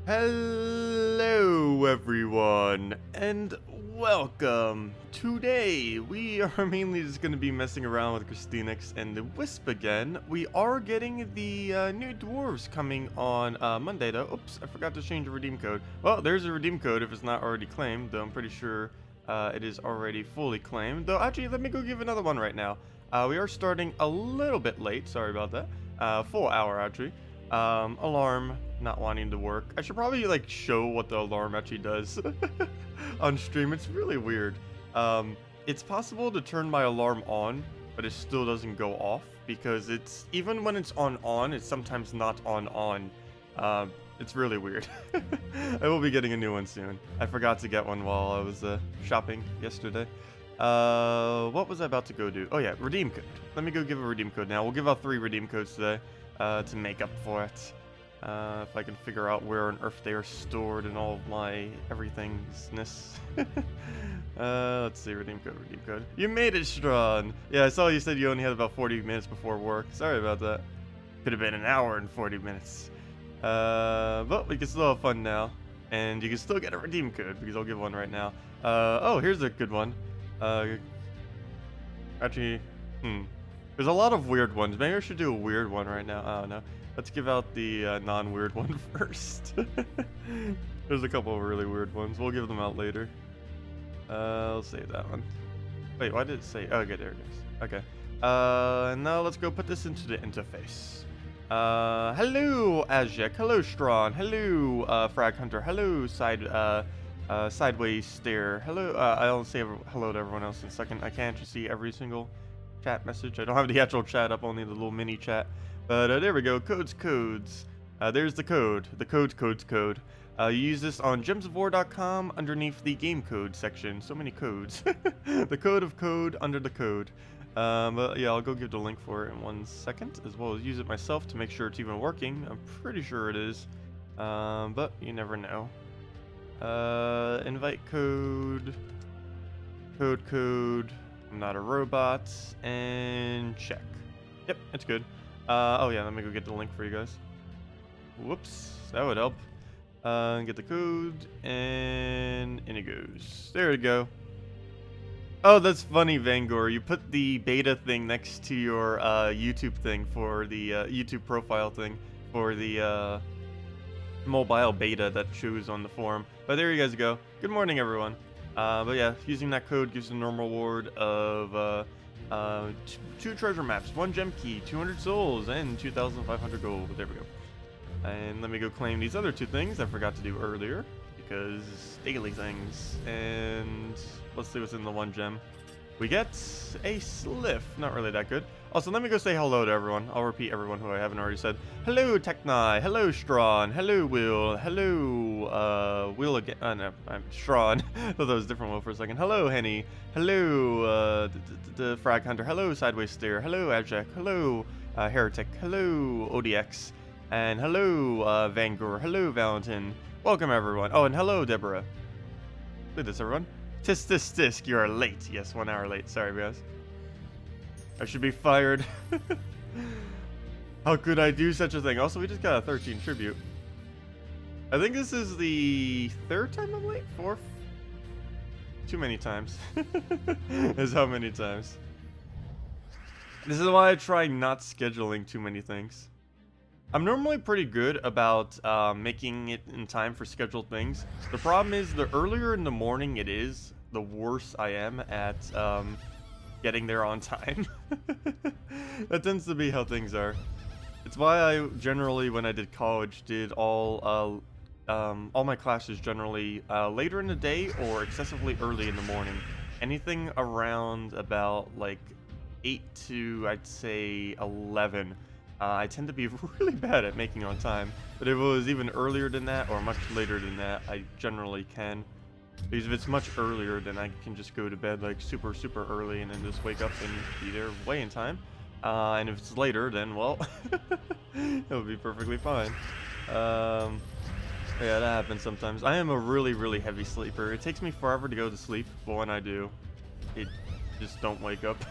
Hello everyone, and welcome. Today, we are mainly just going to be messing around with KrissTigger and the Wisp again. We are getting the new Dwarves coming on Monday though. Oops, I forgot to change the redeem code. Well, there's a redeem code if it's not already claimed, though I'm pretty sure it is already fully claimed. Though actually, let me go give another one right now. We are starting a little bit late, sorry about that. Full hour actually. Alarm not wanting to work. I should probably like show what the alarm actually does on stream. It's really weird. It's possible to turn my alarm on, but it still doesn't go off because it's even when it's on, it's sometimes not on. It's really weird. I will be getting a new one soon. I forgot to get one while I was shopping yesterday. What was I about to go do? Oh yeah, redeem code. Let me go give a redeem code now. We'll give out 3 redeem codes today. To make up for it. If I can figure out where on earth they are stored in all of my everythingness. Let's see, redeem code. You made it, Strawn! Yeah, I saw you said you only had about 40 minutes before work. Sorry about that. Could have been an hour and 40 minutes. But we can still have fun now. And you can still get a redeem code, because I'll give one right now. Oh, here's a good one. Actually, there's a lot of weird ones. Maybe I should do a weird one right now. I don't know. Let's give out the non-weird one first. There's a couple of really weird ones. We'll give them out later. I'll save that one. Wait, why did it say? Oh, okay, there it is. Okay. Now let's go put this into the interface. Hello, Azjek. Hello, Strawn. Hello, Frag Hunter. Hello, Sideways Stare. Hello, I'll say hello to everyone else in a second. I can't actually see every single chat message. I don't have the actual chat up, only the little mini chat. But there we go. Codes. There's the code. The code. You use this on gemsofwar.com underneath the game code section. So many codes. The code of code under the code. But yeah, I'll go give the link for it in 1 second, as well as use it myself to make sure it's even working. I'm pretty sure it is. But you never know. Invite code. Code. I'm not a robot, and check. Yep, it's good. Oh yeah, let me go get the link for you guys. Whoops, that would help. Get the code, and in it goes. There we go. Oh, that's funny, Vangor. You put the beta thing next to your YouTube thing for the YouTube profile thing for the mobile beta that shows on the forum. But there you guys go. Good morning, everyone. But yeah, using that code gives a normal reward of 2 treasure maps, 1 gem key, 200 souls, and 2,500 gold. There we go. And let me go claim these other 2 things I forgot to do earlier, because daily things. And let's see what's in the 1 gem. We get a sliff. Not really that good. Also, let me go say hello to everyone. I'll repeat everyone who I haven't already said. Hello, Techni. Hello, Strawn. Hello, Will. Hello, Will again. No, I'm Strawn. I thought that was a different Will for a second. Hello, Henny. Hello, the Frag Hunter. Hello, Sideways Stare. Hello, Abject. Hello, Heretic. Hello, ODX. And hello, Vangor. Hello, Valentin. Welcome, everyone. Oh, and hello, Deborah. Look at this, everyone. Tisk, you are late. Yes, 1 hour late. Sorry, guys. I should be fired. How could I do such a thing? Also, we just got a 13 tribute. I think this is the 3rd time I'm late? 4th? Too many times. Is how many times. This is why I try not scheduling too many things. I'm normally pretty good about making it in time for scheduled things. The problem is, the earlier in the morning it is, the worse I am at getting there on time. That tends to be how things are. It's why I generally, when I did college, did all my classes generally later in the day or excessively early in the morning. Anything around about like 8 to, I'd say, 11. I tend to be really bad at making on time, but if it was even earlier than that or much later than that, I generally can. Because if it's much earlier, then I can just go to bed like super early and then just wake up and be there way in time. And if it's later, then well, it'll be perfectly fine. Yeah, that happens sometimes. I am a really heavy sleeper. It takes me forever to go to sleep, but when I do, it just don't wake up.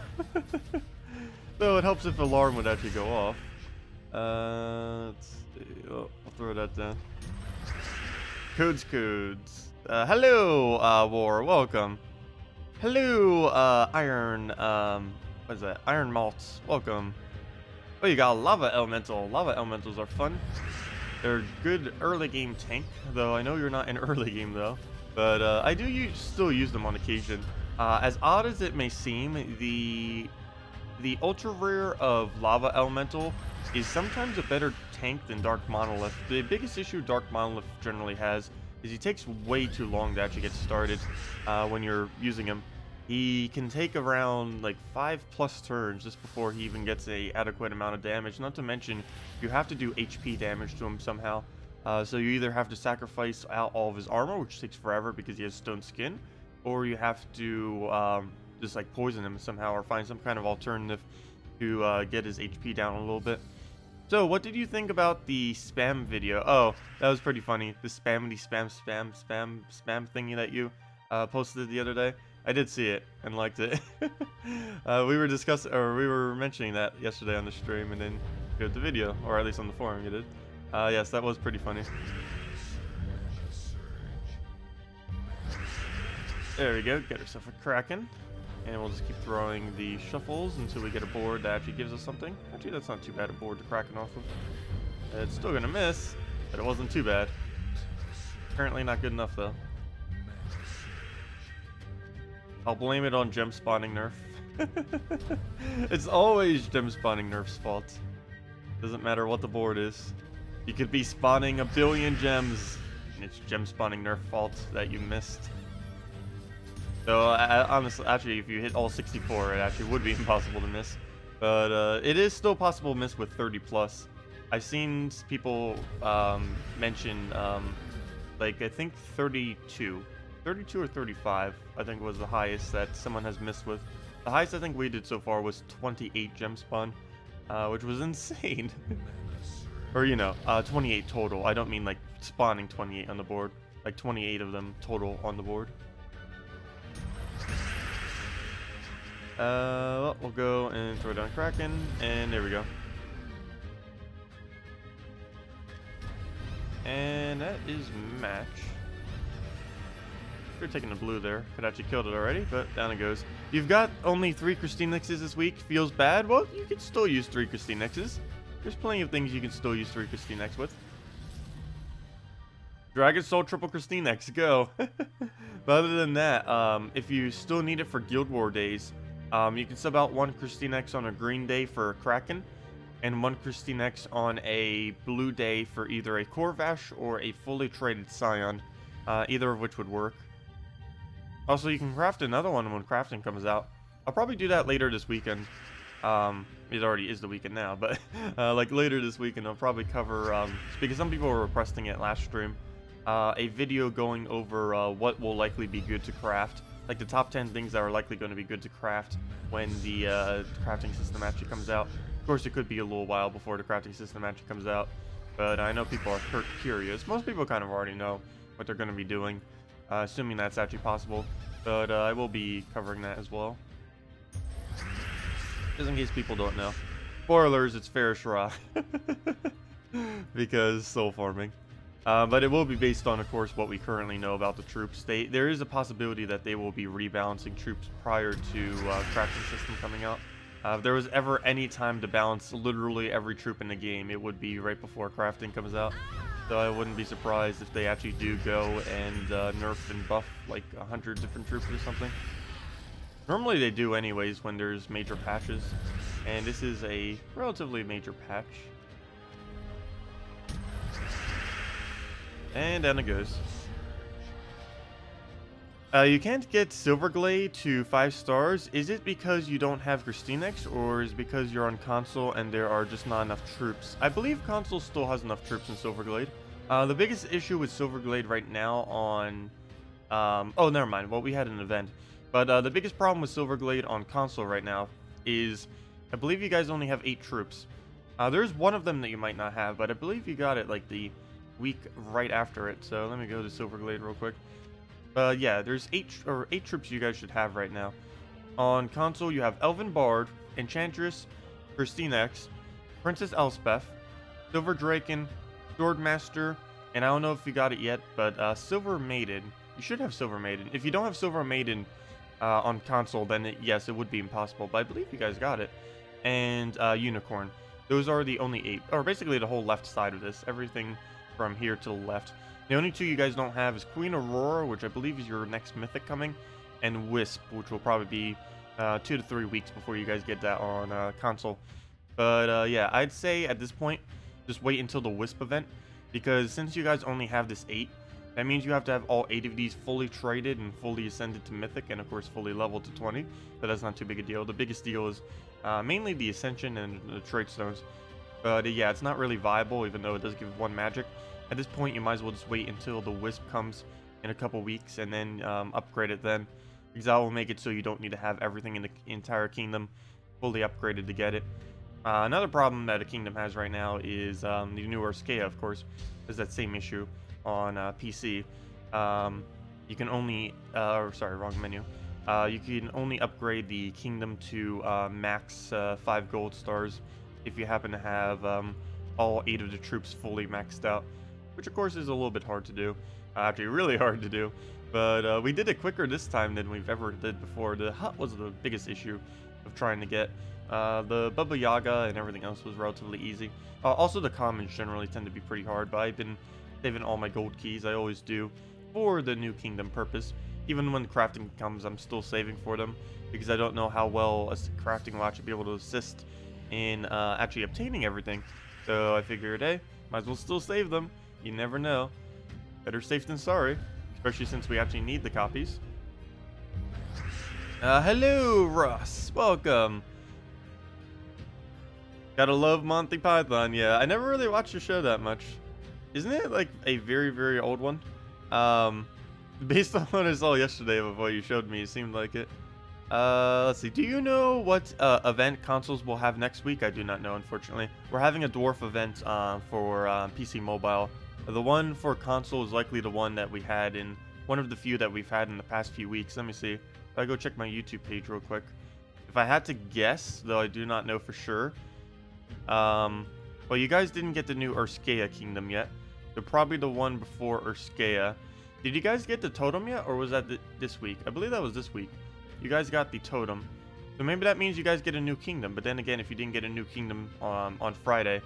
Though it helps if the alarm would actually go off. Let's see. Oh, I'll throw that down. Codes. Hello, War. Welcome. Hello, Iron. What is that? Iron Malts. Welcome. Oh, you got a Lava Elemental. Lava Elementals are fun. They're good early game tank, though I know you're not in early game though. But I do still use them on occasion. As odd as it may seem, the ultra rare of Lava Elemental is sometimes a better tank than Dark Monolith. The biggest issue Dark Monolith generally has is he takes way too long to actually get started when you're using him. He can take around like 5+ turns just before he even gets a adequate amount of damage. Not to mention, you have to do HP damage to him somehow. So you either have to sacrifice out all of his armor, which takes forever because he has stone skin, or you have to just like poison him somehow or find some kind of alternative to get his HP down a little bit. So what did you think about the spam video? Oh, that was pretty funny. The spam thingy that you posted the other day. I did see it and liked it. We were mentioning that yesterday on the stream, and then showed the video, or at least on the forum you did. Yes, that was pretty funny. There we go. Get ourselves a Kraken, and we'll just keep throwing the shuffles until we get a board that actually gives us something. Actually, that's not too bad a board to Kraken off of. It's still gonna miss, but it wasn't too bad. Apparently not good enough though. I'll blame it on gem spawning nerf. It's always gem spawning nerf's fault. Doesn't matter what the board is. You could be spawning a billion gems, and it's gem spawning nerf fault that you missed. So honestly, actually, if you hit all 64, it actually would be impossible to miss. But it is still possible to miss with 30+. I've seen people mention like I think 32 or 35, I think was the highest that someone has missed with. The highest I think we did so far was 28 gem spawn, which was insane. Or, you know, 28 total. I don't mean like spawning 28 on the board. Like 28 of them total on the board. Well, we'll go and throw down Kraken, and there we go. And that is match. You're taking the blue there. Could actually killed it already, but down it goes. You've got only 3 KrissTiggers this week. Feels bad? Well, you can still use 3 KrissTiggers. There's plenty of things you can still use 3 KrissTiggers with. Dragon Soul triple KrissTiggers, go. But other than that, if you still need it for Guild War days, you can sub out 1 KrissTigger on a green day for a Kraken, and 1 KrissTigger on a blue day for either a Corvash or a fully traded Scion, either of which would work. Also, you can craft another one when crafting comes out. I'll probably do that later this weekend. It already is the weekend now, but like later this weekend, I'll probably cover, because some people were requesting it last stream, a video going over what will likely be good to craft. Like the top 10 things that are likely going to be good to craft when the crafting system actually comes out. Of course, it could be a little while before the crafting system actually comes out, but I know people are curious. Most people kind of already know what they're going to be doing, assuming that's actually possible. But I will be covering that as well, just in case people don't know. Spoilers, it's Fairish Raw, because soul farming. But it will be based on, of course, what we currently know about the troops. There is a possibility that they will be rebalancing troops prior to crafting system coming out. If there was ever any time to balance literally every troop in the game, it would be right before crafting comes out. So I wouldn't be surprised if they actually do go and nerf and buff like 100 different troops or something. Normally they do anyways when there's major patches, and this is a relatively major patch. And down it goes. You can't get Silverglade to 5 stars. Is it because you don't have KrissTiggers, or is it because you're on console and there are just not enough troops? I believe console still has enough troops in Silverglade. The biggest issue with Silverglade right now on... oh, never mind. Well, we had an event. But the biggest problem with Silverglade on console right now is, I believe you guys only have 8 troops. There's one of them that you might not have, but I believe you got it like the week right after it. So let me go to Silverglade real quick. Yeah, there's 8 troops you guys should have right now. On console, you have Elven Bard, Enchantress, KrissTiggers, Princess Elspeth, Silver Draken, Swordmaster, And I don't know if you got it yet, but Silver Maiden. You should have Silver Maiden. If you don't have Silver Maiden on console, then yes, it would be impossible. But I believe you guys got it. And Unicorn. Those are the only 8, or basically the whole left side of this. Everything from here to the left. The only 2 you guys don't have is Queen Aurora, which I believe is your next mythic coming, and Wisp, which will probably be 2 to 3 weeks before you guys get that on console. But yeah, I'd say at this point, just wait until the Wisp event, because since you guys only have this 8, that means you have to have all 8 of these fully traded and fully ascended to mythic, and of course fully leveled to 20, but that's not too big a deal. The biggest deal is mainly the ascension and the trade stones. But yeah, it's not really viable, even though it does give 1 magic. At this point, you might as well just wait until the Wisp comes in a couple weeks and then upgrade it then. Because that will make it so you don't need to have everything in the entire kingdom fully upgraded to get it. Another problem that a kingdom has right now is the new Urskea, of course, is that same issue on PC. You can only, sorry, wrong menu. You can only upgrade the kingdom to max 5 gold stars if you happen to have all 8 of the troops fully maxed out. Which of course is a little bit hard to do, actually really hard to do, but we did it quicker this time than we've ever did before. The hut was the biggest issue of trying to get. The Baba Yaga and everything else was relatively easy. Also the commons generally tend to be pretty hard, but I've been saving all my gold keys, I always do, for the new kingdom purpose. Even when crafting comes, I'm still saving for them, because I don't know how well a crafting will actually be able to assist in actually obtaining everything. So I figured, hey, might as well still save them. You never know. Better safe than sorry, especially since we actually need the copies. Hello, Russ. Welcome. Gotta love Monty Python. Yeah, I never really watched the show that much. Isn't it like a very, very old one? Based on what I saw yesterday of what you showed me, it seemed like it. Let's see. Do you know what event consoles will have next week? I do not know, unfortunately. We're having a Dwarf event for PC Mobile. The one for console is likely the one that we had in one of the few that we've had in the past few weeks. Let me see. If I go check my YouTube page real quick. If I had to guess, though I do not know for sure. Well, you guys didn't get the new Urskea Kingdom yet. They're probably the one before Urskea. Did you guys get the totem yet, or was that this week? I believe that was this week. You guys got the totem. So maybe that means you guys get a new kingdom. But then again, if you didn't get a new kingdom on Friday,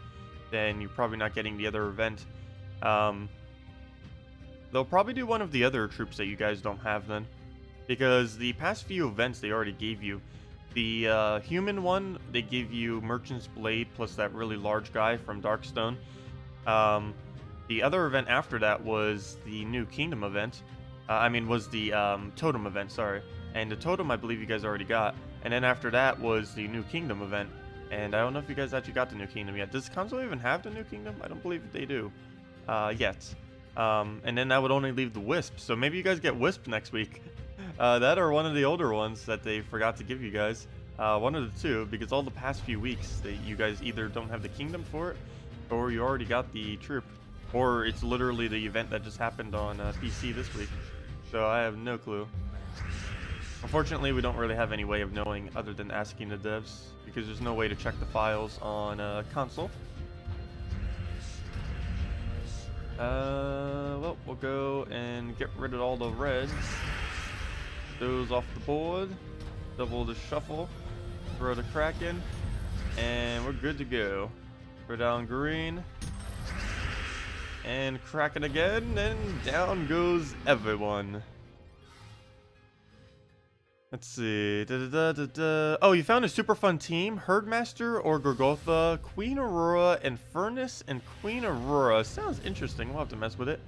then you're probably not getting the other event. They'll probably do one of the other troops that you guys don't have then, because the past few events they already gave you. The human one, they give you Merchant's Blade plus that really large guy from Darkstone. The other event after that was the new kingdom event. Was the totem event, sorry. And the totem I believe you guys already got. And then after that was the new kingdom event. And I don't know if you guys actually got the new kingdom yet. Does console even have the new kingdom? I don't believe they do. Yet. And then that would only leave the Wisp. So maybe you guys get Wisp next week. That or one of the older ones that they forgot to give you guys. One of the two, because all the past few weeks, you guys either don't have the kingdom for it, or you already got the troop. Or it's literally the event that just happened on PC this week. So I have no clue. Unfortunately, we don't really have any way of knowing other than asking the devs, because there's no way to check the files on console. Well, we'll go and get rid of all the reds. Those off the board. Double the shuffle. Throw the Kraken. And we're good to go. Throw down green. And Kraken again. And down goes everyone. Let's see. Oh, you found a super fun team. Herdmaster or Gorgotha, Queen Aurora, and Furnace and Queen Aurora. Sounds interesting. We'll have to mess with it.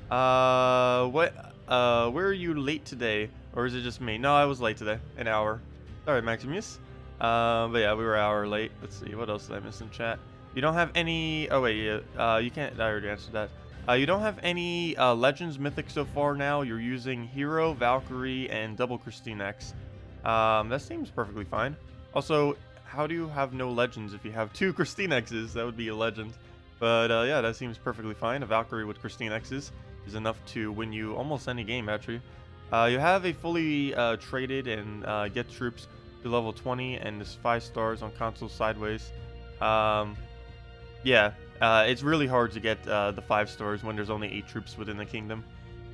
Where are you late today? Or is it just me? No, I was late today. An hour. Sorry, Maximuse. But yeah, we were an hour late. Let's see. What else did I miss in chat? You don't have any... Oh, wait. You can't... I already answered that. You don't have any Legends Mythic so far now. You're using Hero, Valkyrie, and double KrissTigger. That seems perfectly fine. Also, how do you have no Legends if you have 2 KrissTiggers? That would be a legend. But yeah, that seems perfectly fine. A Valkyrie with KrissTigger is enough to win you almost any game, actually. You have a fully traded and get troops to level 20 and this 5 stars on console sideways. Yeah, It's really hard to get the 5 stars when there's only 8 troops within the kingdom.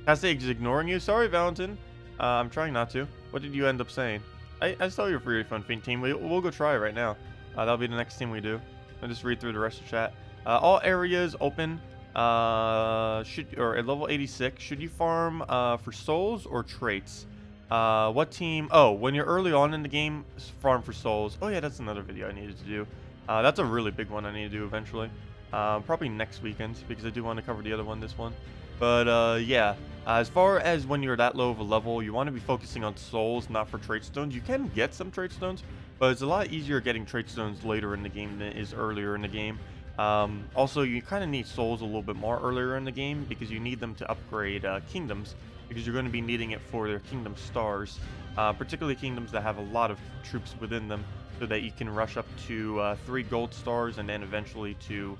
ssaszix is ignoring you. Sorry, Valentin. I'm trying not to. What did you end up saying? I saw your free fun feint team. We'll go try it right now. That'll be the next team we do. I'll just read through the rest of the chat. All areas open. Or at level 86, should you farm for souls or traits? What team? Oh, when you're early on in the game, farm for souls. Oh yeah, that's another video I needed to do. That's a really big one I need to do eventually. Probably next weekend, because I do want to cover the other one this one. But yeah, as far as when you're that low of a level, you want to be focusing on souls, not for trait stones. You can get some trait stones, but it's a lot easier getting trait stones later in the game than it is earlier in the game. Also, you kind of need souls a little bit more earlier in the game because you need them to upgrade kingdoms, because you're going to be needing it for their kingdom stars, particularly kingdoms that have a lot of troops within them, so that you can rush up to 3 gold stars and then eventually to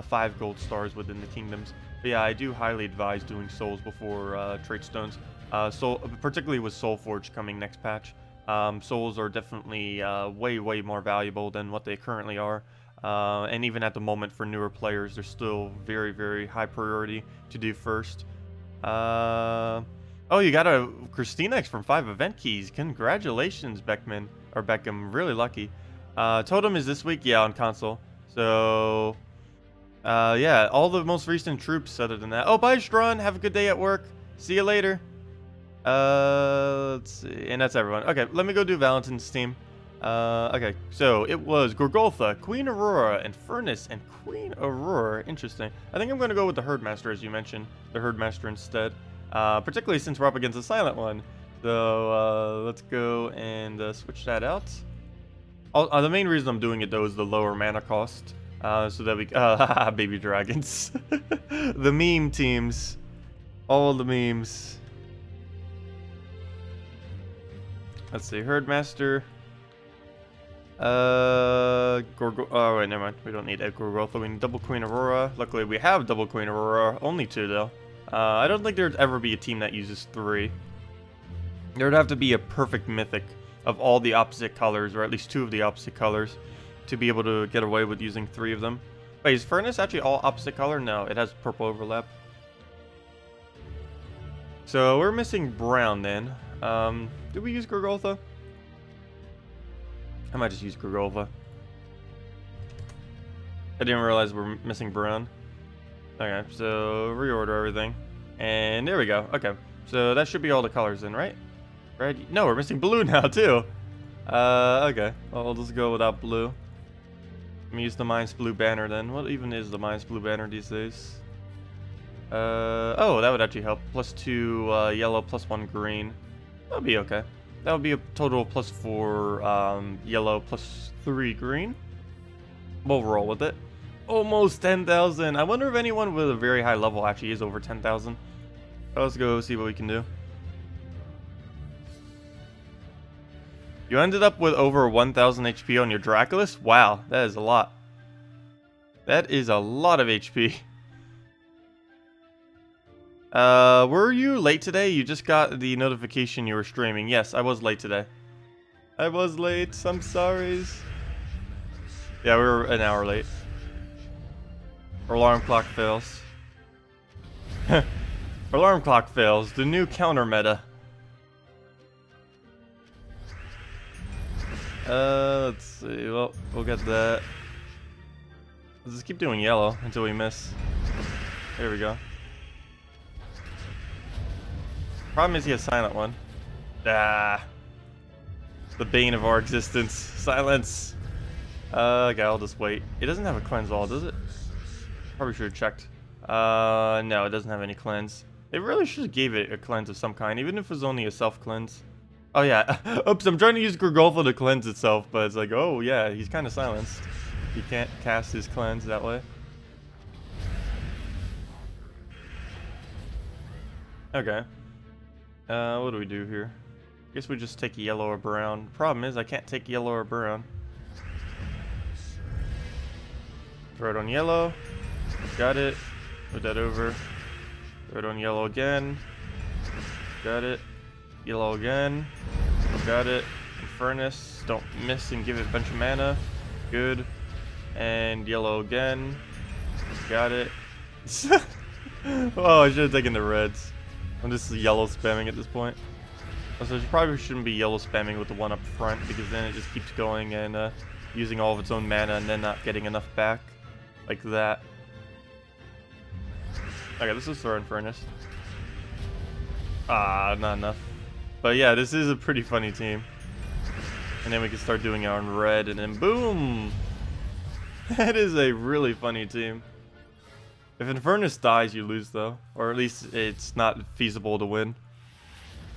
5 gold stars within the kingdoms. But yeah, I do highly advise doing souls before trait stones, particularly with Soulforge coming next patch. Souls are definitely way more valuable than what they currently are. And even at the moment for newer players, they're still very high priority to do first. Oh, you got a KrissTigger from 5 event keys. Congratulations, Beckman or Beckham. Really lucky. Totem is this week, yeah, on console. So yeah, all the most recent troops other than that. Oh, bye, Strawn. Have a good day at work. See you later. Let's see. And that's everyone. Okay, let me go do Valentin's team. Okay, so it was Gorgoltha, Queen Aurora, and Furnace, and Queen Aurora. Interesting. I think I'm going to go with the Herdmaster, as you mentioned. The Herdmaster instead. Particularly since we're up against a silent one. So, let's go and switch that out. The main reason I'm doing it, though, is the lower mana cost. So that we... baby dragons. The meme teams. All the memes. Let's see, Herdmaster... oh wait, never mind. We don't need Gorgoltha. We need double Queen Aurora. Luckily, we have double Queen Aurora. Only 2 though. I don't think there'd ever be a team that uses 3. There would have to be a perfect mythic of all the opposite colors, or at least 2 of the opposite colors, to be able to get away with using 3 of them. Wait, is Furnace actually all opposite color? No, it has purple overlap. So we're missing brown then. Did we use Gorgoltha? I might just use Gorgoltha. I didn't realize we're missing brown. Okay, so reorder everything. And there we go. Okay, so that should be all the colors then, right? Red? No, we're missing blue now too. Okay. Well, I'll just go without blue. Let me use the Mine's Blue banner then. What even is the Mine's Blue banner these days? Oh, that would actually help. +2 yellow, +1 green. That'll be okay. That would be a total of +4 yellow, +3 green. We'll roll with it. Almost 10,000. I wonder if anyone with a very high level actually is over 10,000. Let's go see what we can do. You ended up with over 1,000 HP on your Draculus? Wow, that is a lot. That is a lot of HP. Were you late today? You just got the notification you were streaming. Yes, I was late today. I was late. I'm sorry. Yeah, we were an hour late. Our alarm clock fails. Alarm clock fails. The new counter meta. Let's see. Well, we'll get that. Let's just keep doing yellow until we miss. There we go. Problem is he has silent one. Ah. The bane of our existence. Silence. Okay, I'll just wait. It doesn't have a cleanse all, does it? Probably should have checked. No, it doesn't have any cleanse. They really should have gave it a cleanse of some kind, even if it was only a self-cleanse. Oh yeah, oops, I'm trying to use Gorgoltha to cleanse itself, but it's like, oh yeah, he's kind of silenced. He can't cast his cleanse that way. Okay. What do we do here? I guess we just take yellow or brown. Problem is, I can't take yellow or brown. Throw it on yellow. Got it. Put that over. Throw it on yellow again. Got it. Yellow again. Got it. Furnace. Don't miss and give it a bunch of mana. Good. And yellow again. Got it. Oh, I should have taken the reds. I'm just yellow spamming at this point. Also, you probably shouldn't be yellow spamming with the one up front, because then it just keeps going and using all of its own mana and then not getting enough back. Like that. Okay, this is Throw Furnace. Ah, not enough. But yeah, this is a pretty funny team. And then we can start doing it on red, and then boom! That is a really funny team. If Infernus dies, you lose though. Or at least it's not feasible to win.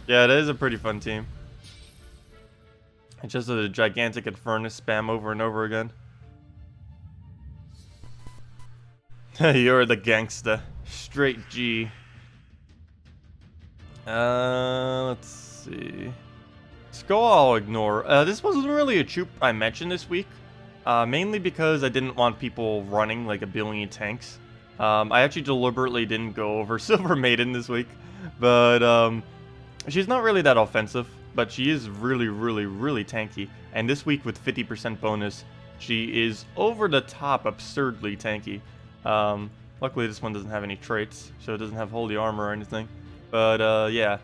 Yeah, it is a pretty fun team. It's just a gigantic Infernus spam over and over again. You're the gangsta. Straight G. Let's see. Skull I'll ignore. This wasn't really a troop I mentioned this week. Mainly because I didn't want people running like a billion tanks. I actually deliberately didn't go over Silver Maiden this week. But, she's not really that offensive. But she is really, really, really tanky. And this week with 50% bonus, she is over the top absurdly tanky. Luckily this one doesn't have any traits, so it doesn't have holy armor or anything. But, yeah.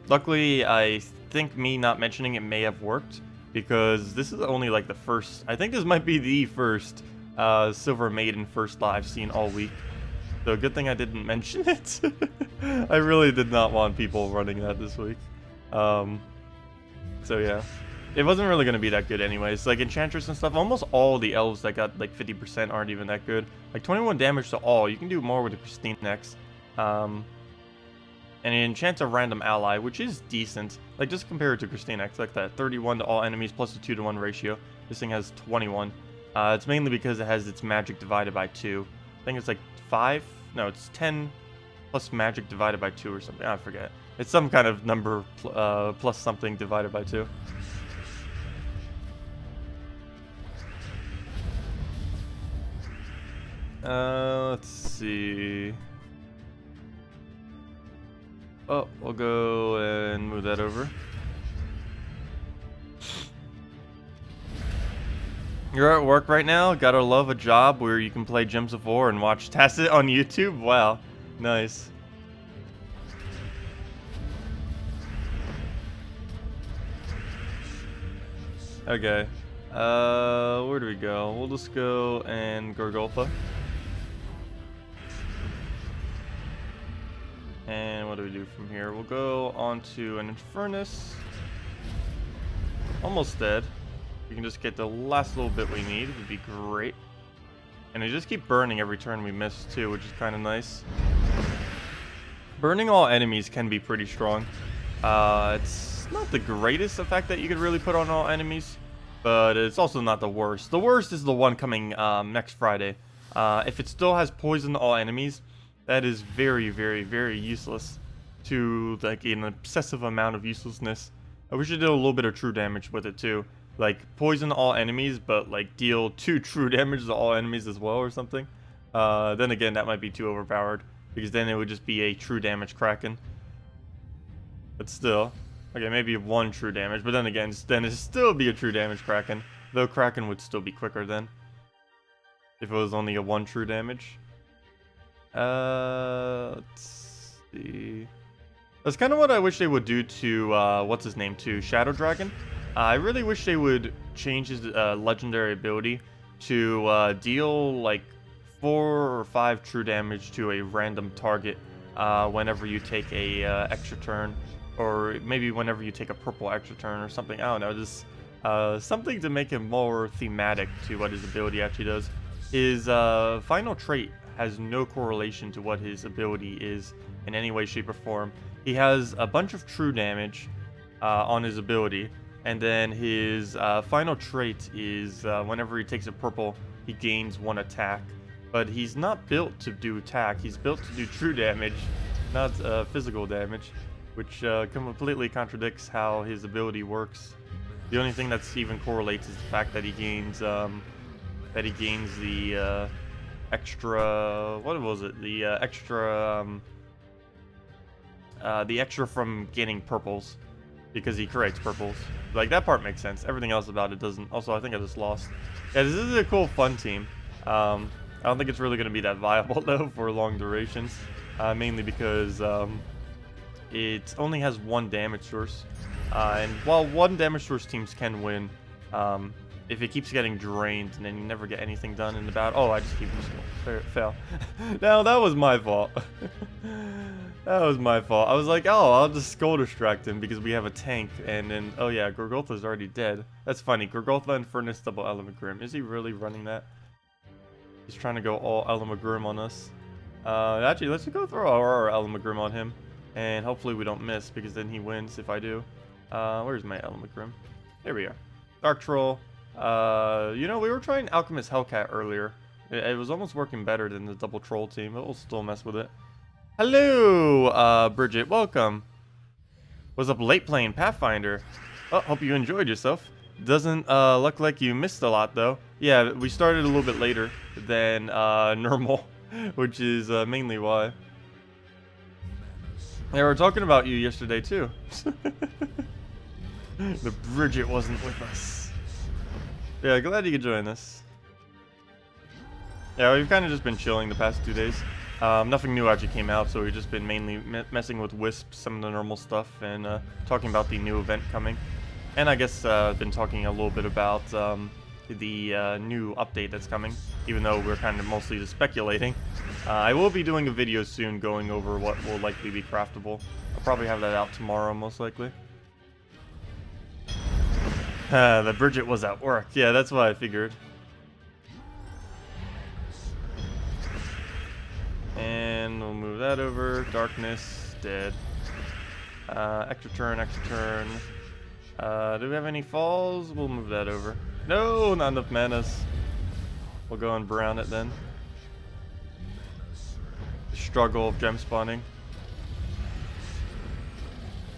Luckily, I think me not mentioning it may have worked. Because this is only like the first, I think this might be the first Silver Maiden first live seen all week. So good thing I didn't mention it. I really did not want people running that this week. So yeah. It wasn't really going to be that good anyways. Like Enchantress and stuff, almost all the elves that got like 50% aren't even that good. Like 21 damage to all, you can do more with the KrissTigger. And it enchants a random ally, which is decent. Like, just compare it to KrissTigger, like that 31 to all enemies plus a 2-to-1 ratio. This thing has 21. It's mainly because it has its magic divided by 2. I think it's like 5? No, it's 10 plus magic divided by 2 or something. I forget. It's some kind of number plus something divided by 2. Let's see. Oh, we'll go and move that over. You're at work right now? Gotta love a job where you can play Gems of War and watch Tacet on YouTube? Wow. Nice. Okay. Where do we go? We'll just go and Gorgolfa. And what do we do from here? We'll go on to an Infernus. Almost dead. We can just get the last little bit we need. It would be great. And they just keep burning every turn we miss too, which is kind of nice. Burning all enemies can be pretty strong. It's not the greatest effect that you could really put on all enemies, but it's also not the worst. The worst is the one coming next Friday. If it still has poison to all enemies, that is very, very, very useless to, like, an obsessive amount of uselessness. I wish I did a little bit of true damage with it, too. Like, poison all enemies, but, like, deal 2 true damage to all enemies as well or something. Then again, that might be too overpowered, because then it would just be a true damage Kraken. But still. Okay, maybe 1 true damage, but then again, then it'd still be a true damage Kraken. Though Kraken would still be quicker then. If it was only a 1 true damage. Let's see. That's kind of what I wish they would do to, what's his name, to Shadow Dragon. I really wish they would change his legendary ability to deal, like, 4 or 5 true damage to a random target whenever you take a extra turn. Or maybe whenever you take a purple extra turn or something. I don't know, just something to make him more thematic to what his ability actually does. His final trait has no correlation to what his ability is in any way, shape, or form. He has a bunch of true damage on his ability, and then his final trait is whenever he takes a purple, he gains 1 attack. But he's not built to do attack, he's built to do true damage, not physical damage, which completely contradicts how his ability works. The only thing that's even correlates is the fact that he gains the extra, what was it? The extra from getting purples, because he creates purples. Like, that part makes sense. Everything else about it doesn't. Also, I think I just lost. Yeah, this is a cool, fun team. I don't think it's really going to be that viable though for long durations, mainly because it only has one damage source, and while one damage source teams can win, if it keeps getting drained and then you never get anything done in the battle. Oh, I just keep fail. Now that was my fault. That was my fault. I was like, oh, I'll just skull distract him because we have a tank, and then oh yeah, Gorgotha's already dead. That's funny. Gorgotha and Furnace double Element Grim. Is he really running that? He's trying to go all Element Grim on us. Actually, let's go throw our Element Grim on him, and hopefully we don't miss because then he wins if I do. Where's my Element Grim? There we are. Dark Troll. You know, we were trying Alchemist Hellcat earlier. It was almost working better than the double troll team, but we'll still mess with it. Hello, Bridget, welcome. Was up late playing Pathfinder? Oh, hope you enjoyed yourself. Doesn't look like you missed a lot though. Yeah, we started a little bit later than normal, which is mainly why. Yeah, we were talking about you yesterday too. The Bridget wasn't with us. Yeah, glad you could join us. Yeah, we've kind of just been chilling the past 2 days. Nothing new actually came out, so we've just been mainly messing with Wisp, some of the normal stuff, and talking about the new event coming. And I guess been talking a little bit about the new update that's coming, even though we're kind of mostly just speculating. I will be doing a video soon going over what will likely be craftable. I'll probably have that out tomorrow, most likely. The Bridget was at work. Yeah, that's what I figured. And we'll move that over. Darkness, dead. Extra turn, extra turn. Do we have any falls? We'll move that over. No, not enough manas. We'll go and brown it then. The struggle of gem spawning.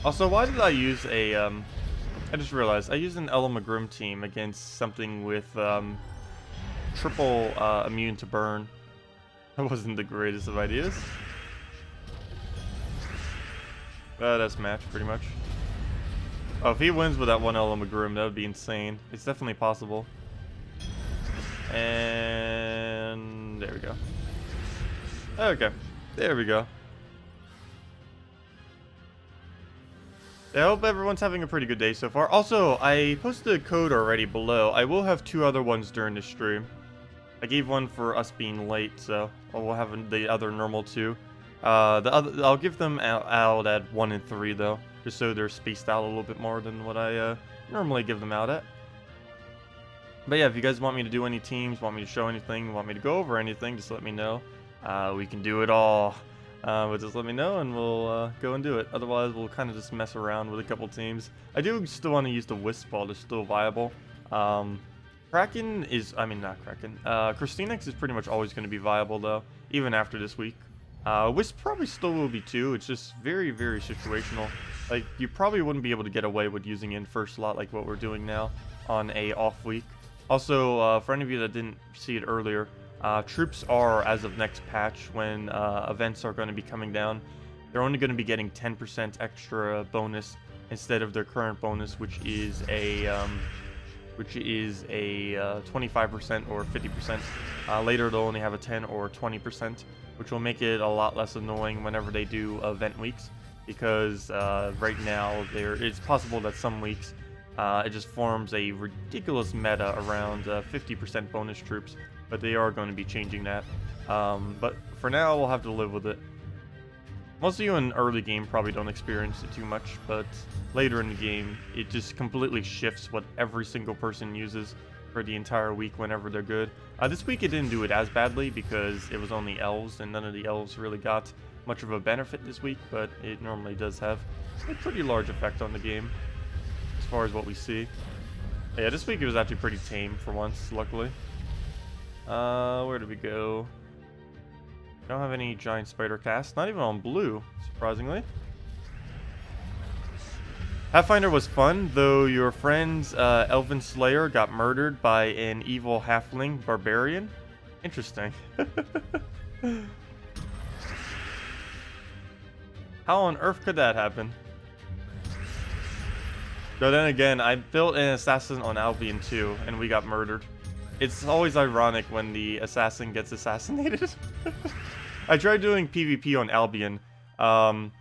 Also, why did I use a... I just realized I used an Element Grim team against something with triple immune to burn. That wasn't the greatest of ideas. That's match pretty much. Oh, if he wins with that one Element Grim, that would be insane. It's definitely possible. And there we go. Okay, there we go. I hope everyone's having a pretty good day so far. Also, I posted a code already below. I will have 2 other ones during the stream. I gave one for us being late, so we'll have the other normal 2. I'll give them out at 1 and 3 though, just so they're spaced out a little bit more than what I normally give them out at. But yeah, if you guys want me to do any teams, want me to show anything, want me to go over anything, just let me know. We can do it all. But just let me know and we'll go and do it. Otherwise, we'll kind of just mess around with a couple teams. I do still want to use the Wisp while they're still viable. Kraken is, I mean not Kraken. KrissTigger is pretty much always going to be viable though, even after this week. Wisp probably still will be too. It's just very, very situational. Like, you probably wouldn't be able to get away with using it in first slot like what we're doing now on a off week. Also, for any of you that didn't see it earlier, troops are, as of next patch, when events are going to be coming down, they're only going to be getting 10% extra bonus instead of their current bonus, which is a 25% or 50%. Later, they'll only have a 10 or 20%, which will make it a lot less annoying whenever they do event weeks, because right now it's possible that some weeks it just forms a ridiculous meta around 50% bonus troops. But they are going to be changing that. But for now, we'll have to live with it. Most of you in early game probably don't experience it too much, but later in the game, it just completely shifts what every single person uses for the entire week whenever they're good. This week, it didn't do it as badly because it was only elves, and none of the elves really got much of a benefit this week, but it normally does have a pretty large effect on the game as far as what we see. Yeah, this week it was actually pretty tame for once, luckily. Where did we go? Don't have any giant spider casts, not even on blue, surprisingly. Pathfinder was fun, though your friend's Elven Slayer got murdered by an evil halfling barbarian. Interesting. How on earth could that happen? But then again, I built an assassin on Albion too, and we got murdered. it's always ironic when the assassin gets assassinated. I tried doing PvP on Albion.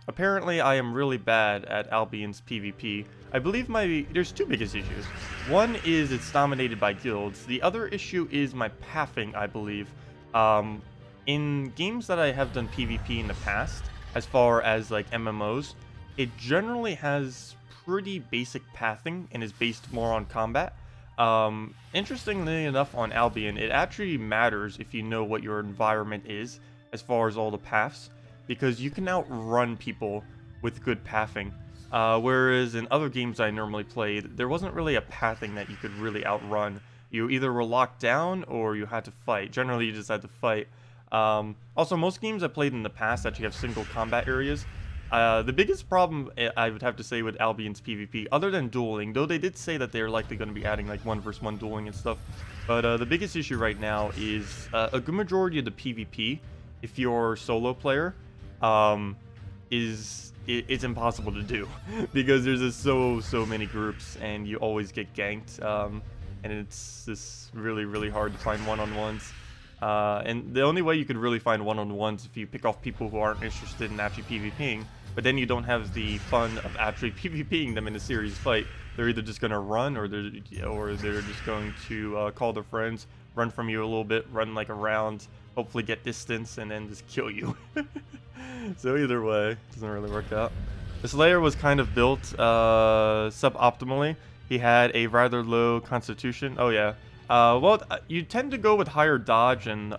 Apparently I am really bad at Albion's PvP. I believe there's two biggest issues. One is it's dominated by guilds. The other issue is my pathing, I believe. In games that I have done PvP in the past, as far as like MMOs, it generally has pretty basic pathing and is based more on combat. Interestingly enough, on Albion, it actually matters if you know what your environment is as far as all the paths, because you can outrun people with good pathing. Whereas in other games I normally played, there wasn't really a pathing that you could really outrun. You either were locked down or you had to fight. Generally, you just had to fight. Also, most games I played in the past actually have single combat areas. The biggest problem I would have to say with Albion's PvP, other than dueling, though they did say that they're likely going to be adding like 1v1 dueling and stuff, but the biggest issue right now is a good majority of the PvP, if you're a solo player, it's impossible to do because there's just so many groups and you always get ganked, and it's just really hard to find one-on-ones. And the only way you could really find one-on-ones if you pick off people who aren't interested in actually PvPing, but then you don't have the fun of actually PvPing them in a serious fight. They're either just going to run or they're just going to call their friends, run from you a little bit, run like around, hopefully get distance, and then just kill you. So either way, it doesn't really work out. The Slayer was kind of built suboptimally. He had a rather low constitution. Oh yeah. Well, you tend to go with higher dodge, and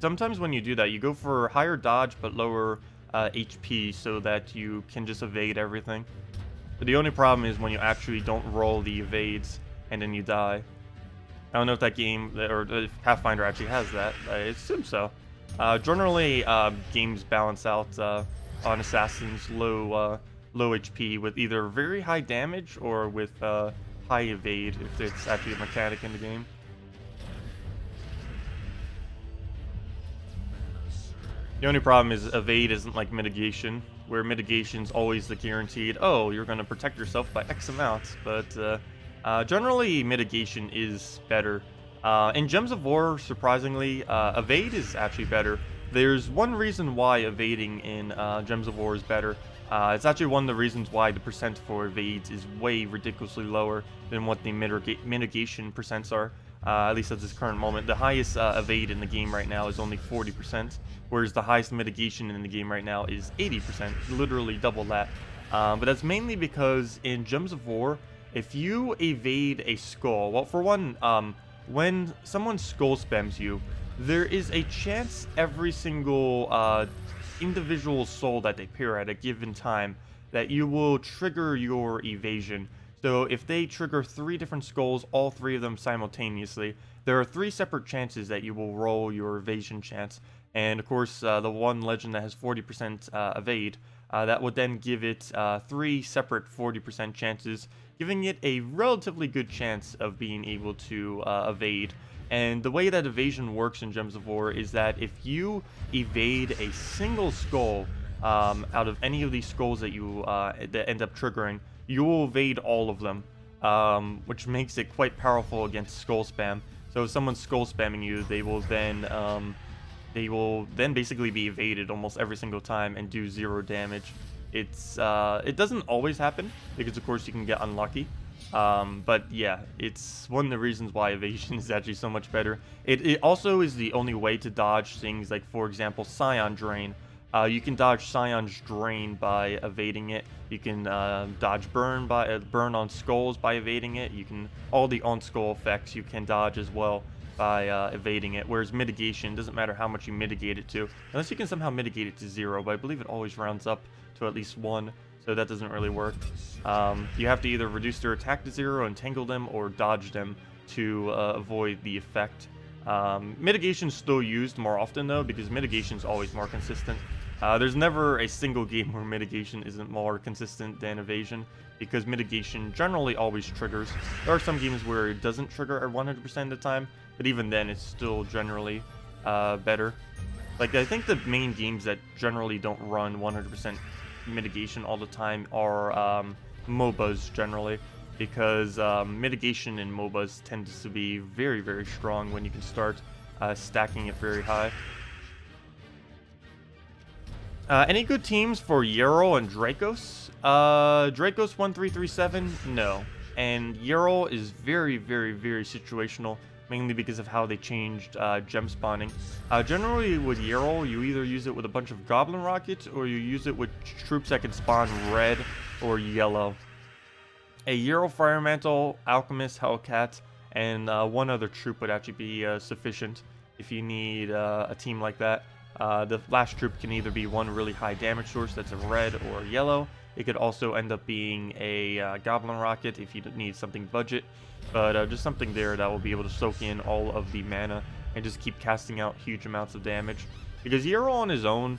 sometimes when you do that, you go for higher dodge but lower HP so that you can just evade everything. But the only problem is when you actually don't roll the evades and then you die. I don't know if that game, or if Pathfinder actually has that. I assume so. Generally, games balance out on assassins low HP with either very high damage or with high evade, if it's actually a mechanic in the game. The only problem is evade isn't like mitigation, where mitigation's always the guaranteed, oh, you're going to protect yourself by X amount, but generally mitigation is better. In Gems of War, surprisingly, evade is actually better. There's one reason why evading in Gems of War is better. It's actually one of the reasons why the percent for evades is way ridiculously lower than what the mitigation percents are, at least at this current moment. The highest evade in the game right now is only 40%, whereas the highest mitigation in the game right now is 80%, literally double that. But that's mainly because in Gems of War, if you evade a skull, well, for one, when someone skull spams you, there is a chance every single individual soul that they pair at a given time that you will trigger your evasion. So if they trigger 3 different skulls, all 3 of them simultaneously, there are 3 separate chances that you will roll your evasion chance. And of course, the one legend that has 40% evade, that would then give it 3 separate 40% chances, giving it a relatively good chance of being able to evade. And the way that evasion works in Gems of War is that if you evade a single skull out of any of these skulls that you that end up triggering, you will evade all of them, which makes it quite powerful against skull spam. So if someone's skull spamming you, they will then basically be evaded almost every single time and do 0 damage. It doesn't always happen because of course you can get unlucky. But yeah, it's one of the reasons why evasion is actually so much better. It also is the only way to dodge things like, for example, Scion Drain. You can dodge Scion's Drain by evading it. You can dodge Burn by Burn on Skulls by evading it. You can all the on-skull effects you can dodge as well by evading it. Whereas mitigation, doesn't matter how much you mitigate it to, unless you can somehow mitigate it to 0. But I believe it always rounds up to at least 1. So that doesn't really work. You have to either reduce their attack to 0, entangle them, or dodge them to avoid the effect. Mitigation's still used more often though, because mitigation's always more consistent. There's never a single game where mitigation isn't more consistent than evasion, because mitigation generally always triggers. There are some games where it doesn't trigger 100% of the time, but even then it's still generally better. Like, I think the main games that generally don't run 100% mitigation all the time are MOBAs generally. because mitigation in MOBAs tends to be very, very strong when you can start stacking it very high. Any good teams for Yarrow and Dracos? Dracos 1337, no. And Yarrow is very, very, very situational, mainly because of how they changed gem spawning. Generally with Yarrow, you either use it with a bunch of goblin rockets, or you use it with troops that can spawn red or yellow. A Yarrow Fire Mantle, Alchemist, Hellcat, and one other troop would actually be sufficient if you need a team like that. The last troop can either be one really high damage source that's a red or a yellow. It could also end up being a Goblin Rocket if you need something budget. But just something there that will be able to soak in all of the mana and just keep casting out huge amounts of damage. Because Yarrow on his own,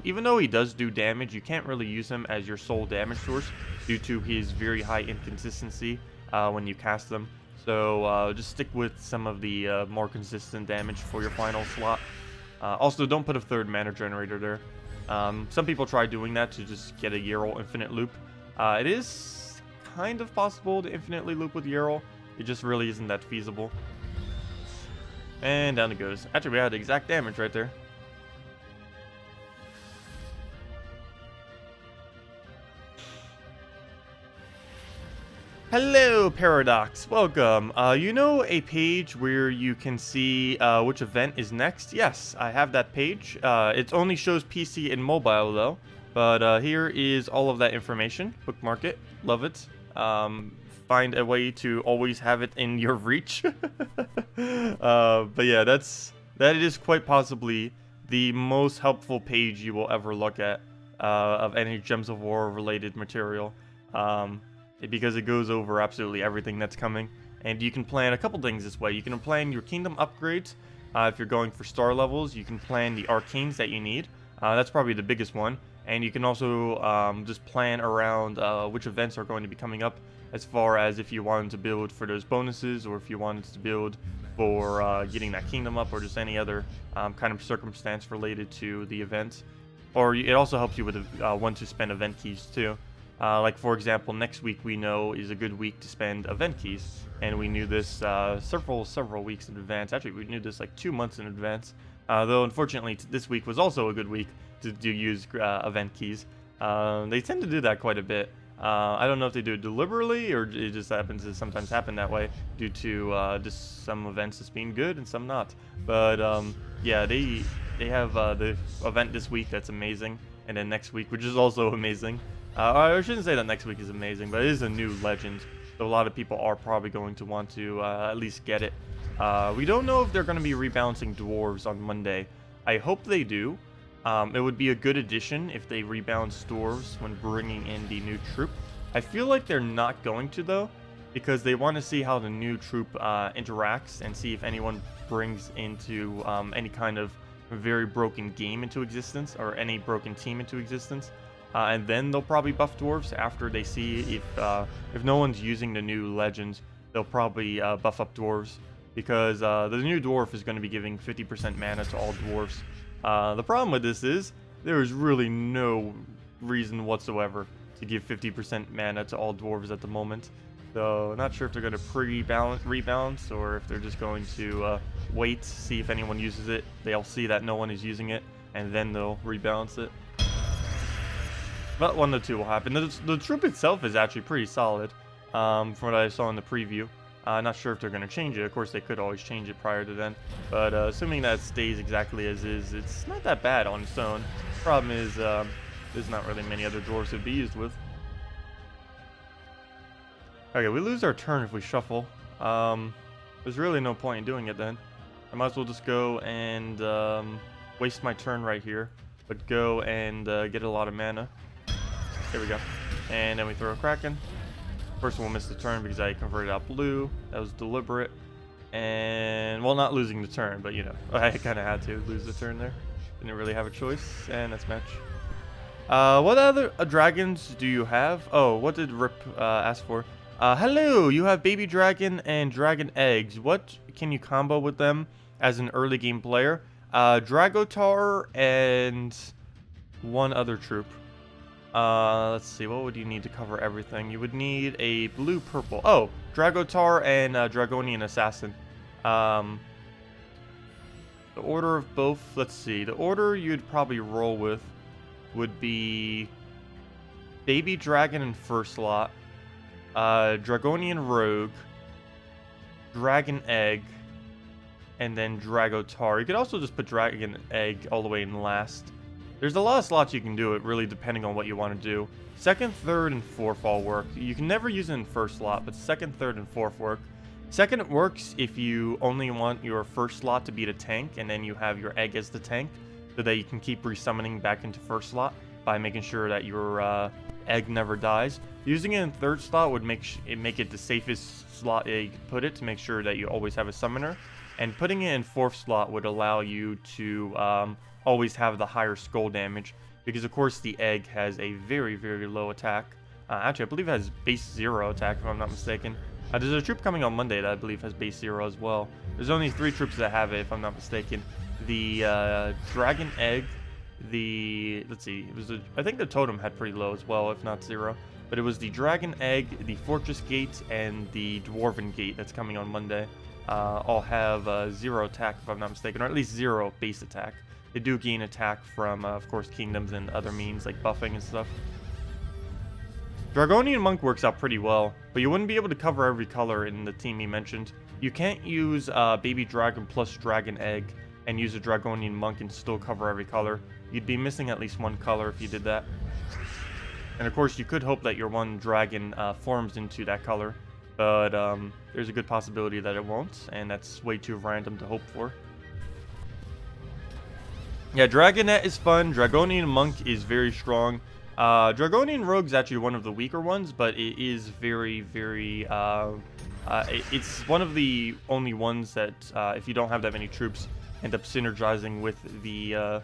even though he does do damage, you can't really use him as your sole damage source due to his very high inconsistency when you cast them. So just stick with some of the more consistent damage for your final slot. Also, don't put a third mana generator there. Some people try doing that to just get a Yarrow infinite loop. It is kind of possible to infinitely loop with Yarrow. It just really isn't that feasible. And down it goes. Actually, we had exact damage right there. Hello, Paradox. Welcome. You know a page where you can see which event is next? Yes, I have that page. It only shows PC and mobile, though. But here is all of that information. Bookmark it. Love it. Find a way to always have it in your reach. But yeah, that is quite possibly the most helpful page you will ever look at of any Gems of War related material. Because it goes over absolutely everything that's coming. And you can plan a couple things this way. You can plan your kingdom upgrades. If you're going for star levels, you can plan the arcanes that you need. That's probably the biggest one. And you can also just plan around which events are going to be coming up, as far as if you wanted to build for those bonuses, or if you wanted to build for getting that kingdom up, or just any other kind of circumstance related to the event. Or it also helps you with when to spend event keys too. Like, for example, next week we know is a good week to spend event keys, and we knew this several weeks in advance. Actually, we knew this like 2 months in advance. Though, unfortunately, this week was also a good week to use event keys. They tend to do that quite a bit. I don't know if they do it deliberately, or it just happens to sometimes happen that way due to just some events just being good and some not. But yeah, they have the event this week that's amazing, and then next week, which is also amazing. I shouldn't say that next week is amazing, but it is a new legend, so a lot of people are probably going to want to at least get it. We don't know if they're going to be rebalancing Dwarves on Monday. I hope they do. It would be a good addition if they rebalance Dwarves when bringing in the new troop. I feel like they're not going to, though, because they want to see how the new troop interacts and see if anyone brings into any kind of very broken game into existence, or any broken team into existence. And then they'll probably buff Dwarves after they see if no one's using the new legends. They'll probably buff up Dwarves, because the new Dwarf is going to be giving 50% mana to all Dwarves. The problem with this is there is really no reason whatsoever to give 50% mana to all Dwarves at the moment. So not sure if they're going to rebalance, or if they're just going to wait, see if anyone uses it. They'll see that no one is using it, and then they'll rebalance it. But one of the two will happen. The troop itself is actually pretty solid, from what I saw in the preview. Not sure if they're going to change it. Of course, they could always change it prior to then. But assuming that it stays exactly as is, it's not that bad on its own. Problem is, there's not really many other dwarves to be used with. Okay, we lose our turn if we shuffle. There's really no point in doing it then. I might as well just go and waste my turn right here, but go and get a lot of mana. Here we go. And then we throw a Kraken. First one will miss the turn because I converted out blue. That was deliberate. And, well, not losing the turn, but, you know, I kind of had to lose the turn there. Didn't really have a choice, and that's match. What other dragons do you have? Oh, what did Rip ask for? Hello, you have baby dragon and dragon eggs. What can you combo with them as an early game player? Dragotar and one other troop. Let's see, what would you need to cover everything? You would need a blue-purple. Oh, Dragotar and Dragonian Assassin. The order of both, let's see. The order you'd probably roll with would be Baby Dragon in first slot, Dragonian Rogue, Dragon Egg, and then Dragotar. You could also just put Dragon Egg all the way in last. There's a lot of slots you can do it, really depending on what you want to do. Second, third, and fourth all work. You can never use it in first slot, but second, third, and fourth work. Second works if you only want your first slot to be the tank, and then you have your egg as the tank, so that you can keep resummoning back into first slot by making sure that your egg never dies. Using it in third slot would make it the safest slot you could put it, to make sure that you always have a summoner. And putting it in fourth slot would allow you to always have the higher skull damage, because of course the egg has a very, very low attack. Actually, I believe it has base 0 attack, if I'm not mistaken. There's a troop coming on Monday that I believe has base 0 as well. There's only 3 troops that have it, if I'm not mistaken. The Dragon Egg, let's see, I think the Totem had pretty low as well, if not 0. But it was the Dragon Egg, the Fortress Gate, and the Dwarven Gate that's coming on Monday. All have 0 attack, if I'm not mistaken, or at least 0 base attack. They do gain attack from, of course, kingdoms and other means like buffing and stuff. Dragonian Monk works out pretty well, but you wouldn't be able to cover every color in the team he mentioned. You can't use Baby Dragon plus Dragon Egg and use a Dragonian Monk and still cover every color. You'd be missing at least one color if you did that. And of course, you could hope that your one dragon forms into that color, but there's a good possibility that it won't, and that's way too random to hope for. Yeah, Dragonet is fun. Dragonian Monk is very strong. Dragonian Rogue is actually one of the weaker ones, but it is very, very... it's one of the only ones that, if you don't have that many troops, end up synergizing with the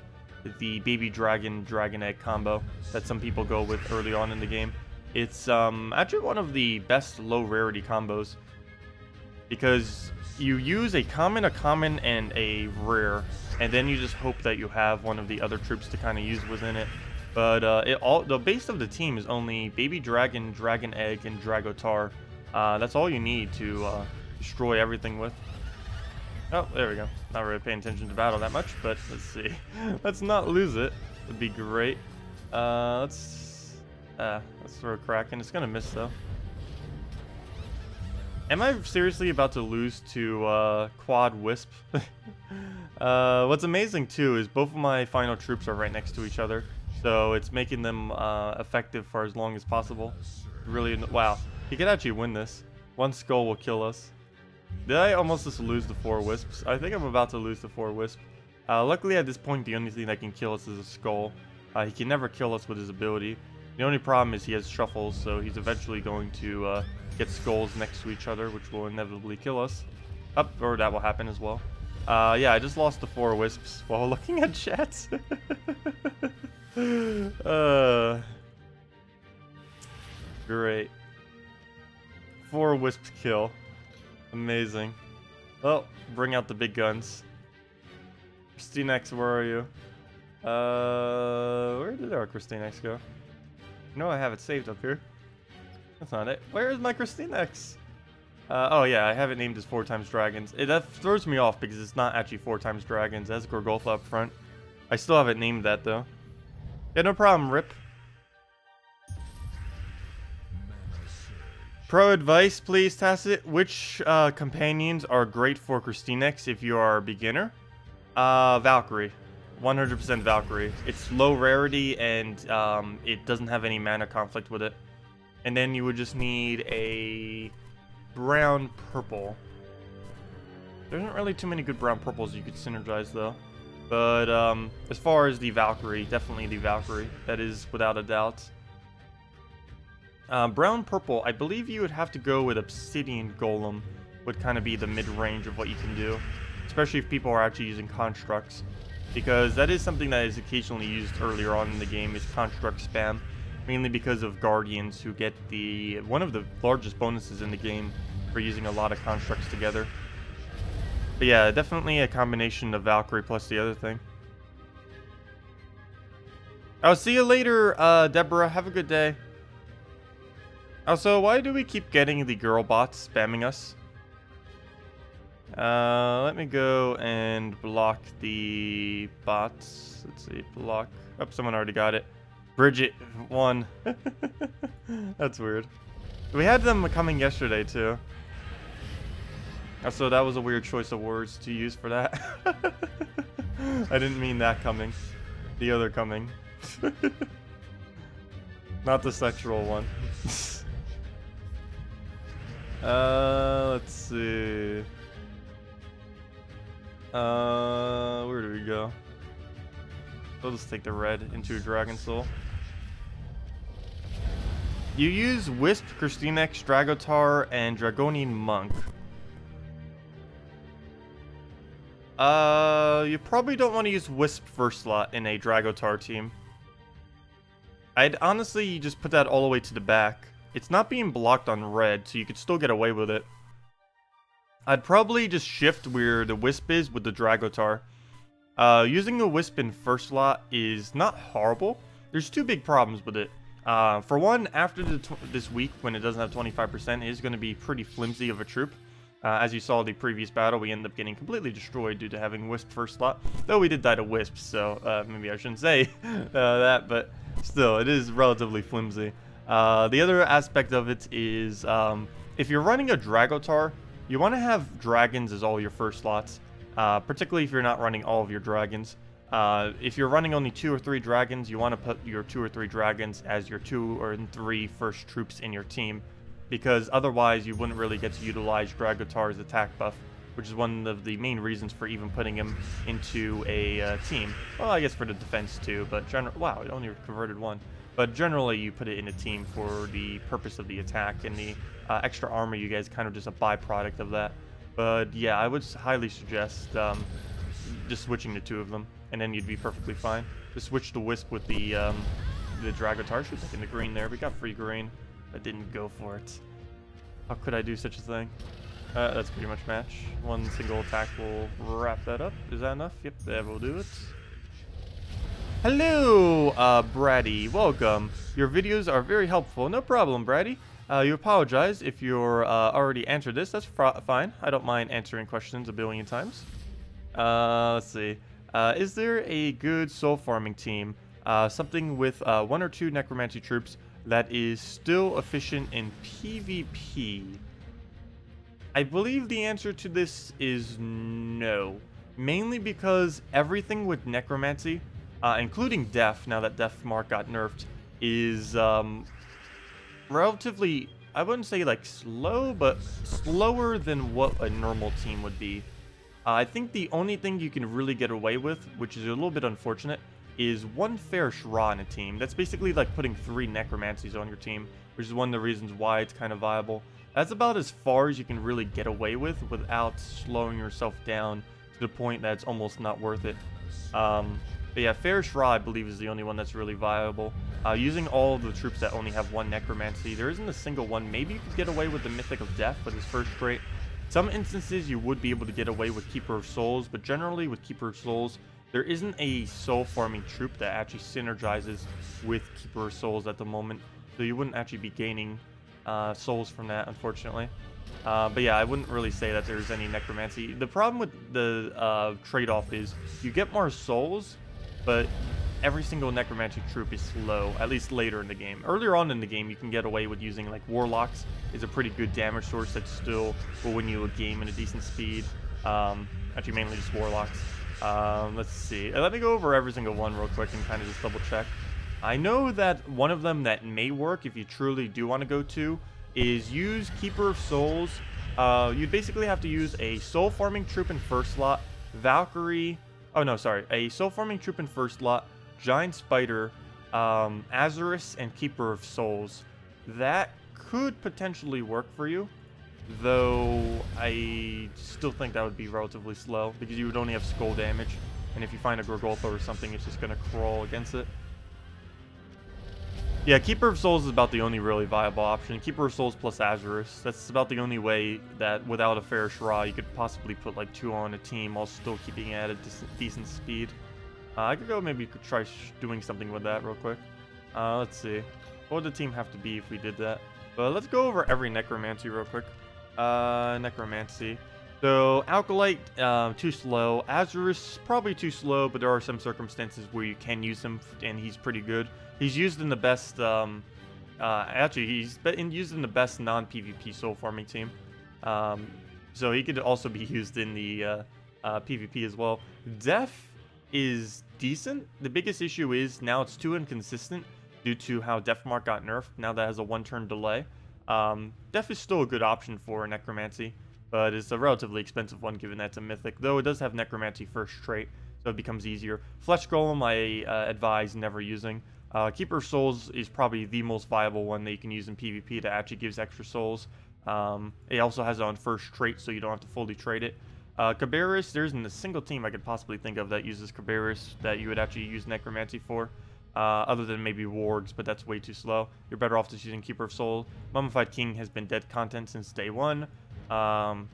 Baby Dragon Egg combo that some people go with early on in the game. It's actually one of the best low rarity combos, because you use a common, and a rare, and then you just hope that you have one of the other troops to kind of use within it. But the base of the team is only Baby Dragon, Dragon Egg, and Dragotar. That's all you need to destroy everything with. Oh, there we go. Not really paying attention to battle that much, but let's see. Let's not lose it. Would be great. Let's throw a Kraken. It's gonna miss though. Am I seriously about to lose to Quad Wisp? What's amazing too is both of my final troops are right next to each other, so it's making them effective for as long as possible. Really, wow. He could actually win this. One skull will kill us. Did I almost just lose the 4 wisps? I think I'm about to lose the 4 wisp. Luckily at this point, the only thing that can kill us is a skull. He can never kill us with his ability. The only problem is he has shuffles, so he's eventually going to get skulls next to each other, which will inevitably kill us. Or that will happen as well. Yeah, I just lost the 4 wisps while looking at chats. Great. 4 wisps kill. Amazing. Well, bring out the big guns. KrissTigger, where are you? Where did our KrissTigger go? No, I have it saved up here. That's not it. Where is my KrissTigger? Oh yeah, I have it named as 4 times dragons. That throws me off because it's not actually 4 times dragons. It has Gorgotha up front. I still have it named that though. Yeah, no problem, Rip. Pro advice, please, Tacet. Which companions are great for KrissTigger if you are a beginner? Valkyrie. 100% Valkyrie. It's low rarity and it doesn't have any mana conflict with it. And then you would just need a brown purple. There isn't really too many good brown purples you could synergize though. But as far as the Valkyrie, definitely the Valkyrie. That is without a doubt. Brown purple, I believe you would have to go with Obsidian Golem. Would kind of be the mid-range of what you can do. Especially if people are actually using constructs. Because that is something that is occasionally used earlier on in the game, is construct spam. Mainly because of Guardians, who get one of the largest bonuses in the game for using a lot of constructs together. But yeah, definitely a combination of Valkyrie plus the other thing. I'll see you later, Deborah. Have a good day. Also, why do we keep getting the girl bots spamming us? Let me go and block the bots. Let's see, block. Oh, someone already got it. Bridget won. That's weird. We had them coming yesterday, too. So that was a weird choice of words to use for that. I didn't mean that coming. The other coming. Not the sexual one. Let's see. Where do we go? We'll just take the red into Dragon Soul. You use Wisp, KrissTigger, Dragotar, and Dragonian Monk. You probably don't want to use Wisp first slot in a Dragotar team. I'd honestly just put that all the way to the back. It's not being blocked on red, so you could still get away with it. I'd probably just shift where the Wisp is with the Dragotar. Using the Wisp in first slot is not horrible. There's two big problems with it. For one, after this week, when it doesn't have 25%, it is going to be pretty flimsy of a troop. As you saw in the previous battle, we ended up getting completely destroyed due to having Wisp first slot. Though we did die to Wisps, so maybe I shouldn't say that, but still, it is relatively flimsy. The other aspect of it is, if you're running a Dragotar, you want to have dragons as all your first slots, particularly if you're not running all of your dragons. If you're running only 2 or 3 dragons, you want to put your 2 or 3 dragons as your 2 or 3 first troops in your team, because otherwise you wouldn't really get to utilize Dragotar's attack buff, which is one of the main reasons for even putting him into a team. Well, I guess for the defense too, but wow, it only converted 1. But generally, you put it in a team for the purpose of the attack, and the extra armor you guys kind of just a byproduct of that. But yeah, I would highly suggest just switching the 2 of them, and then you'd be perfectly fine. Just switch the Wisp with the Dragotar. Should take in the green there. We got free green. I didn't go for it. How could I do such a thing? That's pretty much match. One single attack will wrap that up. Is that enough? Yep, that will do it. Hello, Brady. Welcome. Your videos are very helpful. No problem, Brady. You apologize if you're already answered this. That's fine. I don't mind answering questions a billion times. Let's see. Is there a good soul farming team? Something with 1 or 2 necromancy troops that is still efficient in PvP? I believe the answer to this is no. Mainly because everything with necromancy, including Death, now that Death Mark got nerfed, is relatively, I wouldn't say like slow, but slower than what a normal team would be. I think the only thing you can really get away with, which is a little bit unfortunate, is 1 Fairish Ra in a team. That's basically like putting 3 necromancies on your team, which is one of the reasons why it's kind of viable. That's about as far as you can really get away with without slowing yourself down to the point that it's almost not worth it. But yeah, Fairish Ra, I believe, is the only one that's really viable. Using all of the troops that only have 1 necromancy, there isn't a single one. Maybe you could get away with the Mythic of Death with his first trait. Some instances you would be able to get away with Keeper of Souls, but generally with Keeper of Souls, there isn't a soul farming troop that actually synergizes with Keeper of Souls at the moment, so you wouldn't actually be gaining souls from that, unfortunately. But yeah, I wouldn't really say that there's any necromancy. The problem with the trade-off is you get more souls, but every single necromancy troop is slow, at least later in the game. Earlier on in the game, you can get away with using like warlocks. Is a pretty good damage source that still will win you a game at a decent speed. Actually, mainly just warlocks. Let's see. Let me go over every single one real quick and kind of just double check. I know that one of them that may work if you truly do want to go to is use Keeper of Souls. You'd basically have to use a soul farming troop in first slot, Valkyrie. Oh no, sorry, a soul farming troop in first slot, Giant Spider, Azurus, and Keeper of Souls. That could potentially work for you, though I still think that would be relatively slow because you would only have skull damage, and if you find a Gorgoltha or something, it's just gonna crawl against it. Yeah, Keeper of Souls is about the only really viable option. Keeper of Souls plus Azurus. That's about the only way that without a Fairish Ra, you could possibly put like 2 on a team while still keeping it at a decent speed. I could go maybe try doing something with that real quick. Let's see. What would the team have to be if we did that? But let's go over every necromancy real quick. Necromancy. So, Alkalite, too slow. Azurus, probably too slow, but there are some circumstances where you can use him, and he's pretty good. He's used in the best, actually, he's used in the best non-PvP soul farming team. So he could also be used in the PvP as well. Def is decent. The biggest issue is now it's too inconsistent due to how Defmark got nerfed. Now that has a 1-turn delay. Def is still a good option for Necromancy, but it's a relatively expensive one given that's a mythic, though it does have Necromancy first trait, so it becomes easier. Flesh Golem I advise never using. Keeper of Souls is probably the most viable one that you can use in PvP that actually gives extra souls. It also has it on first trait, so you don't have to fully trade it. Cabarrus, there isn't a single team I could possibly think of that uses Cabarrus that you would actually use Necromancy for. Other than maybe Wargs, but that's way too slow. You're better off just using Keeper of Soul. Mummified King has been dead content since day one. Necreza,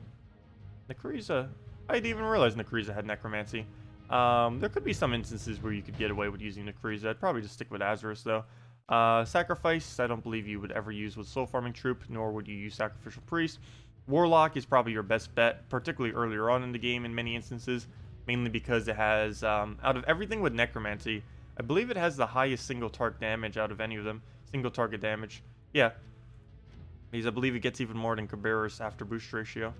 I didn't even realize Necreza had Necromancy. There could be some instances where you could get away with using Necreza. I'd probably just stick with Azurus though. Sacrifice, I don't believe you would ever use with Soul Farming Troop, nor would you use Sacrificial Priest. Warlock is probably your best bet, particularly earlier on in the game in many instances, mainly because it has, out of everything with Necromancy, I believe it has the highest single target damage out of any of them. Single target damage. Yeah. Because I believe it gets even more than Cabarrus after boost ratio.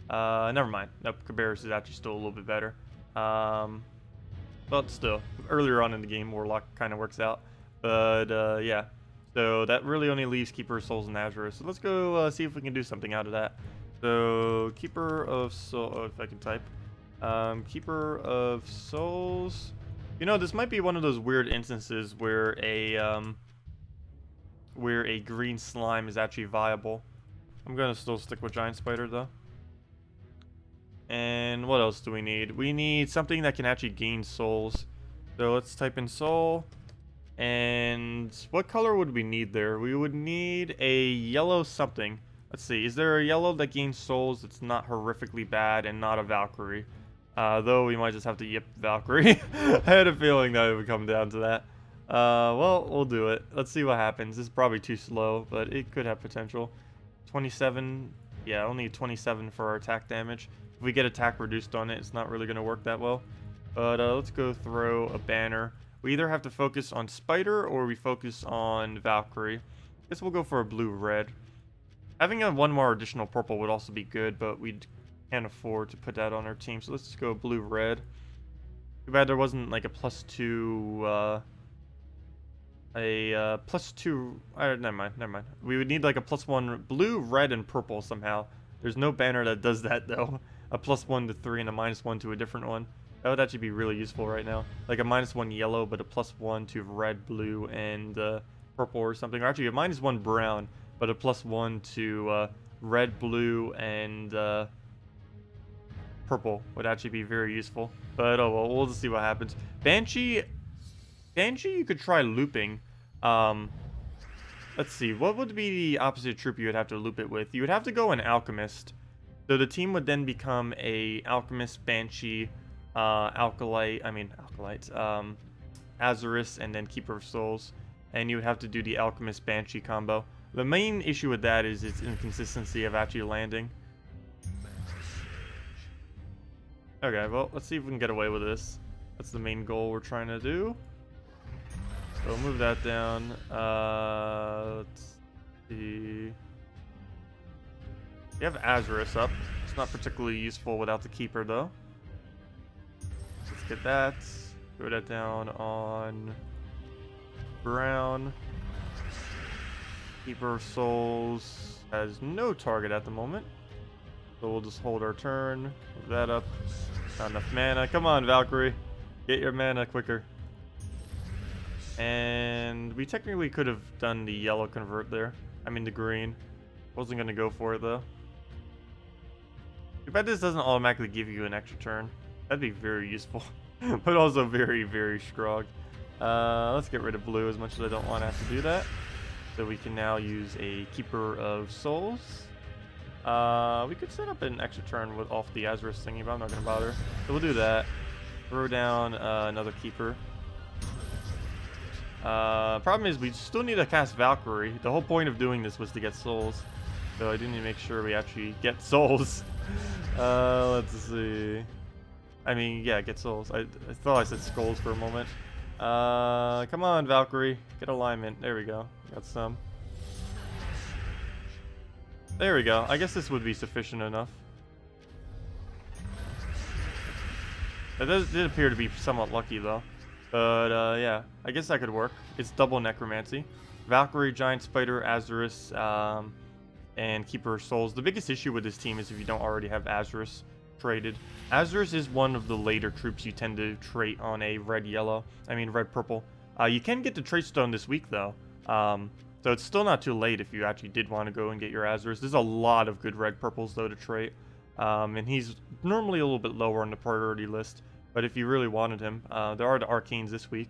Never mind. Nope, Cabarrus is actually still a little bit better. But still, earlier on in the game, Warlock kind of works out. But, yeah. So that really only leaves Keeper of Souls and Azure. So let's go see if we can do something out of that. So, Keeper of Souls, oh, if I can type. Keeper of Souls. You know, this might be one of those weird instances where a green slime is actually viable. I'm gonna still stick with Giant Spider though. And what else do we need? We need something that can actually gain souls. So let's type in soul. And what color would we need there? We would need a yellow something. Let's see, is there a yellow that gains souls that's not horrifically bad and not a Valkyrie? Though we might just have to yip Valkyrie. I had a feeling that it would come down to that. Well, we'll do it. Let's see what happens. This is probably too slow, but it could have potential. 27. Yeah, only 27 for our attack damage. If we get attack reduced on it, it's not really going to work that well. But let's go throw a banner. We either have to focus on Spider or we focus on Valkyrie. I guess we'll go for a blue-red. Having one more additional purple would also be good, but we can't afford to put that on our team. So let's just go blue-red. Too bad there wasn't like a +2... never mind. We would need like a +1 blue, red, and purple somehow. There's no banner that does that though. A +1 to 3 and a -1 to a different one. That would actually be really useful right now. Like a -1 yellow, but a +1 to red, blue, and purple or something. Or actually a -1 brown, but a +1 to red, blue, and purple would actually be very useful. But oh well, we'll just see what happens. Banshee, you could try looping. Let's see, what would be the opposite troop you would have to loop it with? You would have to go an Alchemist. So the team would then become a Alchemist, Banshee, Azurus, and then Keeper of Souls. And you would have to do the Alchemist Banshee combo. The main issue with that is its inconsistency of actually landing. Okay, well, let's see if we can get away with this. That's the main goal we're trying to do. So move that down. Let's see. You have Azurus up. It's not particularly useful without the Keeper, though. Let's get that. Throw that down on brown. Keeper of Souls has no target at the moment. So we'll just hold our turn. Move that up. Not enough mana. Come on, Valkyrie. Get your mana quicker. And we technically could have done the yellow convert there. I mean the green. Wasn't going to go for it though. Too bad this doesn't automatically give you an extra turn. That'd be very useful. But also very, very strong. Let's get rid of blue as much as I don't want to have to do that. So we can now use a Keeper of Souls. We could set up an extra turn with off the Azurus thingy, but I'm not going to bother. So we'll do that. Throw down another keeper. Problem is we still need to cast Valkyrie. The whole point of doing this was to get souls. So I do need to make sure we actually get souls. Let's see. I mean, yeah, get souls. I thought I said skulls for a moment. Come on, Valkyrie. Get alignment. There we go. Got some. There we go. I guess this would be sufficient enough. It did appear to be somewhat lucky, though. But, yeah. I guess that could work. It's double necromancy. Valkyrie, Giant Spider, Azurus, and Keeper of Souls. The biggest issue with this team is if you don't already have Azurus traded. Azurus is one of the later troops you tend to trait on a red-purple. You can get the trait stone this week, though. So it's still not too late if you actually did want to go and get your Azurus. There's a lot of good red-purples, though, to trait. And he's normally a little bit lower on the priority list. But if you really wanted him, there are the Arcanes this week.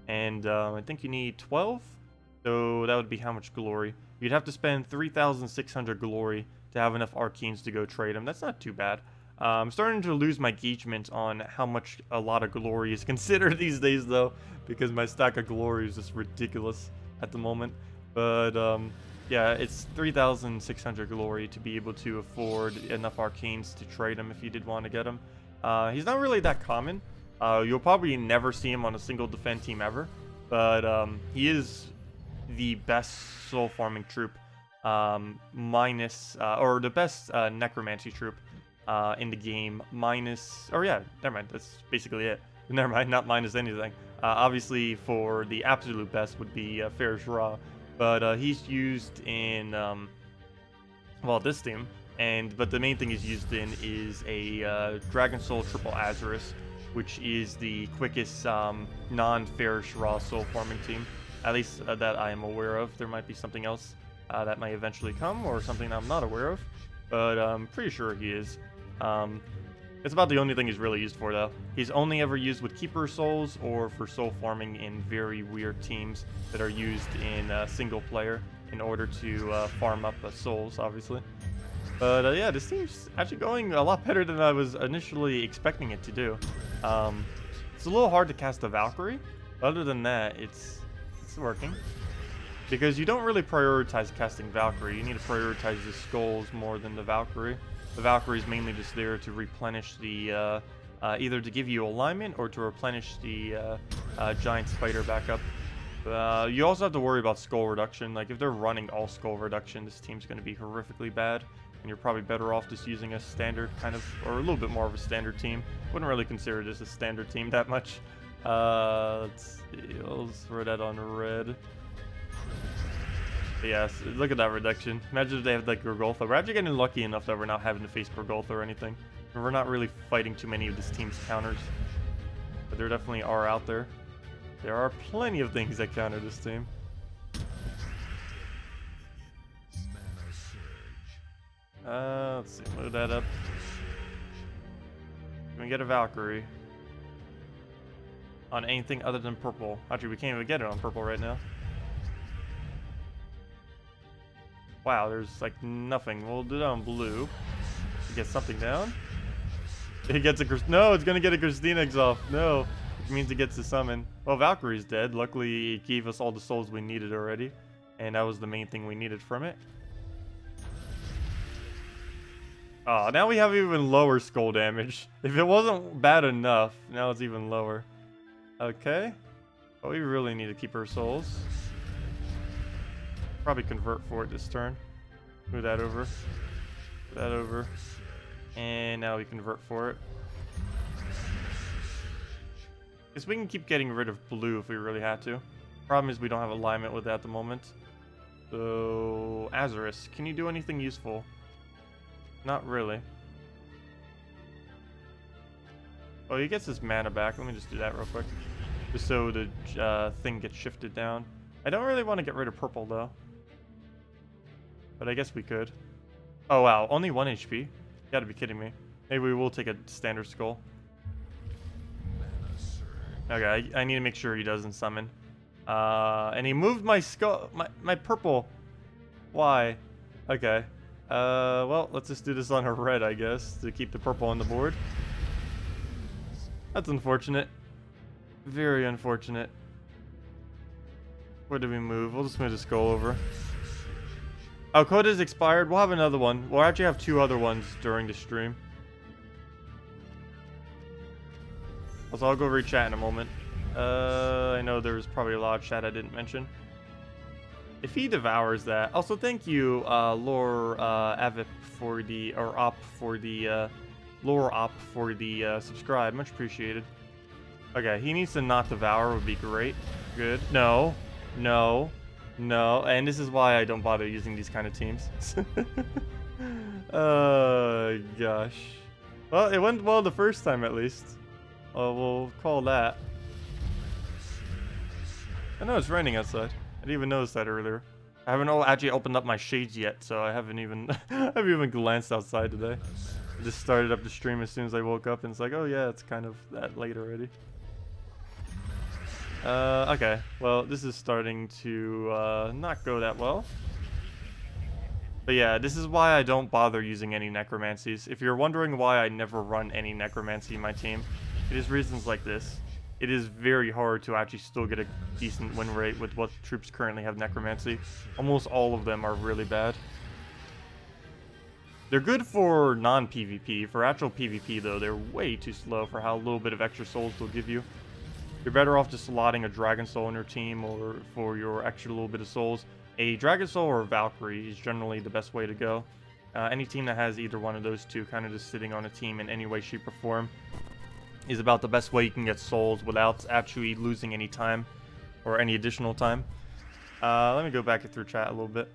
And I think you need 12. So that would be how much glory? You'd have to spend 3,600 glory to have enough Arcanes to go trade him. That's not too bad. I'm starting to lose my engagement on how much a lot of glory is considered these days, though. Because my stack of glory is just ridiculous at the moment. But, yeah, it's 3,600 glory to be able to afford enough Arcanes to trade him if you did want to get him. He's not really that common. You'll probably never see him on a single defend team ever. But he is the best soul farming troop, or the best necromancy troop in the game, yeah, never mind, that's basically it. Never mind, not minus anything. Obviously, for the absolute best would be Ferris Ra, but he's used in, this team. But the main thing he's used in is a Dragon Soul Triple Azurus, which is the quickest non-Ferris Ra soul farming team. At least that I am aware of. There might be something else that might eventually come, or something I'm not aware of. But I'm pretty sure he is. It's about the only thing he's really used for, though. He's only ever used with Keeper Souls, or for soul farming in very weird teams that are used in single player in order to farm up souls, obviously. But yeah, this team's actually going a lot better than I was initially expecting it to do. It's a little hard to cast the Valkyrie. But other than that, it's working. Because you don't really prioritize casting Valkyrie. You need to prioritize the skulls more than the Valkyrie. The Valkyrie is mainly just there to replenish the, either to give you alignment or to replenish the Giant Spider back up. You also have to worry about skull reduction. Like, if they're running all skull reduction, this team's going to be horrifically bad. And you're probably better off just using a standard kind of, or a little bit more of a standard team. Wouldn't really consider this a standard team that much. Let's see, let's throw that on red. But yes, look at that reduction. Imagine if they had like Gorgoltha. We're actually getting lucky enough that we're not having to face Gorgoltha or anything. And we're not really fighting too many of this team's counters. But there definitely are out there. There are plenty of things that counter this team. Let's see, load that up. Can we get a Valkyrie? On anything other than purple. Actually, we can't even get it on purple right now. Wow, there's like nothing. We'll do that on blue. To get something down. It gets a no, it's gonna get a KrissTigger off. No, which means it gets a summon. Well, Valkyrie's dead. Luckily, it gave us all the souls we needed already, and that was the main thing we needed from it. Oh, now we have even lower skull damage. If it wasn't bad enough, now it's even lower. Okay. But we really need to keep our souls. Probably convert for it this turn. Move that over. Move that over. And now we convert for it. Guess we can keep getting rid of blue if we really had to. Problem is we don't have alignment with that at the moment. So, Azurus, can you do anything useful? Not really. Oh, he gets his mana back. Let me just do that real quick. Just so the thing gets shifted down. I don't really want to get rid of purple, though. But I guess we could. Oh, wow. Only 1 HP? You gotta be kidding me. Maybe we will take a standard skull. Okay, I need to make sure he doesn't summon. And he moved my skull, my purple. Why? Okay. Well, let's just do this on a red, I guess, to keep the purple on the board. That's unfortunate. Very unfortunate. Where did we move? We'll just move the skull over. Oh, quota's expired. We'll have another one. We'll actually have 2 other ones during the stream. Also, I'll go read chat in a moment. I know there's probably a lot of chat I didn't mention. If he devours that. Also, thank you, Lore Avip for the, or Op for the, Lore Op for the subscribe. Much appreciated. Okay, he needs to not devour would be great. Good. No. No. No. And this is why I don't bother using these kind of teams. Oh, gosh. Well, it went well the first time at least. We'll call that. I know it's raining outside. I didn't even notice that earlier. I haven't actually opened up my shades yet, so I haven't even I haven't even glanced outside today. I just started up the stream as soon as I woke up, and it's like, oh yeah, it's kind of that late already. Okay. Well, this is starting to not go that well. But yeah, this is why I don't bother using any necromancies. If you're wondering why I never run any necromancy in my team, it is reasons like this. It is very hard to actually still get a decent win rate with what troops currently have necromancy. Almost all of them are really bad. They're good for non-PvP. For actual PvP though, they're way too slow for how little bit of extra souls they'll give you. You're better off just slotting a Dragon Soul in your team, or for your extra little bit of souls. A Dragon Soul or a Valkyrie is generally the best way to go. Any team that has either one of those two kind of just sitting on a team in any way, shape, or form is about the best way you can get souls without actually losing any time or any additional time. Let me go back through chat a little bit.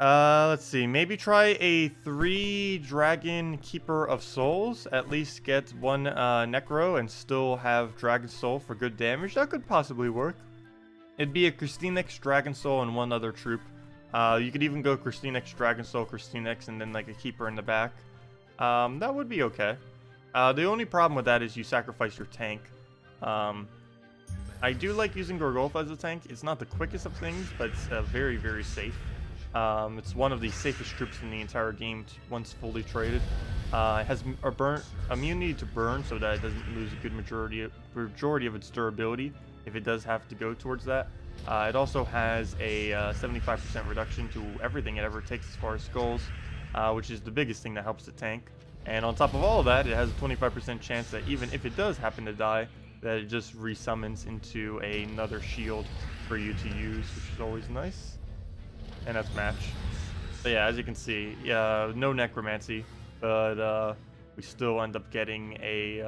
Let's see. Maybe try a 3 Dragon Keeper of Souls. At least get 1 Necro and still have Dragon Soul for good damage. That could possibly work. It'd be a KrissTigger, Dragon Soul, and 1 other troop. You could even go KrissTigger, Dragon Soul, KrissTigger, and then like a Keeper in the back. That would be okay. The only problem with that is you sacrifice your tank. I do like using Gorgolf as a tank. It's not the quickest of things, but it's very, very safe. It's one of the safest troops in the entire game once fully traded. It has a immunity to burn, so that it doesn't lose a good majority of its durability if it does have to go towards that. It also has a 75% reduction to everything it ever takes as far as skulls, which is the biggest thing that helps the tank. And on top of all of that, it has a 25% chance that even if it does happen to die, that it just resummons into another shield for you to use, which is always nice. And that's match. But yeah, as you can see, no necromancy, but we still end up getting a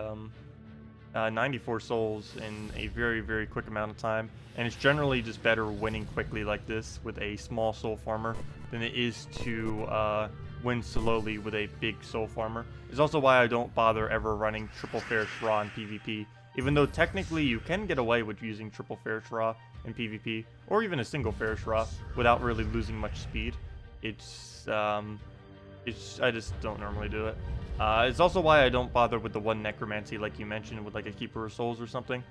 94 souls in a very, very quick amount of time. And it's generally just better winning quickly like this with a small soul farmer than it is to win slowly with a big soul farmer. It's also why I don't bother ever running triple Ferrous Raw in PvP. Even though technically you can get away with using triple Ferrous Raw in PvP, or even a single Ferrous Raw, without really losing much speed. I just don't normally do it. It's also why I don't bother with the 1 necromancy like you mentioned with like a Keeper of Souls or something.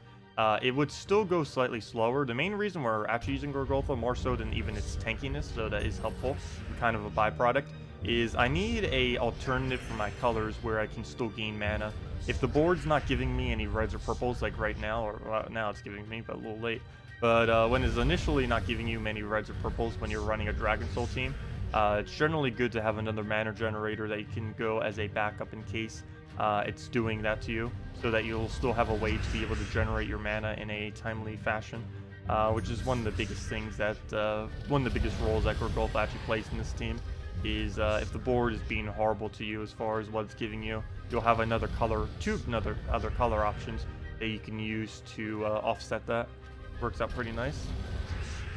It would still go slightly slower. The main reason we're actually using Gorgolfa more so than even its tankiness, so that is helpful, and kind of a byproduct, is I need a alternative for my colors where I can still gain mana. If the board's not giving me any reds or purples like right now, or well, now it's giving me, but a little late. But when it's initially not giving you many reds or purples when you're running a Dragon Soul team, it's generally good to have another mana generator that you can go as a backup in case it's doing that to you, so that you'll still have a way to be able to generate your mana in a timely fashion, which is one of the biggest things that, one of the biggest roles that Gorgolfa actually plays in this team, is if the board is being horrible to you as far as what it's giving you, you'll have another color, other color options that you can use to offset that. Works out pretty nice.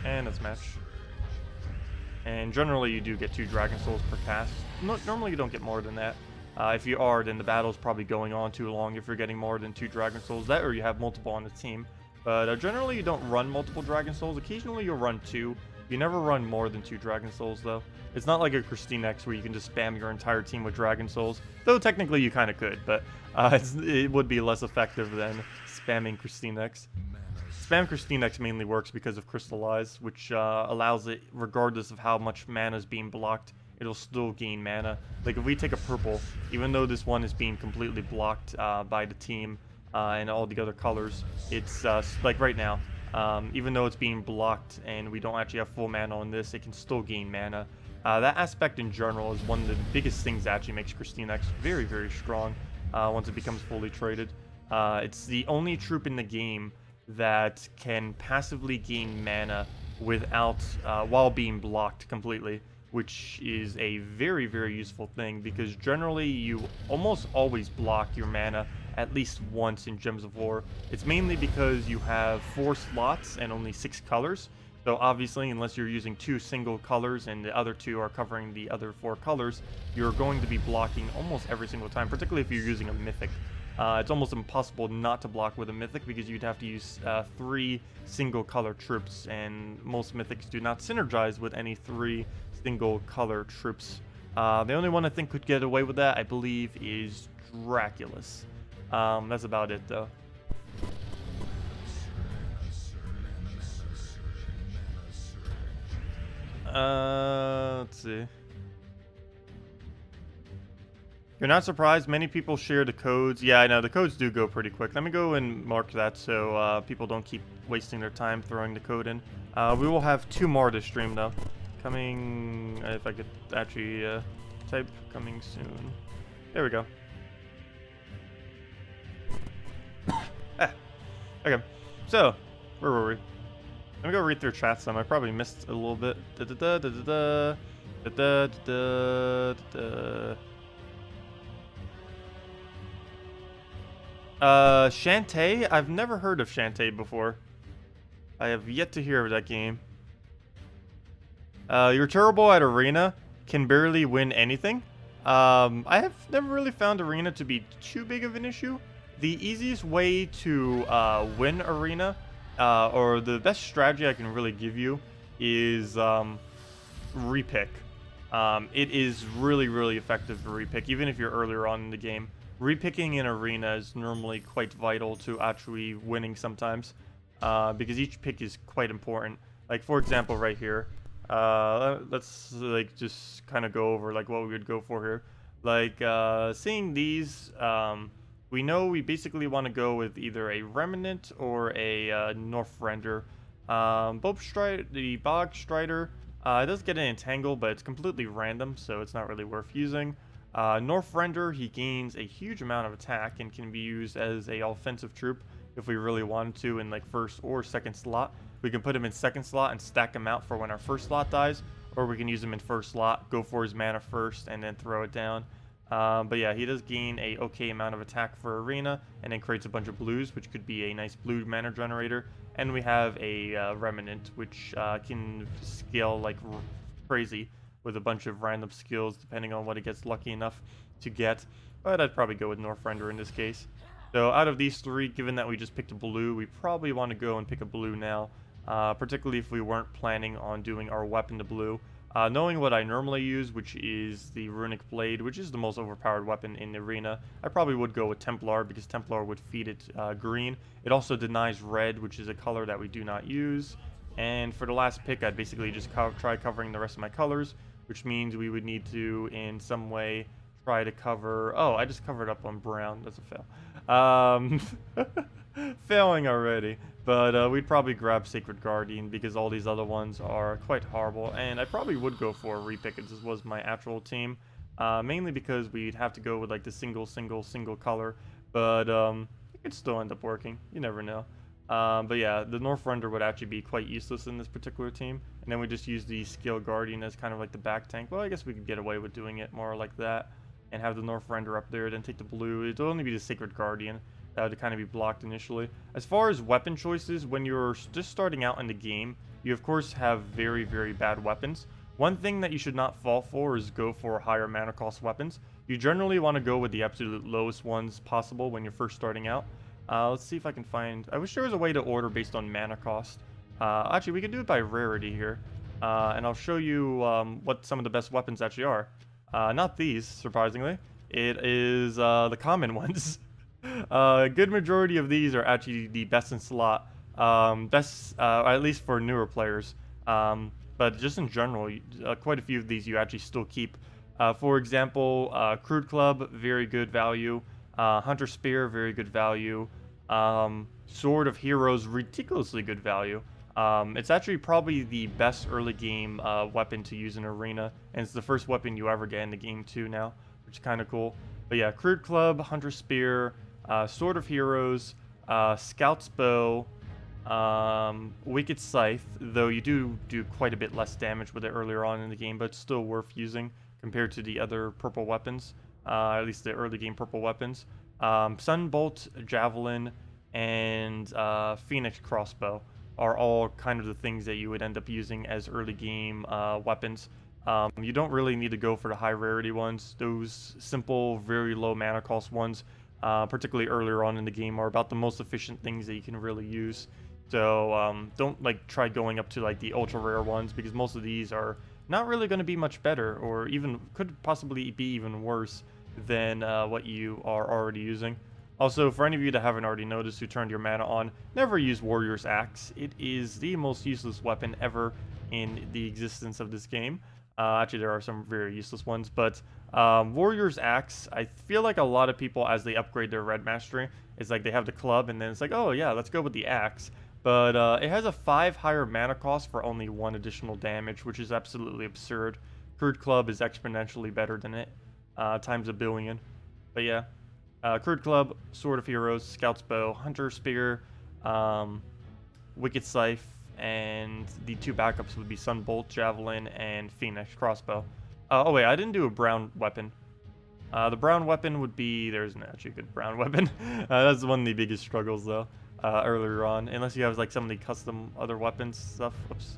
And let's match. And generally you do get 2 Dragon Souls per cast. Normally you don't get more than that. If you are, then the battle's probably going on too long if you're getting more than 2 Dragon Souls. That or you have multiple on the team. But generally you don't run multiple Dragon Souls. Occasionally you'll run 2. You never run more than 2 Dragon Souls though. It's not like a KrissTigger where you can just spam your entire team with Dragon Souls. Though technically you kind of could, but it would be less effective than spamming KrissTigger. Spam KrissTigger mainly works because of Crystallize, which allows it, regardless of how much mana is being blocked, it'll still gain mana. Like if we take a purple, even though this one is being completely blocked by the team and all the other colors, it's like right now, even though it's being blocked and we don't actually have full mana on this, it can still gain mana. That aspect in general is one of the biggest things that actually makes KrissTigger very, very strong once it becomes fully traded. It's the only troop in the game that can passively gain mana without while being blocked completely, which is a very, very useful thing because generally you almost always block your mana at least once in Gems of War. It's mainly because you have 4 slots and only 6 colors. So obviously, unless you're using 2 single colors and the other 2 are covering the other 4 colors, you're going to be blocking almost every single time, particularly if you're using a mythic. It's almost impossible not to block with a mythic because you'd have to use 3 single color troops, and most mythics do not synergize with any 3 single color troops. The only one I think could get away with that, I believe, is Draculus. That's about it though. Let's see. You're not surprised many people share the codes. Yeah, I know, the codes do go pretty quick. Let me go and mark that so people don't keep wasting their time throwing the code in. We will have 2 more this stream though. Coming, if I could actually type coming soon. There we go. Okay, so, where were we? Let me go read through chat some. I probably missed a little bit. Shantae? I've never heard of Shantae before. I have yet to hear of that game. You're terrible at Arena. Can barely win anything. I have never really found Arena to be too big of an issue. The easiest way to win Arena, or the best strategy I can really give you, is repick. It is really, really effective to repick, even if you're earlier on in the game. Repicking in Arena is normally quite vital to actually winning sometimes, because each pick is quite important. Like, for example, right here, let's like just kind of go over like what we would go for here. Like, seeing these, we know we basically want to go with either a Remnant or a North Render. The Bog Strider, it does get an Entangle, but it's completely random, so it's not really worth using. North Render, he gains a huge amount of attack and can be used as a offensive troop if we really wanted to in like first or second slot. We can put him in second slot and stack him out for when our first slot dies, or we can use him in first slot, go for his mana first, and then throw it down. But yeah, he does gain a okay amount of attack for Arena, and then creates a bunch of blues, which could be a nice blue mana generator. And we have a Remnant, which can scale like crazy with a bunch of random skills, depending on what it gets lucky enough to get. But I'd probably go with North Render in this case. So out of these 3, given that we just picked a blue, we probably want to go and pick a blue now, particularly if we weren't planning on doing our weapon to blue. Knowing what I normally use, which is the Runic Blade, which is the most overpowered weapon in the arena, I probably would go with Templar, because Templar would feed it green. It also denies red, which is a color that we do not use. And for the last pick, I'd basically just try covering the rest of my colors, which means we would need to, in some way, try to cover... Oh, I just covered up on brown. That's a fail. Failing already. But we'd probably grab Sacred Guardian because all these other ones are quite horrible. And I probably would go for a repick if this was my actual team. Mainly because we'd have to go with like the single color. But it could still end up working. You never know. But yeah, the North Render would actually be quite useless in this particular team. And then we just use the Scale Guardian as kind of like the back tank. Well, I guess we could get away with doing it more like that. And have the North Render up there, then take the blue. It'll only be the Sacred Guardian. That would kind of be blocked initially. As far as weapon choices, when you're just starting out in the game, you of course have very, very bad weapons. One thing that you should not fall for is go for higher mana cost weapons. You generally want to go with the absolute lowest ones possible when you're first starting out. Let's see if I can find... I wish there was a way to order based on mana cost. Actually, we could do it by rarity here. And I'll show you what some of the best weapons actually are. Not these, surprisingly. It is the common ones. A good majority of these are actually the best in slot. At least for newer players. but just in general, quite a few of these you actually still keep. For example, Crude Club, very good value. Hunter Spear, very good value. Sword of Heroes, ridiculously good value. It's actually probably the best early game weapon to use in Arena, and it's the first weapon you ever get in the game too now, which is kind of cool. But yeah, Crude Club, Hunter Spear, Sword of Heroes, Scout's Bow, Wicked Scythe, though you do quite a bit less damage with it earlier on in the game, but it's still worth using compared to the other purple weapons, at least the early game purple weapons. Sunbolt, Javelin, and Phoenix Crossbow are all kind of the things that you would end up using as early game weapons. You don't really need to go for the high rarity ones. Those simple, very low mana cost ones, particularly earlier on in the game, are about the most efficient things that you can really use. So don't like try going up to like the ultra rare ones, because most of these are not really going to be much better, or even could possibly be even worse than what you are already using. Also, for any of you that haven't already noticed who turned your mana on, never use Warrior's Axe. It is the most useless weapon ever in the existence of this game. Actually, there are some very useless ones, but Warrior's Axe, I feel like a lot of people, as they upgrade their red mastery, it's like they have the club, and then it's like, oh yeah, let's go with the axe. But it has a 5 higher mana cost for only 1 additional damage, which is absolutely absurd. Crude Club is exponentially better than it, times 1 billion. But yeah. Crude Club, Sword of Heroes, Scout's Bow, Hunter Spear, Wicked Scythe, and the 2 backups would be Sunbolt, Javelin, and Phoenix Crossbow. Oh wait, I didn't do a brown weapon. The brown weapon would be... There's actually a good brown weapon. That's one of the biggest struggles, though, earlier on. Unless you have like some of the custom other weapons stuff. Oops.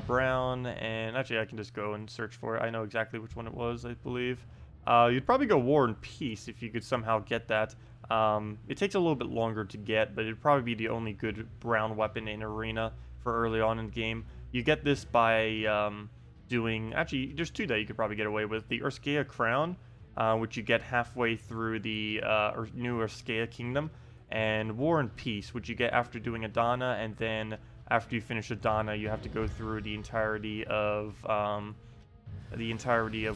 Brown, and actually I can just go and search for it. I know exactly which one it was, I believe. You'd probably go War and Peace if you could somehow get that. It takes a little bit longer to get, but it'd probably be the only good brown weapon in Arena for early on in the game. You get this by doing... Actually, there's 2 that you could probably get away with. The Urskea Crown, which you get halfway through the new Urskea Kingdom, and War and Peace, which you get after doing Adana, and then after you finish Adana, you have to go through the entirety of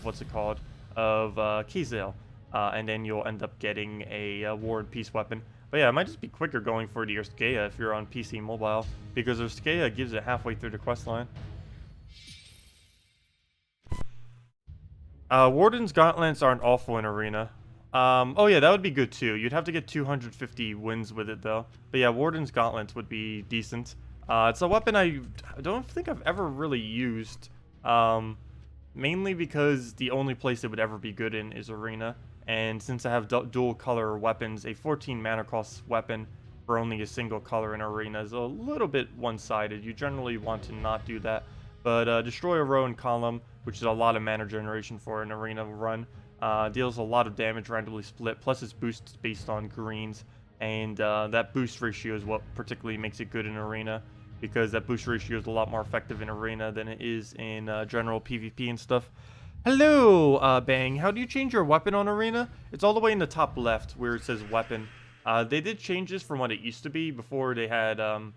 what's it called? Of Kizale, and then you'll end up getting a War and Peace weapon. But yeah, it might just be quicker going for the Urskea if you're on PC mobile, because Urskea gives it halfway through the quest line. Warden's Gauntlets aren't awful in Arena. Oh yeah, that would be good too. You'd have to get 250 wins with it though. But yeah, Warden's Gauntlets would be decent. It's a weapon I don't think I've ever really used. Mainly because the only place it would ever be good in is Arena, and since I have dual color weapons, a 14 mana cost weapon for only a single color in Arena is a little bit one-sided. You generally want to not do that, but Destroy a Row and Column, which is a lot of mana generation for an Arena run, deals a lot of damage randomly split, plus its boosts based on greens, and that boost ratio is what particularly makes it good in Arena, because that boost ratio is a lot more effective in Arena than it is in general PvP and stuff. Hello, Bang. How do you change your weapon on Arena? It's all the way in the top left where it says weapon. They did change this from what it used to be. Before they had a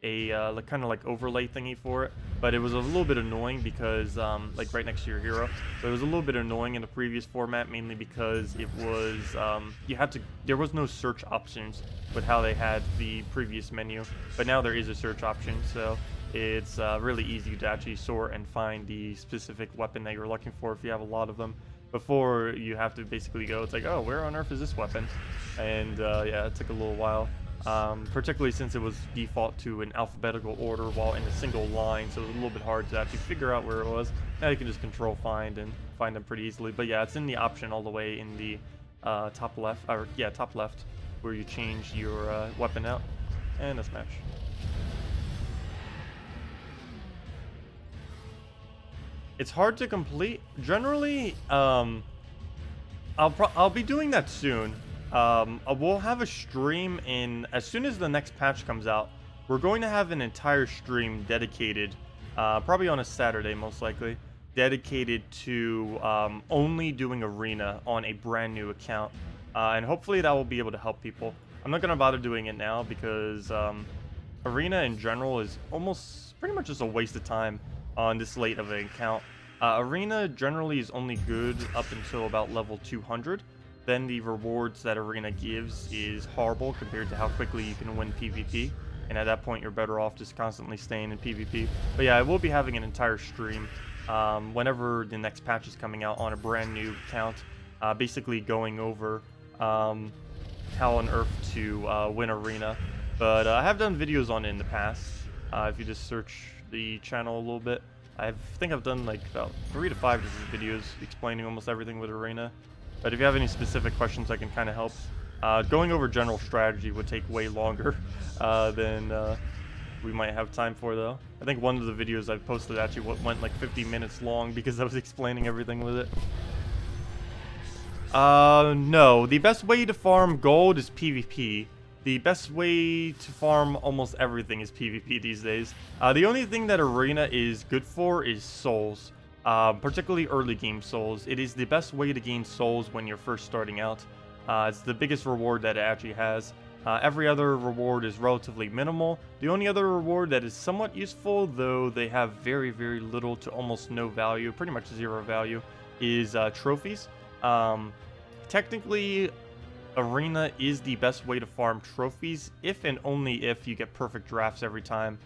kind of like overlay thingy for it, but it was a little bit annoying because like right next to your hero. So it was a little bit annoying in the previous format, mainly because it was there was no search options with how they had the previous menu, but now there is a search option, so it's really easy to actually sort and find the specific weapon that you're looking for if you have a lot of them. Before, you have to basically go, it's like, oh, where on earth is this weapon? And yeah, it took a little while. Particularly since it was default to an alphabetical order while in a single line, so it was a little bit hard to actually figure out where it was. Now you can just control find and find them pretty easily. But yeah, it's in the option all the way in the top left, or yeah, top left, where you change your weapon out. And a smash. It's hard to complete. Generally, I'll be doing that soon. We'll have a stream in as soon as the next patch comes out. We're going to have an entire stream dedicated, probably on a Saturday most likely, dedicated to only doing Arena on a brand new account, and hopefully that will be able to help people. I'm not gonna bother doing it now because Arena in general is almost pretty much just a waste of time. on this late of an account. Arena generally is only good up until about level 200. Then the rewards that Arena gives is horrible compared to how quickly you can win PvP. And at that point, you're better off just constantly staying in PvP. But yeah, I will be having an entire stream whenever the next patch is coming out on a brand new account. Basically going over how on earth to win Arena. But I have done videos on it in the past. If you just search the channel a little bit, I think I've done like about 3 to 5 different videos explaining almost everything with Arena. But if you have any specific questions, I can kind of help. Going over general strategy would take way longer than we might have time for, though. I think one of the videos I posted actually went like 50 minutes long because I was explaining everything with it. No. The best way to farm gold is PvP. The best way to farm almost everything is PvP these days. The only thing that Arena is good for is souls. Particularly early game souls. It is the best way to gain souls when you're first starting out. It's the biggest reward that it actually has. Every other reward is relatively minimal. The only other reward that is somewhat useful, though they have very, very little to almost no value, pretty much 0 value, is trophies. Technically, Arena is the best way to farm trophies if and only if you get perfect drafts every time.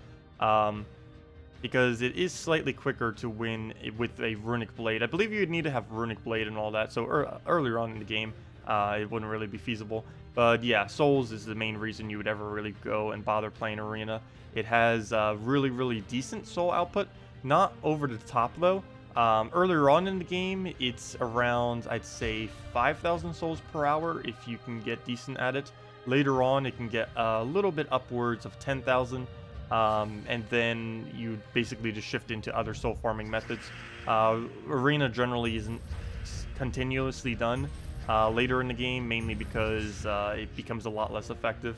Because it is slightly quicker to win with a runic blade. I believe you'd need to have runic blade and all that, so earlier on in the game, it wouldn't really be feasible. But yeah, souls is the main reason you would ever really go and bother playing Arena. It has really, really decent soul output. Not over the top, though. Earlier on in the game, it's around, I'd say, 5,000 souls per hour if you can get decent at it. Later on, it can get a little bit upwards of 10,000. And then you basically just shift into other soul farming methods. Arena generally isn't continuously done later in the game, mainly because it becomes a lot less effective.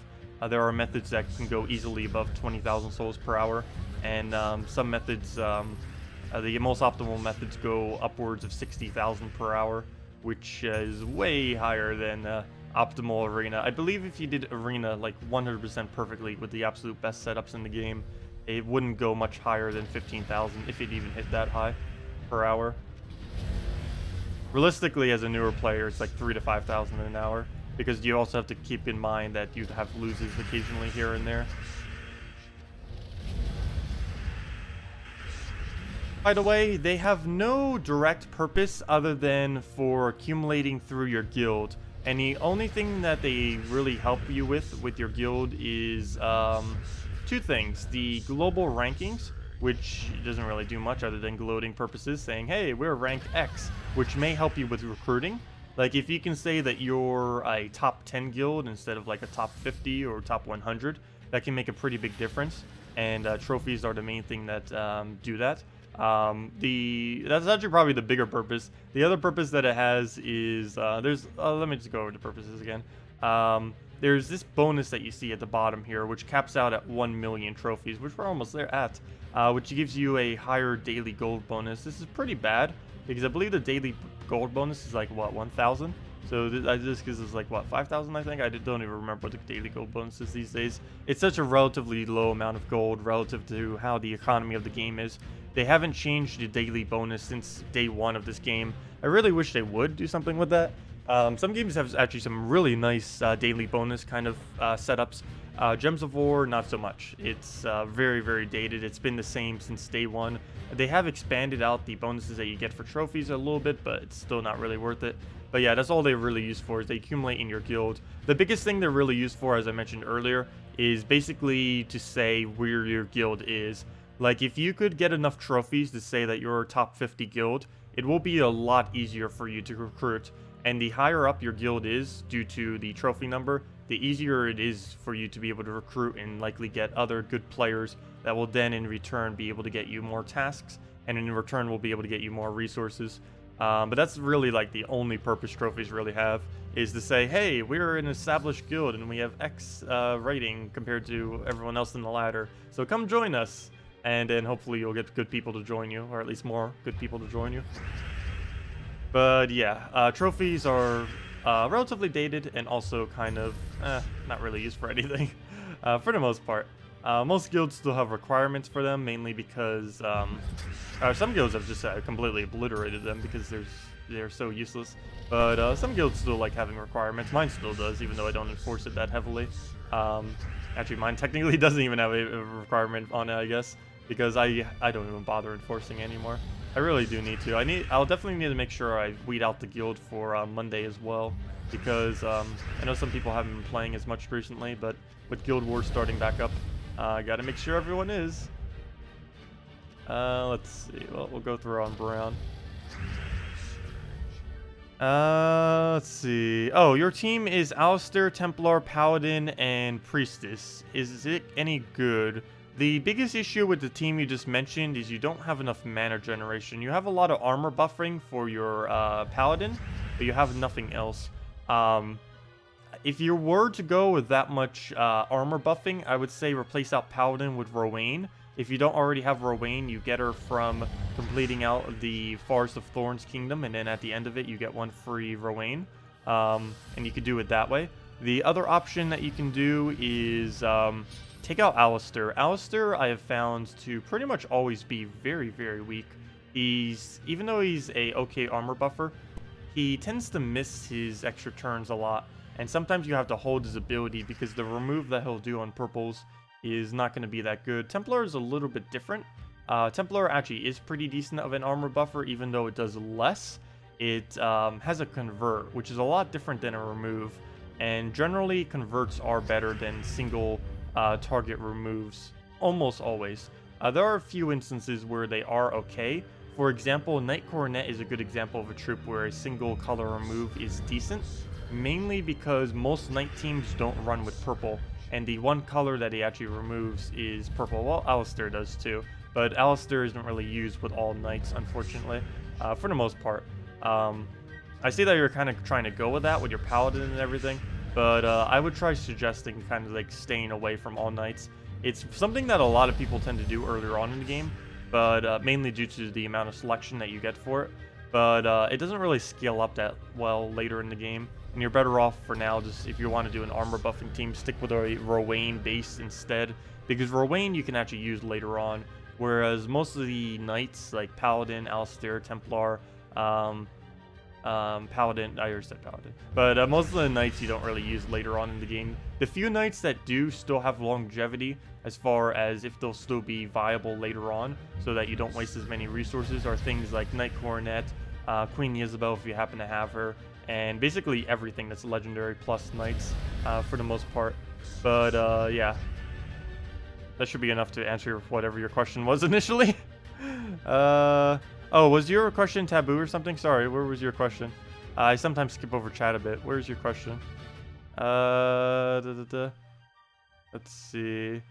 There are methods that can go easily above 20,000 souls per hour, and some methods, the most optimal methods go upwards of 60,000 per hour, which is way higher than optimal Arena. I believe if you did Arena like 100% perfectly with the absolute best setups in the game, it wouldn't go much higher than 15,000 if it even hit that high per hour. Realistically, as a newer player, it's like 3,000 to 5,000 an hour, because you also have to keep in mind that you'd have loses occasionally here and there. By the way, they have no direct purpose other than for accumulating through your guild. And the only thing that they really help you with your guild is 2 things. The global rankings, which doesn't really do much other than gloating purposes, saying, hey, we're rank X, which may help you with recruiting. Like, if you can say that you're a top 10 guild instead of like a top 50 or top 100, that can make a pretty big difference. And trophies are the main thing that do that. That's actually probably the bigger purpose. The other purpose that it has is, let me just go over the purposes again. There's this bonus that you see at the bottom here, which caps out at 1 million trophies, which we're almost there at, which gives you a higher daily gold bonus. This is pretty bad, because I believe the daily gold bonus is like, what, 1,000? So this gives us like, what, 5,000, I think? I don't even remember what the daily gold bonus is these days. It's such a relatively low amount of gold relative to how the economy of the game is. They haven't changed the daily bonus since day 1 of this game. I really wish they would do something with that. Some games have actually some really nice daily bonus kind of setups. Gems of War, not so much. It's very, very dated. It's been the same since day 1. They have expanded out the bonuses that you get for trophies a little bit, but it's still not really worth it. But yeah, that's all they're really used for, is they accumulate in your guild. The biggest thing they're really used for, as I mentioned earlier, is basically to say where your guild is. Like, if you could get enough trophies to say that you're a top 50 guild, it will be a lot easier for you to recruit. And the higher up your guild is, due to the trophy number, the easier it is for you to be able to recruit and likely get other good players that will then in return be able to get you more tasks, and in return will be able to get you more resources. But that's really like the only purpose trophies really have, is to say, hey, we're an established guild and we have X rating compared to everyone else in the ladder, so come join us. And then hopefully you'll get good people to join you, or at least more good people to join you. But yeah, trophies are relatively dated and also kind of not really used for anything for the most part. Most guilds still have requirements for them, mainly because some guilds have just completely obliterated them because they're so useless. But some guilds still like having requirements. Mine still does, even though I don't enforce it that heavily. Actually, mine technically doesn't even have a requirement on it, I guess, because I don't even bother enforcing anymore. I really do need to. I'll definitely need to make sure I weed out the guild for Monday as well, because I know some people haven't been playing as much recently, but with Guild Wars starting back up, I gotta make sure everyone is. Let's see. Well, we'll go through on Brown. Let's see. Oh, your team is Alistair, Templar, Paladin, and Priestess. Is it any good? The biggest issue with the team you just mentioned is you don't have enough mana generation. You have a lot of armor buffering for your Paladin, but you have nothing else. If you were to go with that much armor buffing, I would say replace out Paladin with Rowain. If you don't already have Rowain, you get her from completing out the Forest of Thorns Kingdom, and then at the end of it, you get one free Rowain. And you could do it that way. The other option that you can do is take out Alistair. Alistair, I have found to pretty much always be very, very weak. Even though he's a okay armor buffer, he tends to miss his extra turns a lot. And sometimes you have to hold his ability because the remove that he'll do on purples is not going to be that good. Templar is a little bit different. Templar actually is pretty decent of an armor buffer, even though it does less. It has a convert, which is a lot different than a remove. And generally, converts are better than single target removes, almost always. There are a few instances where they are okay. For example, Knight Coronet is a good example of a troop where a single color remove is decent, mainly because most Knight teams don't run with purple, and the one color that he actually removes is purple. Well, Alistair does too, but Alistair isn't really used with all Knights, unfortunately, for the most part. I see that you're kind of trying to go with that with your Paladin and everything, but I would try suggesting kind of like staying away from all Knights. It's something that a lot of people tend to do earlier on in the game, but mainly due to the amount of selection that you get for it. But it doesn't really scale up that well later in the game, and you're better off for now, just if you want to do an armor buffing team, stick with a Rowain base instead, because Rowain you can actually use later on, whereas most of the Knights, like Paladin, Alistair, Templar, Paladin, I already said Paladin, but most of the Knights you don't really use later on in the game. The few Knights that do still have longevity, as far as if they'll still be viable later on, so that you don't waste as many resources, are things like Knight Coronet, Queen Isabel if you happen to have her, and basically everything that's legendary plus Knights for the most part. But yeah, that should be enough to answer whatever your question was initially. Oh, was your question taboo or something? Sorry, where was your question? I sometimes skip over chat a bit. Where's your question? Let's see.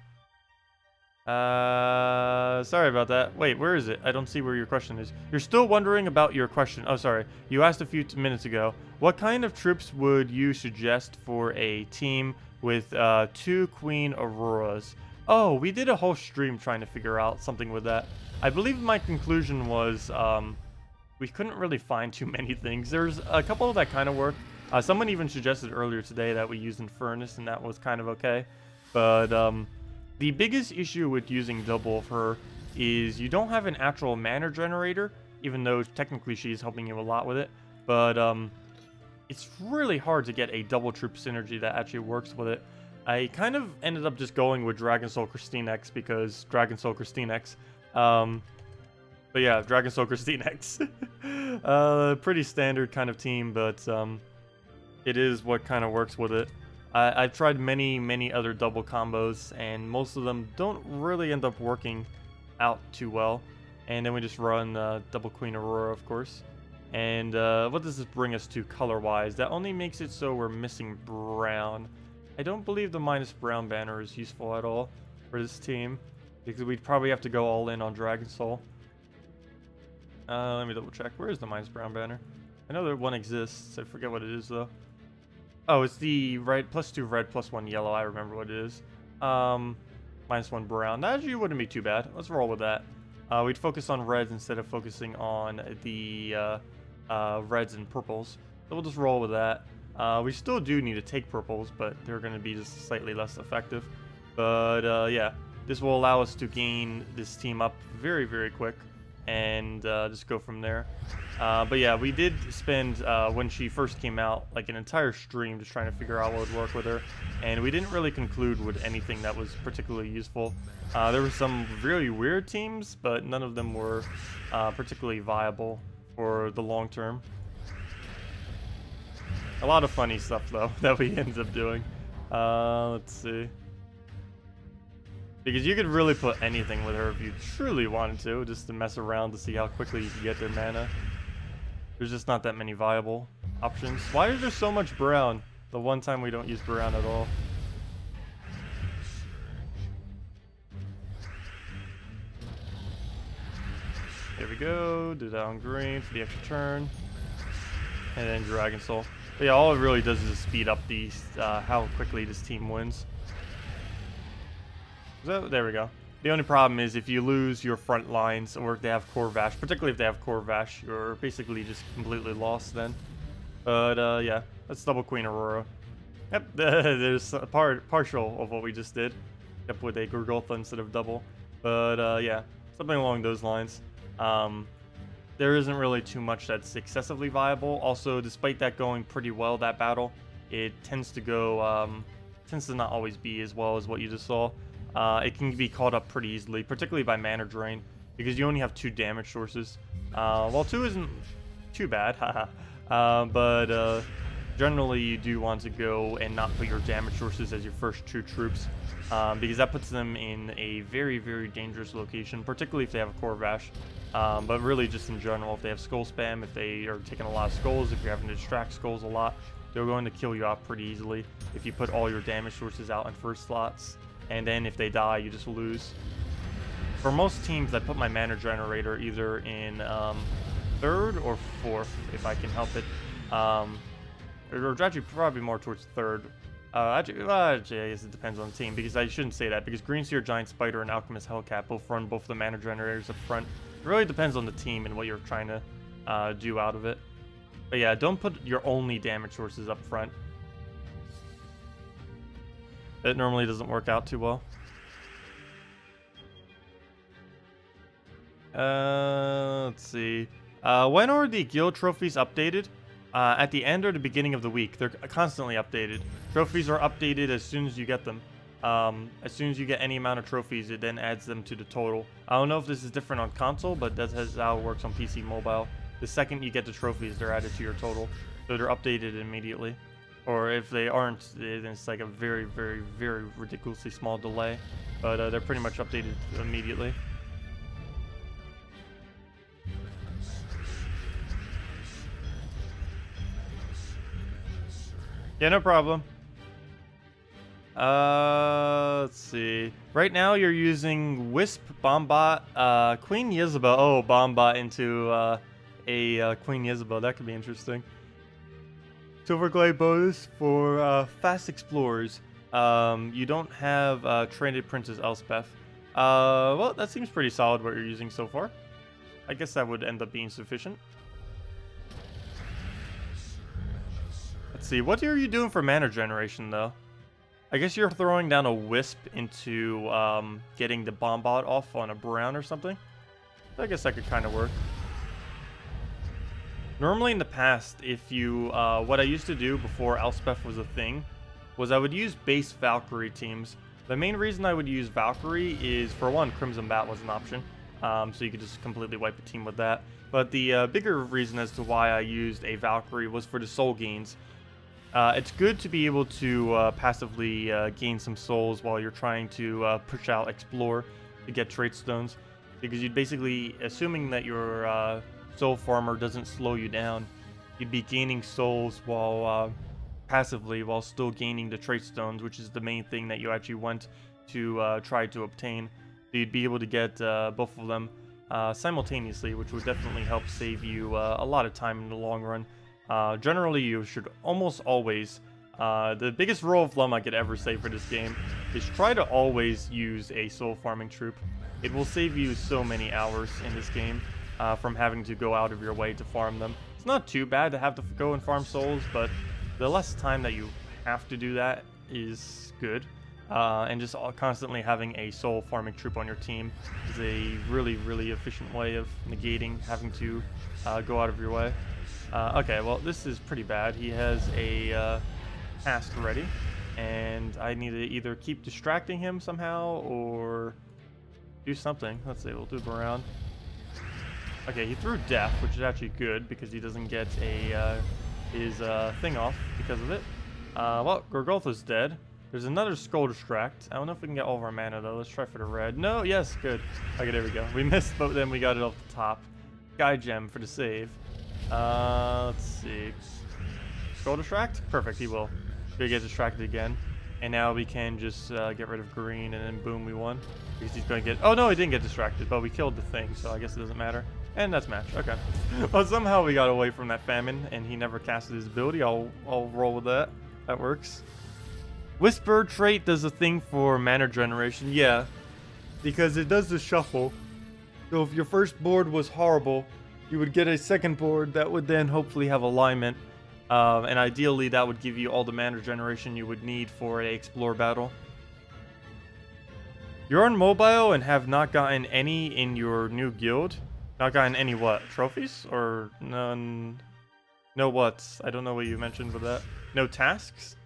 Sorry about that. Wait, where is it? I don't see where your question is. You're still wondering about your question. Oh, sorry. You asked a few minutes ago. What kind of troops would you suggest for a team with 2 Queen Auroras? Oh, we did a whole stream trying to figure out something with that. I believe my conclusion was we couldn't really find too many things. There's a couple that kind of work. Someone even suggested earlier today that we used Infernus, and that was kind of okay. But the biggest issue with using double of her is you don't have an actual mana generator, even though technically she's helping you a lot with it. But it's really hard to get a double troop synergy that actually works with it. I kind of ended up just going with Dragon Soul Christine X because Dragon Soul Christine X. But yeah, Dragon Soul Christine X. Pretty standard kind of team, but it is what kind of works with it. I've tried many other double combos, and most of them don't really end up working out too well. And then we just run double Queen Aurora, of course. And what does this bring us to color-wise? That only makes it so we're missing brown. I don't believe the minus brown banner is useful at all for this team, because we'd probably have to go all in on Dragon Soul. Let me double check. Where is the minus brown banner? I know that one exists. I forget what it is though. Oh, it's the red, +2 red, +1 yellow. I remember what it is. -1 brown. That actually wouldn't be too bad. Let's roll with that. We'd focus on reds instead of focusing on the reds and purples. So we'll just roll with that. We still do need to take purples, but they're going to be just slightly less effective. But yeah, this will allow us to gain this team up very, very quick and just go from there. But yeah, we did spend, when she first came out, like an entire stream just trying to figure out what would work with her, and we didn't really conclude with anything that was particularly useful. There were some really weird teams, but none of them were particularly viable for the long term. A lot of funny stuff, though, that we ended up doing. Let's see. Because you could really put anything with her if you truly wanted to, just to mess around to see how quickly you can get their mana. There's just not that many viable options. Why is there so much brown? The one time we don't use brown at all. There we go. Do that on green for the extra turn. And then Dragon Soul. But yeah, all it really does is speed up these, how quickly this team wins. So, there we go. The only problem is if you lose your front lines, or if they have Core Vash, particularly if they have Core Vash, you're basically just completely lost then. But yeah, let's double Queen Aurora. Yep, there's a partial of what we just did, except with a Gurgultha instead of double. But yeah, something along those lines. There isn't really too much that's excessively viable. Also, despite that going pretty well, that battle, it tends to go, tends to not always be as well as what you just saw. It can be caught up pretty easily, particularly by mana drain, because you only have 2 damage sources. Well, 2 isn't too bad, but generally you do want to go and not put your damage sources as your first 2 troops, because that puts them in a very, very dangerous location, particularly if they have a Core Vash. But really just in general, if they have skull spam, if they are taking a lot of skulls, if you're having to distract skulls a lot, they're going to kill you off pretty easily if you put all your damage sources out in first slots. And then if they die, you just lose. For most teams, I put my mana generator either in 3rd or 4th, if I can help it. Or actually probably more towards 3rd. Actually, I guess it depends on the team, because I shouldn't say that, because Greenseer, Giant Spider, and Alchemist Hellcat both run both the mana generators up front. It really depends on the team and what you're trying to do out of it. But yeah, don't put your only damage sources up front. It normally doesn't work out too well. Let's see. When are the guild trophies updated? At the end or the beginning of the week. They're constantly updated. Trophies are updated as soon as you get them. As soon as you get any amount of trophies, it then adds them to the total. I don't know if this is different on console, but that's how it works on PC mobile. The second you get the trophies, they're added to your total. So they're updated immediately. Or if they aren't, then it's like a very, very, very ridiculously small delay. But they're pretty much updated immediately. Yeah, no problem. Let's see. Right now you're using Wisp, Bombot, Queen Yisabel. Oh, Bombot into a Queen Yisabel. That could be interesting. Silverglade bonus for Fast Explorers. You don't have Traded Princess Elspeth. Well, that seems pretty solid what you're using so far. I guess that would end up being sufficient. Let's see, what are you doing for mana generation, though? I guess you're throwing down a Wisp into getting the Bombot off on a Brown or something. I guess that could kind of work. Normally in the past, if you, what I used to do before Elspeth was a thing, was I would use base Valkyrie teams. The main reason I would use Valkyrie is, for one, Crimson Bat was an option, so you could just completely wipe a team with that. But the bigger reason as to why I used a Valkyrie was for the soul gains. It's good to be able to passively gain some souls while you're trying to push out Explore to get trait stones, because you'd basically, assuming that your soul farmer doesn't slow you down, you'd be gaining souls while passively while still gaining the trait stones, which is the main thing that you actually want to try to obtain. So you'd be able to get both of them simultaneously, which would definitely help save you a lot of time in the long run. Generally, you should almost always, the biggest rule of thumb I could ever say for this game is try to always use a soul farming troop. It will save you so many hours in this game from having to go out of your way to farm them. It's not too bad to have to go and farm souls, but the less time that you have to do that is good. and just constantly having a soul farming troop on your team is a really efficient way of negating having to go out of your way. Okay, well, this is pretty bad. He has a task ready, and I need to either keep distracting him somehow or do something. Let's see, we'll loop around. Okay, he threw death, which is actually good because he doesn't get his thing off because of it. Well, Gorgoltha's dead. There's another Skull Distract. I don't know if we can get all of our mana though. Let's try for the red. No, yes, good. Okay, there we go. We missed, but then we got it off the top. Guy Gem for the save. Let's see. Skull Distract? Perfect, he will. We get distracted again. And now we can just get rid of green, and then boom, we won. Because he's going to get... Oh, no, he didn't get distracted, but we killed the thing, so I guess it doesn't matter. And that's match. Okay. Well, somehow we got away from that famine, and he never casted his ability. I'll roll with that. That works. Whisper trait does a thing for mana generation. Yeah, because it does the shuffle. So if your first board was horrible, you would get a second board that would then hopefully have alignment. And ideally, that would give you all the mana generation you would need for a explore battle. You're on mobile and have not gotten any in your new guild. Not gotten any what? Trophies? Or none? No what's? I don't know what you mentioned with that. No tasks?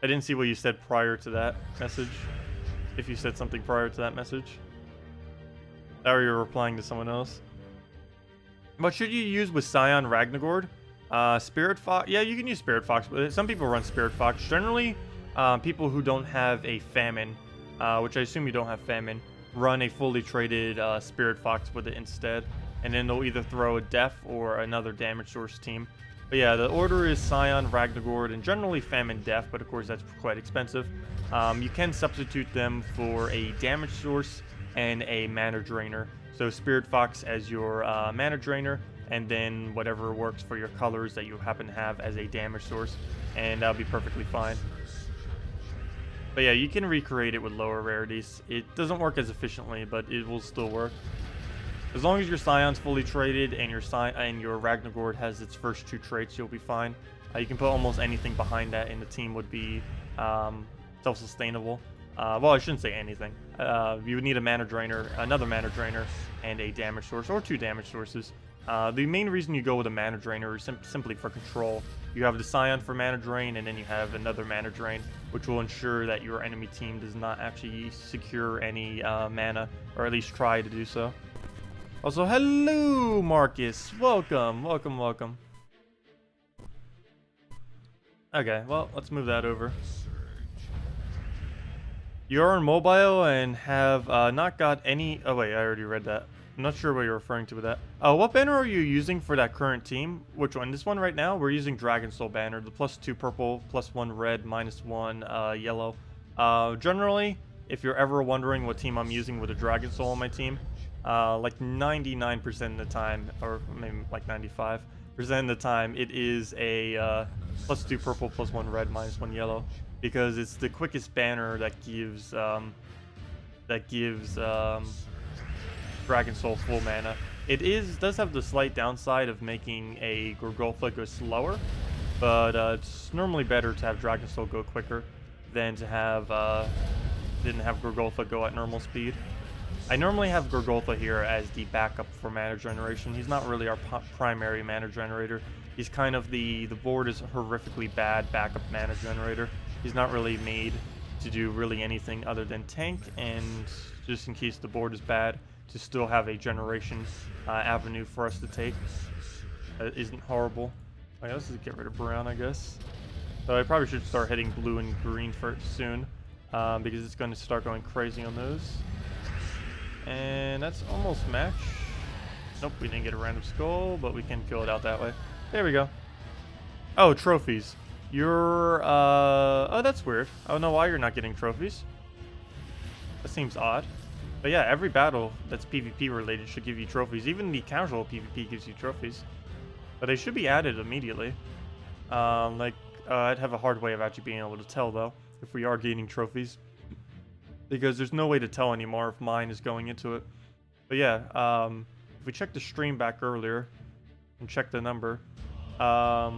I didn't see what you said prior to that message. If you said something prior to that message. Or you're replying to someone else. What should you use with Scion Ragnagord? Spirit Fox? Yeah, you can use Spirit Fox, but some people run Spirit Fox. Generally, people who don't have a famine, which I assume you don't have famine, run a fully traded Spirit Fox with it instead. And then they'll either throw a Def or another damage source team. But yeah, the order is Scion, Ragnagord, and generally Famine Def, but of course that's quite expensive. You can substitute them for a damage source and a mana drainer. So Spirit Fox as your mana drainer, and then whatever works for your colors that you happen to have as a damage source, and that'll be perfectly fine. But yeah, you can recreate it with lower rarities. It doesn't work as efficiently, but it will still work. As long as your Scion's fully traded and your Ragnagord has its first two traits, you'll be fine. You can put almost anything behind that, and the team would be self-sustainable. Well, I shouldn't say anything. You would need a mana drainer, another mana drainer, and a damage source, or two damage sources. The main reason you go with a mana drainer is simply for control. You have the Scion for mana drain, and then you have another mana drain, which will ensure that your enemy team does not actually secure any mana, or at least try to do so. Also, hello, Marcus. Welcome. Okay, well, let's move that over. You're on mobile and have not got any... Oh, wait, I already read that. I'm not sure what you're referring to with that. What banner are you using for that current team? Which one? This one right now? We're using Dragon Soul banner. The +2 purple, +1 red, -1 yellow. Generally, if you're ever wondering what team I'm using with a Dragon Soul on my team, like 99% of the time, or maybe like 95% of the time, it is a +2 purple, +1 red, -1 yellow, because it's the quickest banner that gives Dragon Soul full mana. It does have the slight downside of making a Gorgoltha go slower, but it's normally better to have Dragon Soul go quicker than to have Gorgoltha go at normal speed. I normally have Gorgoltha here as the backup for mana generation. He's not really our primary mana generator. He's kind of the board is horrifically bad backup mana generator. He's not really made to do really anything other than tank, and just in case the board is bad, to still have a generation avenue for us to take. That isn't horrible. Okay, let's just get rid of brown, I guess. So I probably should start hitting blue and green soon, because it's going to start going crazy on those. And that's almost match. Nope, we didn't get a random skull, but we can kill it out that way. There we go. Oh, trophies. You're, oh, that's weird. I don't know why you're not getting trophies. That seems odd. But yeah, every battle that's PvP related should give you trophies. Even the casual PvP gives you trophies. But they should be added immediately. I'd have a hard way of actually being able to tell, though, if we are gaining trophies. Because there's no way to tell anymore if mine is going into it. But yeah, if we check the stream back earlier and check the number, I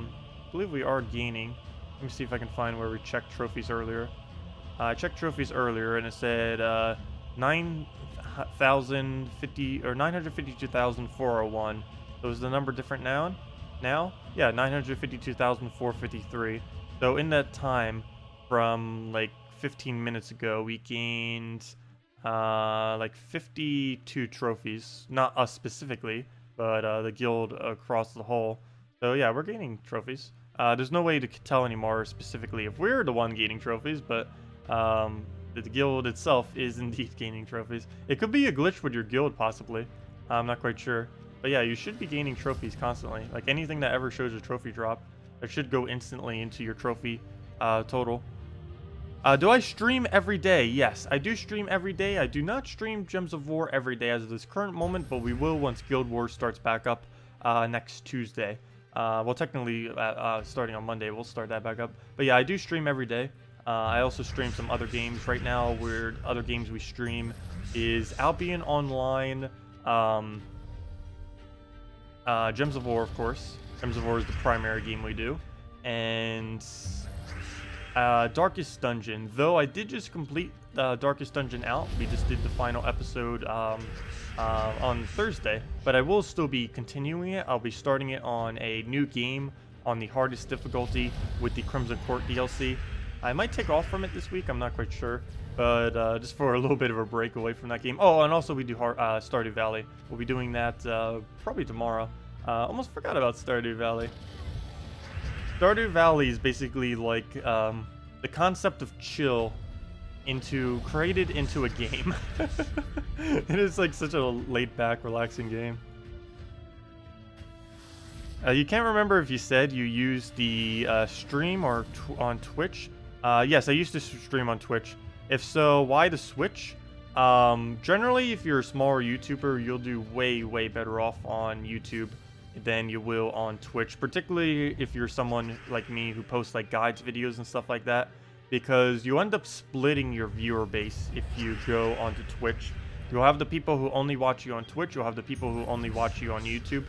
believe we are gaining. Let me see if I can find where we checked trophies earlier. I checked trophies earlier and it said 9,050 or 952,401. So is the number different now? Yeah, 952,453. So in that time, from like 15 minutes ago, we gained like 52 trophies. Not us specifically, but the guild across the whole. So yeah, we're gaining trophies. There's no way to tell anymore specifically if we're the one gaining trophies, but the guild itself is indeed gaining trophies. It could be a glitch with your guild, possibly. I'm not quite sure. But yeah, you should be gaining trophies constantly. Like anything that ever shows a trophy drop, it should go instantly into your trophy total. Do I stream every day? Yes, I do stream every day. I do not stream Gems of War every day as of this current moment, but we will once Guild Wars starts back up next Tuesday. Well, technically, starting on Monday, we'll start that back up. But yeah, I do stream every day. I also stream some other games right now. Where other games we stream is Albion Online, Gems of War, of course. Gems of War is the primary game we do, and Darkest Dungeon. Though I did just complete Darkest Dungeon out. We just did the final episode on Thursday, but I will still be continuing it. I'll be starting it on a new game on the hardest difficulty with the Crimson Court DLC. I might take off from it this week, I'm not quite sure, but just for a little bit of a break away from that game. Oh, and also we do Stardew Valley. We'll be doing that probably tomorrow. Almost forgot about Stardew Valley. Stardew Valley is basically like the concept of chill created into a game. It is like such a laid-back, relaxing game. You can't remember if you said you used the stream or on Twitch. Yes, I used to stream on Twitch. If so, why the switch? Generally, if you're a smaller YouTuber, you'll do way, way better off on YouTube than you will on Twitch. Particularly if you're someone like me who posts like guides videos and stuff like that. Because you end up splitting your viewer base if you go onto Twitch. You'll have the people who only watch you on Twitch. You'll have the people who only watch you on YouTube.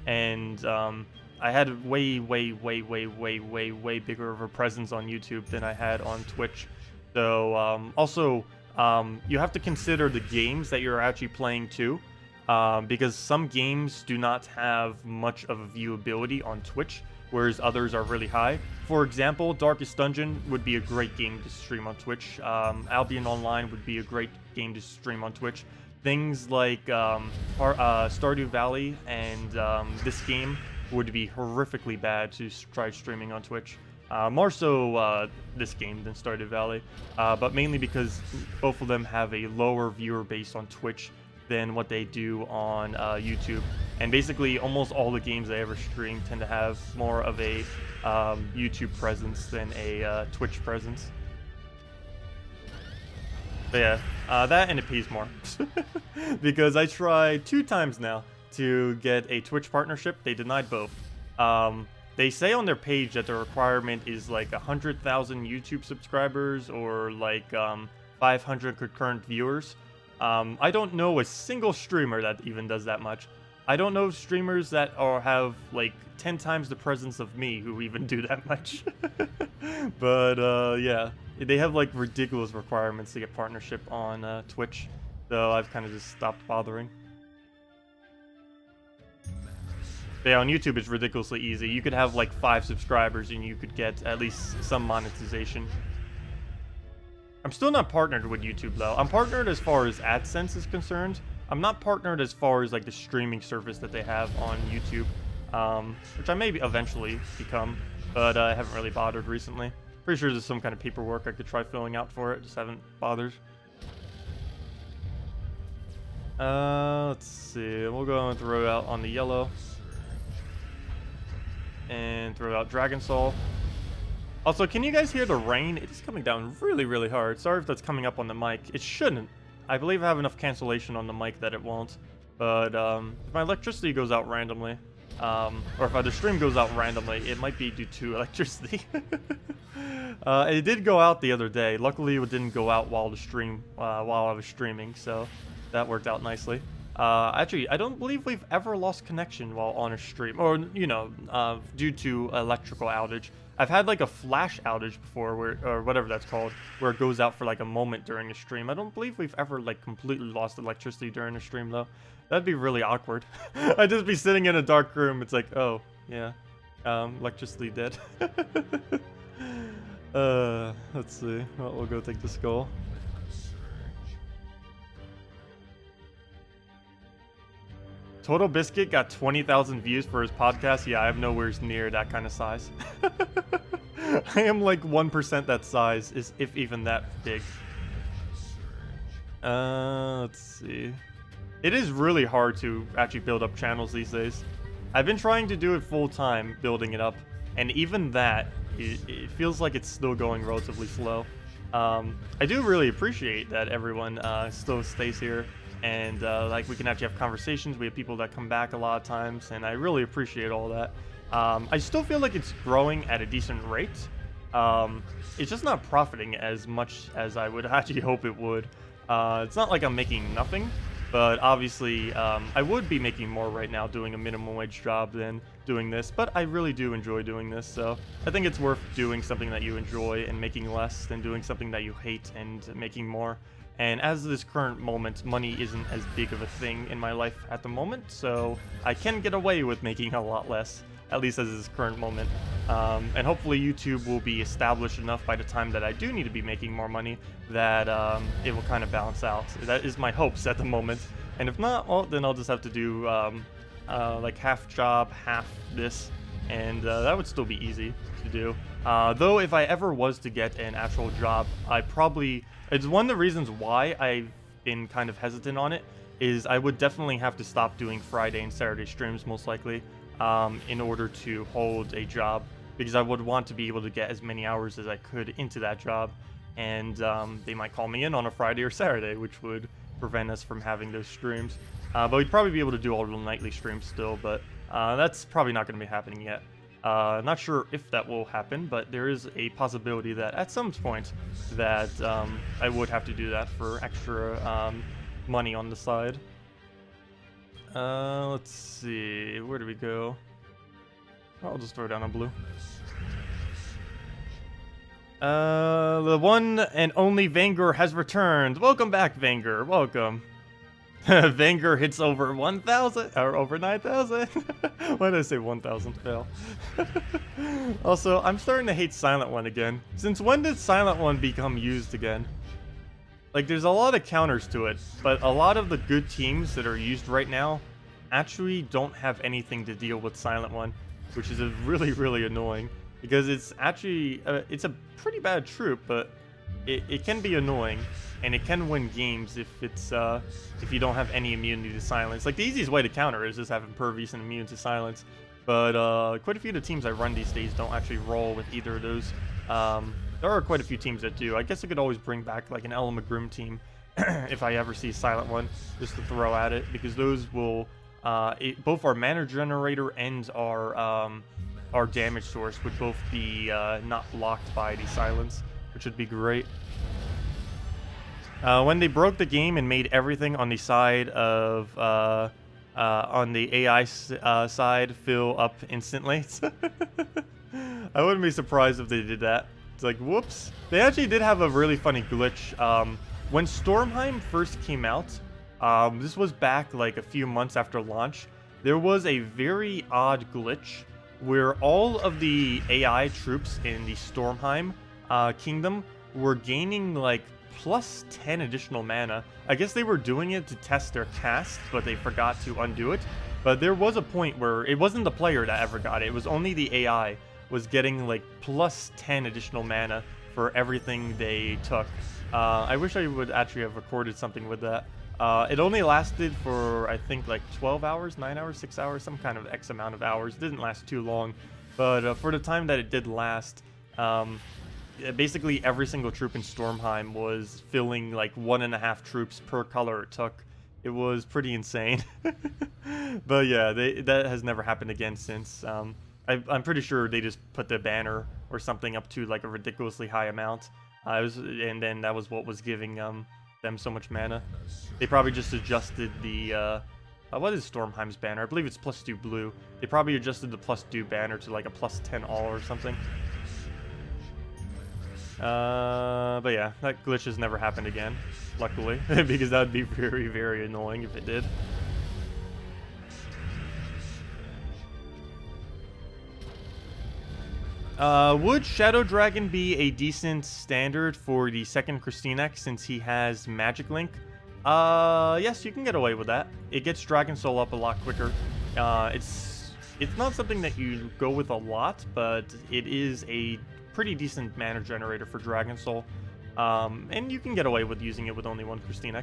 And I had way bigger of a presence on YouTube than I had on Twitch. So also you have to consider the games that you're actually playing too, because some games do not have much of a viewability on Twitch, whereas others are really high. For example, Darkest Dungeon would be a great game to stream on Twitch. Albion Online would be a great game to stream on Twitch. Things like Stardew Valley and this game would be horrifically bad to try streaming on Twitch. More so this game than Stardew Valley, but mainly because both of them have a lower viewer base on Twitch than what they do on YouTube. And basically, almost all the games I ever stream tend to have more of a YouTube presence than a Twitch presence. But yeah, that and it pays more. Because I tried 2 times now to get a Twitch partnership. They denied both. They say on their page that the requirement is like 100,000 YouTube subscribers or like 500 concurrent viewers. I don't know a single streamer that even does that much. I don't know streamers that have like 10 times the presence of me who even do that much. But yeah, they have like ridiculous requirements to get partnership on Twitch. So I've kind of just stopped bothering. But yeah, on YouTube it's ridiculously easy. You could have like 5 subscribers and you could get at least some monetization. I'm still not partnered with YouTube though. I'm partnered as far as AdSense is concerned. I'm not partnered as far as like the streaming service that they have on YouTube, which I may eventually become, but I haven't really bothered recently. Pretty sure there's some kind of paperwork I could try filling out for it, just haven't bothered. Let's see, we'll go and throw out on the yellow. And throw out Dragon Soul. Also, can you guys hear the rain? It is coming down really, really hard. Sorry if that's coming up on the mic. It shouldn't. I believe I have enough cancellation on the mic that it won't. But if my electricity goes out randomly, or if the stream goes out randomly, it might be due to electricity. It did go out the other day. Luckily, it didn't go out while I was streaming, so that worked out nicely. Actually, I don't believe we've ever lost connection while on a stream, or, you know, due to electrical outage. I've had like a flash outage before, where or whatever that's called, where it goes out for like a moment during a stream. I don't believe we've ever like completely lost electricity during a stream though. That'd be really awkward. I'd just be sitting in a dark room. It's like, oh yeah, electricity dead. Let's see. Well, we'll go take the skull. Total Biscuit got 20,000 views for his podcast. Yeah, I have nowhere near that kind of size. I am like 1% that size, if even that big. Let's see. It is really hard to actually build up channels these days. I've been trying to do it full time, building it up, and even that, it feels like it's still going relatively slow. I do really appreciate that everyone still stays here. And like we can actually have conversations. We have people that come back a lot of times, and I really appreciate all that. I still feel like it's growing at a decent rate. It's just not profiting as much as I would actually hope it would. It's not like I'm making nothing, but obviously I would be making more right now doing a minimum wage job than doing this, but I really do enjoy doing this, so I think it's worth doing something that you enjoy and making less than doing something that you hate and making more. And as this current moment, money isn't as big of a thing in my life at the moment, so I can get away with making a lot less, at least as this current moment. And hopefully YouTube will be established enough by the time that I do need to be making more money that it will kind of balance out. That is my hopes at the moment. And if not, well, then I'll just have to do like half job, half this, and that would still be easy to do. Though if I ever was to get an actual job, it's one of the reasons why I've been kind of hesitant on it, is I would definitely have to stop doing Friday and Saturday streams most likely in order to hold a job, because I would want to be able to get as many hours as I could into that job, and they might call me in on a Friday or Saturday, which would prevent us from having those streams. But we'd probably be able to do all the nightly streams still, but that's probably not going to be happening yet. Not sure if that will happen, but there is a possibility that at some point that I would have to do that for extra money on the side. Let's see, where do we go? I'll just throw down a blue. The one and only Vanger has returned. Welcome back, Vanger. Welcome. Vanger hits over 1,000 or over 9,000. Why did I say 1,000? Fail. Also, I'm starting to hate Silent One again. Since when did Silent One become used again? Like, there's a lot of counters to it, but a lot of the good teams that are used right now actually don't have anything to deal with Silent One, which is really, really annoying, because it's actually it's a pretty bad troop, but it can be annoying. And it can win games if it's if you don't have any immunity to silence. Like, the easiest way to counter is just have impervious and immune to silence. But quite a few of the teams I run these days don't actually roll with either of those. There are quite a few teams that do. I guess I could always bring back like an Element Grim team if I ever see a Silent One, just to throw at it, because those will both our mana generator and our damage source would both be not blocked by the silence, which would be great. When they broke the game and made everything on the side of on the AI side fill up instantly, I wouldn't be surprised if they did that. It's like, whoops. They actually did have a really funny glitch. When Stormheim first came out, this was back like a few months after launch, there was a very odd glitch where all of the AI troops in the Stormheim kingdom were gaining like plus 10 additional mana. I guess they were doing it to test their cast, but they forgot to undo it. But there was a point where it wasn't the player that ever got it. It was only the AI was getting like plus 10 additional mana for everything they took. I wish I would actually have recorded something with that. It only lasted for, I think, like 12 hours, 9 hours, 6 hours, some kind of X amount of hours. It didn't last too long. But for the time that it did last, basically every single troop in Stormheim was filling like 1.5 troops per color it took. It was pretty insane. But yeah, that has never happened again since. I'm pretty sure they just put the banner or something up to like a ridiculously high amount. And then that was what was giving them so much mana. They probably just adjusted the what is Stormheim's banner? I believe it's +2 blue. They probably adjusted the +2 banner to like a +10 all or something. But yeah, that glitch has never happened again, luckily, because that would be very, very annoying if it did. Would Shadow Dragon be a decent standard for the second KrissTigger since he has Magic Link? Yes, you can get away with that. It gets Dragon Soul up a lot quicker. It's not something that you go with a lot, but it is a pretty decent mana generator for Dragon Soul. And you can get away with using it with only one KrissTigger.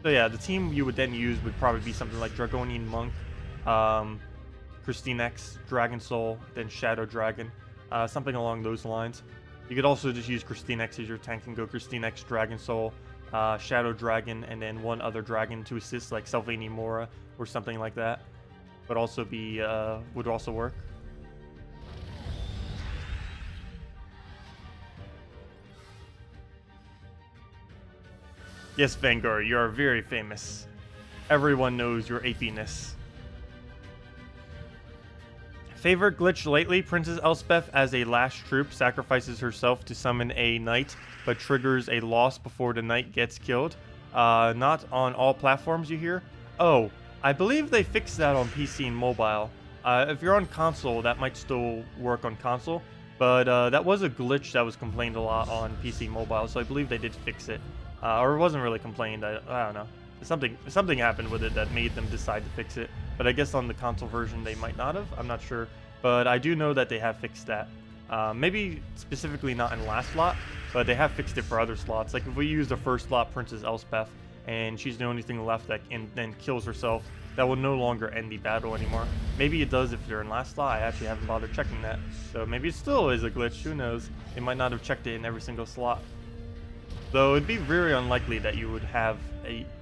So yeah, the team you would then use would probably be something like Dragonian Monk, KrissTigger, Dragon Soul, then Shadow Dragon, something along those lines. You could also just use KrissTigger as your tank and go KrissTigger, Dragon Soul, Shadow Dragon, and then one other dragon to assist, like Sylvania Mora or something like that. Would also be would also work. Yes, Vanguard, you are very famous. Everyone knows your apiness. Favorite glitch lately: Princess Elspeth as a last troop sacrifices herself to summon a knight, but triggers a loss before the knight gets killed. Not on all platforms, you hear? Oh, I believe they fixed that on PC and mobile. If you're on console, that might still work on console, but that was a glitch that was complained a lot on PC mobile, so I believe they did fix it. Or it wasn't really complained, I don't know. Something happened with it that made them decide to fix it, but I guess on the console version they might not have, I'm not sure. But I do know that they have fixed that. Maybe specifically not in last slot, but they have fixed it for other slots. Like if we use the first slot Princess Elspeth, and she's the only thing left that then kills herself, that will no longer end the battle anymore. Maybe it does if they're in last slot. I actually haven't bothered checking that. So maybe it still is a glitch, who knows. They might not have checked it in every single slot. Though it'd be very unlikely that you would have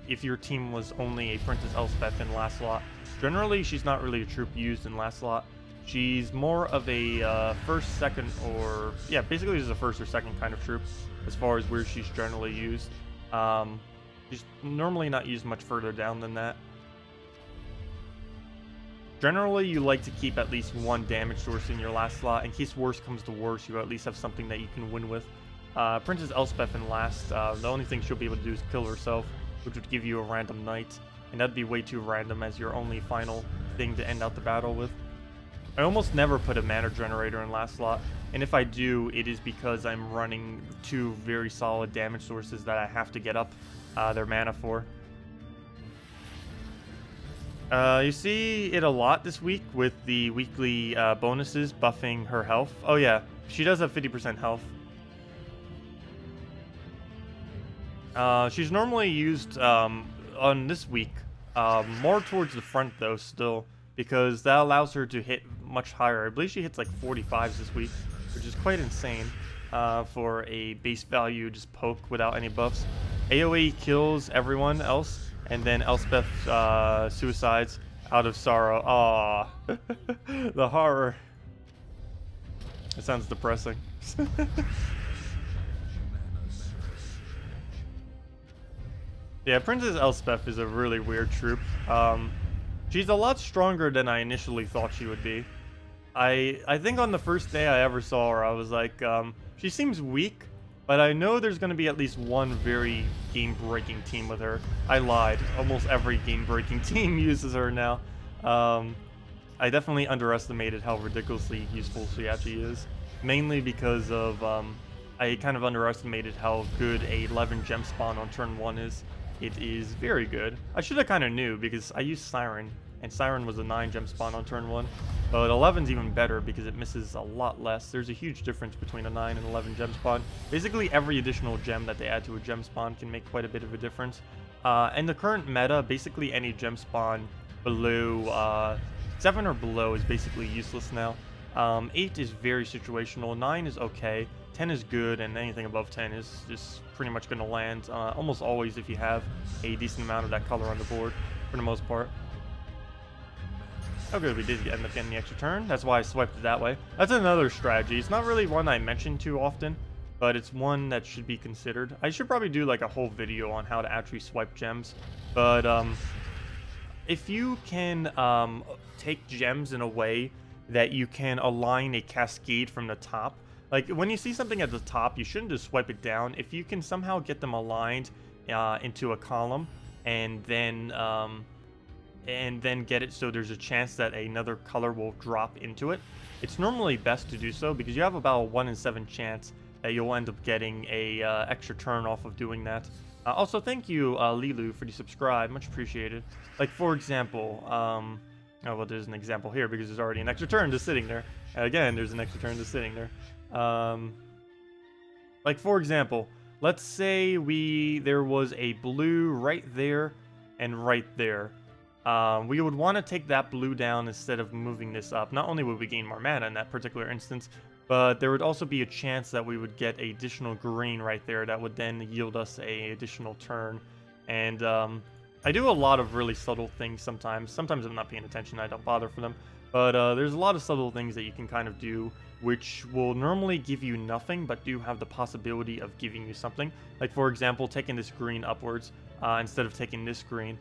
if your team was only a Princess Elspeth in last slot. Generally, she's not really a troop used in last slot. She's more of a first, second, or yeah, basically she's a first or second kind of troop as far as where she's generally used. She's normally not used much further down than that. Generally, you like to keep at least one damage source in your last slot. In case worse comes to worse, you at least have something that you can win with. Princess Elspeth in last, the only thing she'll be able to do is kill herself, which would give you a random knight, and that'd be way too random as your only final thing to end out the battle with. I almost never put a mana generator in last slot, and if I do, it is because I'm running two very solid damage sources that I have to get up their mana for. You see it a lot this week with the weekly bonuses buffing her health. Oh yeah, she does have 50% health. She's normally used on this week more towards the front though still, because that allows her to hit much higher. I believe she hits like 45s this week, which is quite insane for a base value just poke without any buffs. AoE kills everyone else, and then Elspeth suicides out of sorrow. Aww. The horror. It sounds depressing. Yeah, Princess Elspeth is a really weird troop. She's a lot stronger than I initially thought she would be. I think on the first day I ever saw her, I was like, she seems weak, but I know there's going to be at least one very game-breaking team with her. I lied. Almost every game-breaking team uses her now. I definitely underestimated how ridiculously useful she actually is. Mainly because of, I kind of underestimated how good a 11 gem spawn on turn 1 is. It is very good. I should have kind of knew because I used Siren, and Siren was a 9 gem spawn on turn 1. But 11's even better because it misses a lot less. There's a huge difference between a 9 and 11 gem spawn. Basically, every additional gem that they add to a gem spawn can make quite a bit of a difference. And the current meta, basically any gem spawn below 7 or below is basically useless now. 8 is very situational, 9 is okay, 10 is good, and anything above 10 is just pretty much going to land almost always if you have a decent amount of that color on the board, for the most part. Oh good, we did end up getting the extra turn. That's why I swiped it that way. That's another strategy. It's not really one I mention too often, but it's one that should be considered. I should probably do like a whole video on how to actually swipe gems, but if you can take gems in a way that you can align a cascade from the top, Like, when you see something at the top, you shouldn't just swipe it down. If you can somehow get them aligned into a column, and then get it so there's a chance that another color will drop into it, it's normally best to do so, because you have about a 1 in 7 chance that you'll end up getting a extra turn off of doing that. Also, thank you, Lilu, for the subscribe. Much appreciated. Like, for example, oh, well, there's an example here because there's already an extra turn just sitting there. Again, there's an extra turn just sitting there. Like, for example, let's say there was a blue right there and right there. We would want to take that blue down instead of moving this up. Not only would we gain more mana in that particular instance, but there would also be a chance that we would get additional green right there that would then yield us a additional turn. And I do a lot of really subtle things sometimes. Sometimes I'm not paying attention, I don't bother for them. But there's a lot of subtle things that you can kind of do which will normally give you nothing, but do have the possibility of giving you something. Like, for example, taking this green upwards instead of taking this green.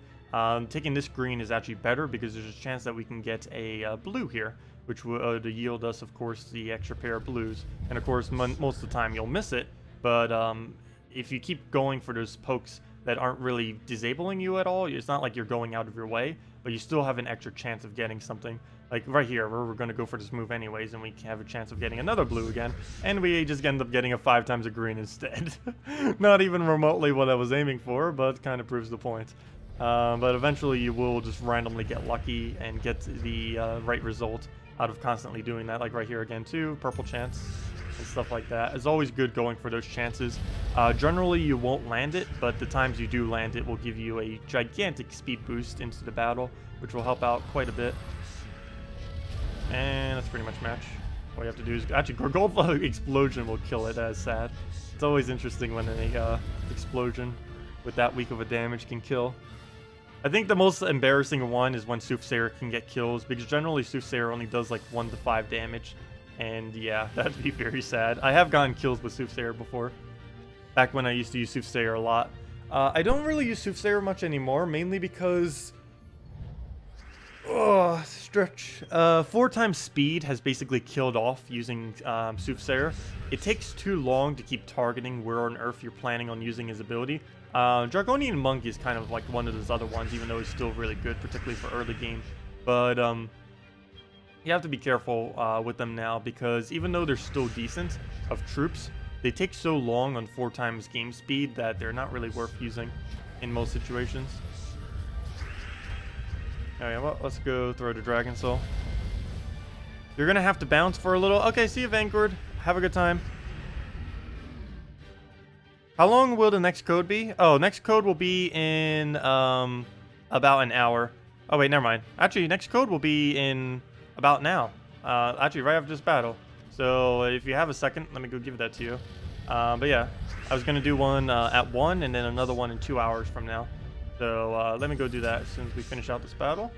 Taking this green is actually better because there's a chance that we can get a blue here, which would yield us, of course, the extra pair of blues. And, of course, most of the time you'll miss it, but if you keep going for those pokes that aren't really disabling you at all, it's not like you're going out of your way, but you still have an extra chance of getting something. Like right here, where we're going to go for this move anyways, and we have a chance of getting another blue again, and we just end up getting a 5 times a green instead. Not even remotely what I was aiming for, but kind of proves the point. But eventually you will just randomly get lucky and get the right result out of constantly doing that. Like right here again too, purple chance and stuff like that. It's always good going for those chances. Generally you won't land it, but the times you do land it will give you a gigantic speed boost into the battle, which will help out quite a bit. And that's pretty much match. All you have to do is actually gold explosion will kill it. That is sad. It's always interesting when a explosion with that weak of a damage can kill. I think the most embarrassing one is when Soothsayer can get kills, because generally Soothsayer only does like 1 to 5 damage, and yeah, that'd be very sad. I have gotten kills with Soothsayer before, back when I used to use Soothsayer a lot. I don't really use Soothsayer much anymore, mainly because stretch. 4 times speed has basically killed off using Soothsayer. It takes too long to keep targeting where on Earth you're planning on using his ability. Dragonian Monk is kind of like one of those other ones, even though he's still really good, particularly for early game. But you have to be careful with them now, because even though they're still decent of troops, they take so long on 4 times game speed that they're not really worth using in most situations. Alright, well, let's go throw the Dragon Soul. You're gonna have to bounce for a little. Okay, see you, Vanguard. Have a good time. How long will the next code be? Oh, next code will be in about an hour. Oh wait, never mind. Actually, next code will be in about now. Actually, right after this battle. So if you have a second, let me go give that to you. But yeah, I was gonna do one at 1 and then another one in 2 hours from now. So let me go do that as soon as we finish out this battle.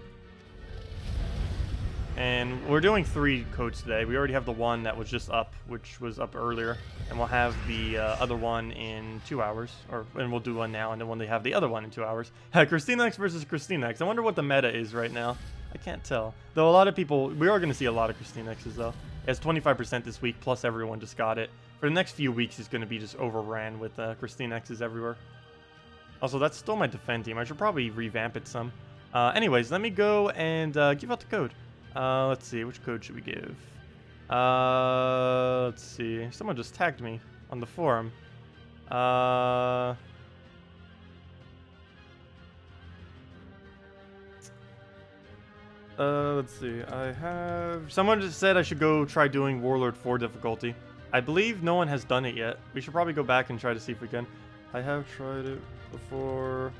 And we're doing 3 codes today. We already have the one that was just up, which was up earlier. And we'll have the other one in 2 hours. And we'll do one now, and then when they have the other one in 2 hours. KrissTigger versus KrissTigger. I wonder what the meta is right now. I can't tell. Though a lot of people, we are going to see a lot of KrissTiggers though. It's 25% this week, plus everyone just got it. For the next few weeks, it's going to be just overran with KrissTiggers everywhere. Also, that's still my defend team. I should probably revamp it some. Anyways, let me go and give out the code. Let's see, which code should we give? Let's see. Someone just tagged me on the forum. Let's see. Someone just said I should go try doing Warlord 4 difficulty. I believe no one has done it yet. We should probably go back and try to see if we can. I have tried it before.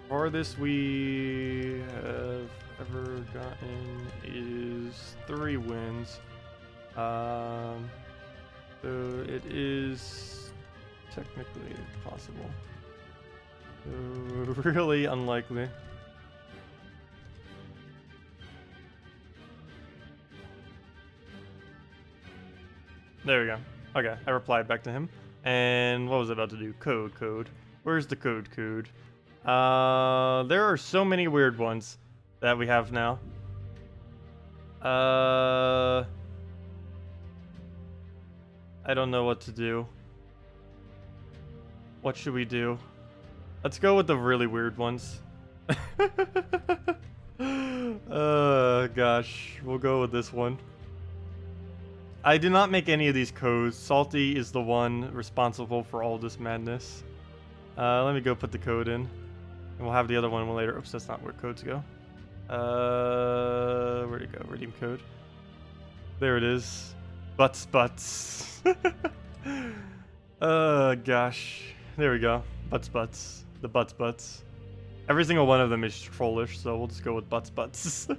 Farthest we have ever gotten is 3 wins. So it is technically possible. So really unlikely. There we go. Okay, I replied back to him. And what was I about to do? Code. Where's the code? There are so many weird ones that we have now. I don't know what to do. What should we do? Let's go with the really weird ones. Gosh. We'll go with this one. I did not make any of these codes. Salty is the one responsible for all this madness. Let me go put the code in. And we'll have the other one later. Oops, that's not where codes go. Where'd it go? Redeem code. There it is. Butts. Gosh. There we go. Butts. The butts. Every single one of them is trollish, so we'll just go with butts.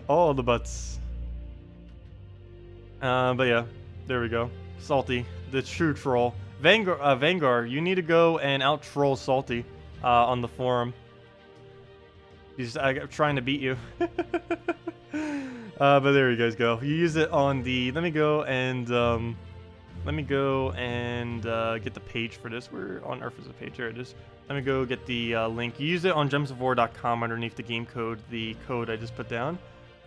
All the butts. But yeah, there we go. Salty, the true troll. Vanguard, you need to go and out-troll Salty on the forum. He's trying to beat you. But there you guys go. You use it on the... Let me go and get the page for this. Where on earth is the page? There it is. Let me go get the link. You use it on gemsofwar.com underneath the game code, the code I just put down.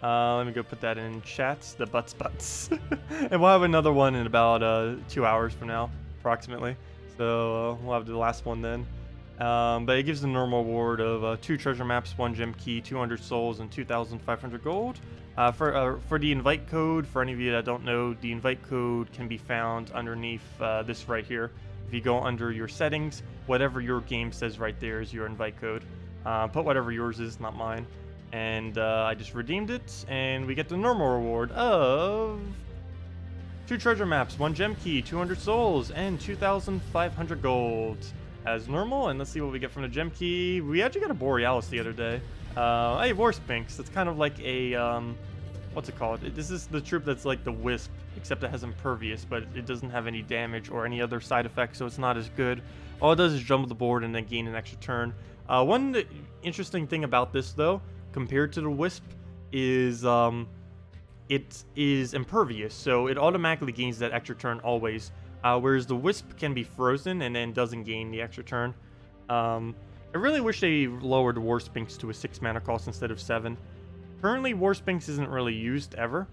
Let me go put that in chats, the butts. And we'll have another one in about 2 hours from now, approximately. So we'll have the last one then. But it gives the normal reward of 2 treasure maps, 1 gem key, 200 souls, and 2,500 gold. For the invite code, for any of you that don't know, the invite code can be found underneath this right here. If you go under your settings, whatever your game says right there is your invite code. Put whatever yours is, not mine. And I just redeemed it, and we get the normal reward of 2 treasure maps, 1 gem key, 200 souls, and 2,500 gold. As normal, and let's see what we get from the gem key. We actually got a Borealis the other day. Hey, Warspinks. It's kind of like a, what's it called? This is the troop that's like the Wisp, except it has Impervious, but it doesn't have any damage or any other side effects, so it's not as good. All it does is jump the board and then gain an extra turn. One interesting thing about this, though, compared to the Wisp, is it is Impervious, so it automatically gains that extra turn always. Whereas the Wisp can be frozen and then doesn't gain the extra turn. I really wish they lowered Warspinks to a 6 mana cost instead of 7. Currently, Warspinks isn't really used ever,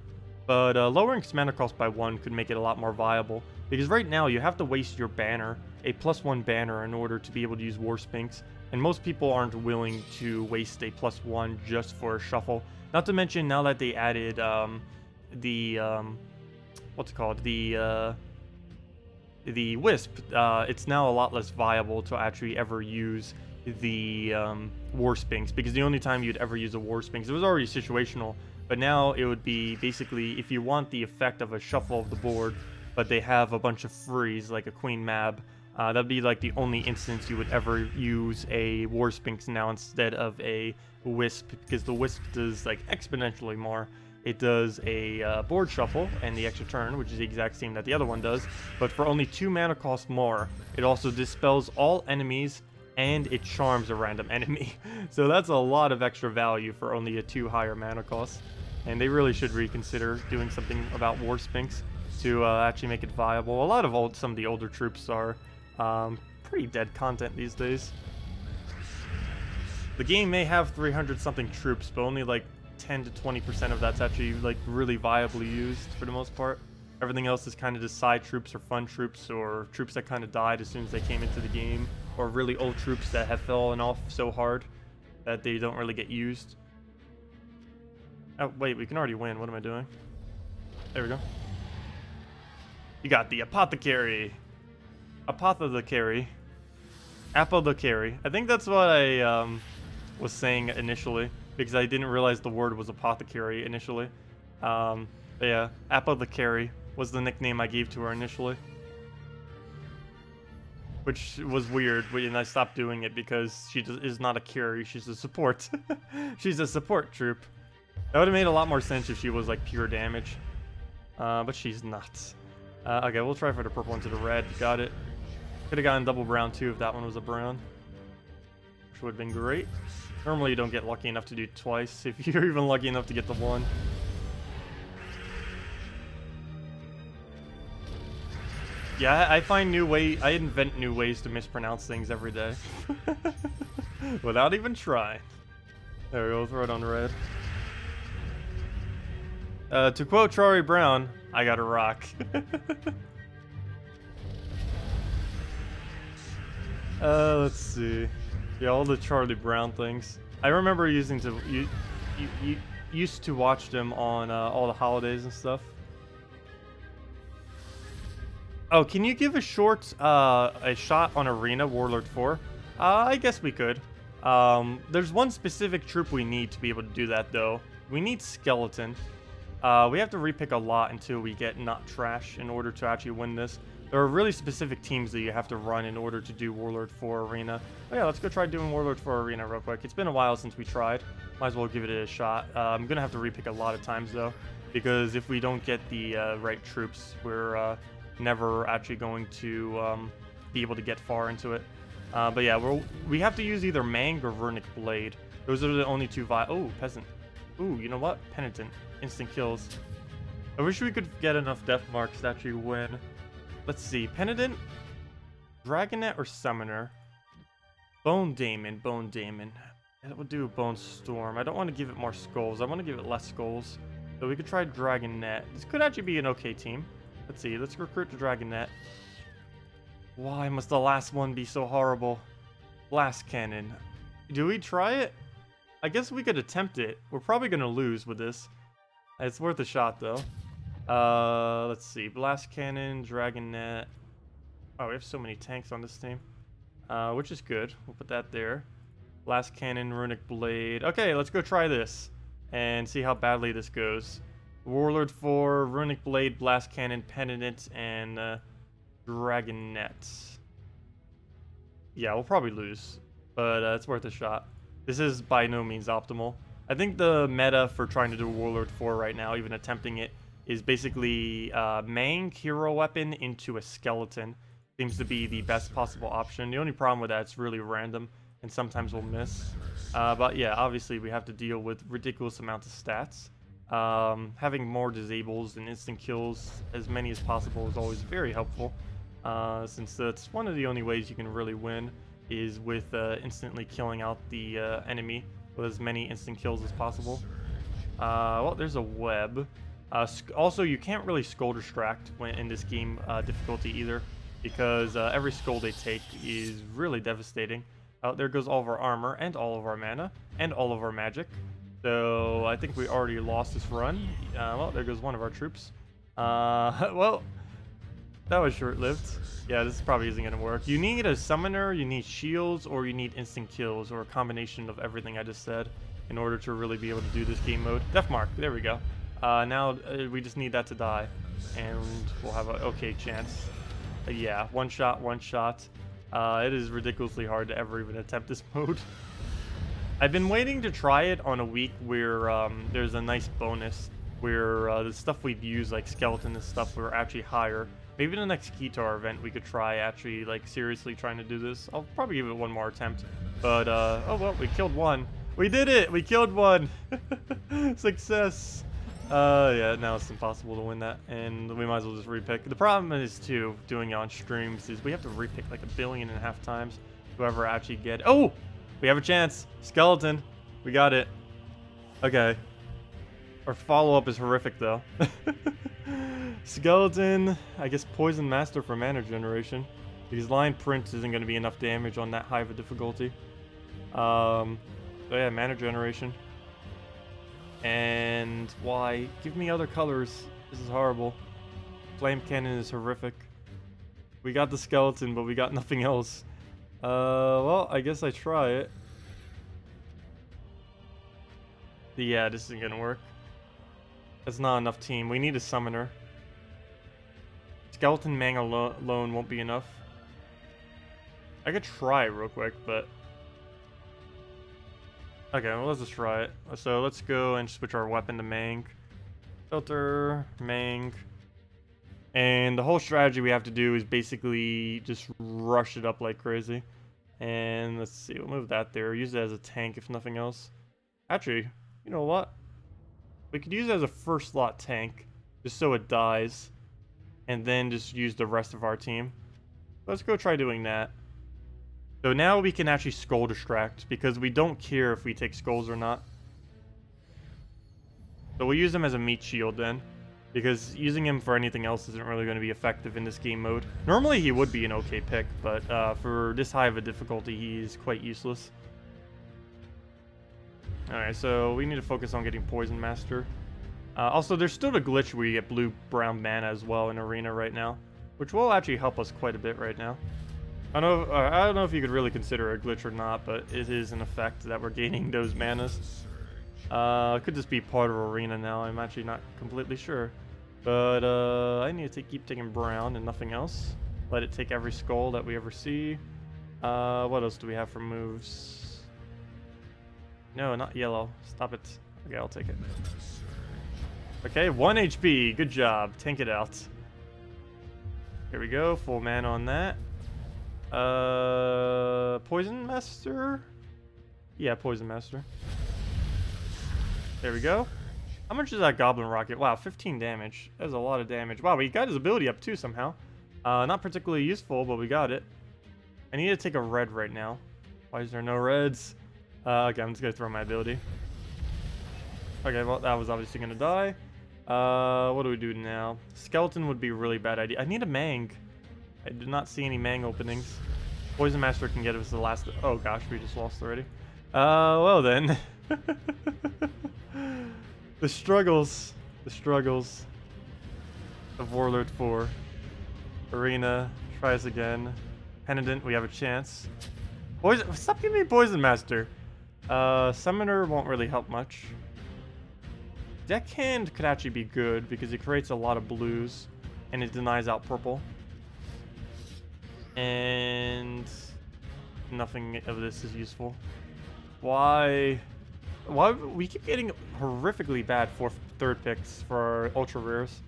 but lowering its mana cost by 1 could make it a lot more viable. Because right now, you have to waste your banner, a +1 banner, in order to be able to use Warspinks. And most people aren't willing to waste a +1 just for a shuffle. Not to mention, now that they added what's it called? The Wisp, it's now a lot less viable to actually ever use the Warspinks, because the only time you'd ever use a Warspinks, it was already situational, but now it would be basically if you want the effect of a shuffle of the board, but they have a bunch of frees like a Queen Mab, that'd be like the only instance you would ever use a Warspinks now instead of a Wisp, because the Wisp does like exponentially more. It does a board shuffle and the extra turn, which is the exact same that the other one does, but for only 2 mana cost more. It also dispels all enemies, and it charms a random enemy. So that's a lot of extra value for only a 2 higher mana cost. And they really should reconsider doing something about Warspinks to actually make it viable. A lot of some of the older troops are pretty dead content these days. The game may have 300 something troops, but only like 10 to 20% of that's actually like really viably used for the most part. Everything else is kind of just side troops or fun troops or troops that kind of died as soon as they came into the game, or really old troops that have fallen off so hard that they don't really get used. Oh wait, we can already win. What am I doing? There we go. You got the Apothecary. Apothecary. Apothecary. I think that's what I was saying initially, because I didn't realize the word was apothecary initially. But yeah, Apothecary was the nickname I gave to her initially. Which was weird, and I stopped doing it because she is not a carry, she's a support. She's a support troop. That would have made a lot more sense if she was like pure damage. But she's not. Okay, we'll try for the purple into the red. Got it. Could have gotten double brown too if that one was a brown, which would have been great. Normally you don't get lucky enough to do it twice, if you're even lucky enough to get the one. Yeah, I invent new ways to mispronounce things every day. Without even trying. There we go, throw it on red. To quote Charlie Brown, I got a rock. Let's see. Yeah, all the Charlie Brown things. I remember using to you used to watch them on all the holidays and stuff. Oh, can you give a short a shot on Arena Warlord 4? I guess we could. There's one specific troop we need to be able to do that though. We need Skeleton. We have to repick a lot until we get not trash in order to actually win this. There are really specific teams that you have to run in order to do Warlord 4 Arena. Oh yeah, let's go try doing Warlord 4 Arena real quick. It's been a while since we tried. Might as well give it a shot. I'm gonna have to repick a lot of times though, because if we don't get the right troops, we're never actually going to be able to get far into it. But yeah, we have to use either Mang or Runic Blade. Those are the only two Oh, Peasant. Ooh, you know what? Penitent. Instant kills. I wish we could get enough death marks to actually win. Let's see. Penitent, Dragonet, or Summoner? Bone Daemon. Bone Daemon. That would do Bone Storm. I don't want to give it more skulls. I want to give it less skulls. So we could try Dragonet. This could actually be an okay team. Let's see. Let's recruit the Dragonet. Why must the last one be so horrible? Blast Cannon. Do we try it? I guess we could attempt it. We're probably going to lose with this. It's worth a shot, though. Let's see. Blast Cannon, Dragonet. Oh, we have so many tanks on this team. Which is good. We'll put that there. Blast Cannon, Runic Blade. Okay, let's go try this. And see how badly this goes. Warlord 4, Runic Blade, Blast Cannon, Penitent, and Dragonet. Yeah, we'll probably lose. But it's worth a shot. This is by no means optimal. I think the meta for trying to do Warlord 4 right now, even attempting it, is basically Mang hero weapon into a skeleton. Seems to be the best possible option. The only problem with that, it's really random, and sometimes we'll miss. But yeah, obviously we have to deal with ridiculous amounts of stats. Having more disables and instant kills, as many as possible, is always very helpful. Since that's one of the only ways you can really win, is with instantly killing out the enemy with as many instant kills as possible. Well, there's a web. Also, you can't really skull distract when in this game difficulty either, because every skull they take is really devastating. There goes all of our armor, and all of our mana, and all of our magic. So I think we already lost this run. Well, there goes one of our troops. Well, that was short-lived. Yeah, this probably isn't going to work. You need a summoner, you need shields, or you need instant kills, or a combination of everything I just said in order to really be able to do this game mode. Death Mark, there we go. Now we just need that to die, and we'll have an okay chance. Yeah, one shot, one shot. It is ridiculously hard to ever even attempt this mode. I've been waiting to try it on a week where there's a nice bonus, where the stuff we'd use, like skeleton and stuff, were actually higher. Maybe the next Keytar event we could try actually, like, seriously trying to do this. I'll probably give it one more attempt. But, oh well, we killed one. We did it! We killed one! Success! Yeah, now it's impossible to win that, and we might as well just repick. The problem is, too, doing it on streams, is we have to repick like 1.5 billion times to ever actually get... Oh! We have a chance! Skeleton! We got it. Okay. Our follow-up is horrific, though. Skeleton, I guess Poison Master for mana generation, because Lion Prince isn't going to be enough damage on that high of a difficulty. So yeah, mana generation. And why? Give me other colors. This is horrible. Flame Cannon is horrific. We got the skeleton, but we got nothing else. Well, I guess I try it. Yeah, this isn't gonna work. That's not enough team. We need a summoner. Skeleton Mang alone won't be enough. I could try real quick, but... Okay, well, let's just try it. So let's go and switch our weapon to Mang. Filter, Mang. And the whole strategy we have to do is basically just rush it up like crazy. And let's see, we'll move that there. Use it as a tank if nothing else. Actually, you know what? We could use it as a first slot tank, just so it dies. And then just use the rest of our team. Let's go try doing that. So now we can actually skull distract, because we don't care if we take skulls or not. So we'll use them as a meat shield then. because using him for anything else isn't really going to be effective in this game mode. Normally he would be an okay pick, but for this high of a difficulty, he's quite useless. Alright, so we need to focus on getting Poison Master. Also, there's still the glitch where you get blue-brown mana as well in Arena right now, which will actually help us quite a bit right now. I don't know if you could really consider it a glitch or not, but it is an effect that we're gaining those manas. It could just be part of Arena now, I'm actually not completely sure. But I need to keep taking brown and nothing else. Let it take every skull that we ever see. What else do we have for moves? No, not yellow. Stop it. Okay, I'll take it. Okay, 1 HP. Good job. Tank it out. Here we go. Full mana on that. Poison Master? Yeah, Poison Master. There we go. How much is that Goblin Rocket? Wow, 15 damage. That's a lot of damage. Wow, we got his ability up too somehow. Not particularly useful, but we got it. I need to take a red right now. Why is there no reds? Okay, I'm just gonna throw my ability. Okay, well, that was obviously gonna die. What do we do now? Skeleton would be a really bad idea. I need a Mang. I did not see any Mang openings. Poison Master can get us the last... Oh gosh, we just lost already. Well then. The struggles of Warlord 4. Arena, tries again. Penitent, we have a chance. Poison, stop giving me Poison Master. Summoner won't really help much. Deckhand could actually be good because it creates a lot of blues and it denies out purple. And nothing of this is useful. Why we keep getting horrifically bad third picks for our ultra rares.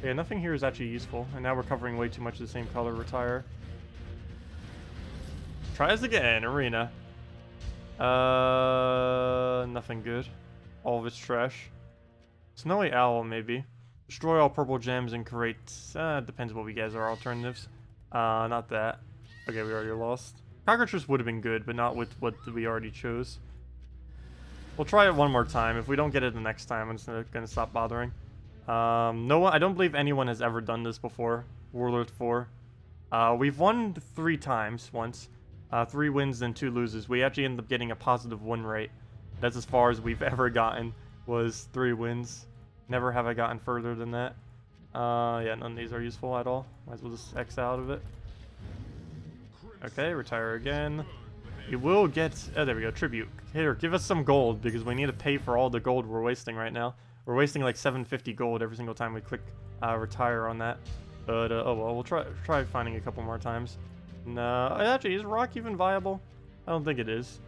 Yeah, nothing here is actually useful, and now we're covering way too much of the same color. Retire. Tries again. Arena. Nothing good. All of it's trash. Snowy Owl, maybe. Destroy all purple gems and create... depends what we get as our alternatives. Not that. Okay, we already lost. Cockroaches would have been good, but not with what we already chose. We'll try it one more time. If we don't get it the next time, I'm just gonna stop bothering. No one... I don't believe anyone has ever done this before. Warlord 4. We've won 3 times once. 3 wins and 2 loses. We actually ended up getting a positive win rate. That's as far as we've ever gotten, was 3 wins. Never have I gotten further than that. Yeah, none of these are useful at all. Might as well just X out of it. Okay, retire again. We will get... Oh, there we go. Tribute. Here, give us some gold, because we need to pay for all the gold we're wasting right now. We're wasting like 750 gold every single time we click retire on that. But, oh well, we'll try finding a couple more times. No, actually, is rock even viable? I don't think it is.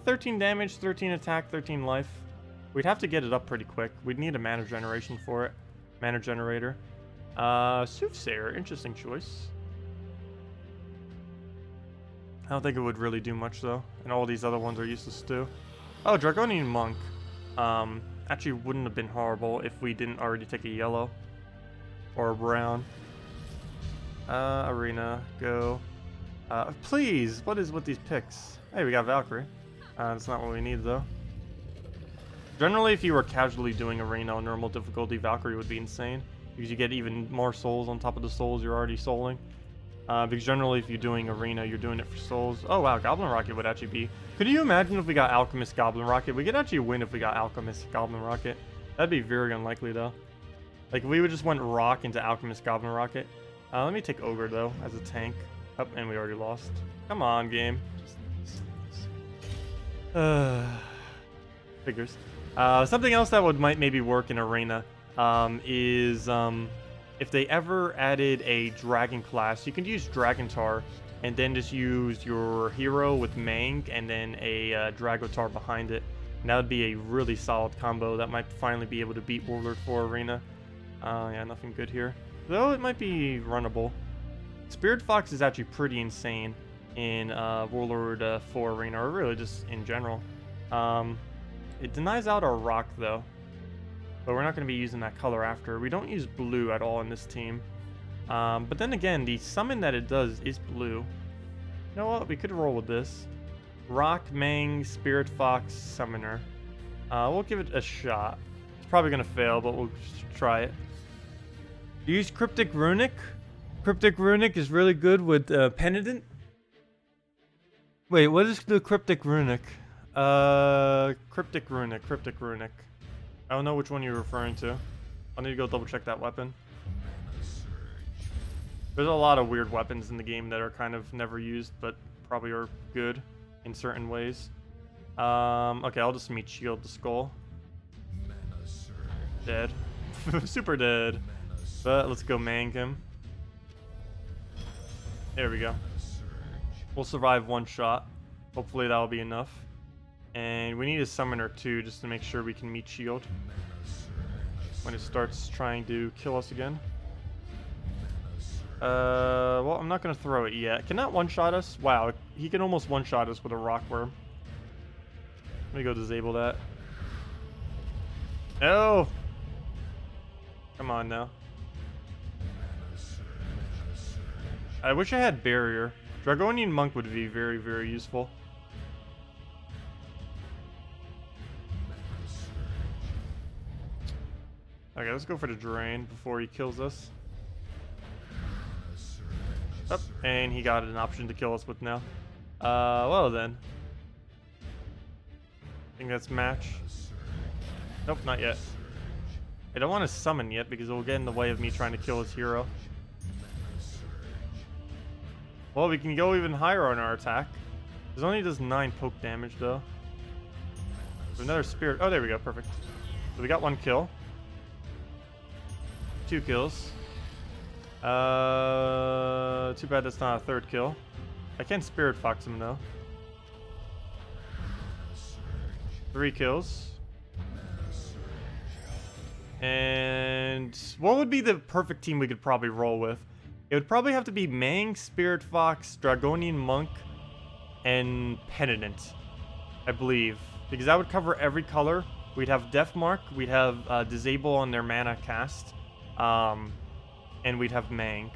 13 damage, 13 attack, 13 life. We'd have to get it up pretty quick. We'd need a mana generation for it. Mana generator. Soothsayer, interesting choice. I don't think it would really do much though, and all these other ones are useless too. Oh, Draconian Monk. Actually wouldn't have been horrible if we didn't already take a yellow. Or a brown. Arena, go. Please, what is with these picks? Hey, we got Valkyrie. That's not what we need though. Generally, if you were casually doing Arena on normal difficulty, Valkyrie would be insane. Because you get even more souls on top of the souls you're already souling. Because generally, if you're doing Arena, you're doing it for souls. Oh wow, Goblin Rocket would actually be... Could you imagine if we got Alchemist Goblin Rocket? We could actually win if we got Alchemist Goblin Rocket. That'd be very unlikely though. Like, we would just went Rock into Alchemist Goblin Rocket. Let me take Ogre though, as a tank. Oh, and we already lost. Come on, game. Figures. Something else that might maybe work in Arena is if they ever added a dragon class, you can use Dragon Tar and then just use your hero with Mang and then a Dragotar behind it. And that would be a really solid combo that might finally be able to beat Warlord 4 Arena. Yeah, nothing good here. Though it might be runnable. Spirit Fox is actually pretty insane in Warlord 4 Arena, or really just in general. It denies out our rock though. But we're not going to be using that color after. We don't use blue at all in this team. But then again, the summon that it does is blue. You know what? We could roll with this. Rock, Mang, Spirit Fox, Summoner. We'll give it a shot. It's probably going to fail, but we'll just try it. Use Cryptic Runic. Cryptic Runic is really good with Penitent. Wait, what is the Cryptic Runic? Cryptic Runic. I don't know which one you're referring to. I'll need to go double check that weapon. There's a lot of weird weapons in the game that are kind of never used, but probably are good in certain ways. Okay, I'll just meat shield the skull. Dead. Super dead. But let's go mang him. There we go. We'll survive one shot. Hopefully that'll be enough. And we need a summoner too, just to make sure we can meat shield when it starts trying to kill us again. Well, I'm not gonna throw it yet. Can that one-shot us? Wow, he can almost one-shot us with a rock worm. Let me go disable that. No! Come on now. I wish I had barrier. Dragonian Monk would be very, very useful. Okay, let's go for the drain before he kills us. Oh, and he got an option to kill us with now. Well then. I think that's match. Nope, not yet. I don't want to summon yet because it will get in the way of me trying to kill his hero. Well, we can go even higher on our attack. It only does 9 poke damage though. So another spirit. Oh, there we go. Perfect. So we got 1 kill. 2 kills. Too bad that's not a 3rd kill. I can Spirit Fox him though. 3 kills. And what would be the perfect team we could probably roll with? It would probably have to be Mang, Spirit Fox, Dragonian Monk, and Penitent, I believe. Because that would cover every color. We'd have Death Mark, we'd have Disable on their mana cast, and we'd have Mang.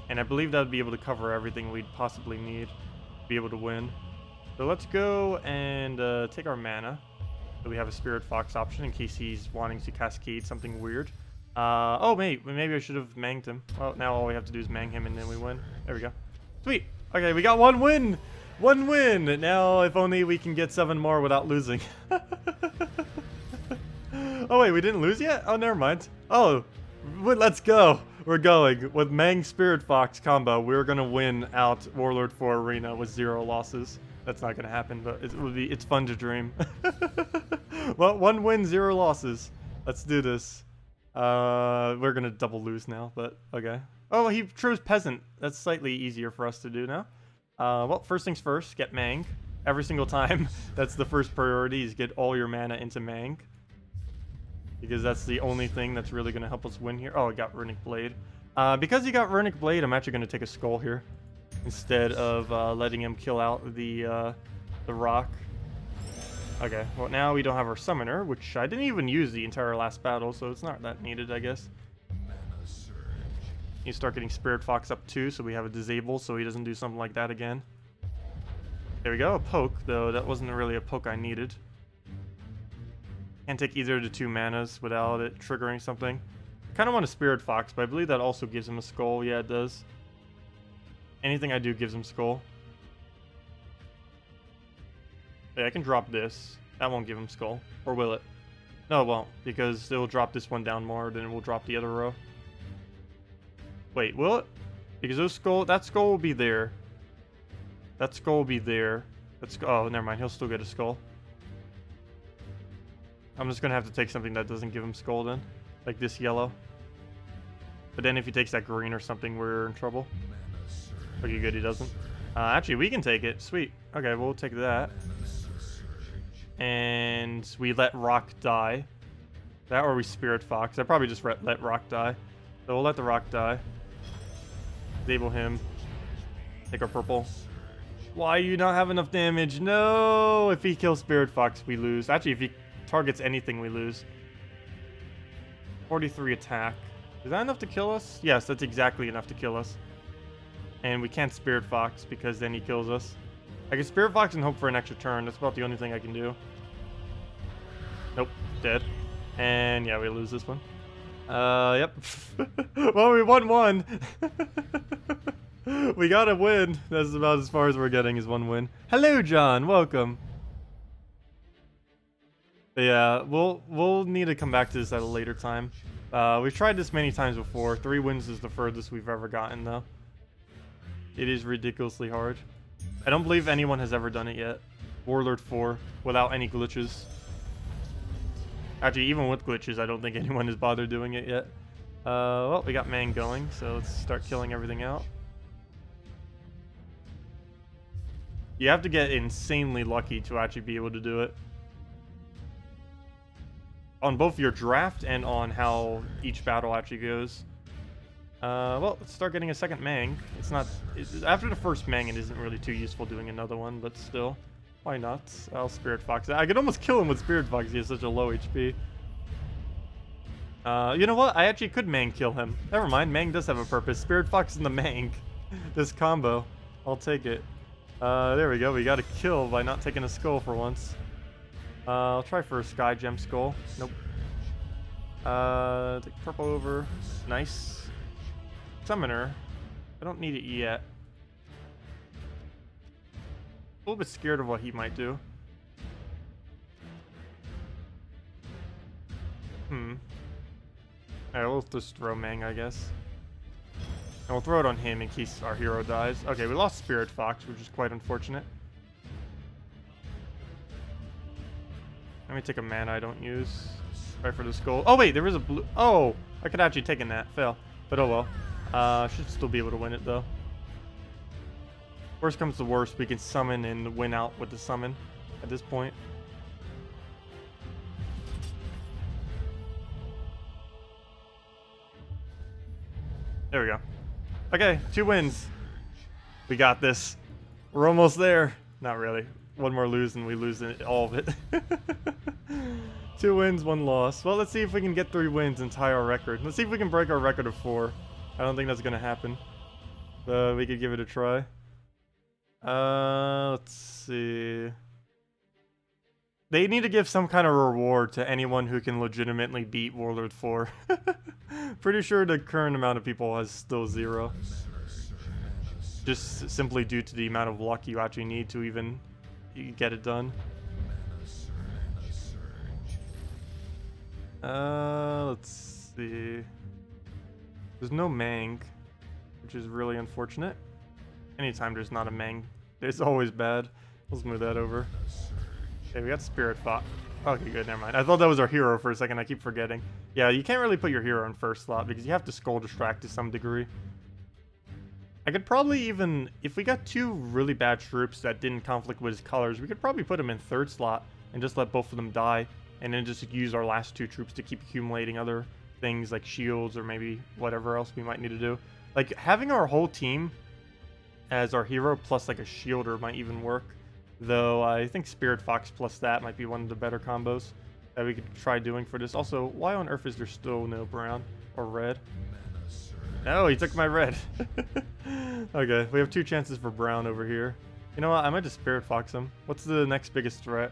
And I believe that would be able to cover everything we'd possibly need to be able to win. So let's go and take our mana. So we have a Spirit Fox option in case he's wanting to cascade something weird. Oh, maybe I should have manged him. Well, now all we have to do is mang him and then we win. There we go. Sweet. Okay, we got 1 win. 1 win. Now, if only we can get 7 more without losing. Oh, wait, we didn't lose yet? Oh, never mind. Oh, let's go. We're going. With Mang Spirit Fox combo, we're going to win out Warlord 4 Arena with 0 losses. That's not going to happen, but it's fun to dream. Well, 1 win, 0 losses. Let's do this. We're going to double lose now, but okay. Oh, he chose Peasant. That's slightly easier for us to do now. Well, first things first, get Mang. Every single time, that's the first priority, is get all your mana into Mang. Because that's the only thing that's really going to help us win here. Oh, I got Runic Blade. Because he got Runic Blade, I'm actually going to take a Skull here. Instead of letting him kill out the rock. Okay, well now we don't have our Summoner, which I didn't even use the entire last battle, so it's not that needed, I guess. You start getting Spirit Fox up too, so we have a Disable, so he doesn't do something like that again. There we go, a poke, though that wasn't really a poke I needed. Can't take either of the 2 manas without it triggering something. I kind of want a Spirit Fox, but I believe that also gives him a Skull. Yeah, it does. Anything I do gives him Skull. Yeah, I can drop this. That won't give him Skull. Or will it? No, it won't, because it will drop this one down more than it will drop the other row. Wait, will it? Because that skull will be there. That skull will be there. Oh, never mind. He'll still get a Skull. I'm just gonna have to take something that doesn't give him Skull then. Like this yellow. But then if he takes that green or something, we're in trouble. Okay, good, he doesn't. Actually, we can take it. Sweet. Okay, we'll take that. And we let Rock die. That or we Spirit Fox. I probably just let Rock die. So we'll let the Rock die. Disable him. Take our purple. Why do you not have enough damage? No! If he kills Spirit Fox, we lose. Actually, if he targets anything, we lose. 43 attack. Is that enough to kill us? Yes, that's exactly enough to kill us. And we can't Spirit Fox because then he kills us. I can Spirit Fox and hope for an extra turn. That's about the only thing I can do. Nope, dead. And yeah, we lose this one. Yep. Well, we won one. We got a win. That's about as far as we're getting is one win. Hello, John. Welcome. But yeah, we'll need to come back to this at a later time. We've tried this many times before. 3 wins is the furthest we've ever gotten, though. It is ridiculously hard. I don't believe anyone has ever done it yet. Warlord 4 without any glitches. Actually, even with glitches, I don't think anyone has bothered doing it yet. Well, we got man going, so let's start killing everything out. You have to get insanely lucky to actually be able to do it. On both your draft and on how each battle actually goes. Well, let's start getting a second Mang. It's not... after the first Mang, it isn't really too useful doing another one, but still. Why not? I'll Spirit Fox. I could almost kill him with Spirit Fox. He has such a low HP. You know what? I actually could Mang kill him. Never mind. Mang does have a purpose. Spirit Fox and the Mang. This combo. I'll take it. There we go. We got a kill by not taking a skull for once. I'll try for a Sky Gem Skull. Nope. Take purple over. Nice. Summoner. I don't need it yet. A little bit scared of what he might do. Alright, we'll just throw Mang, I guess. And we'll throw it on him in case our hero dies. Okay, we lost Spirit Fox, which is quite unfortunate. Let me take a mana I don't use. Try for the skull. Oh, wait, there is a blue... oh! I could actually take that. Fail. But oh well. Should still be able to win it, though. Worst comes to worst, we can summon and win out with the summon at this point. There we go. Okay, 2 wins. We got this. We're almost there. Not really. One more lose and we lose all of it. 2 wins, 1 loss. Well, let's see if we can get 3 wins and tie our record. Let's see if we can break our record of 4. I don't think that's going to happen. But we could give it a try. Let's see. They need to give some kind of reward to anyone who can legitimately beat Warlord 4. Pretty sure the current amount of people is still 0. Just simply due to the amount of luck you actually need to even get it done. Let's see. There's no Mang, which is really unfortunate. Anytime there's not a Mang, it's always bad. Let's move that over. Okay, we got Spirit Fox. Okay, good, never mind. I thought that was our hero for a second, I keep forgetting. Yeah, you can't really put your hero in first slot because you have to Skull Distract to some degree. I could probably even, if we got 2 really bad troops that didn't conflict with his colors, we could probably put him in 3rd slot and just let both of them die. And then just use our last 2 troops to keep accumulating other things like shields or maybe whatever else we might need to do. Like, having our whole team as our hero plus like a shielder might even work. Though I think Spirit Fox plus that might be one of the better combos that we could try doing for this. Also, why on earth is there still no brown or red? No, he took my red. Okay, we have 2 chances for brown over here. You know what? I might just Spirit Fox him. What's the next biggest threat?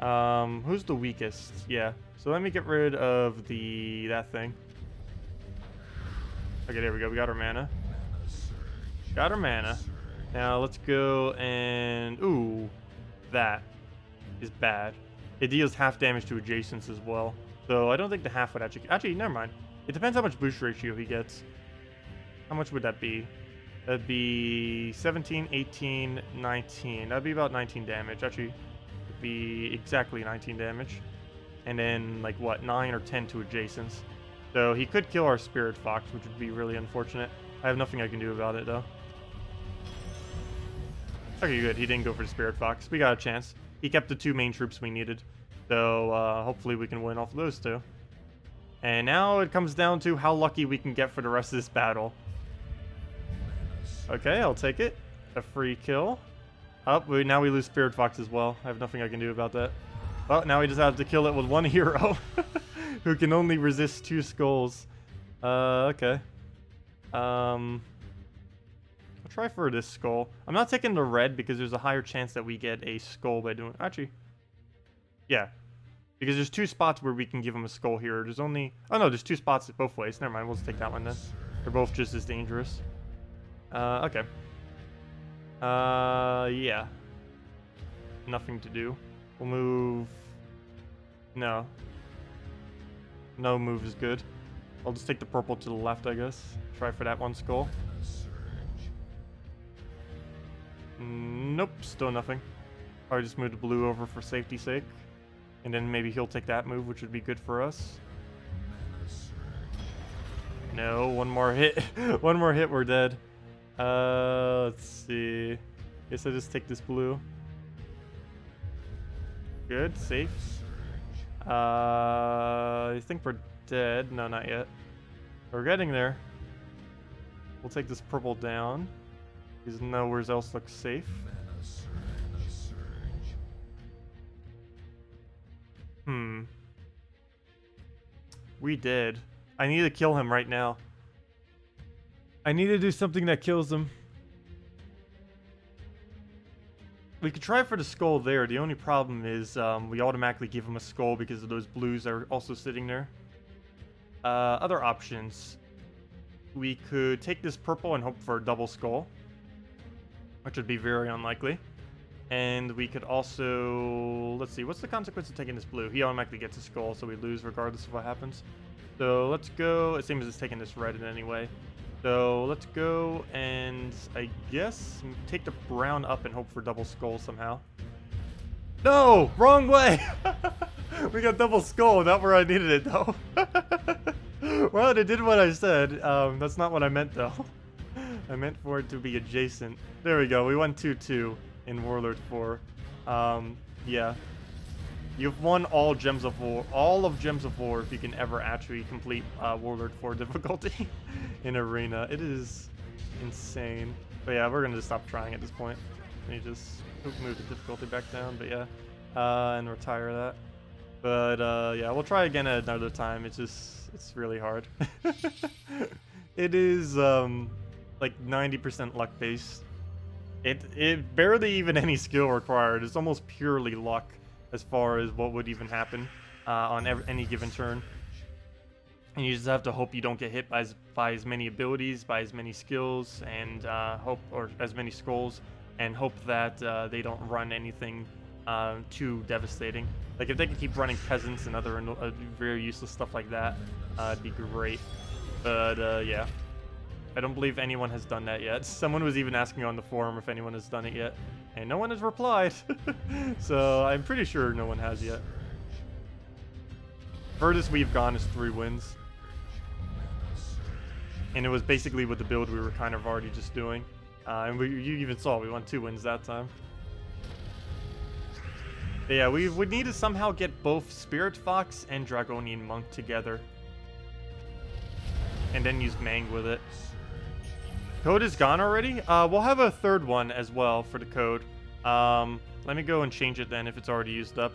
Who's the weakest? Yeah. So let me get rid of that thing. Okay, there we go. We got our mana. Got our mana. Now let's go and... ooh, that is bad. It deals half damage to adjacents as well. So I don't think the half would actually... actually, never mind. It depends how much boost ratio he gets. How much would that be? That'd be 17, 18, 19. That'd be about 19 damage. Actually, it'd be exactly 19 damage. And then, like, what, 9 or 10 to adjacents. So he could kill our Spirit Fox, which would be really unfortunate. I have nothing I can do about it, though. Okay, good. He didn't go for the Spirit Fox. We got a chance. He kept the 2 main troops we needed. So, hopefully we can win off of those 2. And now it comes down to how lucky we can get for the rest of this battle. Okay, I'll take it. A free kill. Oh, now we lose Spirit Fox as well. I have nothing I can do about that. Well, now we just have to kill it with 1 hero. Who can only resist 2 skulls. Okay. I'll try for this skull. I'm not taking the red because there's a higher chance that we get a skull by doing... actually, yeah. Because there's 2 spots where we can give him a skull here. There's only... Oh, no, there's 2 spots both ways. Never mind, we'll just take that one then. They're both just as dangerous. Okay. Yeah. Nothing to do. We'll move... No. No move is good. I'll just take the purple to the left, I guess. Try for that 1 skull. Nope, still nothing. Probably just move the blue over for safety's sake. And then maybe he'll take that move, which would be good for us. No, 1 more hit. 1 more hit, we're dead. Let's see. Guess I just take this blue. Good, safe. I think we're dead. No, not yet. We're getting there. We'll take this purple down. Because nowhere else looks safe. We did. I need to kill him right now. I need to do something that kills him. We could try for the skull there. The only problem is we automatically give him a skull because of those blues that are also sitting there. Other options. We could take this purple and hope for a double skull, which would be very unlikely. And we could also... Let's see, what's the consequence of taking this blue? He automatically gets a skull, so we lose regardless of what happens. So let's go... It seems it's taking this red in anyway. So let's go and, I guess, take the brown up and hope for double skull somehow. No! Wrong way! We got double skull, not where I needed it, though. Well, it did what I said. That's not what I meant, though. I meant for it to be adjacent. There we go, we won 2-2. In Warlord 4. Yeah. You've won all Gems of War. All of Gems of War if you can ever actually complete Warlord 4 difficulty in Arena. It is insane. But yeah, we're gonna just stop trying at this point. Let me just move the difficulty back down, but yeah. And retire that. But yeah, we'll try again at another time. It's really hard. It is like 90% luck based. It barely even any skill required. It's almost purely luck as far as what would even happen on any given turn. And you just have to hope you don't get hit by as many abilities, by as many skills, and or as many skulls, and hope that they don't run anything too devastating. Like if they can keep running peasants and other very useless stuff like that, it'd be great. But yeah. I don't believe anyone has done that yet. Someone was even asking on the forum if anyone has done it yet, and no one has replied. So I'm pretty sure no one has yet. Furthest we've gone is 3 wins. And it was basically with the build we were kind of already just doing. And you even saw we won 2 wins that time. But yeah, we would need to somehow get both Spirit Fox and Dragonian Monk together. And then use Mang with it. Code is gone already? We'll have a 3rd one as well for the code. Let me go and change it then if it's already used up.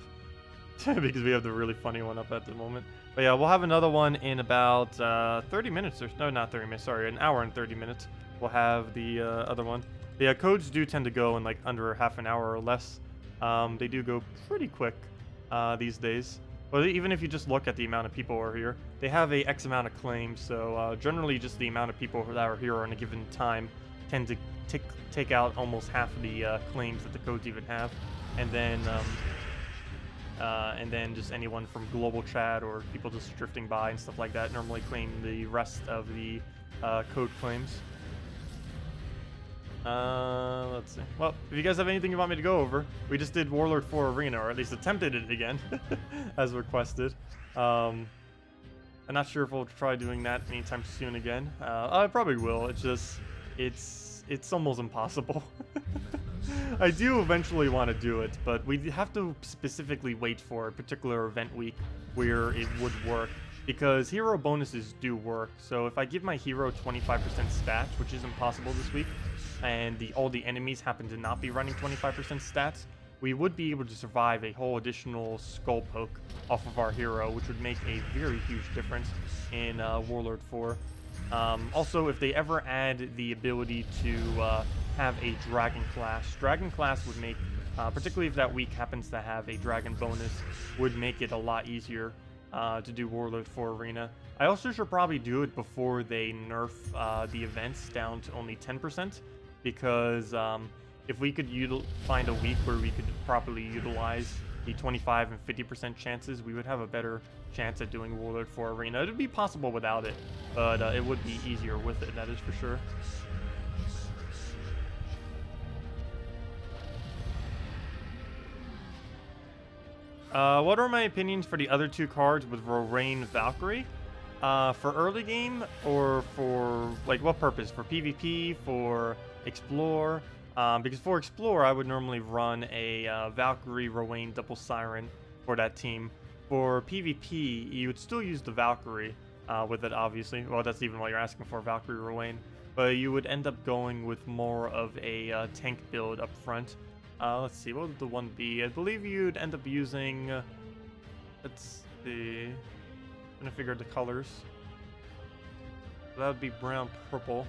Because we have the really funny one up at the moment. But yeah, we'll have another one in about 30 minutes. No, not 30 minutes. Sorry, an hour and 30 minutes. We'll have the other one. Yeah, codes do tend to go in like under half an hour or less. They do go pretty quick these days. Well, even if you just look at the amount of people who are here, they have a X amount of claims, so generally just the amount of people that are here on a given time tend to take out almost half of the claims that the codes even have, and then just anyone from global chat or people just drifting by and stuff like that normally claim the rest of the code claims. Let's see. Well, if you guys have anything you want me to go over, we just did Warlord 4 Arena, or at least attempted it again, as requested. I'm not sure if we'll try doing that anytime soon again. I probably will. It's just, it's almost impossible. I do eventually want to do it, but we have to specifically wait for a particular event week where it would work. Because hero bonuses do work, so if I give my hero 25% stats, which is impossible this week, and all the enemies happen to not be running 25% stats, we would be able to survive a whole additional skull poke off of our hero, which would make a very huge difference in Warlord 4. Also, if they ever add the ability to have a Dragon class would make particularly if that week happens to have a dragon bonus, would make it a lot easier to do Warlord for Arena. I also should probably do it before they nerf the events down to only 10%, because if we could find a week where we could properly utilize the 25 and 50% chances, we would have a better chance at doing Warlord for Arena. It would be possible without it, but it would be easier with it, that is for sure. What are my opinions for the other two cards with Roraine Valkyrie? For early game, or for, like, what purpose? For PvP, for Explore? Because for Explore, I would normally run a Valkyrie Roraine double Siren for that team. For PvP, you would still use the Valkyrie with it, obviously. Well, that's even what you're asking for, Valkyrie Roraine. But you would end up going with more of a tank build up front. Let's see, what would the one be? I believe you'd end up using... let's see... I'm gonna figure out the colors. That would be brown, purple.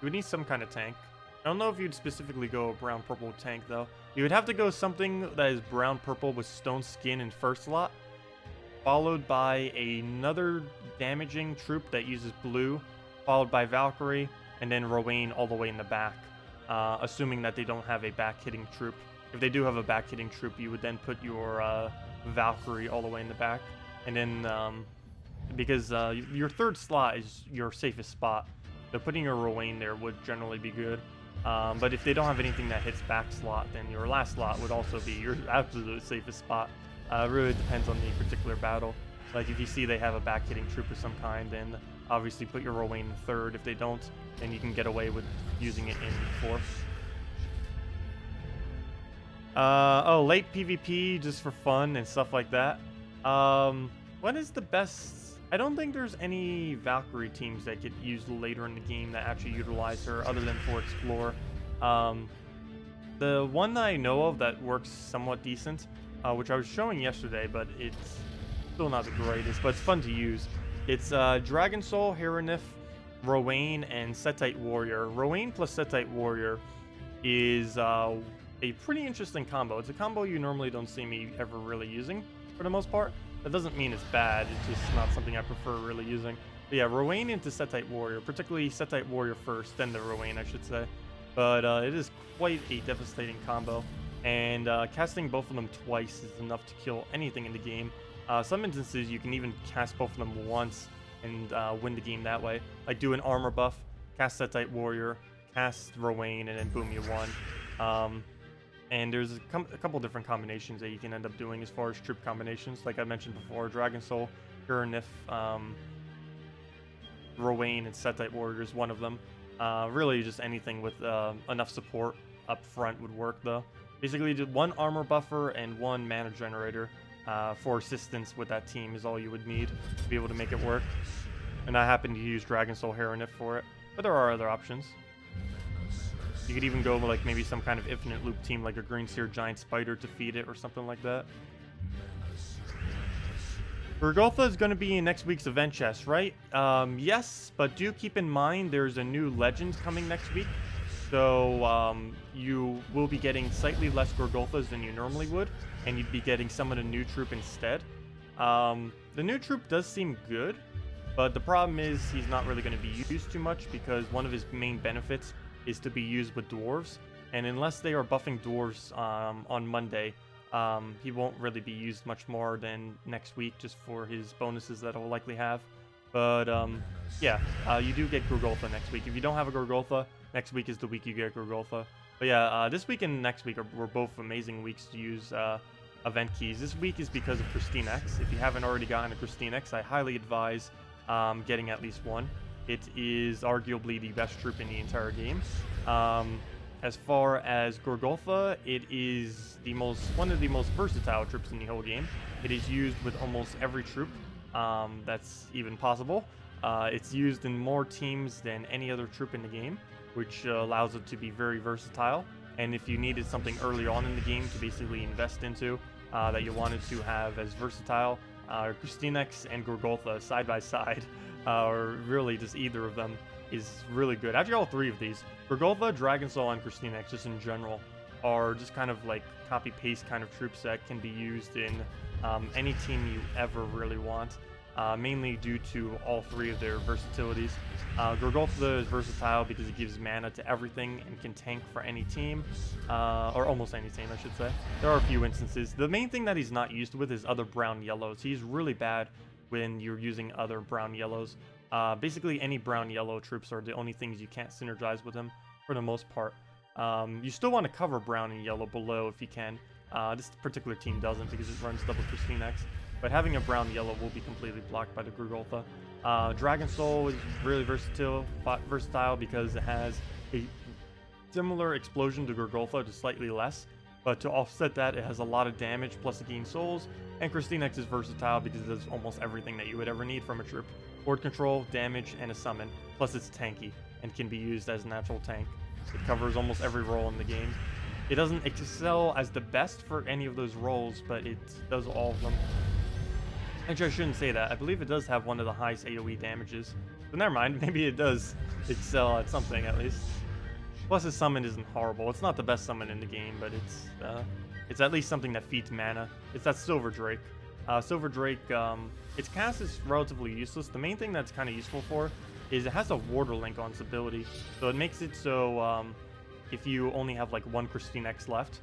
You would need some kind of tank. I don't know if you'd specifically go brown, purple tank, though. You would have to go something that is brown, purple with stone skin in first slot, followed by another damaging troop that uses blue, followed by Valkyrie, and then Roraine all the way in the back. Assuming that they don't have a back-hitting troop. If they do have a back-hitting troop, you would then put your Valkyrie all the way in the back. And then, because your third slot is your safest spot, so putting your Roraine there would generally be good. But if they don't have anything that hits back slot, then your last slot would also be your absolute safest spot. It really depends on the particular battle. Like, if you see they have a back-hitting troop of some kind, then obviously put your Roraine in third. If they don't, then you can get away with using it in fourth. Oh, late PvP just for fun and stuff like that. What is the best... I don't think there's any Valkyrie teams that get used later in the game that actually utilize her other than for Explore. The one that I know of that works somewhat decent, which I was showing yesterday, but it's still not the greatest, but it's fun to use. It's Dragon Soul, Heronif, Roraine, and Setite Warrior. Roraine plus Setite Warrior is a pretty interesting combo. It's a combo you normally don't see me ever really using, for the most part. That doesn't mean it's bad, it's just not something I prefer really using. But yeah, Roraine into Setite Warrior, particularly Setite Warrior first, then the Roraine, I should say. But it is quite a devastating combo, and casting both of them twice is enough to kill anything in the game. Some instances you can even cast both of them once and win the game that way. Like, do an armor buff, cast Setite Warrior, cast Roraine, and then boom, you won. And there's a couple different combinations that you can end up doing as far as troop combinations. Like I mentioned before, Dragon Soul, Heronif, Roraine, and Setite Warrior is one of them. Really just anything with enough support up front would work, though. Basically, just one armor buffer and one mana generator for assistance with that team is all you would need to be able to make it work. And I happen to use Dragon Soul Heronif for it, but there are other options. You could even go with, like, maybe some kind of infinite loop team, like a Green Seer Giant Spider to feed it or something like that. Golgotha is going to be in next week's event chest, right? Yes, but do keep in mind there's a new legend coming next week. So you will be getting slightly less Golgothas than you normally would, and you'd be getting some of the new troop instead. The new troop does seem good, but the problem is he's not really going to be used too much because one of his main benefits is to be used with Dwarves, and unless they are buffing Dwarves on Monday, he won't really be used much more than next week just for his bonuses that he'll likely have. But yeah, you do get Golgotha next week. If you don't have a Golgotha, next week is the week you get Golgotha. But yeah, this week and next week were both amazing weeks to use event keys. This week is because of KrissTigger. If you haven't already gotten a KrissTigger, I highly advise getting at least one. It is arguably the best troop in the entire game. As far as Golgotha, it is one of the most versatile troops in the whole game. It is used with almost every troop that's even possible. It's used in more teams than any other troop in the game, which allows it to be very versatile. And if you needed something early on in the game to basically invest into that you wanted to have as versatile, KrissTigger and Golgotha side by side, or really just either of them, is really good. Actually, all three of these, Golgotha, Dragon Soul, and KrissTigger, just in general, are just kind of like copy-paste kind of troops that can be used in any team you ever really want, mainly due to all three of their versatilities. Gorgolfa is versatile because it gives mana to everything and can tank for any team, or almost any team, I should say. There are a few instances. The main thing that he's not used with is other brown-yellows. He's really bad when you're using other brown-yellows. Basically, any brown-yellow troops are the only things you can't synergize with him for the most part. You still want to cover brown and yellow below if you can. This particular team doesn't because it runs double KrissTigger, but having a brown-yellow will be completely blocked by the Gorgolfa. Dragon Soul is really versatile because it has a similar explosion to Gorgolfa, just slightly less. But to offset that, it has a lot of damage plus it gains souls. And KrissTigger is versatile because it does almost everything that you would ever need from a troop. Board control, damage, and a summon. Plus it's tanky and can be used as a natural tank. It covers almost every role in the game. It doesn't excel as the best for any of those roles, but it does all of them. Actually, I shouldn't say that. I believe it does have one of the highest AoE damages. But never mind, maybe it does excel at something at least. Plus his summon isn't horrible. It's not the best summon in the game, but it's at least something that feeds mana. It's that Silver Drake. Silver Drake, its cast is relatively useless. The main thing that's kind of useful for is it has a warder link on its ability. So it makes it so if you only have like one KrissTigger left,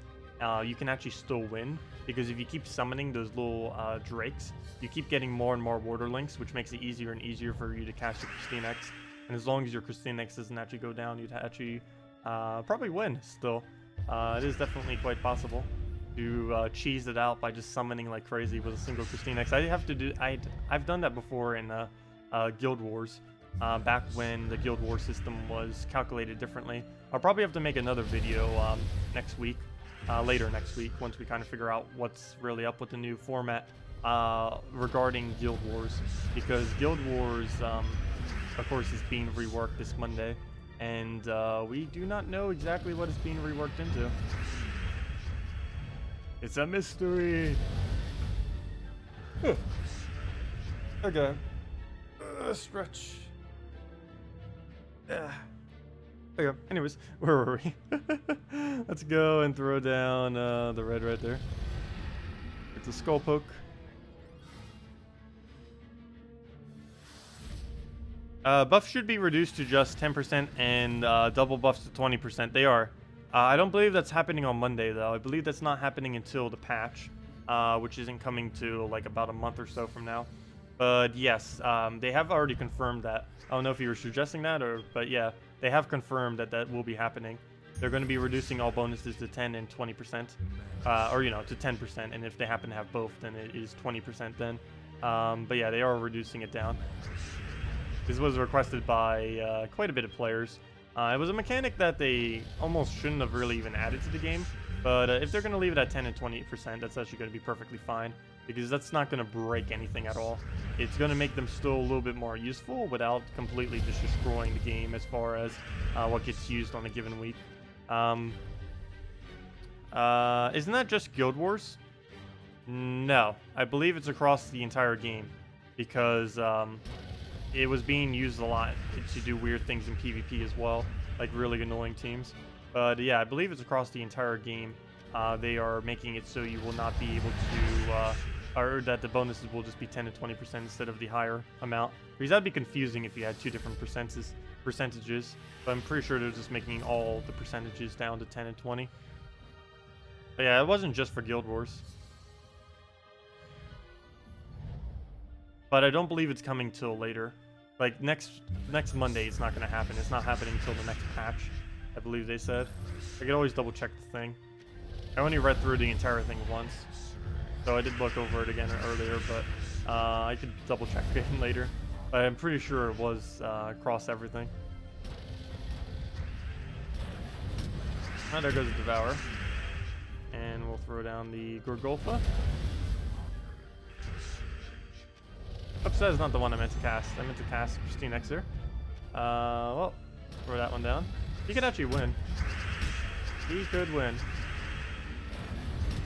you can actually still win. Because if you keep summoning those little drakes, you keep getting more and more warder links, which makes it easier and easier for you to cast your KrissTigger. And as long as your KrissTigger doesn't actually go down, you'd actually probably win still. It is definitely quite possible to cheese it out by just summoning like crazy with a single KrissTigger. I've done that before in Guild Wars, back when the Guild War system was calculated differently. I'll probably have to make another video next week, later next week, once we kind of figure out what's really up with the new format regarding Guild Wars, because Guild Wars, of course, is being reworked this Monday, and we do not know exactly what it's being reworked into. It's a mystery. Okay. Stretch. Okay, anyways, where were we? Let's go and throw down the red right there. It's a skull poke. Buffs should be reduced to just 10% and double buffs to 20%. They are. I don't believe that's happening on Monday, though. I believe that's not happening until the patch, which isn't coming to like about a month or so from now. But yes, they have already confirmed that. I don't know if you were suggesting that, but yeah, they have confirmed that that will be happening. They're going to be reducing all bonuses to 10 and 20%, or to 10%. And if they happen to have both, then it is 20% then. But yeah, they are reducing it down. This was requested by quite a bit of players. It was a mechanic that they almost shouldn't have really even added to the game. But if they're going to leave it at 10 and 20%, that's actually going to be perfectly fine. Because that's not going to break anything at all. It's going to make them still a little bit more useful without completely just destroying the game as far as what gets used on a given week. Isn't that just Guild Wars? No. I believe it's across the entire game. Because it was being used a lot to do weird things in PvP as well. Like really annoying teams. But yeah, I believe it's across the entire game. They are making it so you will not be able to, or that the bonuses will just be 10 to 20% instead of the higher amount. Because that'd be confusing if you had two different percentages. But I'm pretty sure they're just making all the percentages down to 10 and 20. But yeah, it wasn't just for Guild Wars. But I don't believe it's coming till later. Like next Monday, it's not going to happen. It's not happening until the next patch, I believe they said. I could always double check the thing. I only read through the entire thing once, so I did look over it again earlier, but I could double check it later. But I'm pretty sure it was across everything. Oh, there goes the Devour. And we'll throw down the Gorgolfa. Oops, that is not the one I meant to cast. I meant to cast KrissTigger. Well, throw that one down. He could actually win. He could win.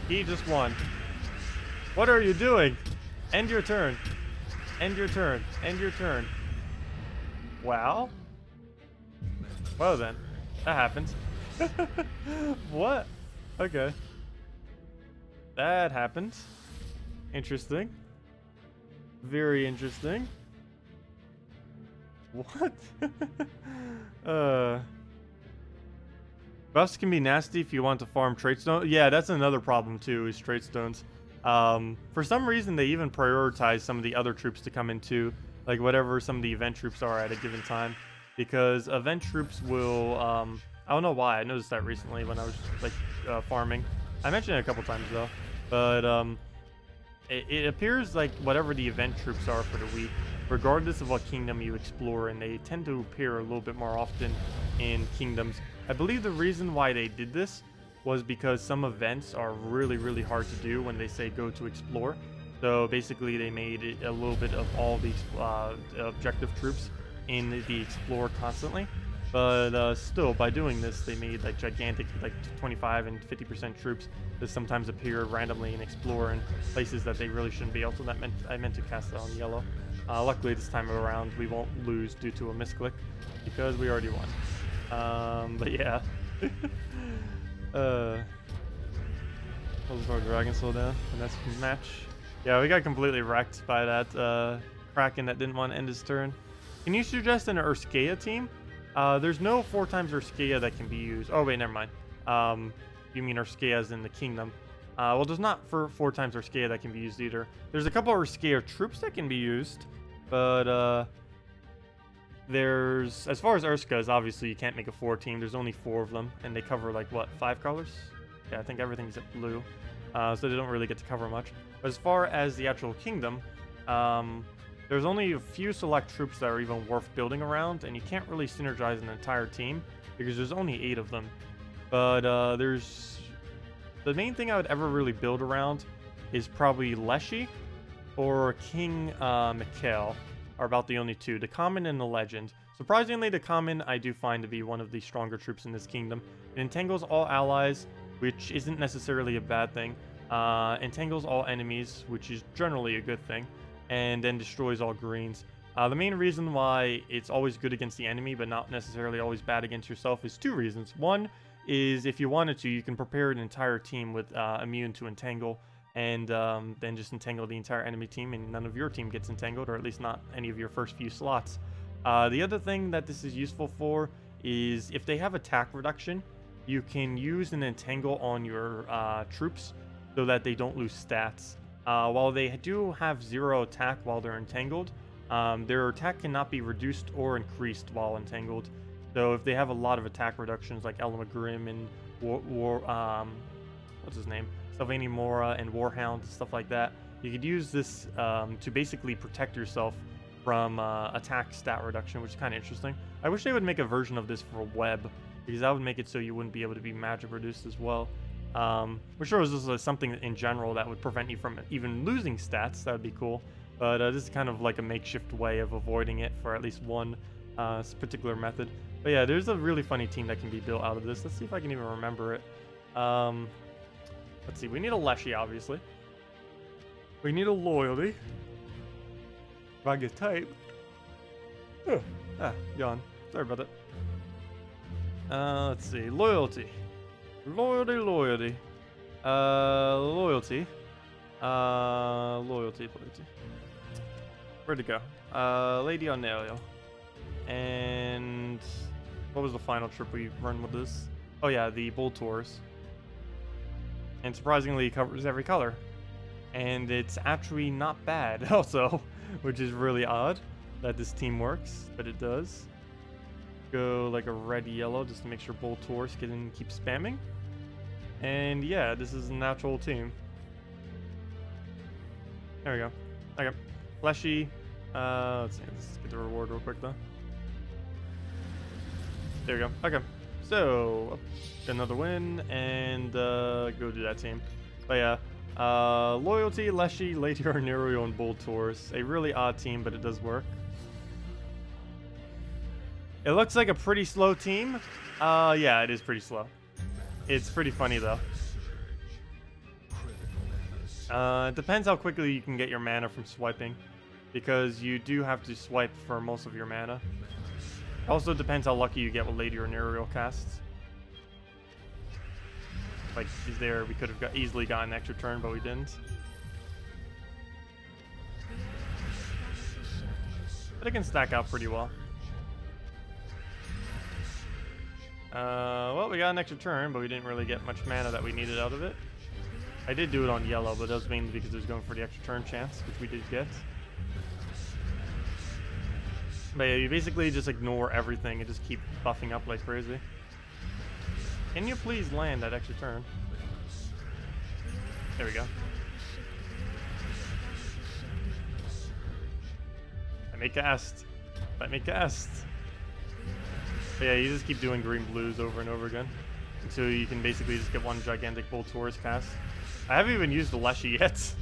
He just won. What are you doing? End your turn. End your turn. End your turn. Wow. Well then, that happens. What? Okay. That happened. Interesting. Very interesting. What? Buffs can be nasty if you want to farm trait stones. Yeah, that's another problem too, is trait stones. For some reason, they even prioritize some of the other troops to come into, like whatever some of the event troops are at a given time. Because event troops will, I don't know why, I noticed that recently when I was like farming. I mentioned it a couple times though, but it appears like whatever the event troops are for the week, regardless of what kingdom you explore, and they tend to appear a little bit more often in kingdoms. I believe the reason why they did this was because some events are really hard to do when they say go to explore. So basically they made it a little bit of all these objective troops in the explore constantly. But still, by doing this, they made like gigantic, like 25 and 50% troops that sometimes appear randomly in explore in places that they really shouldn't be. Also, I meant to cast that on yellow. Luckily, this time around, we won't lose due to a misclick because we already won. But yeah. Let's our dragon slow down, and that's match. Yeah, we got completely wrecked by that Kraken that didn't want to end his turn. Can you suggest an Urskea team? There's no 4x Urskea that can be used. Oh wait, never mind. You mean Urskeas in the kingdom? Well, there's not 4x Urskea that can be used either. There's a couple of Urskea troops that can be used, but there's, as far as Urskas, obviously you can't make a 4 team. There's only 4 of them, and they cover like what, 5 colors? Yeah, I think everything's at blue, so they don't really get to cover much. But as far as the actual kingdom, there's only a few select troops that are even worth building around, and you can't really synergize an entire team because there's only 8 of them. But there's the main thing I would ever really build around is probably Leshy or King Mikael are about the only 2, the common and the legend. Surprisingly, the common I do find to be one of the stronger troops in this kingdom. It entangles all allies, which isn't necessarily a bad thing. Entangles all enemies, which is generally a good thing, and then destroys all greens. The main reason why it's always good against the enemy, but not necessarily always bad against yourself, is 2 reasons. One is if you wanted to, you can prepare an entire team with immune to entangle, and then just entangle the entire enemy team, and none of your team gets entangled, or at least not any of your first few slots. The other thing that this is useful for is if they have attack reduction, you can use an entangle on your troops so that they don't lose stats. While they do have 0 attack while they're entangled, their attack cannot be reduced or increased while entangled. So if they have a lot of attack reductions like Elamagrim and what's his name? Sylvania Mora and Warhound and stuff like that, you could use this to basically protect yourself from attack stat reduction, which is kind of interesting. I wish they would make a version of this for web, because that would make it so you wouldn't be able to be magic reduced as well. Which sure was just something in general that would prevent you from even losing stats. That would be cool. But this is kind of like a makeshift way of avoiding it for at least one particular method. But yeah, there's a really funny team that can be built out of this. Let's see if I can even remember it. Let's see, we need a Leshy, obviously. We need a Loyalty. If I get type. Yawn. Sorry about that. Let's see, Loyalty. Loyalty. Loyalty. Where'd it go? Lady Arnjel. And what was the final trip we run with this? Oh yeah, the Bull Tours. And surprisingly, it covers every color. And it's actually not bad also, which is really odd that this team works, but it does. Go like a red-yellow just to make sure Bull Tours can keep spamming. And yeah, this is a natural team. There we go. Okay. Fleshy. Let's see. Let's get the reward real quick though. There we go. Okay. So, another win, and go do that team. But yeah, Loyalty, Leshy, Lady Arnjel, and Bull Tours. A really odd team, but it does work. It looks like a pretty slow team. Yeah, it is pretty slow. It's pretty funny though. It depends how quickly you can get your mana from swiping, because you do have to swipe for most of your mana. Also depends how lucky you get with Lady Arnjel casts. Like, he's there, we could have easily gotten an extra turn, but we didn't. But it can stack out pretty well. Well, we got an extra turn, but we didn't really get much mana that we needed out of it. I did do it on yellow, but that was mainly because it was going for the extra turn chance, which we did get. But yeah, you basically just ignore everything and just keep buffing up like crazy. Can you please land that extra turn? There we go. Let me cast. Let me cast. But yeah, you just keep doing green blues over and over again until you can basically just get one gigantic Bull Taurus cast. I haven't even used the Leshy yet.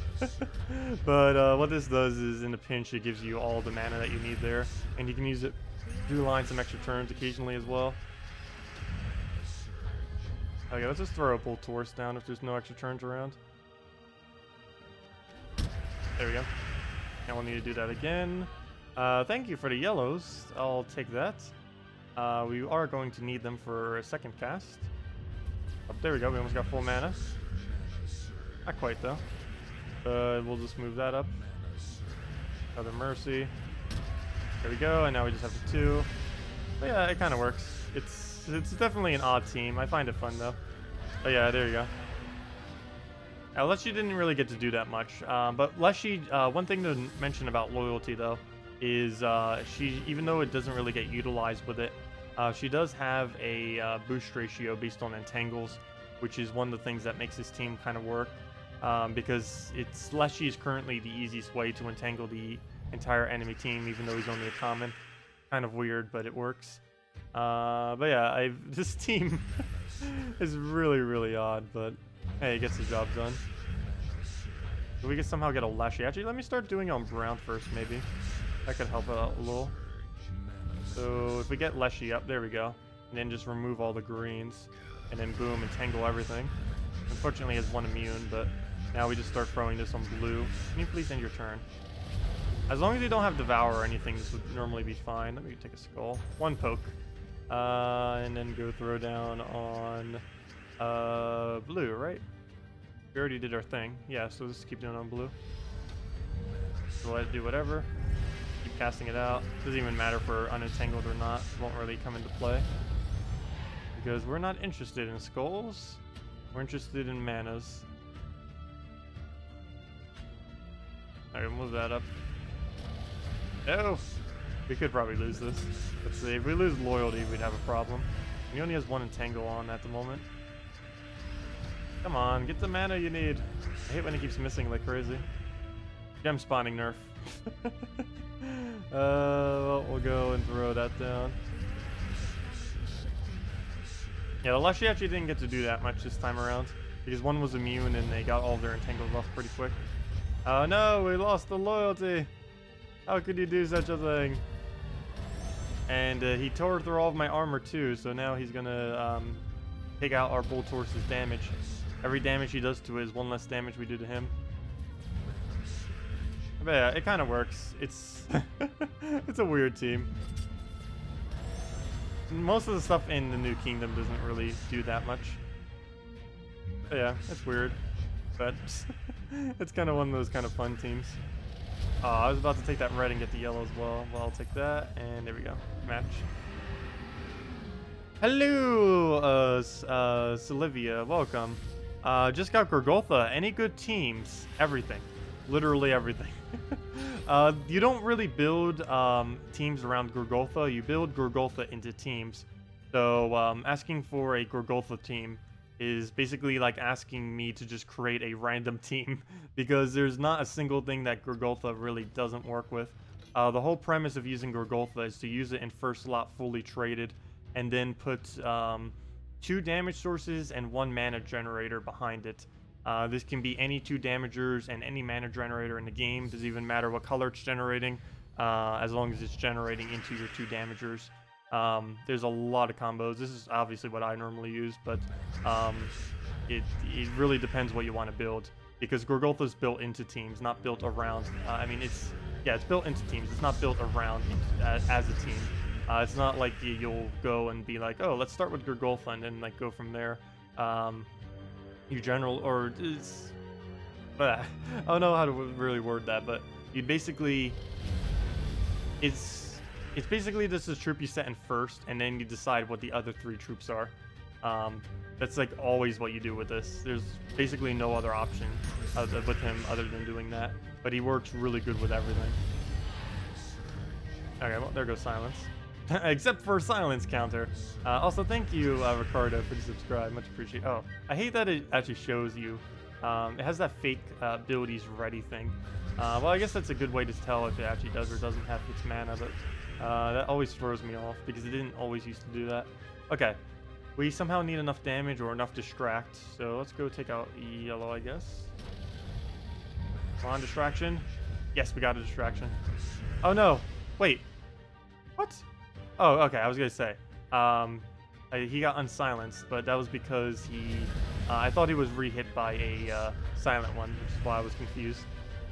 But what this does is, in a pinch, it gives you all the mana that you need there. And you can use it to line some extra turns occasionally as well. Okay, let's just throw a Bull Taurus down if there's no extra turns around. There we go. Now we'll need to do that again. Thank you for the yellows. I'll take that. We are going to need them for a second cast. Oh, there we go. We almost got full mana. Not quite, though. We'll just move that up. Another Mercy. There we go. And now we just have the 2. But yeah, it kind of works. It's definitely an odd team. I find it fun, though. But yeah, there you go. Leshy didn't really get to do that much. But Leshy, one thing to mention about loyalty, though, is she, even though it doesn't really get utilized with it, she does have a boost ratio based on entangles, which is one of the things that makes this team kind of work. Because Leshy is currently the easiest way to entangle the entire enemy team, even though he's only a common. Kind of weird, but it works. But yeah, this team is really, really odd, but hey, it gets the job done. Can we somehow get a Leshy? Actually, let me start doing it on brown first, maybe. That could help out a little. So if we get Leshy up, there we go. And then just remove all the greens. And then boom, entangle everything. Unfortunately, it has one immune, but now we just start throwing this on blue. Can you please end your turn? As long as you don't have Devour or anything, this would normally be fine. Let me take a skull. One poke. And then go throw down on blue, right? We already did our thing. Yeah, so let's keep doing it on blue. So let it do whatever. Keep casting it out. Doesn't even matter if we're unentangled or not. It won't really come into play. Because we're not interested in skulls. We're interested in manas. Alright, we'll move that up. Oh! We could probably lose this. Let's see. If we lose loyalty, we'd have a problem. He only has one entangle on at the moment. Come on, get the mana you need. I hate when he keeps missing like crazy. Gem spawning nerf. Well, we'll go and throw that down. Yeah, the Leshy actually didn't get to do that much this time around, because one was immune and they got all their entangles off pretty quick. Oh no, we lost the loyalty! How could you do such a thing? And he tore through all of my armor too, so now he's gonna take out our Bull Taurus' damage. Every damage he does to it is one less damage we do to him. But yeah, it kind of works. It's it's a weird team. Most of the stuff in the New Kingdom doesn't really do that much. But yeah, it's weird. But it's kind of one of those kind of fun teams. Oh, I was about to take that red and get the yellow as well. Well, I'll take that, and there we go. Match. Hello, Sylvia. Welcome. Just got Gorgoltha. Any good teams? Everything. Literally everything. You don't really build teams around Gorgoltha. You build Gorgoltha into teams. So asking for a Gorgoltha team is basically like asking me to just create a random team, because there's not a single thing that Gorgoltha really doesn't work with. The whole premise of using Gorgoltha is to use it in first slot fully traded, and then put 2 damage sources and 1 mana generator behind it. This can be any 2 damagers and any mana generator in the game. Doesn't even matter what color it's generating, as long as it's generating into your 2 damagers. There's a lot of combos. This is obviously what I normally use, but it really depends what you want to build, because Gorgoltha's built into teams, not built around. I mean, it's built into teams. It's not built around as a team. It's not like you'll go and be like, oh, let's start with Gorgoltha and then like go from there. you general, or it's, I don't know how to really word that, but you'd basically, it's basically just a troop you set in first, and then you decide what the other 3 troops are. That's like always what you do with this. There's basically no other option with him other than doing that, but he works really good with everything. Okay, well, there goes silence. Except for silence counter. Also, thank you, Ricardo, for the subscribe. Much appreciated. Oh, I hate that it actually shows you. It has that fake abilities ready thing. Well, I guess that's a good way to tell if it actually does or doesn't have its mana, but that always throws me off because it didn't always used to do that. Okay, we somehow need enough damage or enough distract, so let's go take out yellow, I guess. Come on, distraction. Yes, we got a distraction. Oh no, wait. What? Oh, okay, I was gonna say. He got unsilenced, but that was because he... I thought he was re-hit by a silent one, which is why I was confused.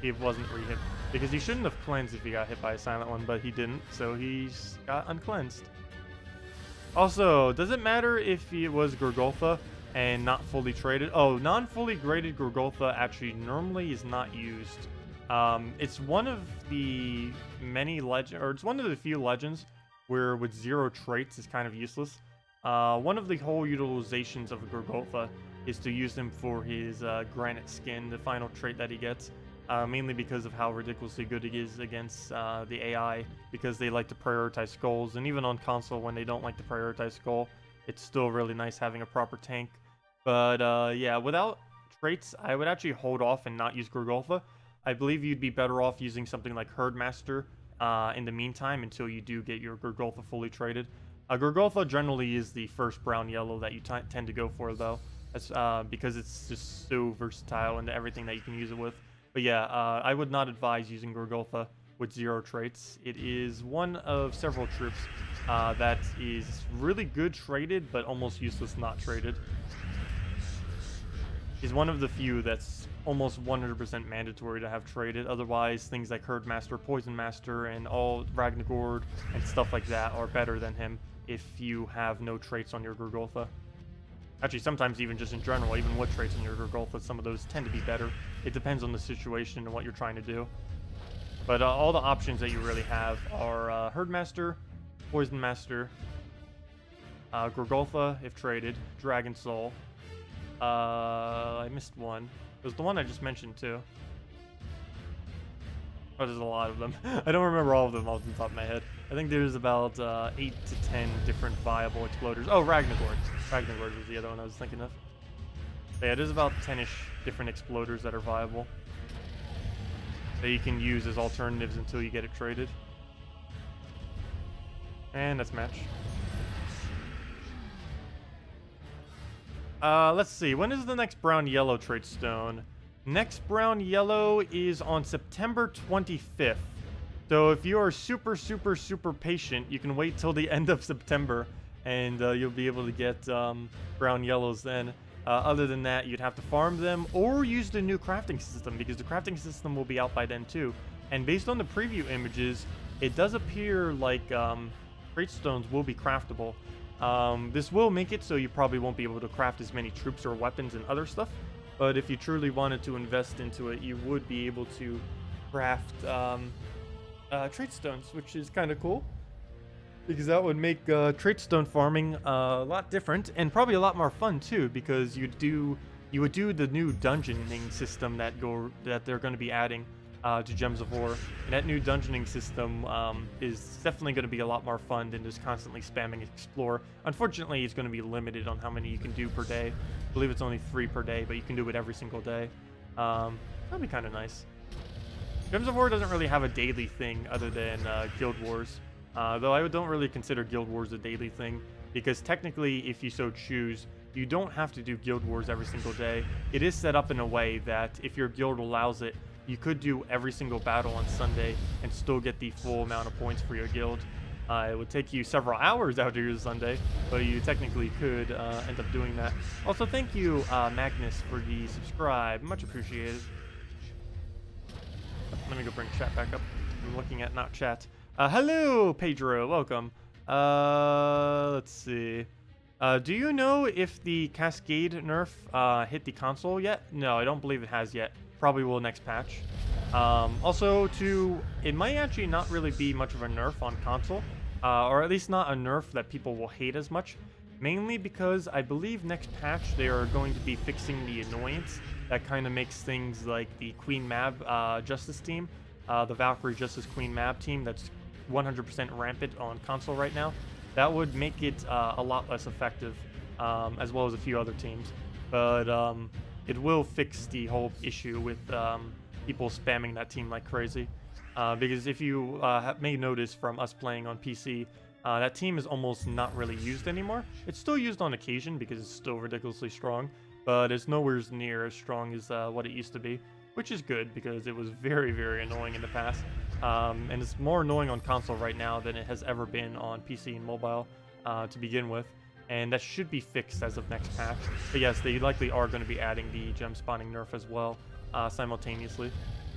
He wasn't re-hit. Because he shouldn't have cleansed if he got hit by a silent one, but he didn't, so he's got uncleansed. Also, does it matter if he was Gorgolfa and not fully traded? Oh, non-fully graded Gorgolfa actually normally is not used. It's one of the many it's one of the few legends where with 0 traits is kind of useless. One of the whole utilizations of a Gorgolfa is to use him for his granite skin, the final trait that he gets, mainly because of how ridiculously good he is against the AI, because they like to prioritize skulls, and even on console when they don't like to prioritize skull, it's still really nice having a proper tank. But yeah, without traits, I would actually hold off and not use Gorgolfa. I believe you'd be better off using something like Herdmaster in the meantime until you do get your Gorgolfa fully traded. Gorgolfa generally is the first brown-yellow that you tend to go for, though. That's because it's just so versatile into everything that you can use it with. But yeah, I would not advise using Gorgolfa with 0 traits. It is one of several troops that is really good traded, but almost useless not traded. He's one of the few that's almost 100% mandatory to have traded. Otherwise, things like Herdmaster, Poison Master, and all Ragnagord and stuff like that are better than him if you have no traits on your Gorgolfa. Actually, sometimes even just in general, even with traits on your Gorgolfa, some of those tend to be better. It depends on the situation and what you're trying to do. But all the options that you really have are Herdmaster, Poison Master, Gorgolfa if traded, Dragon Soul. I missed one. It was the one I just mentioned too. Oh, there's a lot of them. I don't remember all of them off the top of my head. I think there's about 8 to 10 different viable exploders. Oh, Ragnagord. Ragnagord was the other one I was thinking of. But yeah, there's about 10-ish different exploders that are viable that you can use as alternatives until you get it traded. And that's match. Let's see. When is the next brown-yellow trait stone? Next brown-yellow is on September 25th. So if you are super, super, super patient, you can wait till the end of September, and you'll be able to get brown-yellows then. Other than that, you'd have to farm them or use the new crafting system, because the crafting system will be out by then too. And based on the preview images, it does appear like trait stones will be craftable. This will make it so you probably won't be able to craft as many troops or weapons and other stuff. But if you truly wanted to invest into it, you would be able to craft trait stones, which is kind of cool. Because that would make trait stone farming a lot different and probably a lot more fun too. Because you would do the new dungeoning system that they're going to be adding to Gems of War. And that new dungeoning system is definitely going to be a lot more fun than just constantly spamming Explore. Unfortunately, it's going to be limited on how many you can do per day. I believe it's only 3 per day, but you can do it every single day. That'd be kind of nice. Gems of War doesn't really have a daily thing other than Guild Wars. Though I don't really consider Guild Wars a daily thing, because technically, if you so choose, you don't have to do Guild Wars every single day. It is set up in a way that if your guild allows it, you could do every single battle on Sunday and still get the full amount of points for your guild. It would take you several hours after your Sunday, but you technically could end up doing that. Also, thank you, Magnus, for the subscribe. Much appreciated. Let me go bring chat back up. I'm looking at not chat. Hello, Pedro. Welcome. Let's see. Do you know if the Cascade nerf hit the console yet? No, I don't believe it has yet. Probably will next patch. Also, it might actually not really be much of a nerf on console, or at least not a nerf that people will hate as much. Mainly because I believe next patch they are going to be fixing the annoyance that kind of makes things like the Queen Mab Justice team, the Valkyrie Justice Queen Mab team that's 100% rampant on console right now. That would make it a lot less effective, as well as a few other teams. But it will fix the whole issue with people spamming that team like crazy. Because if you may notice from us playing on PC, that team is almost not really used anymore. It's still used on occasion because it's still ridiculously strong, but it's nowhere near as strong as what it used to be, which is good because it was very, very annoying in the past. And it's more annoying on console right now than it has ever been on PC and mobile to begin with. And that should be fixed as of next patch. But yes, they likely are going to be adding the gem spawning nerf as well simultaneously.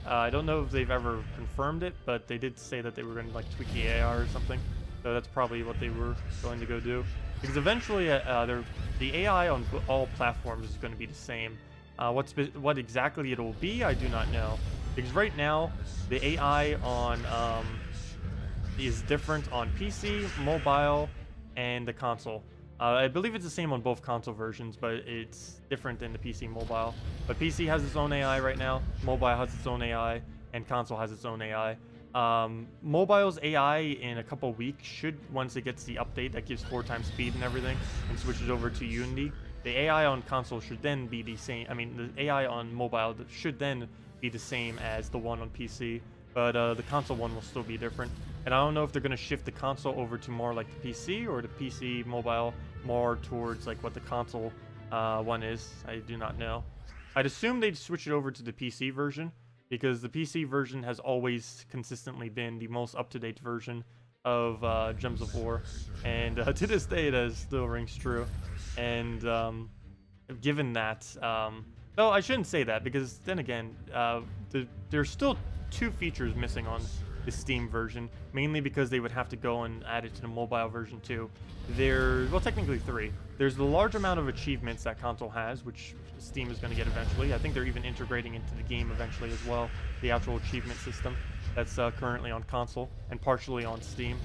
I don't know if they've ever confirmed it, but they did say that they were going to like tweak the AI or something. So that's probably what they were going to go do. Because eventually, the AI on all platforms is going to be the same. What exactly it will be, I do not know. Because right now, the AI on is different on PC, mobile, and the console. I believe it's the same on both console versions, but it's different in the PC mobile. But PC has its own AI right now, mobile has its own AI, and console has its own AI. Mobile's AI in a couple weeks should, once it gets the update that gives 4 times speed and everything, and switches over to Unity, the AI on console should then be the same. I mean, the AI on mobile should then be the same as the one on PC, but the console one will still be different. And I don't know if they're going to shift the console over to more like the PC, or the PC mobile more towards like what the console one is. I do not know. I'd assume they'd switch it over to the PC version, because the PC version has always consistently been the most up-to-date version of Gems of War, and to this day that still rings true. And given that, no, I shouldn't say that, because then again, there's still 2 features missing on the Steam version, mainly because they would have to go and add it to the mobile version too. Well, technically 3. There's the large amount of achievements that console has, which Steam is going to get eventually. I think they're even integrating into the game eventually as well, the actual achievement system that's currently on console and partially on Steam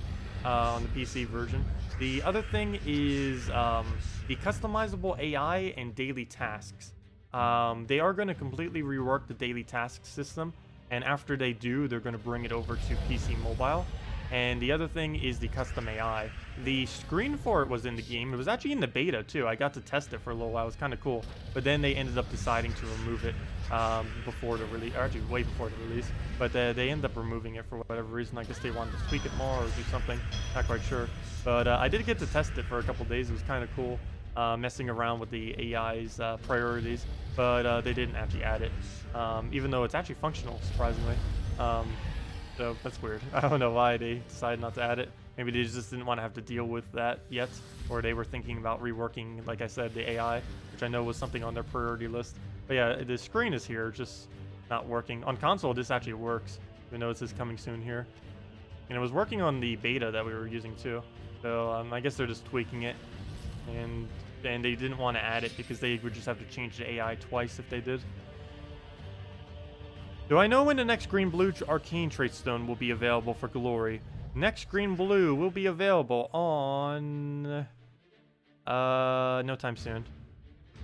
on the PC version. The other thing is the customizable AI and daily tasks. They are going to completely rework the daily task system, and after they do, they're going to bring it over to PC mobile. And the other thing is the custom AI. The screen for it was in the game. It was actually in the beta too. I got to test it for a little while. It was kind of cool. But then they ended up deciding to remove it before the release, or actually way before the release. But they ended up removing it for whatever reason. I guess they wanted to tweak it more or do something. Not quite sure. But I did get to test it for a couple days. It was kind of cool. Messing around with the AI's priorities, but they didn't actually add it, even though it's actually functional, surprisingly. So that's weird. I don't know why they decided not to add it. Maybe they just didn't want to have to deal with that yet, or they were thinking about reworking, like I said, the AI, which I know was something on their priority list. But yeah, the screen is here, just not working. On console, this actually works, even though it says coming soon here. And it was working on the beta that we were using too. So I guess they're just tweaking it. And they didn't want to add it because they would just have to change the AI twice if they did. Do I know when the next green-blue arcane trait stone will be available for glory? Next green-blue will be available on no time soon.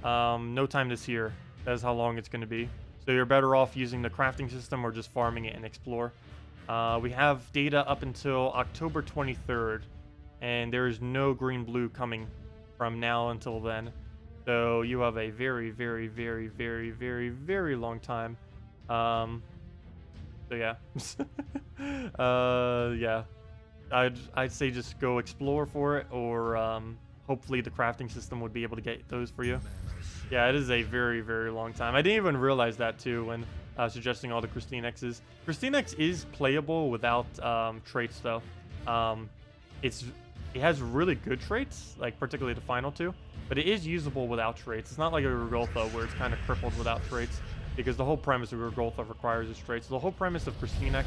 No time this year. That is how long it's going to be. So you're better off using the crafting system or just farming it and explore. We have data up until October 23rd, and there is no green-blue coming from now until then. So you have a very, very, very, very, very, very long time. So yeah. Yeah. I'd say just go explore for it, or hopefully the crafting system would be able to get those for you. Yeah, it is a very, very long time. I didn't even realize that too when suggesting all the KrissTiggers. KrissTigger is playable without traits though. It has really good traits, like particularly the final 2, but it is usable without traits. It's not like a Rugoltha where it's kind of crippled without traits, because the whole premise of Rugoltha requires its traits. The whole premise of KrissTigger,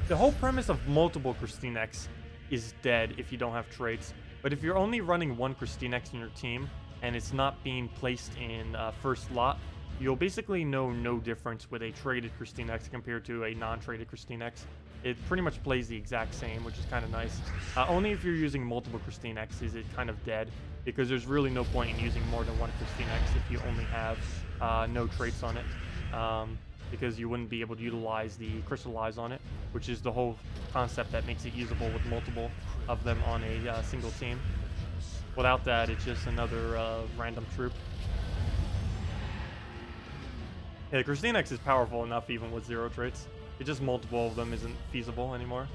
the whole premise of multiple KrissTigers is dead if you don't have traits. But if you're only running one KrissTigger in your team, and it's not being placed in first lot, you'll basically know no difference with a traded KrissTigger compared to a non-traded KrissTigger. It pretty much plays the exact same, which is kind of nice. Only if you're using multiple KrissTigers is it kind of dead, because there's really no point in using more than one KrissTigger if you only have no traits on it, because you wouldn't be able to utilize the crystallize on it, which is the whole concept that makes it usable with multiple of them on a single team. Without that, it's just another random troop. Yeah, KrissTigger is powerful enough even with 0 traits. It just multiple of them isn't feasible anymore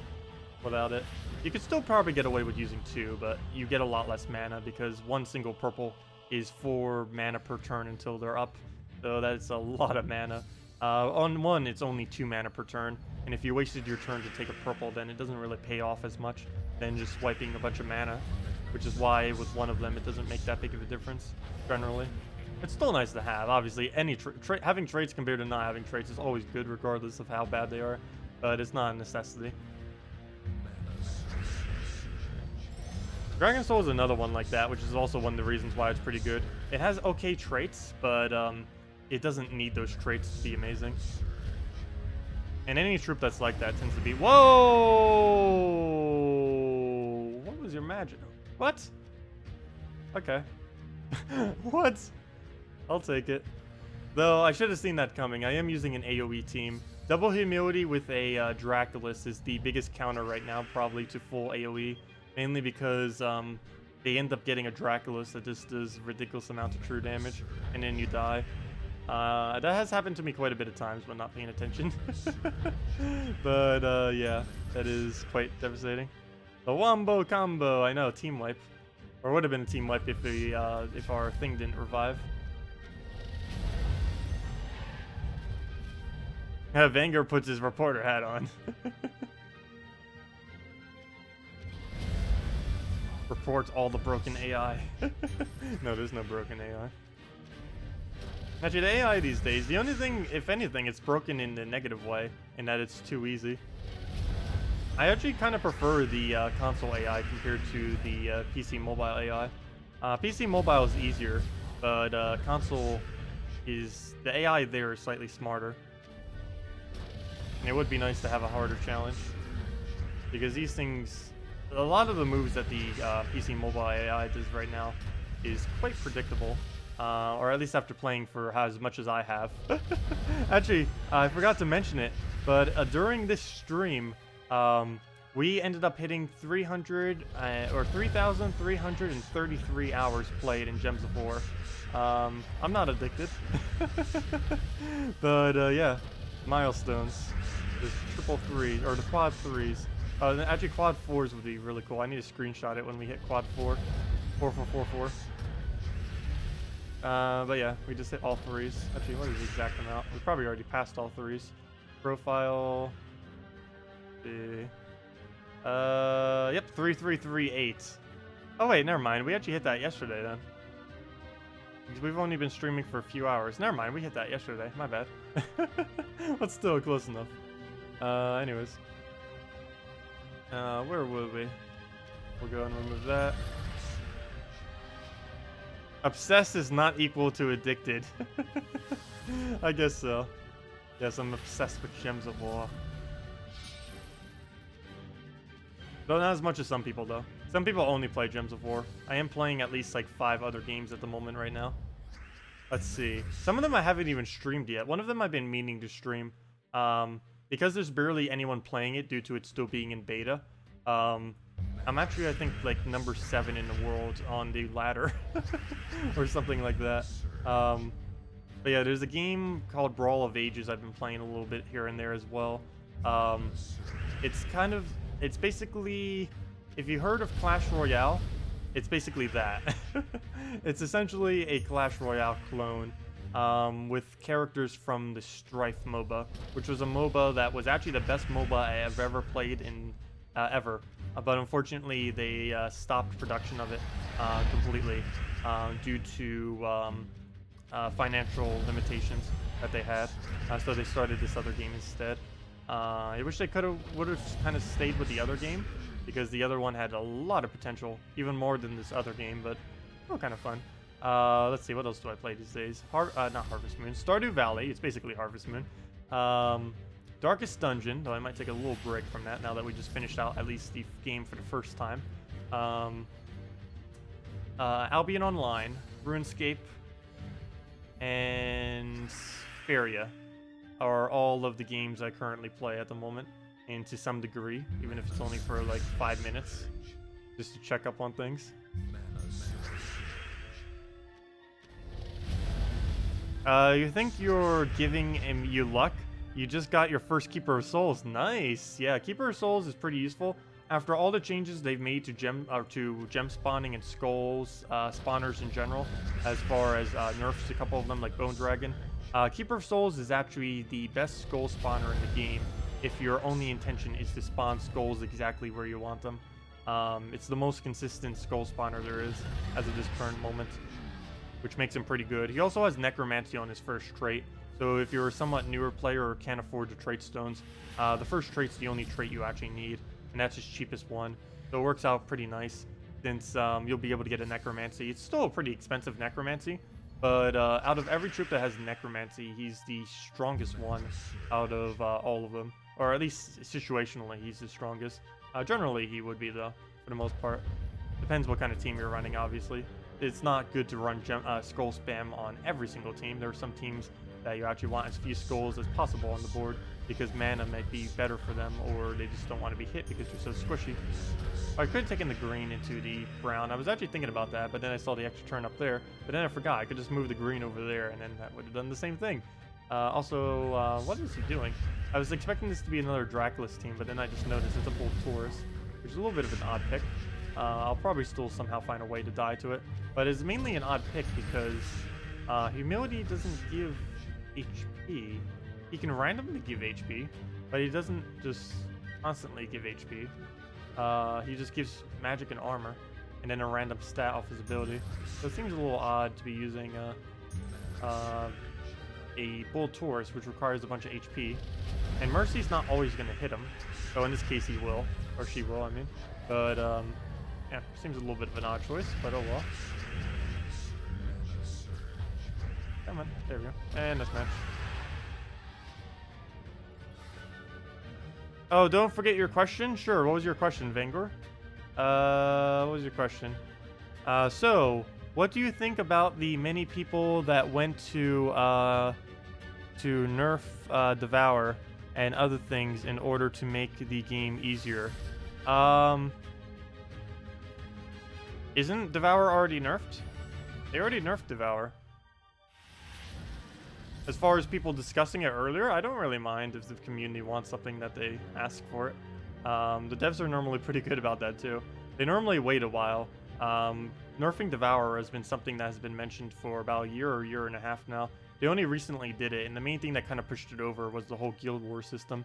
without it. You could still probably get away with using 2, but you get a lot less mana because one single purple is 4 mana per turn until they're up. So that's a lot of mana. On 1, it's only 2 mana per turn. And if you wasted your turn to take a purple, then it doesn't really pay off as much than just wiping a bunch of mana. Which is why with one of them, it doesn't make that big of a difference, generally. It's still nice to have. Obviously, any having traits compared to not having traits is always good, regardless of how bad they are. But it's not a necessity. Dragon Soul is another one like that, which is also one of the reasons why it's pretty good. It has okay traits, but it doesn't need those traits to be amazing. And any troop that's like that tends to be... Whoa! What was your magic? What? Okay. What? I'll take it. Though, I should have seen that coming. I am using an AoE team. Double Humility with a Draculus is the biggest counter right now, probably to full AoE. Mainly because they end up getting a Draculus that just does ridiculous amounts of true damage, and then you die. That has happened to me quite a bit of times, but not paying attention. But yeah, that is quite devastating. The Wombo Combo, I know, team wipe. Or would have been a team wipe if if our thing didn't revive. Vanguard puts his reporter hat on. Reports all the broken AI. No, there's no broken AI. Actually, the AI these days, the only thing, if anything, it's broken in the negative way, in that it's too easy. I actually kind of prefer the console AI compared to the PC mobile AI. PC mobile is easier, but console is... the AI there is slightly smarter. And it would be nice to have a harder challenge, because these things... a lot of the moves that the PC mobile AI does right now is quite predictable. Or at least after playing for as much as I have. Actually, I forgot to mention it, but during this stream, we ended up hitting 3,333 hours played in Gems of War. I'm not addicted. But yeah, milestones. There's triple threes, or the quad threes. Actually, quad fours would be really cool. I need to screenshot it when we hit quad 4. 4444. But yeah, we just hit all threes. Actually, what is the exact amount? We probably already passed all threes. Profile. Yep, 3338. Oh wait, never mind. We actually hit that yesterday then. Because we've only been streaming for a few hours. Never mind, we hit that yesterday. My bad. But still close enough. Anyways. Where will we? We'll go and remove that. Obsessed is not equal to addicted. I guess so. Yes, I'm obsessed with Gems of War. Though not as much as some people, though. Some people only play Gems of War. I am playing at least like 5 other games at the moment right now. Let's see. Some of them I haven't even streamed yet. One of them I've been meaning to stream. Because there's barely anyone playing it due to it still being in beta. I'm actually, I think, like number 7 in the world on the ladder. Or something like that. But yeah, there's a game called Brawl of Ages I've been playing a little bit here and there as well. It's basically, if you heard of Clash Royale, it's basically that. It's essentially a Clash Royale clone. With characters from the Strife MOBA, which was a MOBA that was actually the best MOBA I have ever played in ever. But unfortunately, they stopped production of it completely due to financial limitations that they had. So they started this other game instead. I wish they would have kind of stayed with the other game, because the other one had a lot of potential, even more than this other game, but still kind of fun. Let's see, what else do I play these days? Not Harvest Moon. Stardew Valley. It's basically Harvest Moon. Darkest Dungeon, though I might take a little break from that now that we just finished out at least the game for the first time. Albion Online, RuneScape, and Feria are all of the games I currently play at the moment, and to some degree, even if it's only for like 5 minutes, just to check up on things. You think you're giving you luck? You just got your first Keeper of Souls. Nice. Yeah, Keeper of Souls is pretty useful. After all the changes they've made to gem spawning and skulls, spawners in general, as far as nerfs a couple of them like Bone Dragon, Keeper of Souls is actually the best skull spawner in the game if your only intention is to spawn skulls exactly where you want them. It's the most consistent skull spawner there is as of this current moment, which makes him pretty good. He also has Necromancy on his first trait, so if you're a somewhat newer player or can't afford the trait stones, the first trait's the only trait you actually need, and that's his cheapest one. So it works out pretty nice, since you'll be able to get a Necromancy. It's still a pretty expensive Necromancy, but out of every troop that has Necromancy, he's the strongest one out of all of them, or at least situationally, he's the strongest. Generally, he would be, though, for the most part. Depends what kind of team you're running, obviously. It's not good to run skull spam on every single team. There are some teams that you actually want as few skulls as possible on the board because mana might be better for them, or they just don't want to be hit because they're so squishy. I could have taken the green into the brown. I was actually thinking about that, but then I saw the extra turn up there. But then I forgot. I could just move the green over there, and then that would have done the same thing. Also, what is he doing? I was expecting this to be another Draculus team, but then I just noticed it's a full Taurus, which is a little bit of an odd pick. I'll probably still somehow find a way to die to it, but it's mainly an odd pick because Humility doesn't give HP. He can randomly give HP, but he doesn't just constantly give HP. He just gives magic and armor, and then a random stat off his ability. So it seems a little odd to be using a Bull Taurus, which requires a bunch of HP. And Mercy's not always going to hit him, so in this case he will, or she will, I mean. But yeah, seems a little bit of an odd choice, but oh well. Come on, there we go. And that's match. Oh, don't forget your question? Sure, what was your question, Vangor? What was your question? So, what do you think about the many people that went to nerf Devour and other things in order to make the game easier? Isn't Devour already nerfed? They already nerfed Devour. As far as people discussing it earlier, I don't really mind if the community wants something that they ask for it. The devs are normally pretty good about that too. They normally wait a while. Nerfing Devour has been something that has been mentioned for about a year or year and a half now. They only recently did it, and the main thing that kind of pushed it over was the whole Guild War system.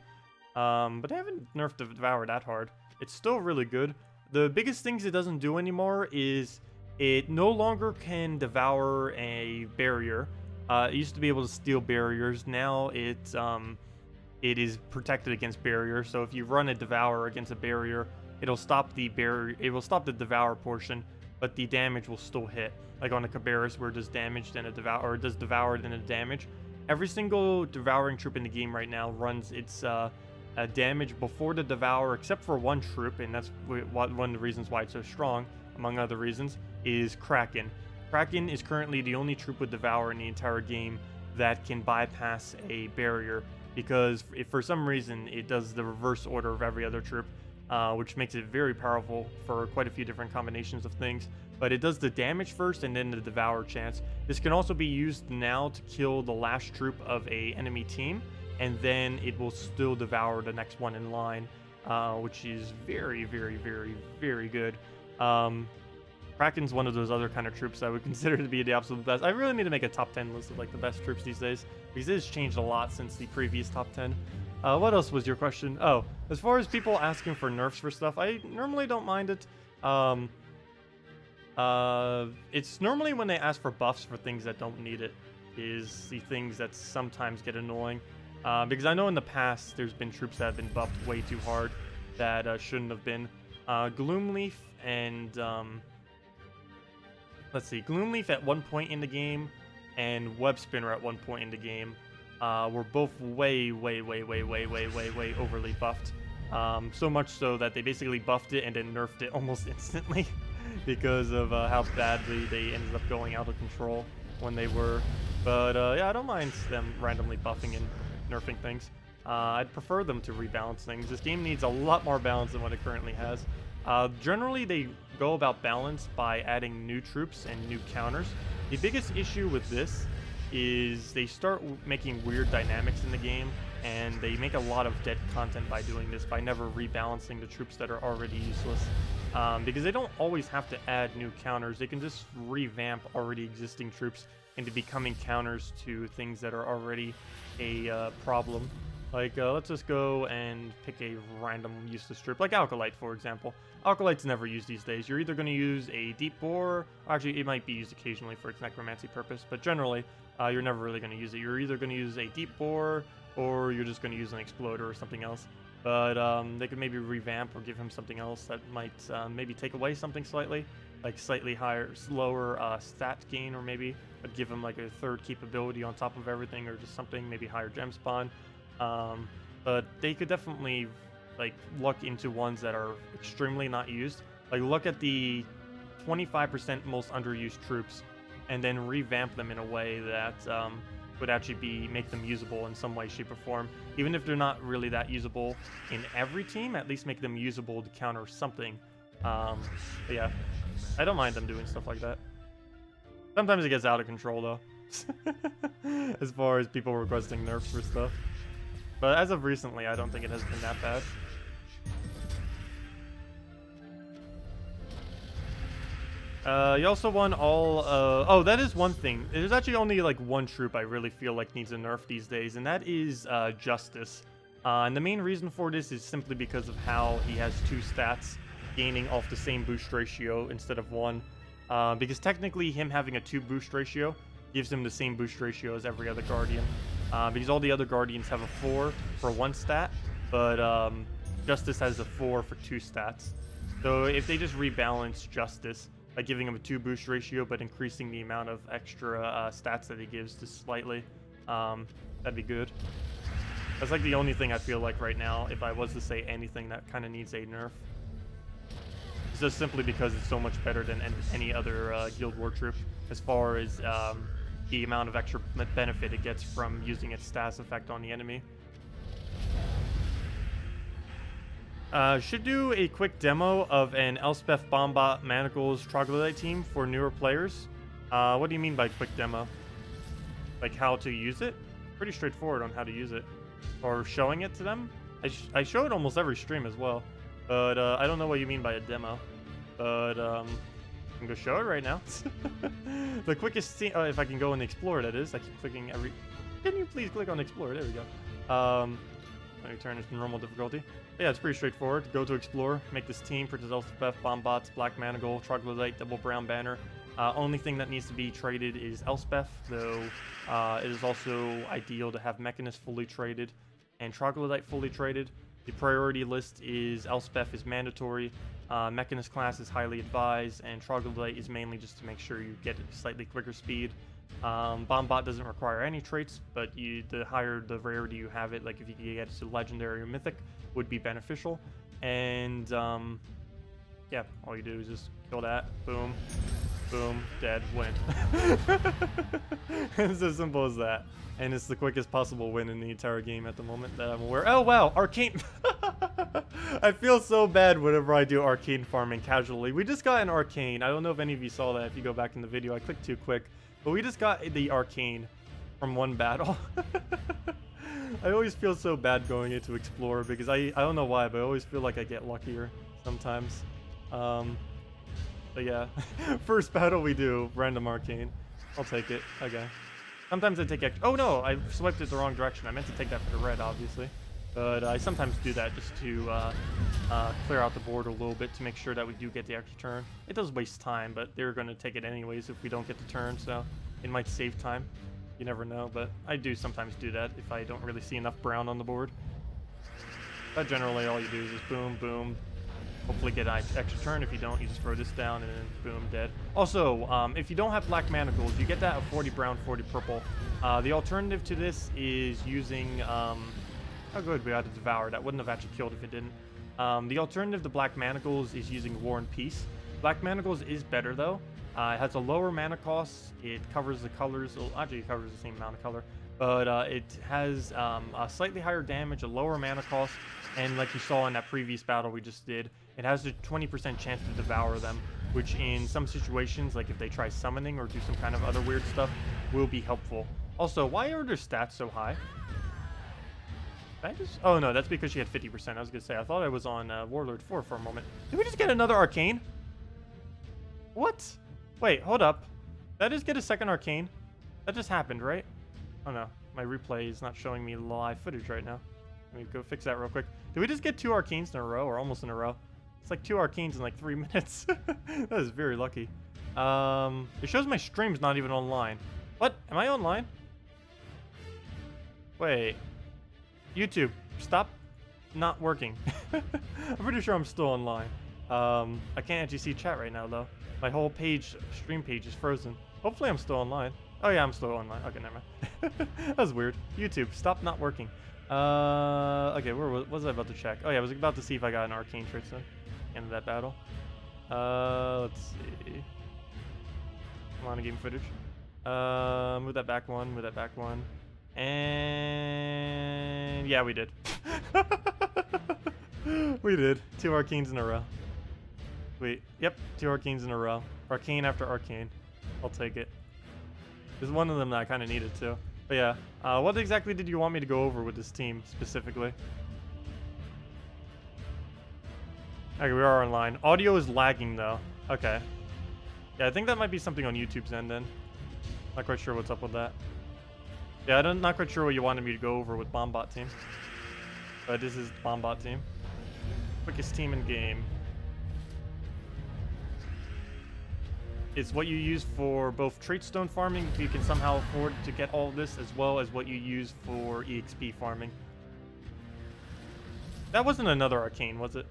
But they haven't nerfed Devour that hard. It's still really good. The biggest things it doesn't do anymore is it no longer can devour a barrier. It used to be able to steal barriers. Now it is protected against barriers. So if you run a devour against a barrier, it'll stop the barrier. It will stop the devour portion, but the damage will still hit. Like on a Cabarrus, where it does damage then a devour, or it does devour then a damage. Every single devouring troop in the game right now runs its damage before the devour, except for one troop, and that's one of the reasons why it's so strong, among other reasons, is Kraken. Kraken is currently the only troop with Devour in the entire game that can bypass a barrier, because if for some reason it does the reverse order of every other troop, which makes it very powerful for quite a few different combinations of things. But it does the damage first and then the Devour chance. This can also be used now to kill the last troop of a enemy team, and then it will still devour the next one in line, which is very, very, very, very good. Kraken's one of those other kind of troops I would consider to be the absolute best. I really need to make a top 10 list of like the best troops these days, because it has changed a lot since the previous top 10. What else was your question? Oh, as far as people asking for nerfs for stuff, I normally don't mind it. It's normally when they ask for buffs for things that don't need it is the things that sometimes get annoying. Because I know in the past there's been troops that have been buffed way too hard that shouldn't have been. Gloomleaf and let's see, Gloomleaf at one point in the game and Web Spinner at one point in the game were both way overly buffed. So much so that they basically buffed it and then nerfed it almost instantly because of how badly they ended up going out of control when they were. But yeah, I don't mind them randomly buffing and nerfing things. I'd prefer them to rebalance things. This game needs a lot more balance than what it currently has. Generally, they go about balance by adding new troops and new counters. The biggest issue with this is they start making weird dynamics in the game, and they make a lot of dead content by doing this, by never rebalancing the troops that are already useless. Because they don't always have to add new counters. They can just revamp already existing troops into becoming counters to things that are already a problem. Like, let's just go and pick a random useless troop, like Alkalite, for example. Alkalite's never used these days. You're either going to use a Deep Bore, actually, it might be used occasionally for its necromancy purpose, but generally, you're never really going to use it. You're either going to use a Deep Bore, or you're just going to use an Exploder or something else. But they could maybe revamp or give him something else that might maybe take away something slightly, like slightly higher, slower stat gain, or maybe but give him like a third capability on top of everything, or just something, maybe higher gem spawn. But they could definitely like look into ones that are extremely not used. Like look at the 25% most underused troops, and then revamp them in a way that would actually make them usable in some way, shape, or form. Even if they're not really that usable in every team, at least make them usable to counter something. But yeah, I don't mind them doing stuff like that. Sometimes it gets out of control though, as far as people requesting nerfs for stuff. But as of recently, I don't think it has been that bad. You also won all, oh, that is one thing. There's actually only like one troop I really feel like needs a nerf these days, and that is Justice. And the main reason for this is simply because of how he has two stats gaining off the same boost ratio instead of one. Because technically him having a 2 boost ratio gives him the same boost ratio as every other Guardian. Because all the other Guardians have a 4 for 1 stat, but Justice has a 4 for 2 stats. So if they just rebalance Justice by giving him a 2 boost ratio, but increasing the amount of extra stats that he gives just slightly, that'd be good. That's like the only thing I feel like right now, if I was to say anything that kind of needs a nerf. It's just simply because it's so much better than any other Guild War troop, as far as the amount of extra benefit it gets from using its status effect on the enemy. Should do a quick demo of an Elspeth Bombot Manacles Troglodyte team for newer players. What do you mean by quick demo? Like how to use it? Pretty straightforward on how to use it. Or showing it to them? I show it almost every stream as well. But I don't know what you mean by a demo. But I can go show it right now. The quickest thing, if I can go and explore, that is. I keep clicking every... Can you please click on explore? There we go. Let me turn it to normal difficulty. But yeah, it's pretty straightforward. Go to explore, make this team, Princess Elspeth, Bombots, Black Managle, Troglodyte, Double Brown Banner. Only thing that needs to be traded is Elspeth, though it is also ideal to have Mechanist fully traded and Troglodyte fully traded. The priority list is Elspeth is mandatory, Mechanist class is highly advised, and Troglodyte is mainly just to make sure you get slightly quicker speed. Bombot doesn't require any traits, but the higher the rarity you have it, like if you can get it to legendary or mythic, would be beneficial. And yeah, all you do is just kill that, boom, boom, dead, win. It's as simple as that. And it's the quickest possible win in the entire game at the moment that I'm aware. Oh wow, arcane. I feel so bad whenever I do arcane farming casually. We just got an arcane. I don't know if any of you saw that. If you go back in the video, I clicked too quick. But we just got the arcane from one battle. I always feel so bad going into explore because I don't know why, but I always feel like I get luckier sometimes. But yeah, first battle we do, random arcane. I'll take it, okay. Sometimes I take oh no, I swiped it the wrong direction. I meant to take that for the red, obviously. But I sometimes do that just to clear out the board a little bit to make sure that we do get the extra turn. It does waste time, but they're going to take it anyways if we don't get the turn, so it might save time. You never know, but I do sometimes do that if I don't really see enough brown on the board. But generally all you do is just boom, boom, Hopefully get an extra turn. If you don't, you just throw this down and then boom, dead. Also, if you don't have black manacles, you get that at 40 brown, 40 purple. The alternative to this is using, oh good, we got to devour. That wouldn't have actually killed if it didn't. The alternative to black manacles is using War and Peace. Black manacles is better though. It has a lower mana cost. It covers the colors. Well, actually, it covers the same amount of color. But it has a slightly higher damage, a lower mana cost, and like you saw in that previous battle we just did, it has a 20% chance to devour them, which in some situations, like if they try summoning or do some kind of other weird stuff, will be helpful. Also, why are their stats so high? Did I just... Oh no, that's because she had 50%. I was gonna say, I thought I was on Warlord 4 for a moment. Did we just get another arcane? What? Wait, hold up. Did I just get a second arcane? That just happened, right? Oh no, my replay is not showing me live footage right now. Let me go fix that real quick. Did we just get 2 arcanes in a row, or almost in a row? It's like 2 arcanes in like 3 minutes. That is very lucky. It shows my stream's not even online. What? Am I online? Wait. YouTube, stop not working. I'm pretty sure I'm still online. I can't actually see chat right now though. My whole page, stream page is frozen. Hopefully I'm still online. Oh yeah, I'm still online. Okay, never mind. That was weird. YouTube, stop not working. Okay, what was I about to check? Oh yeah, I was about to see if I got an arcane trick then. End of that battle. Let's see. Come on, game footage. Move that back one, move that back one. And yeah, we did. We did. 2 arcanes in a row. Wait, yep, 2 arcanes in a row. Arcane after arcane. I'll take it. There's one of them that I kind of needed too. But yeah, what exactly did you want me to go over with this team specifically? Okay, we are online. Audio is lagging though. Okay. Yeah, I think that might be something on YouTube's end then. Not quite sure what's up with that. Yeah, I'm not quite sure what you wanted me to go over with Bombot team. But this is Bombot team. Quickest team in game. It's what you use for both trait stone farming, if you can somehow afford to get all of this, as well as what you use for EXP farming. That wasn't another arcane, was it?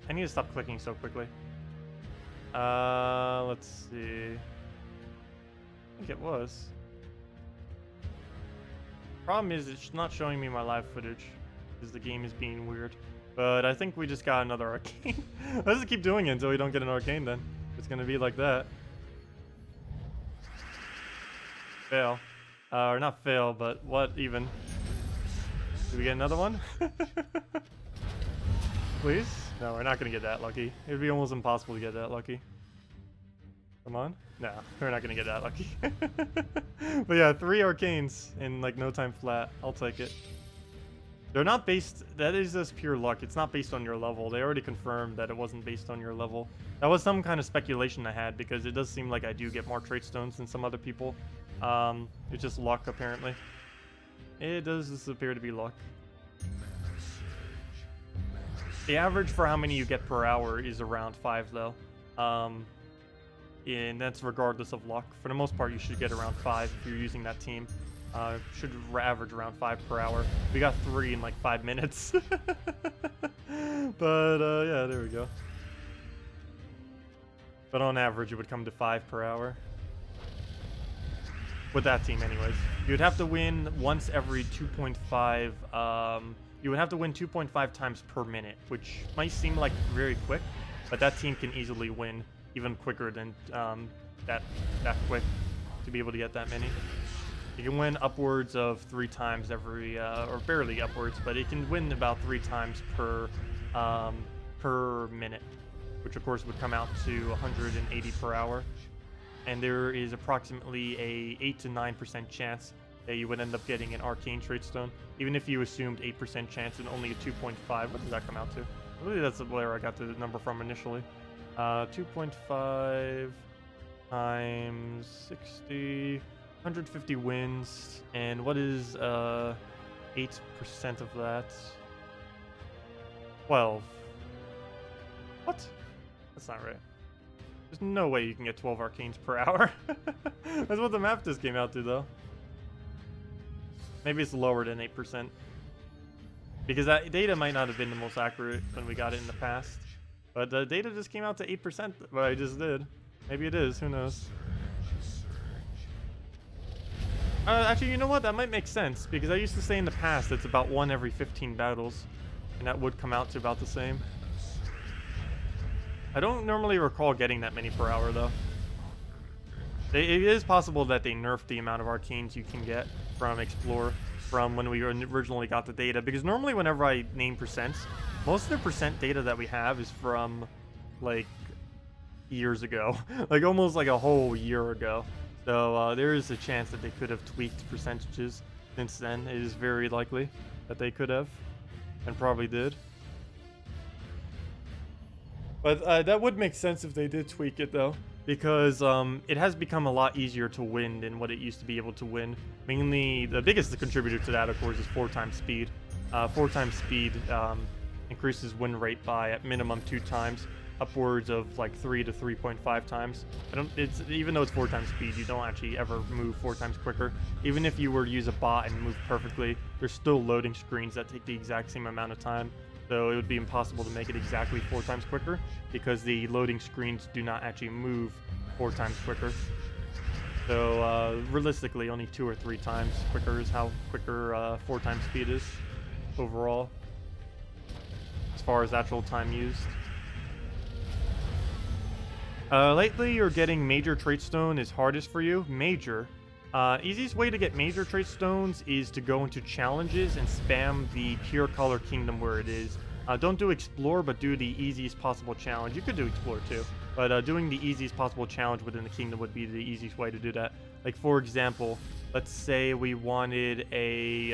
I need to stop clicking so quickly. Let's see. I think it was. Problem is, it's not showing me my live footage, because the game is being weird. But I think we just got another arcane. Let's just keep doing it until we don't get an arcane then. It's gonna be like that. Fail. Or not fail, but what even? Do we get another one? Please? No, we're not gonna get that lucky. It'd be almost impossible to get that lucky. Come on. No, we're not gonna get that lucky. But yeah, 3 arcanes in like no time flat. I'll take it. They're not based... That is just pure luck. It's not based on your level. They already confirmed that it wasn't based on your level. That was some kind of speculation I had, because it does seem like I do get more trait stones than some other people. It's just luck, apparently. It does just appear to be luck. The average for how many you get per hour is around 5, though. And that's regardless of luck. For the most part, you should get around 5 if you're using that team. Should average around 5 per hour. We got 3 in like 5 minutes. But yeah, there we go. But on average, it would come to 5 per hour. With that team, anyways. You would have to win once every 2.5. You would have to win 2.5 times per minute, which might seem like very quick, but that team can easily win even quicker than that quick to be able to get that many. You can win upwards of 3 times every, or barely upwards, but it can win about 3 times per minute, which of course would come out to 180 per hour. And there is approximately a 8 to 9% chance that you would end up getting an arcane trait stone, even if you assumed 8% chance and only a 2.5. What does that come out to? I believe that's where I got the number from initially. 2.5 times 60, 150 wins, and what is 8% of that? 12. What? That's not right. There's no way you can get 12 arcanes per hour. That's what the map just came out to, though. Maybe it's lower than 8%. because that data might not have been the most accurate when we got it in the past. But the data just came out to 8%, what I just did. Maybe it is, who knows. Actually, you know what? That might make sense, because I used to say in the past it's about 1 every 15 battles, and that would come out to about the same. I don't normally recall getting that many per hour, though. It is possible that they nerfed the amount of arcanes you can get from Explore from when we originally got the data, because normally whenever I name percents, most of the percent data that we have is from, like, years ago. Like, almost like a whole year ago. So there is a chance that they could have tweaked percentages since then. It is very likely that they could have, and probably did. But that would make sense if they did tweak it, though, because it has become a lot easier to win than what it used to be able to win. Mainly, the biggest contributor to that, of course, is 4 times speed. 4 times speed increases win rate by at minimum 2 times, upwards of like 3 to 3.5 times. Even though it's 4 times speed, you don't actually ever move 4 times quicker. Even if you were to use a bot and move perfectly, there's still loading screens that take the exact same amount of time. So it would be impossible to make it exactly 4 times quicker, because the loading screens do not actually move 4 times quicker. So realistically, only 2 or 3 times quicker is how quicker 4 times speed is overall, as far as actual time used. Lately, you're getting major trait stone is hardest for you. Major. Easiest way to get major trait stones is to go into challenges and spam the pure color kingdom where it is. Don't do explore, but do the easiest possible challenge. You could do explore too, but doing the easiest possible challenge within the kingdom would be the easiest way to do that. Like, for example, let's say we wanted a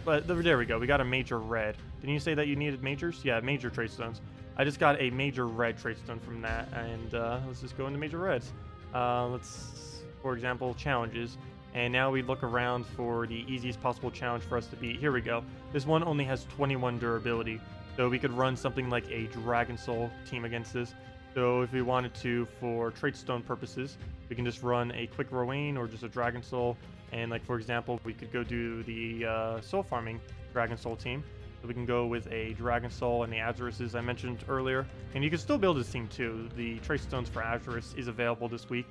there we go, we got a major red. Didn't you say that you needed majors? Yeah, major trait stones. I just got a major red trait stone from that, and let's just go into major reds. For example, challenges, and now we look around for the easiest possible challenge for us to beat. Here we go. This one only has 21 durability, so we could run something like a Dragon Soul team against this. So if we wanted to, for trait stone purposes, we can just run a quick Rowan or just a Dragon Soul, and like, for example, we could go do the soul farming Dragon Soul team. So we can go with a Dragon Soul and the Azuruses I mentioned earlier, and you can still build this team too. The trait stones for Azurus is available this week.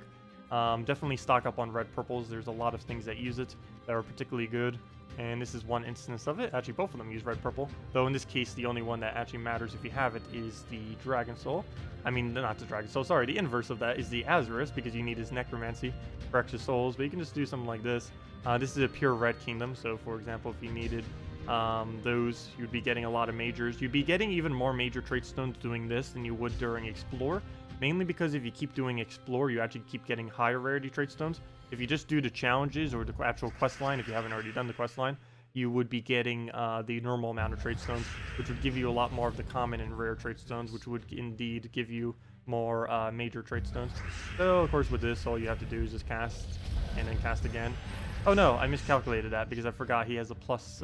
Definitely stock up on red purples. There's a lot of things that use it that are particularly good, and this is one instance of it. Actually, both of them use red purple, though in this case the only one that actually matters if you have it is the Dragon Soul. I mean, not the Dragon Soul, sorry, the inverse of that is the Azurus, because you need his Necromancy for extra souls, but you can just do something like this. This is a pure red kingdom, so for example, if you needed those, you'd be getting a lot of majors. You'd be getting even more major trait stones doing this than you would during Explore. Mainly because if you keep doing Explore, you actually keep getting higher rarity trait stones. If you just do the challenges or the actual quest line, if you haven't already done the quest line, you would be getting the normal amount of trait stones, which would give you a lot more of the common and rare trait stones, which would indeed give you more major trait stones. So, of course, with this, all you have to do is just cast and then cast again. Oh no, I miscalculated that because I forgot he has a plus...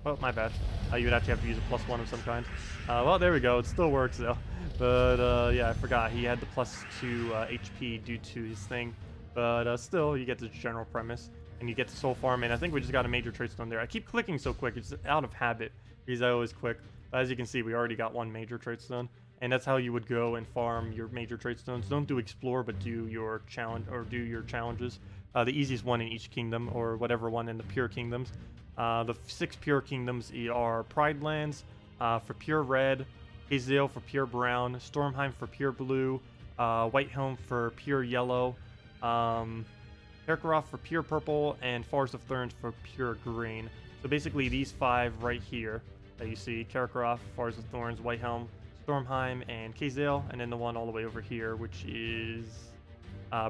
well, my bad. You would actually have to use a +1 of some kind. Well, there we go. It still works, though. But, yeah, I forgot. He had the +2 HP due to his thing. But still, you get the general premise. And you get to soul farm. And I think we just got a major trait stone there. I keep clicking so quick. It's out of habit because I always click. But as you can see, we already got one major trait stone. And that's how you would go and farm your major trait stones. Don't do explore, but do your challenge or do your challenges. The easiest one in each kingdom, or whatever one in the pure kingdoms. The 6 pure kingdoms are Pride Lands for pure red, Hazel for pure brown, Stormheim for pure blue, Whitehelm for pure yellow, Kakarot for pure purple, and Forest of Thorns for pure green. So basically these 5 right here that you see, Kakarot, Forest of Thorns, Whitehelm, Stormheim, and Kazel, and then the one all the way over here, which is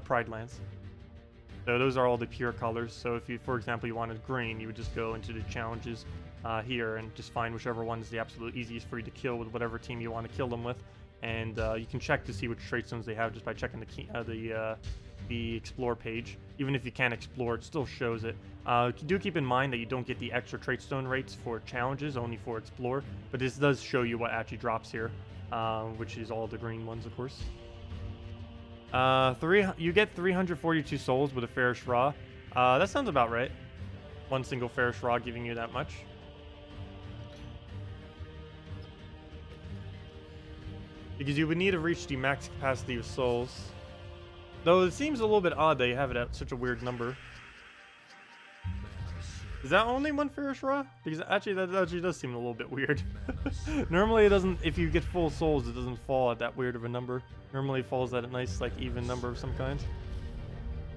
Pride Lands. So those are all the pure colors. So if you, for example, you wanted green, you would just go into the challenges here and just find whichever one is the absolute easiest for you to kill with whatever team you want to kill them with. And you can check to see which trait stones they have just by checking the explore page. Even if you can't explore, it still shows it. Do keep in mind that you don't get the extra trait stone rates for challenges, only for explore. But this does show you what actually drops here, which is all the green ones, of course. You get 342 souls with a Fairish Raw. That sounds about right. One single Fairish Raw giving you that much. because you would need to reach the max capacity of souls. Though it seems a little bit odd that you have it at such a weird number. Is that only one Farish Raw? Because actually that actually does seem a little bit weird. Normally it doesn't, if you get full souls, it doesn't fall at that weird of a number. Normally it falls at a nice like even number of some kind.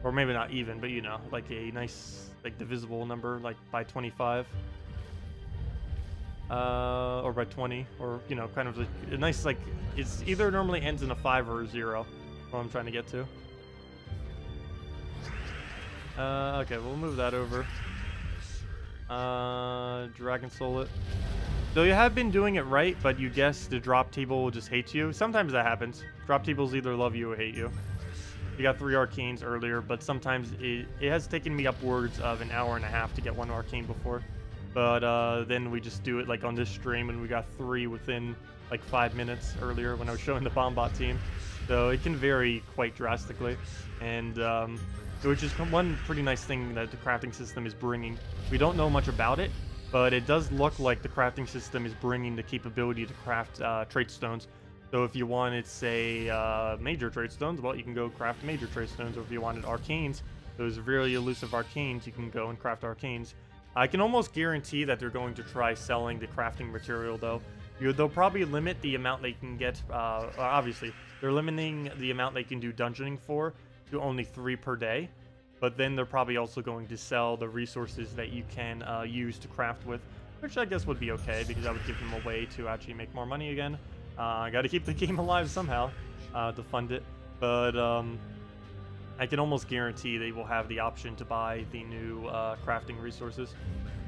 Or maybe not even, but you know, like a nice like divisible number, like by 25. Or by 20, or you know, kind of like a nice like, it's either normally ends in a 5 or a 0. What I'm trying to get to. Okay, we'll move that over. Dragon Soul it. So you have been doing it right, but you guess the drop table will just hate you. Sometimes that happens. Drop tables either love you or hate you. You got 3 arcanes earlier, but sometimes it has taken me upwards of an hour and a half to get 1 arcane before. But then we just do it like on this stream, and we got 3 within like 5 minutes earlier when I was showing the Bombot team. So it can vary quite drastically, and which is one pretty nice thing that the crafting system is bringing. We don't know much about it, but it does look like the crafting system is bringing the capability to craft trait stones. So if you wanted, say, major trait stones, well, you can go craft major trait stones. Or if you wanted arcanes, those really elusive arcanes, you can go and craft arcanes. I can almost guarantee that they're going to try selling the crafting material, though. They'll probably limit the amount they can get. Obviously, they're limiting the amount they can do dungeoning for to only 3 per day. But then they're probably also going to sell the resources that you can use to craft with, which I guess would be okay, because that would give them a way to actually make more money again. I got to keep the game alive somehow to fund it. But I can almost guarantee they will have the option to buy the new crafting resources,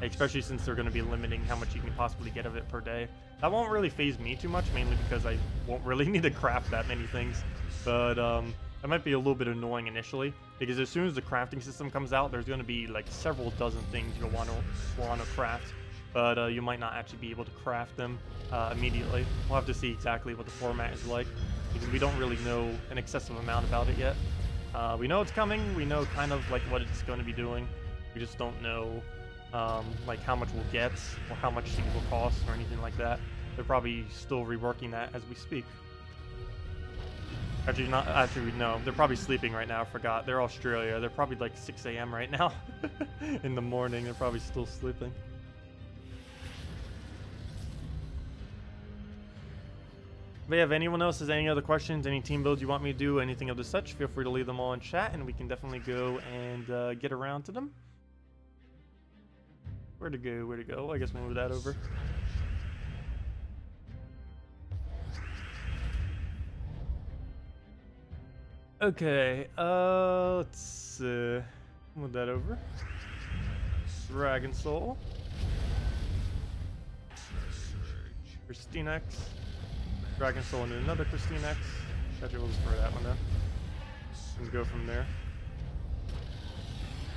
especially since they're going to be limiting how much you can possibly get of it per day. That won't really phase me too much, mainly because I won't really need to craft that many things. But that might be a little bit annoying initially, because as soon as the crafting system comes out, there's going to be like several dozen things you'll want to craft, but you might not actually be able to craft them immediately. We'll have to see exactly what the format is like, because we don't really know an excessive amount about it yet. We know it's coming, we know kind of like what it's going to be doing, we just don't know like how much we'll get, or how much things will cost, or anything like that. They're probably still reworking that as we speak. Actually, no. They're probably sleeping right now. I forgot. They're Australia. They're probably like 6 a.m. right now in the morning. They're probably still sleeping. But yeah, if anyone else has any other questions, any team builds you want me to do, anything of the such, feel free to leave them all in chat, and we can definitely go and get around to them. Where to go? Where to go? I guess we'll move that over. Okay, let's move that over. Dragon Soul. KrissTigger. Dragon Soul into another KrissTigger. Actually, we'll just throw that one down. And go from there.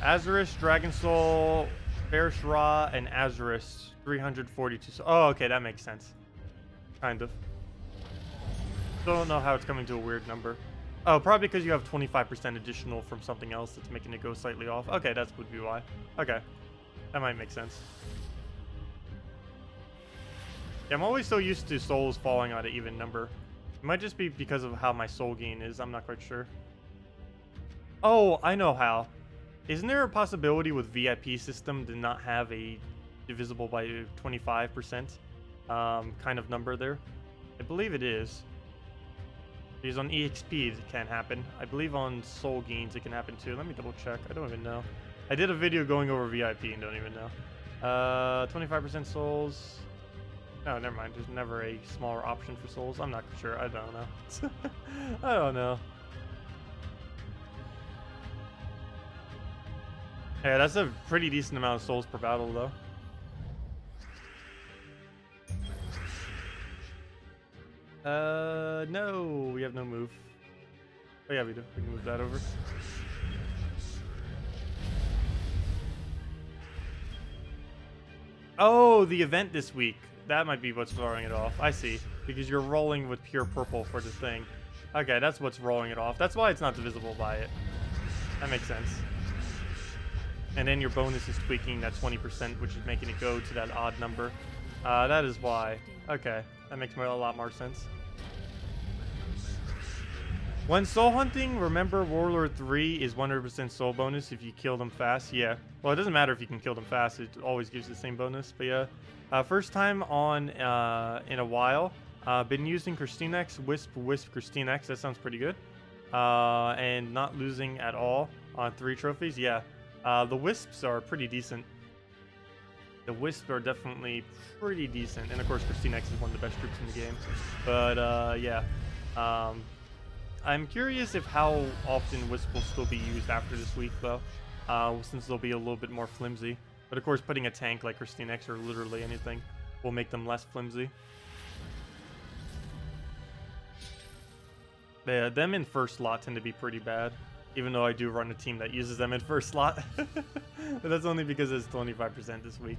Azurus, Dragon Soul, Farish Raw, and Azurus. 342. Oh, okay, that makes sense. Kind of. Still don't know how it's coming to a weird number. Oh, probably because you have 25% additional from something else that's making it go slightly off. Okay, that would be why. Okay. That might make sense. Yeah, I'm always so used to souls falling at an even number. It might just be because of how my soul gain is. I'm not quite sure. Oh, I know how. Isn't there a possibility with VIP system to not have a divisible by 25% kind of number there? I believe it is. Because on EXP it can happen. I believe on soul gains it can happen too. Let me double check. I don't even know. I did a video going over VIP and don't even know. 25% souls. No, never mind. There's never a smaller option for souls. I'm not sure. I don't know. I don't know. Yeah, that's a pretty decent amount of souls per battle though. No, we have no move. Oh yeah, we do. We can move that over. Oh, the event this week. That might be what's throwing it off. I see. Because you're rolling with pure purple for the thing. Okay, that's what's rolling it off. That's why it's not divisible by it. That makes sense. And then your bonus is tweaking that 20%, which is making it go to that odd number. That is why. Okay, that makes a lot more sense. When soul hunting, remember Warlord 3 is 100% soul bonus if you kill them fast. Yeah. Well, it doesn't matter if you can kill them fast. It always gives the same bonus. But yeah. First time on in a while. Been using KrissTigger, Wisp, KrissTigger. That sounds pretty good. And not losing at all on 3 trophies. Yeah. The Wisps are pretty decent. The Wisps are definitely pretty decent. And of course, KrissTigger is one of the best troops in the game. But yeah. I'm curious if how often Wisp will still be used after this week, though, since they'll be a little bit more flimsy. But of course, putting a tank like KrissTigger or literally anything will make them less flimsy. Yeah, them in first slot tend to be pretty bad, even though I do run a team that uses them in first slot. But that's only because it's 25% this week.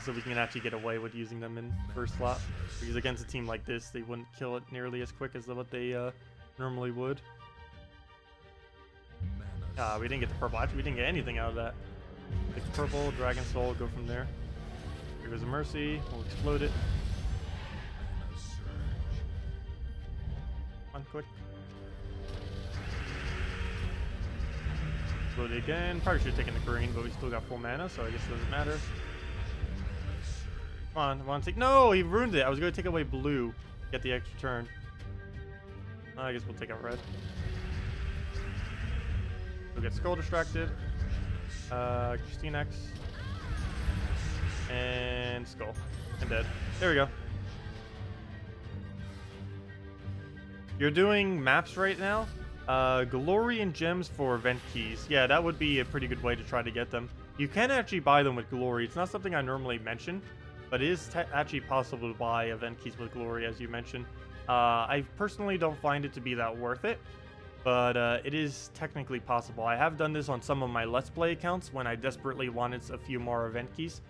So we can actually get away with using them in first slot. Because against a team like this, they wouldn't kill it nearly as quick as what they normally would. We didn't get the purple. Actually, we didn't get anything out of that. Take the purple, Dragon Soul, go from there. Here goes a Mercy. We'll explode it. Come on, quick. Explode it again. Probably should have taken the green, but we still got full mana, so I guess it doesn't matter. Come on, I want to take. No, he ruined it. I was going to take away blue, get the extra turn. I guess we'll take out red. We'll get Skull distracted. KrissTigger. And Skull. And dead. There we go. You're doing maps right now? Glory and gems for event keys. Yeah, that would be a pretty good way to try to get them. You can actually buy them with Glory. It's not something I normally mention, but it is actually possible to buy event keys with Glory, as you mentioned. I personally don't find it to be that worth it, but it is technically possible. I have done this on some of my Let's Play accounts when I desperately wanted a few more event keys,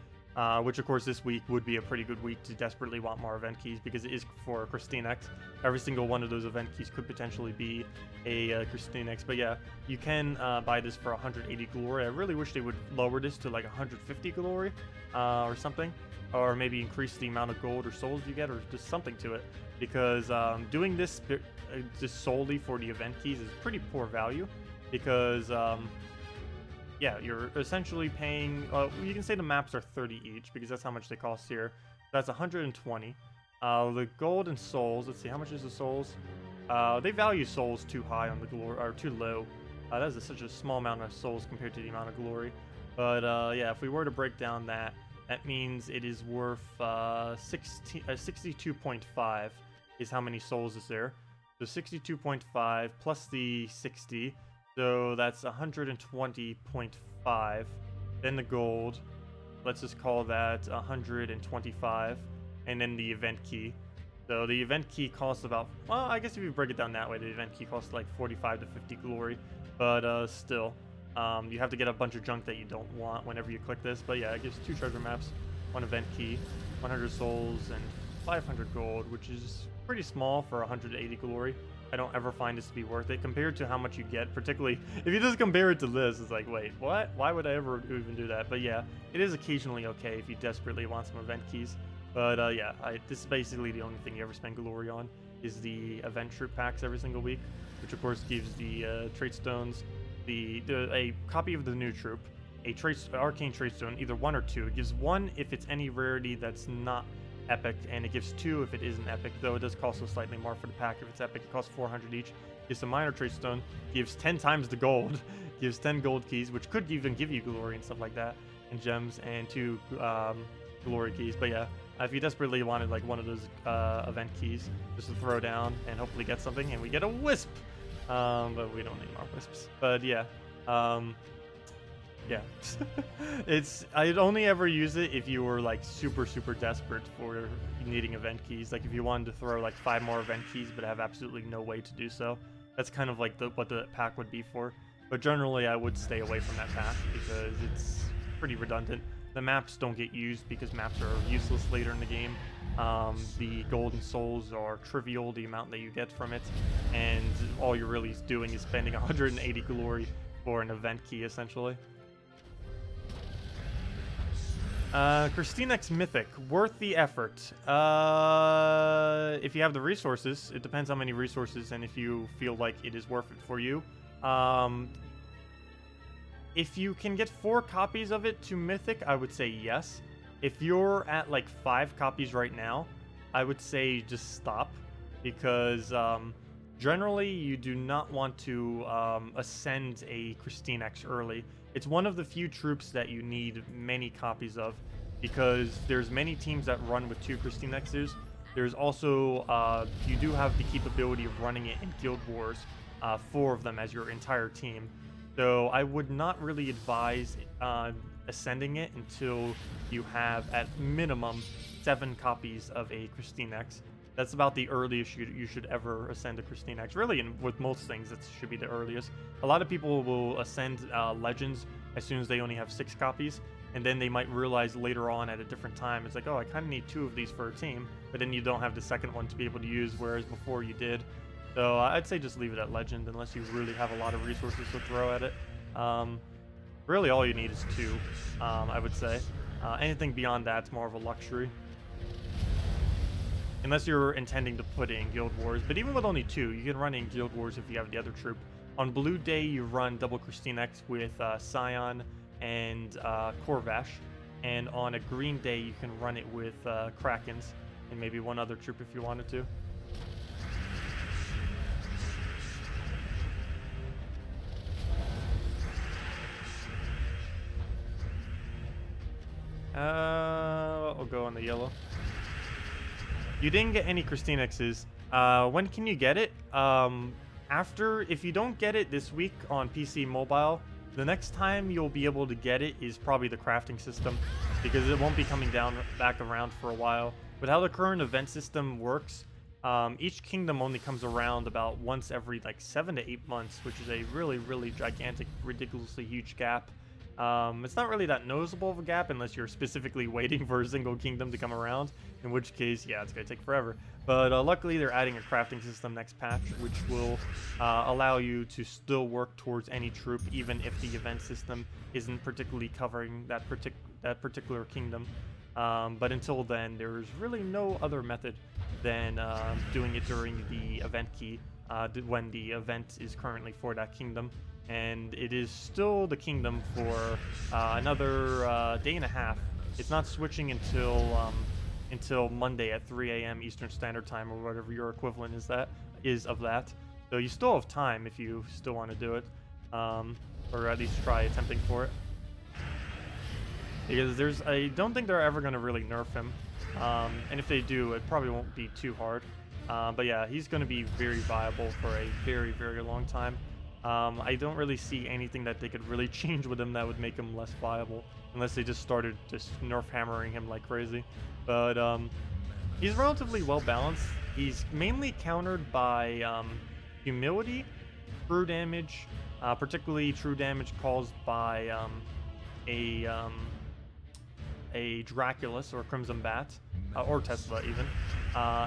which of course this week would be a pretty good week to desperately want more event keys because it is for KrissTigger. Every single one of those event keys could potentially be a KrissTigger, but yeah, you can buy this for 180 glory. I really wish they would lower this to like 150 glory or something, or maybe increase the amount of gold or souls you get, or just something to it. Because doing this just solely for the event keys is pretty poor value. Because, yeah, you're essentially paying... you can say the maps are 30 each, because that's how much they cost here. That's 120. The gold and souls, let's see, how much is the souls? They value souls too high on the glory, or too low. That is such a small amount of souls compared to the amount of glory. But, yeah, if we were to break down that means it is worth 62.5 is how many souls is there. So 62.5 plus the 60, so that's 120.5. Then the gold, let's just call that 125, and then the event key. So the event key costs about, well, I guess if you break it down that way, the event key costs like 45 to 50 glory, but still. You have to get a bunch of junk that you don't want whenever you click this. But yeah, it gives 2 treasure maps, 1 event key, 100 souls, and 500 gold, which is pretty small for 180 glory. I don't ever find this to be worth it compared to how much you get, particularly if you just compare it to this. It's like, wait, what? Why would I ever even do that? But yeah, it is occasionally okay if you desperately want some event keys. But yeah, this is basically the only thing you ever spend glory on is the event troop packs every single week, which of course gives the trait stones, a copy of the new troop, arcane trait stone, either 1 or 2. It gives 1 if it's any rarity that's not epic, and it gives 2 if it isn't epic, though it does cost slightly more for the pack. If it's epic, it costs 400 each. Gives a minor trait stone, gives 10 times the gold, gives 10 gold keys, which could even give you glory and stuff like that, and gems, and 2 glory keys. But yeah, if you desperately wanted like one of those event keys, just to throw down and hopefully get something, and we get a wisp. But we don't need more wisps. But yeah, yeah. I'd only ever use it if you were like super desperate for needing event keys. Like if you wanted to throw like 5 more event keys but have absolutely no way to do so. That's kind of like what the pack would be for. But generally I would stay away from that pack because it's pretty redundant. The maps don't get used because maps are useless later in the game. The golden souls are trivial, the amount that you get from it, and all you're really doing is spending 180 glory for an event key, essentially. KrissTigger Mythic, worth the effort. if you have the resources, it depends how many resources and if you feel like it is worth it for you. If you can get 4 copies of it to Mythic, I would say yes. If you're at like 5 copies right now, I would say just stop, because generally you do not want to ascend a KrissTigger early. It's one of the few troops that you need many copies of, because there's many teams that run with 2 KrissTiggers. There's also, you do have the capability of running it in Guild Wars, 4 of them as your entire team. So I would not really advise ascending it until you have at minimum 7 copies of a KrissTigger. That's about the earliest you should ever ascend a KrissTigger. Really, with most things, that should be the earliest. A lot of people will ascend Legends as soon as they only have 6 copies, and then they might realize later on at a different time, it's like, oh, I kind of need 2 of these for a team, but then you don't have the second one to be able to use, whereas before you did. So I'd say just leave it at Legend unless you really have a lot of resources to throw at it. Really, all you need is 2, I would say. Anything beyond that's more of a luxury. Unless you're intending to put it in Guild Wars. But even with only 2, you can run it in Guild Wars if you have the other troop. On Blue Day, you run double KrissTigger with Scion and Corvash. And on a Green Day, you can run it with Krakens and maybe one other troop if you wanted to. I'll go on the yellow. You didn't get any KrissTiggers. When can you get it? If you don't get it this week on PC Mobile, the next time you'll be able to get it is probably the crafting system, because it won't be coming back around for a while. With how the current event system works, each kingdom only comes around about once every like 7 to 8 months, which is a really, really gigantic, ridiculously huge gap. It's not really that noticeable of a gap unless you're specifically waiting for a single kingdom to come around, in which case, yeah, it's going to take forever. But luckily, they're adding a crafting system next patch, which will allow you to still work towards any troop, even if the event system isn't particularly covering that particular kingdom. But until then, there's really no other method than doing it during the event key, when the event is currently for that kingdom. And it is still the kingdom for another day and a half. It's not switching until Monday at 3 a.m. Eastern Standard Time, or whatever your equivalent is of that. So you still have time if you still want to do it, or at least try attempting for it. Because I don't think they're ever going to really nerf him, and if they do, it probably won't be too hard. But yeah, he's going to be very viable for a very, very long time. I don't really see anything that they could really change with him that would make him less viable, unless they just started just nerf hammering him like crazy. But he's relatively well balanced. He's mainly countered by humility, true damage, particularly true damage caused by a Draculus or Crimson Bat, or Tesla even.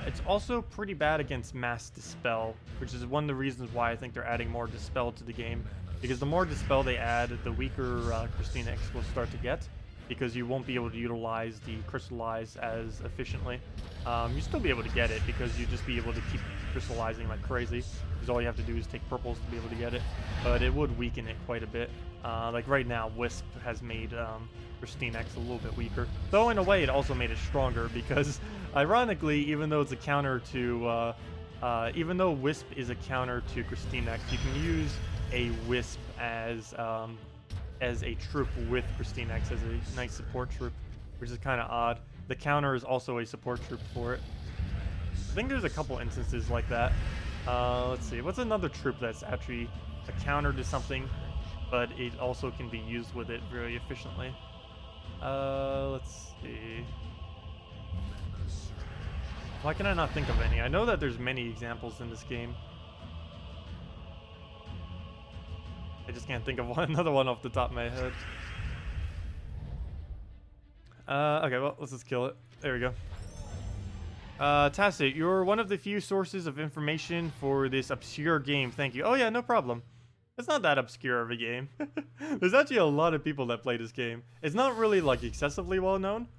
It's also pretty bad against Mass Dispel, which is one of the reasons why I think they're adding more Dispel to the game. Because the more Dispel they add, the weaker KrissTigger will start to get, because you won't be able to utilize the Crystallize as efficiently. You still be able to get it, because you just be able to keep crystallizing like crazy, because all you have to do is take purples to be able to get it. But it would weaken it quite a bit. Like right now, Wisp has made KrissTigger a little bit weaker. Though in a way, it also made it stronger, because ironically, even though it's a counter to, even though Wisp is a counter to KrissTigger, you can use a Wisp as a troop with KrissTigger as a nice support troop, which is kind of odd. The counter is also a support troop for it. I think there's a couple instances like that. Let's see, what's another troop that's actually a counter to something, but it also can be used with it very efficiently? Let's see. Why can I not think of any? I know that there's many examples in this game. I just can't think of another one off the top of my head. Okay, well, let's just kill it. There we go. Tacet, you're one of the few sources of information for this obscure game. Thank you. Oh yeah, no problem. It's not that obscure of a game. There's actually a lot of people that play this game. It's not really like excessively well known,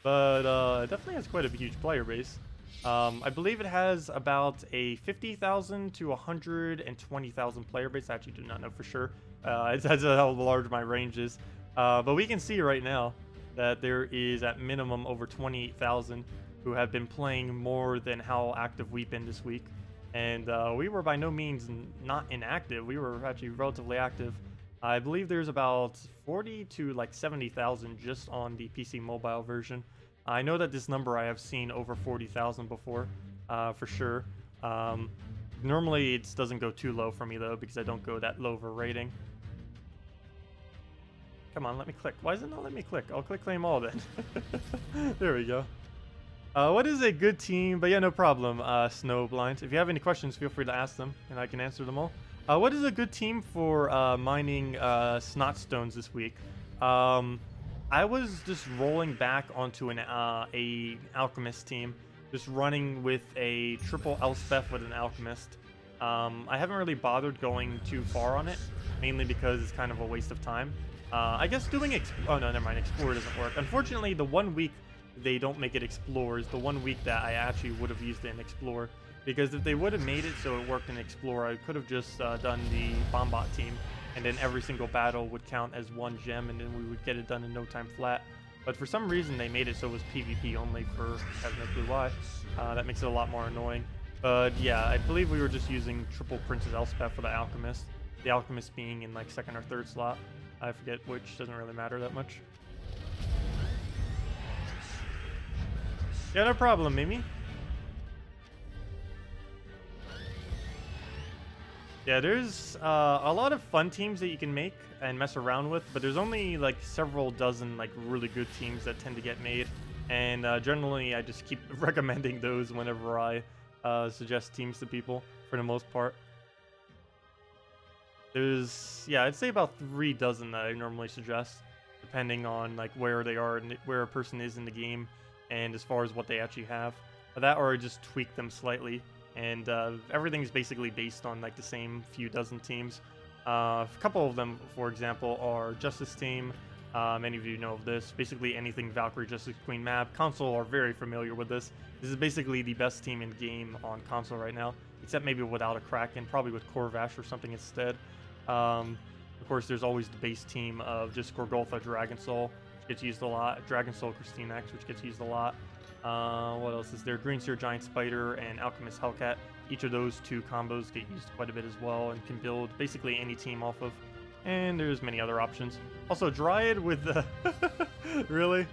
but it definitely has quite a huge player base. I believe it has about a 50,000 to 120,000 player base. I actually do not know for sure. That's how large my range is. But we can see right now that there is at minimum over 28,000 who have been playing more than how active we've been this week. And we were by no means not inactive. We were actually relatively active. I believe there's about 40 to like 70,000 just on the PC mobile version. I know that this number I have seen over 40,000 before, for sure. Normally it doesn't go too low for me though, because I don't go that low of a rating. Come on, let me click. Why does it not let me click? I'll click claim all then. There we go. What is a good team? But yeah, no problem, Snowblind. If you have any questions, feel free to ask them, and I can answer them all. What is a good team for mining snot stones this week? I was just rolling back onto an a alchemist team, just running with a triple elspeth with an alchemist. I haven't really bothered going too far on it, mainly because it's kind of a waste of time. I guess doing oh no, never mind, Explorer doesn't work. Unfortunately, the 1 week they don't make it Explorers, the 1 week that I actually would have used it in Explorer, because if they would have made it so it worked in Explorer, I could have just done the Bombot team, and then every single battle would count as 1 gem, and then we would get it done in no time flat. But for some reason they made it so it was PvP only for, I have no clue why. That makes it a lot more annoying. But yeah, I believe we were just using triple Princess Elspeth for the Alchemist. The Alchemist being in like 2nd or 3rd slot. I forget which, doesn't really matter that much. Yeah, no problem, Mimi. Yeah, there's a lot of fun teams that you can make and mess around with, but there's only like several dozen like really good teams that tend to get made, and generally I just keep recommending those whenever I suggest teams to people for the most part. There's, yeah, I'd say about 3 dozen that I normally suggest, depending on like where they are and where a person is in the game, and as far as what they actually have. That, or I just tweak them slightly. And everything's basically based on like the same few dozen teams. A couple of them, for example, are Justice Team. Many of you know of this. Basically anything Valkyrie, Justice Queen map. Console are very familiar with this. This is basically the best team in game on console right now, except maybe without a Kraken, probably with Corvash or something instead. Of course, there's always the base team of just Gorgolfa, Dragon Soul, which gets used a lot. Dragon Soul, KrissTigger, which gets used a lot. What else is there? Green Seer, Giant Spider, and Alchemist Hellcat. Each of those 2 combos get used quite a bit as well and can build basically any team off of. And there's many other options. Also, Dryad with the... Really?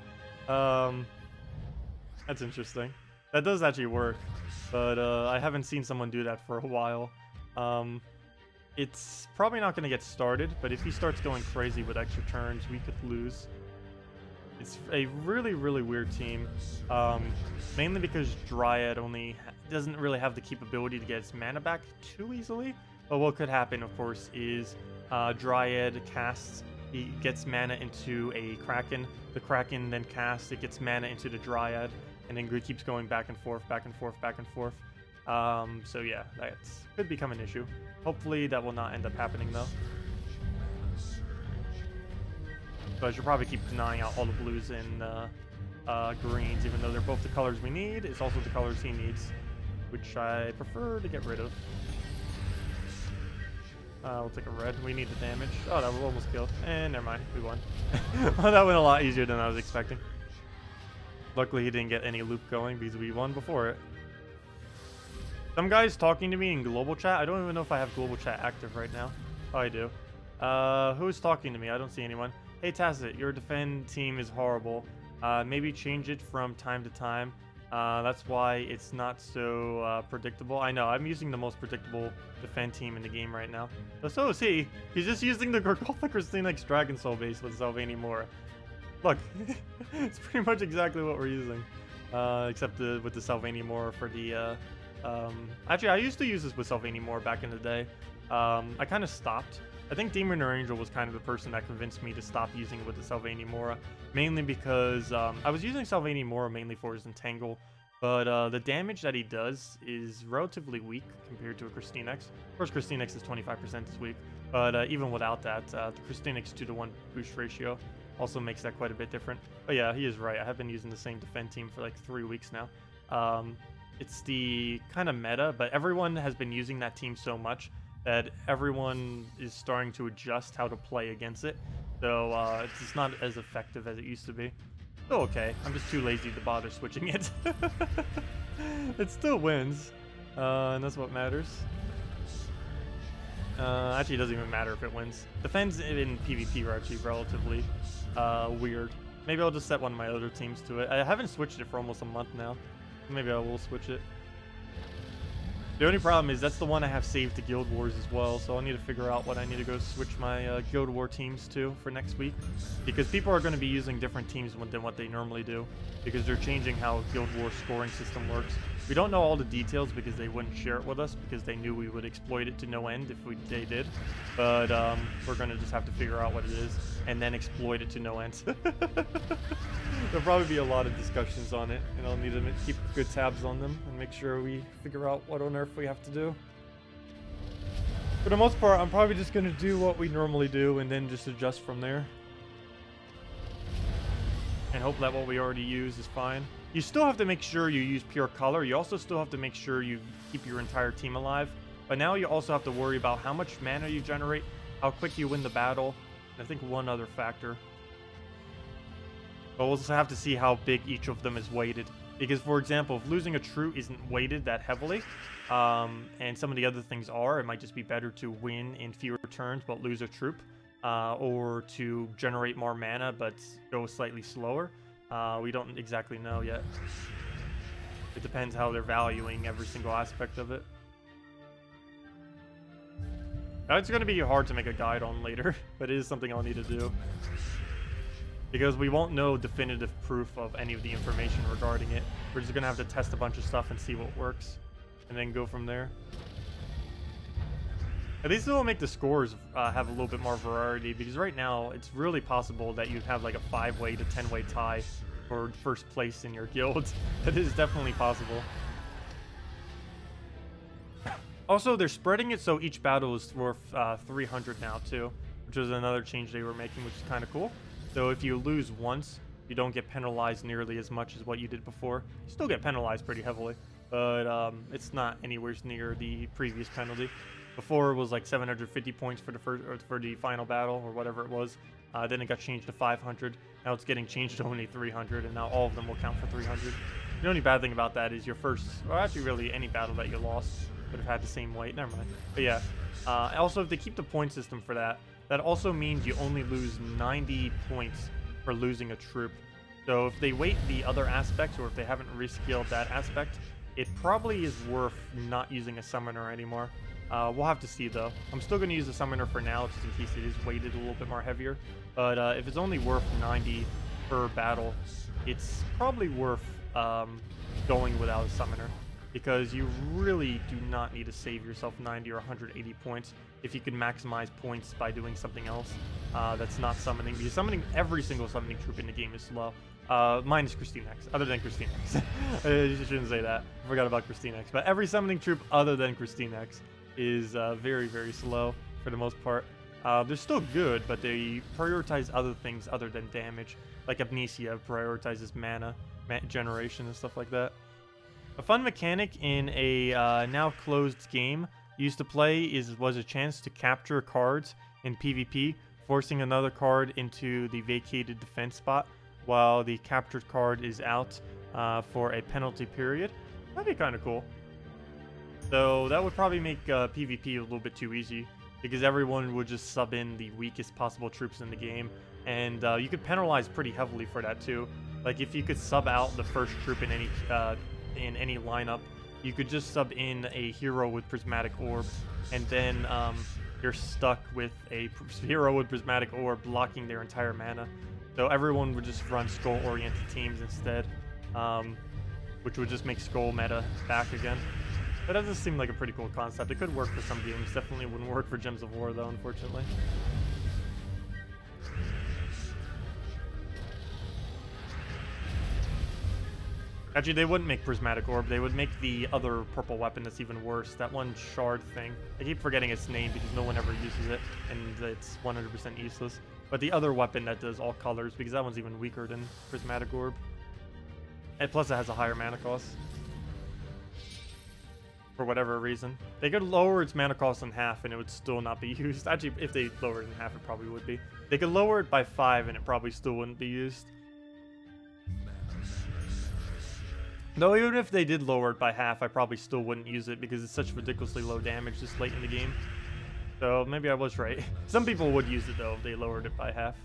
That's interesting. That does actually work, but I haven't seen someone do that for a while. It's probably not going to get started, but if he starts going crazy with extra turns, we could lose. It's a really, really weird team, mainly because Dryad only doesn't really have the capability to get its mana back too easily. But what could happen, of course, is Dryad casts, he gets mana into a Kraken. The Kraken then casts, it gets mana into the Dryad, and then it keeps going back and forth, back and forth, back and forth. So yeah, that could become an issue. Hopefully that will not end up happening though. But I should probably keep denying out all the blues and greens, even though they're both the colors we need. It's also the colors he needs, which I prefer to get rid of. We'll take a red. We need the damage. Oh, that was almost killed. And never mind, we won. Well, that went a lot easier than I was expecting. Luckily, he didn't get any loop going because we won before it. Some guy's talking to me in global chat. I don't even know if I have global chat active right now. Oh, I do. Who's talking to me? I don't see anyone. Hey Tacet, your defend team is horrible. Maybe change it from time to time. That's why it's not so predictable. I know, I'm using the most predictable defend team in the game right now. But so is he. He's just using the Gorgolfa KrissTigger Dragon Soul base with Salvani Mora. Look, it's pretty much exactly what we're using. Except with the Salvani Mora for the... Actually, I used to use this with Salvani Mora back in the day. I kind of stopped. I think Demon or Angel was kind of the person that convinced me to stop using it with the Salvani Mora, mainly because I was using Salvani Mora mainly for his Entangle, but the damage that he does is relatively weak compared to a KrissTigger. Of course, KrissTigger is 25% this week, but even without that, the KrissTigger 2-to-1 boost ratio also makes that quite a bit different. But yeah, he is right. I have been using the same defend team for like 3 weeks now. it's the kind of meta, but everyone has been using that team so much that everyone is starting to adjust how to play against it. So it's just not as effective as it used to be. Still okay. I'm just too lazy to bother switching it. It still wins, and that's what matters. Actually, it doesn't even matter if it wins. Defense in PvP are actually relatively weird. Maybe I'll just set one of my other teams to it. I haven't switched it for almost a month now. Maybe I will switch it. The only problem is that's the one I have saved to Guild Wars as well, so I'll need to figure out what I need to go switch my Guild War teams to for next week. Because people are going to be using different teams than what they normally do, because they're changing how Guild War scoring system works. We don't know all the details because they wouldn't share it with us, because they knew we would exploit it to no end if they did. But we're going to just have to figure out what it is, and then exploit it to no end. There'll probably be a lot of discussions on it, and I'll need to keep good tabs on them and make sure we figure out what on earth we have to do. For the most part, I'm probably just going to do what we normally do and then just adjust from there. And hope that what we already use is fine. You still have to make sure you use pure color. You also still have to make sure you keep your entire team alive. But now you also have to worry about how much mana you generate, how quick you win the battle, and I think one other factor. But we'll also have to see how big each of them is weighted. Because, for example, if losing a troop isn't weighted that heavily, and some of the other things are, it might just be better to win in fewer turns but lose a troop, or to generate more mana but go slightly slower. We don't exactly know yet. It depends how they're valuing every single aspect of it. It's going to be hard to make a guide on later, but it is something I'll need to do. Because we won't know definitive proof of any of the information regarding it. We're just going to have to test a bunch of stuff and see what works. And then go from there. At least it will make the scores have a little bit more variety. Because right now, it's really possible that you'd have like a 5-way to 10-way tie for first place in your guild. That is definitely possible. Also, they're spreading it so each battle is worth 300 now too. Which is another change they were making, which is kind of cool. So if you lose once, you don't get penalized nearly as much as what you did before. You still get penalized pretty heavily, but it's not anywhere near the previous penalty. Before it was like 750 points for the first, or for the final battle, or whatever it was. Then it got changed to 500. Now it's getting changed to only 300, and now all of them will count for 300. The only bad thing about that is your first, or actually really any battle that you lost would have had the same weight. Never mind. But yeah. Also, if they keep the point system for that, that also means you only lose 90 points for losing a troop. So if they weight the other aspects, or if they haven't reskilled that aspect, it probably is worth not using a summoner anymore. We'll have to see though. I'm still going to use a summoner for now, just in case it is weighted a little bit more heavier. But if it's only worth 90 per battle, it's probably worth going without a summoner. Because you really do not need to save yourself 90 or 180 points if you can maximize points by doing something else that's not summoning. Because summoning every single summoning troop in the game is slow. Minus KrissTigger, other than KrissTigger. I shouldn't say that. I forgot about KrissTigger. But every summoning troop other than KrissTigger is very, very slow for the most part. They're still good, but they prioritize other things other than damage. Like Amnesia prioritizes mana generation and stuff like that. A fun mechanic in a now closed game used to play was a chance to capture cards in PvP, forcing another card into the vacated defense spot while the captured card is out for a penalty period. That'd be kind of cool. So that would probably make PvP a little bit too easy, because everyone would just sub in the weakest possible troops in the game, and you could penalize pretty heavily for that too. Like if you could sub out the first troop in any lineup, you could just sub in a hero with prismatic orb, and then you're stuck with a hero with prismatic orb blocking their entire mana. So everyone would just run skull-oriented teams instead, which would just make skull meta back again. But that does seem like a pretty cool concept. It could work for some games. Definitely wouldn't work for Gems of War though, unfortunately. Actually, they wouldn't make Prismatic Orb. They would make the other purple weapon that's even worse. That one shard thing. I keep forgetting its name because no one ever uses it, and it's 100% useless. But the other weapon that does all colors, because that one's even weaker than Prismatic Orb. And plus it has a higher mana cost. for whatever reason. They could lower its mana cost in half and it would still not be used. Actually, if they lowered it in half, it probably would be. They could lower it by 5 and it probably still wouldn't be used. Though even if they did lower it by half, I probably still wouldn't use it because it's such ridiculously low damage this late in the game. So maybe I was right. Some people would use it though if they lowered it by half.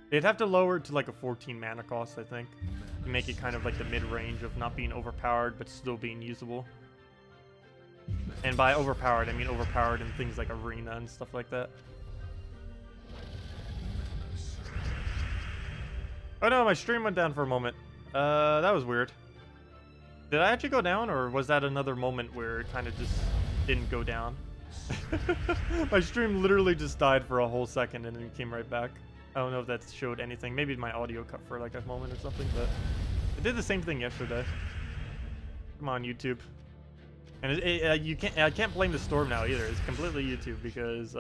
They'd have to lower it to like a 14 mana cost, I think, to make it kind of like the mid-range of not being overpowered but still being usable. And by overpowered, I mean overpowered in things like Arena and stuff like that. Oh no, my stream went down for a moment. That was weird. Did I actually go down, or was that another moment where it kind of just didn't go down? My stream literally just died for a whole second and then came right back. I don't know if that showed anything. Maybe my audio cut for like a moment or something, but it did the same thing yesterday. Come on, YouTube. And I can't blame the storm now either. It's completely YouTube because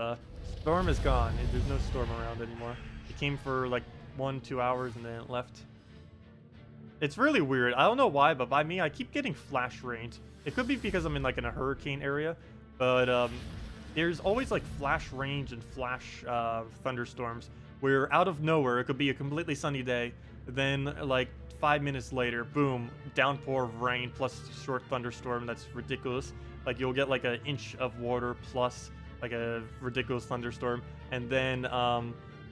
storm is gone. There's no storm around anymore. It came for like 1-2 hours and then it left. It's really weird. I don't know why, but by me, I keep getting flash rained. It could be because I'm in like in a hurricane area, but there's always like flash range and flash thunderstorms where out of nowhere, it could be a completely sunny day, then like 5 minutes later, boom, downpour of rain plus short thunderstorm that's ridiculous. Like you'll get like an inch of water plus like a ridiculous thunderstorm, and then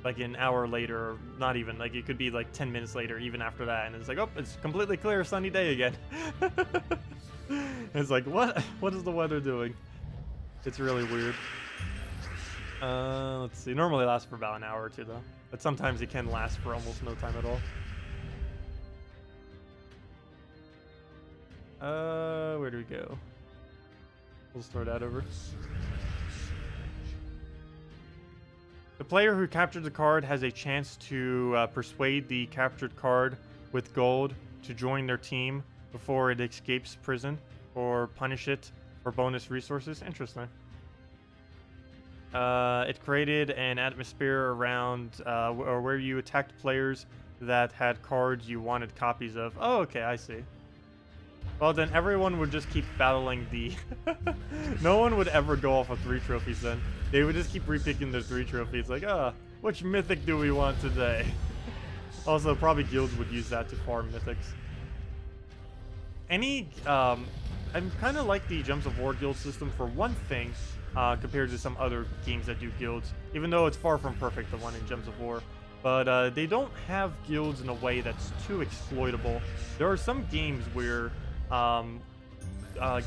like an hour later, or not even, like it could be like 10 minutes later, even after that, and it's like, oh, it's completely clear, sunny day again. It's like, what is the weather doing? It's really weird. Let's see, normally it lasts for about an hour or two though, but sometimes it can last for almost no time at all. Where do we go? We'll start that over. The player who captured the card has a chance to persuade the captured card with gold to join their team before it escapes prison, or punish it for bonus resources. Interesting. It created an atmosphere around or where you attacked players that had cards you wanted copies of. Oh, okay, I see. Well, then everyone would just keep battling the... No one would ever go off of 3 trophies then. They would just keep repicking their 3 trophies. Like, which mythic do we want today? Also, probably guilds would use that to farm mythics. I'm kind of like the Gems of War guild system for one thing, compared to some other games that do guilds. Even though it's far from perfect, the one in Gems of War. But they don't have guilds in a way that's too exploitable. There are some games where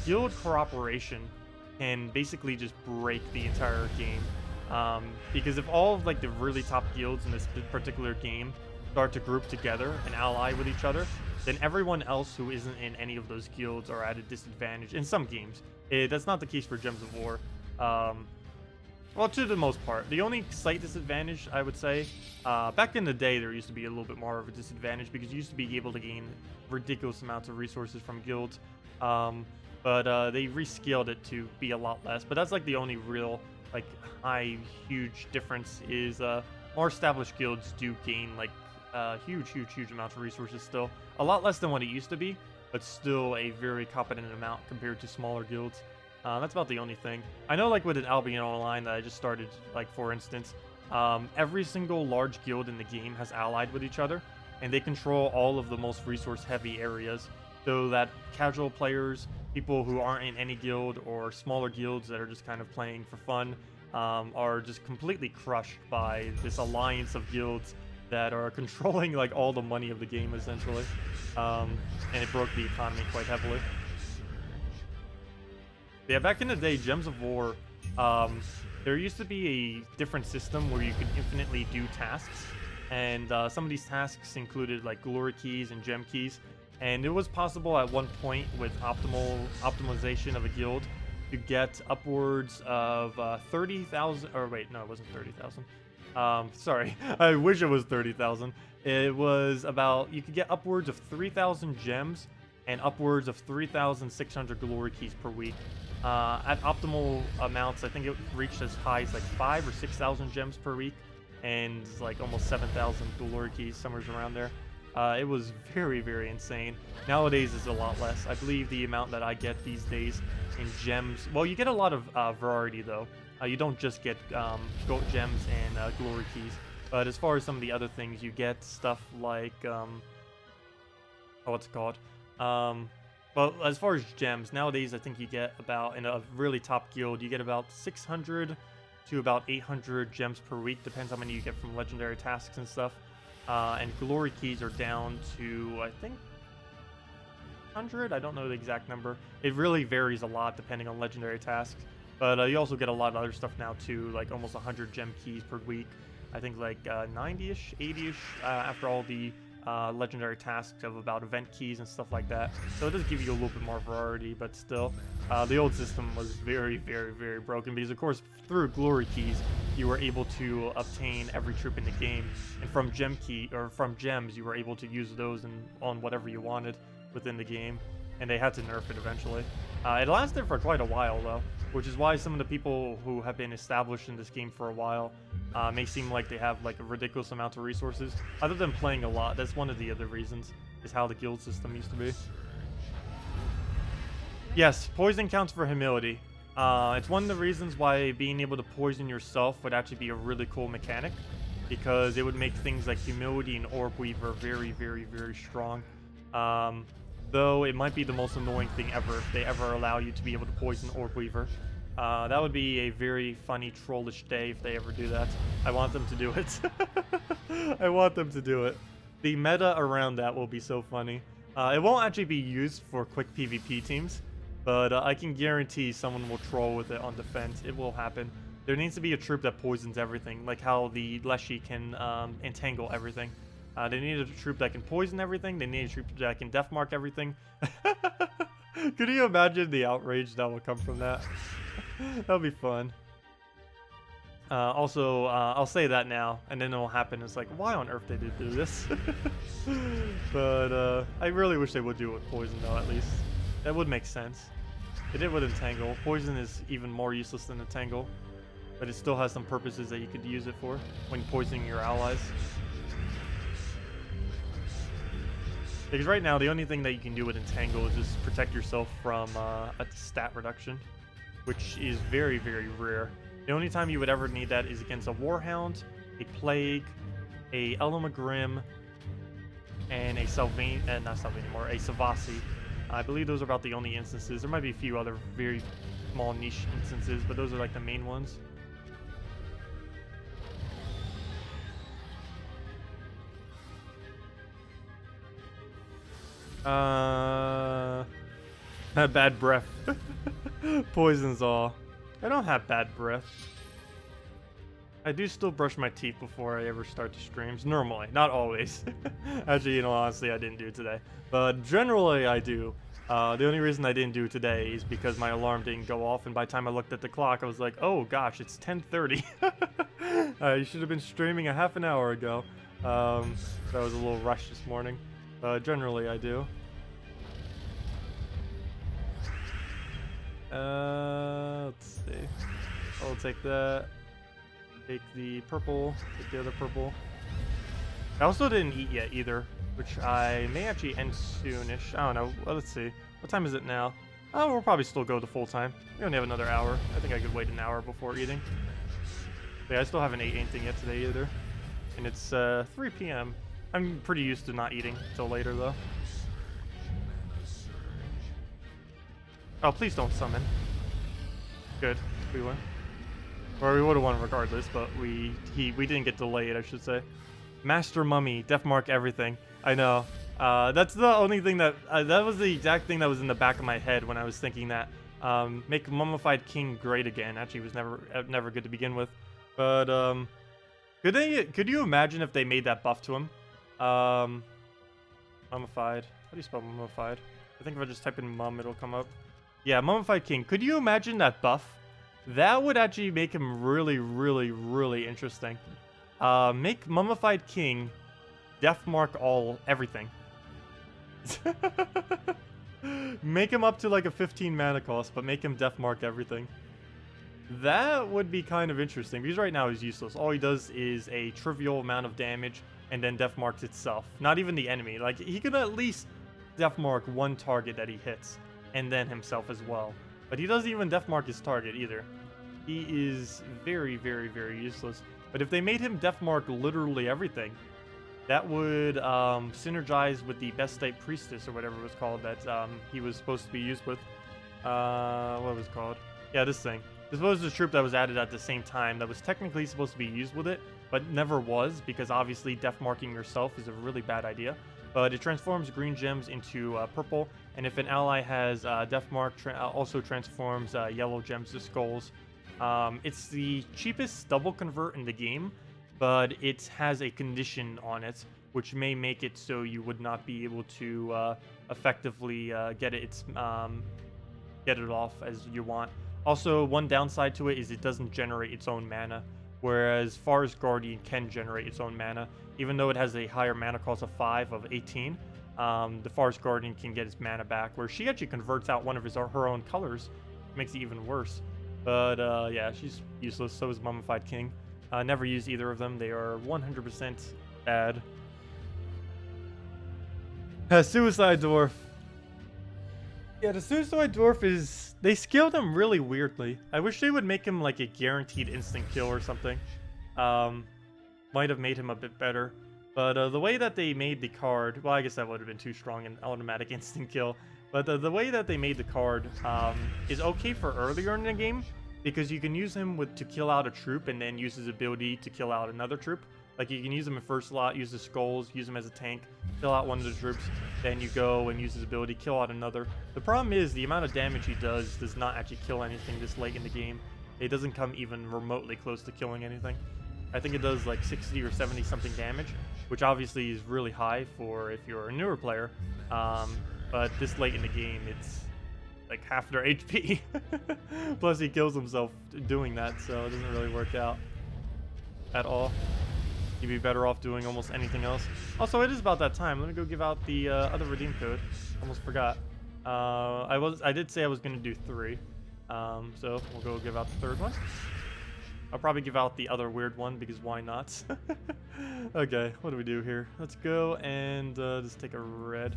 guild cooperation can basically just break the entire game. Because if all of like the really top guilds in this particular game start to group together and ally with each other, then everyone else who isn't in any of those guilds are at a disadvantage in some games. That's not the case for Gems of War. Well, to the most part. The only slight disadvantage, I would say, back in the day, there used to be a little bit more of a disadvantage because you used to be able to gain ridiculous amounts of resources from guilds. But they rescaled it to be a lot less. But that's like the only real, like, huge difference is more established guilds do gain, like, huge amounts of resources still. A lot less than what it used to be, but still a very competent amount compared to smaller guilds. That's about the only thing. I know, like, with an Albion Online that I just started, like, for instance, every single large guild in the game has allied with each other, and they control all of the most resource-heavy areas, so that casual players, people who aren't in any guild, or smaller guilds that are just kind of playing for fun, are just completely crushed by this alliance of guilds that are controlling, like, all the money of the game, essentially. And it broke the economy quite heavily. Yeah, back in the day, Gems of War, there used to be a different system where you could infinitely do tasks, and some of these tasks included like glory keys and gem keys, and it was possible at one point with optimization of a guild to get upwards of 30,000, or wait, no, it wasn't 30,000. Sorry, I wish it was 30,000. It was about, you could get upwards of 3,000 gems and upwards of 3,600 glory keys per week. At optimal amounts, I think it reached as high as like 5,000 or 6,000 gems per week, and like almost 7,000 glory keys, somewhere around there. it was very, very insane. Nowadays it's a lot less. I believe the amount that I get these days in gems, well, you get a lot of variety though. You don't just get gold gems and glory keys, but as far as some of the other things, you get stuff like oh, what's it called? Well, as far as gems, nowadays I think you get about, in a really top guild, you get about 600 to about 800 gems per week, depends how many you get from legendary tasks and stuff. And glory keys are down to, I think, 100? I don't know the exact number. It really varies a lot depending on legendary tasks. But you also get a lot of other stuff now too, like almost 100 gem keys per week. I think like 90-ish, 80-ish after all the legendary tasks of about event keys and stuff like that. So it does give you a little bit more variety, but still, the old system was very, very, very broken because, of course, through glory keys, you were able to obtain every troop in the game, and from gems, you were able to use those on whatever you wanted within the game, and they had to nerf it eventually. It lasted for quite a while though, which is why some of the people who have been established in this game for a while may seem like they have like a ridiculous amount of resources. Other than playing a lot, that's one of the other reasons, is how the guild system used to be. Yes, poison counts for humility. It's one of the reasons why being able to poison yourself would actually be a really cool mechanic, because it would make things like humility and orb weaver very, very, very strong. Though it might be the most annoying thing ever if they ever allow you to be able to poison Orb Weaver. That would be a very funny trollish day if they ever do that. I want them to do it. I want them to do it. The meta around that will be so funny. It won't actually be used for quick PvP teams, but I can guarantee someone will troll with it on defense. It will happen. There needs to be a troop that poisons everything, like how the Leshy can entangle everything. They need a troop that can poison everything. They need a troop that can death mark everything. Could you imagine the outrage that will come from that? That'll be fun. Also, I'll say that now, and then it'll happen. It's like, why on earth they did do this? But I really wish they would do it with poison, though, at least. That would make sense. They did with entangle. Poison is even more useless than entangle, but it still has some purposes that you could use it for when poisoning your allies. Because right now, the only thing that you can do with Entangle is just protect yourself from a stat reduction, which is very, very rare. The only time you would ever need that is against a Warhound, a Plague, a Elamagrim, and a a Savasi. I believe those are about the only instances. There might be a few other very small niche instances, but those are like the main ones. Bad breath. Poisons all. I don't have bad breath. I do still brush my teeth before I ever start the streams. Normally, not always. Actually, you know, honestly, I didn't do it today. But generally, I do. The only reason I didn't do it today is because my alarm didn't go off, and by the time I looked at the clock, I was like, oh gosh, it's 10:30. You should have been streaming a half an hour ago. So I was a little rushed this morning. Generally, I do. Let's see. I'll take that. Take the purple. Take the other purple. I also didn't eat yet either, which I may actually end soonish. I don't know. Well, let's see. What time is it now? Oh, we'll probably still go the full time. We only have another hour. I think I could wait an hour before eating. But yeah, I still haven't ate anything yet today either. And it's 3 p.m. I'm pretty used to not eating till later though. Oh, please don't summon. Good. We win. Or we would have won regardless, but we didn't get delayed, I should say. Master Mummy, death mark everything. I know. That's the only thing that that was the exact thing that was in the back of my head when I was thinking that make Mummified King great again. Actually, it was never good to begin with. But could you imagine if they made that buff to him? Mummified. How do you spell mummified? I think if I just type in mum, it'll come up. Yeah, Mummified King. Could you imagine that buff? That would actually make him really, really, really interesting. Make Mummified King death mark everything. Make him up to like a 15 mana cost, but make him death mark everything. That would be kind of interesting, because right now he's useless. All he does is a trivial amount of damage and then death marks itself. Not even the enemy. Like, he could at least death mark one target that he hits, and then himself as well. But he doesn't even death mark his target either. He is very, very, very useless. But if they made him death mark literally everything, that would synergize with the best type priestess or whatever it was called that he was supposed to be used with. What was it called? Yeah, this thing. This was the troop that was added at the same time that was technically supposed to be used with it, but never was, because obviously death marking yourself is a really bad idea. But it transforms green gems into purple, and if an ally has death mark, also transforms yellow gems to skulls. It's the cheapest double convert in the game, but it has a condition on it, which may make it so you would not be able to effectively get it off as you want. Also, one downside to it is it doesn't generate its own mana, whereas Forest Guardian can generate its own mana. Even though it has a higher mana cost of 5 of 18, the Forest Guardian can get its mana back, where she actually converts out one of her own colors, makes it even worse. But yeah, she's useless. So is Mummified King. Never use either of them. They are 100% bad. Suicide Dwarf. Yeah, the Suicide Dwarf is... They scaled him really weirdly. I wish they would make him like a guaranteed instant kill or something. Might have made him a bit better. But the way that they made the card... Well, I guess that would have been too strong, an automatic instant kill. But the way that they made the card is okay for earlier in the game, because you can use him to kill out a troop and then use his ability to kill out another troop. Like, you can use him in first slot, use the skulls, use him as a tank, kill out one of the troops, then you go and use his ability, kill out another. The problem is the amount of damage he does not actually kill anything this late in the game. It doesn't come even remotely close to killing anything. I think it does like 60 or 70 something damage, which obviously is really high for if you're a newer player. But this late in the game, it's like half their HP. Plus he kills himself doing that, so it doesn't really work out at all. You'd be better off doing almost anything else. Also, it is about that time. Let me go give out the other redeem code. Almost forgot. I did say I was gonna do 3. So we'll go give out the 3rd one. I'll probably give out the other weird one because why not? Okay, what do we do here? Let's go and just take a red.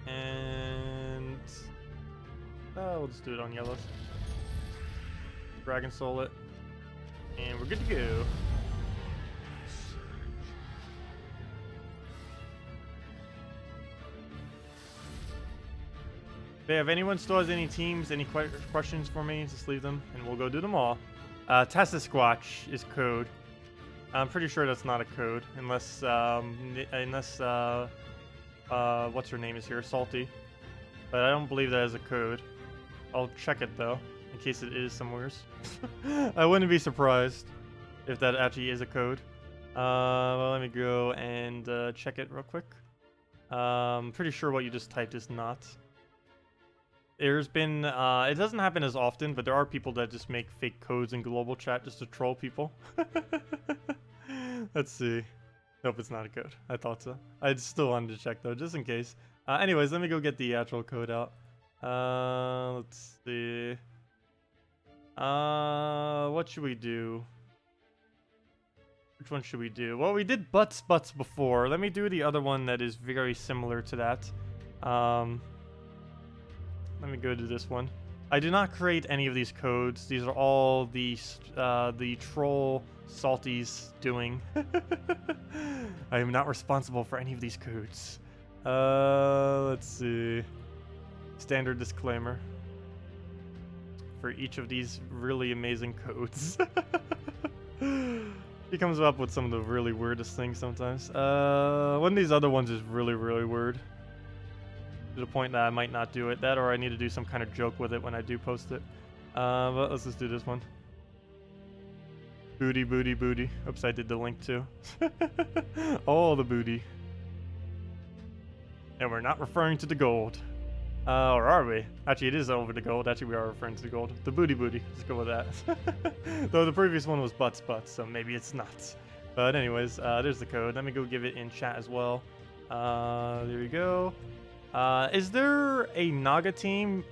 And we'll just do it on yellows. Dragon Soul it. And we're good to go. If anyone still has any teams, any questions for me, just leave them and we'll go do them all. Tacet is code. I'm pretty sure that's not a code unless what's her name is here, Salty. But I don't believe that is a code. I'll check it though, in case it is somewheres. I wouldn't be surprised if that actually is a code. Well, let me go and check it real quick. I'm pretty sure what you just typed is not. There's been, it doesn't happen as often, but there are people that just make fake codes in global chat just to troll people. Let's see. Nope, it's not a code. I thought so. I still wanted to check though, just in case. Anyways, let me go get the actual code out. Let's see. What should we do? Which one should we do? Well, we did butts before. Let me do the other one that is very similar to that. Let me go to this one. I did not create any of these codes. These are all the troll Salty's doing. I am not responsible for any of these codes. Let's see. Standard disclaimer for each of these really amazing codes. He comes up with some of the really weirdest things sometimes. One of these other ones is really, really weird. To the point that I might not do it. That or I need to do some kind of joke with it when I do post it. But let's just do this one. Booty, booty, booty. Oops, I did the link too. All the booty. And we're not referring to the gold. Or are we? Actually, it is over the gold. Actually, we are referring to the gold. The booty booty. Let's go with that. Though the previous one was butts, so maybe it's not. But anyways, there's the code. Let me go give it in chat as well. There we go. Is there a Naga team?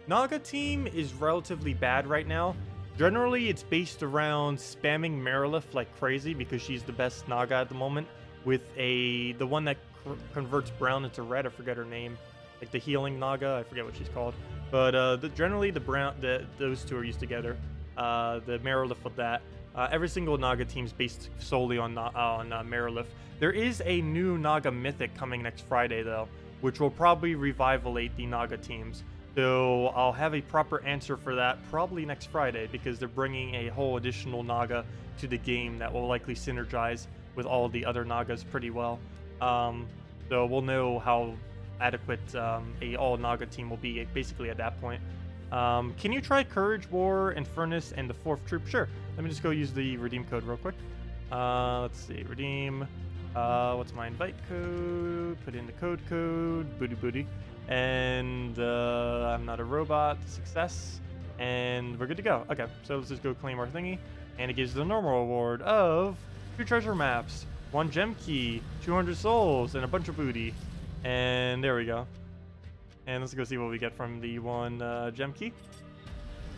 Naga team is relatively bad right now. Generally, it's based around spamming Marilith like crazy because she's the best Naga at the moment. With the one that converts brown into red. I forget her name. Like the healing Naga. I forget what she's called. But generally, those two are used together. The Marilith with that. Every single Naga team is based solely on Marilith. There is a new Naga mythic coming next Friday though, which will probably revitalize the Naga teams. So I'll have a proper answer for that probably next Friday because they're bringing a whole additional Naga to the game that will likely synergize with all the other Nagas pretty well. So we'll know how adequate a all Naga team will be basically at that point. Can you try Courage, War, Infernus, and the 4th troop? Sure. Let me just go use the redeem code real quick. Let's see. Redeem. What's my invite code? Put in the code. Booty booty. And I'm not a robot. Success. And we're good to go. Okay, so let's just go claim our thingy. And it gives the normal reward of 2 treasure maps, 1 gem key, 200 souls, and a bunch of booty. And there we go. And let's go see what we get from the 1 gem key.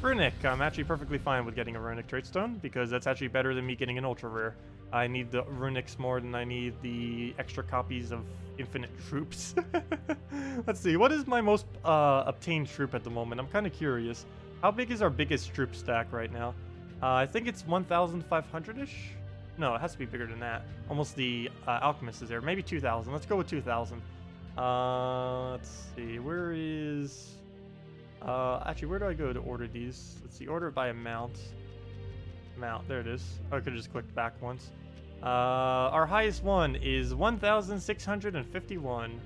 Runic. I'm actually perfectly fine with getting a Runic Trait Stone because that's actually better than me getting an Ultra Rare. I need the Runics more than I need the extra copies of Infinite Troops. Let's see. What is my most obtained troop at the moment? I'm kind of curious. How big is our biggest troop stack right now? I think it's 1,500-ish? No, it has to be bigger than that. Almost the Alchemist is there. Maybe 2,000. Let's go with 2,000. Let's see. Where is... actually, where do I go to order these? Let's see. Order it by amount. Amount. There it is. Oh, I could have just clicked back once. Our highest one is 1,651.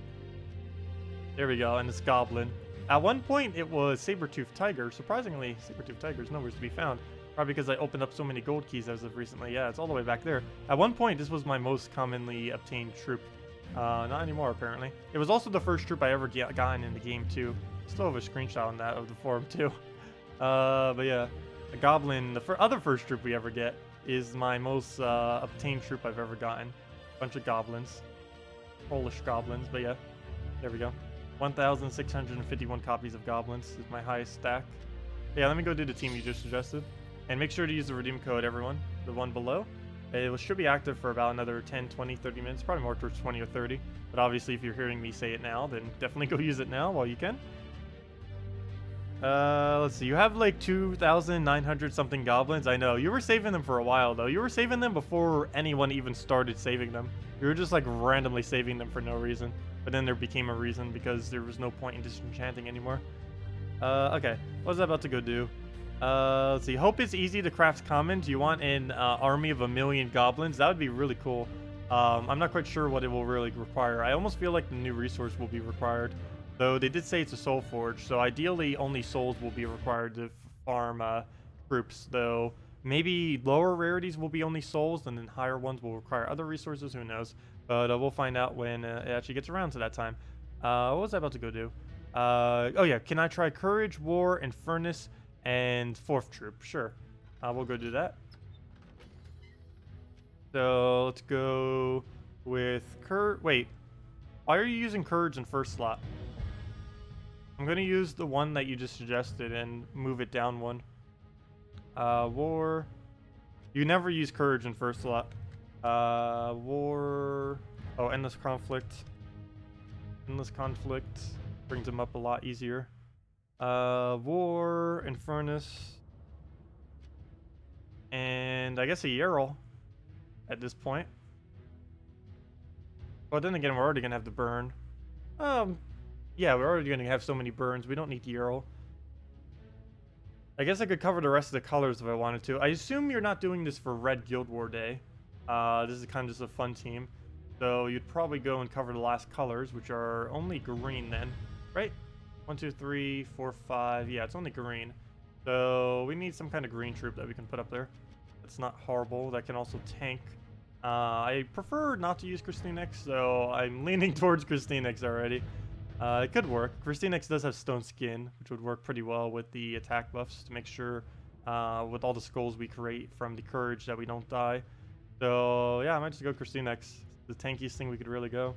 There we go. And it's Goblin. At one point, it was Saber-Toothed Tiger. Surprisingly, Saber-Toothed Tiger is nowhere to be found. Probably because I opened up so many gold keys as of recently. Yeah, it's all the way back there. At one point, this was my most commonly obtained troop. Not anymore, apparently. It was also the first troop I ever gotten in the game, too. Still have a screenshot on that of the forum, too. But yeah. A Goblin, the other first troop we ever get, is my most obtained troop I've ever gotten. Bunch of goblins. Polish goblins, but yeah. There we go. 1,651 copies of goblins is my highest stack. Yeah, let me go do the team you just suggested. And make sure to use the redeem code, everyone. The one below. It should be active for about another 10, 20, 30 minutes. Probably more towards 20 or 30. But obviously, if you're hearing me say it now, then definitely go use it now while you can. Let's see. You have like 2,900 something goblins. I know. You were saving them for a while, though. You were saving them before anyone even started saving them. You were just like randomly saving them for no reason. But then there became a reason because there was no point in disenchanting anymore. Okay. What was I about to go do? Let's see. Hope it's easy to craft common. Do you want an army of 1,000,000 goblins? That would be really cool. I'm not quite sure what it will really require. I almost feel like the new resource will be required. Though they did say it's a soul forge, so ideally only souls will be required to farm troops. Though maybe lower rarities will be only souls, and then higher ones will require other resources. Who knows? But we'll find out when it actually gets around to that time. What was I about to go do? Oh yeah, can I try Courage, War, Infernus, and 4th troop? Sure. We'll go do that. So let's go with Wait, why are you using Courage in first slot? I'm gonna use the one that you just suggested and move it down one. War. You never use Courage in first slot. War. Oh, Endless Conflict. Endless Conflict brings them up a lot easier. War, Infernus, and I guess a Yarl at this point. Well, then again, we're already gonna have the burn. Yeah, we're already gonna have so many burns. We don't need the Yarl. I guess I could cover the rest of the colors if I wanted to. I assume you're not doing this for Red Guild War Day. This is kind of just a fun team. So you'd probably go and cover the last colors, which are only green then, right? 1, 2, 3, 4, 5. Yeah, it's only green. So we need some kind of green troop that we can put up there. That's not horrible. That can also tank. I prefer not to use KrissTigger, so I'm leaning towards KrissTigger already. It could work. KrissTigger does have stone skin, which would work pretty well with the attack buffs to make sure with all the skulls we create from the courage that we don't die. So yeah, I might just go KrissTigger. The tankiest thing we could really go.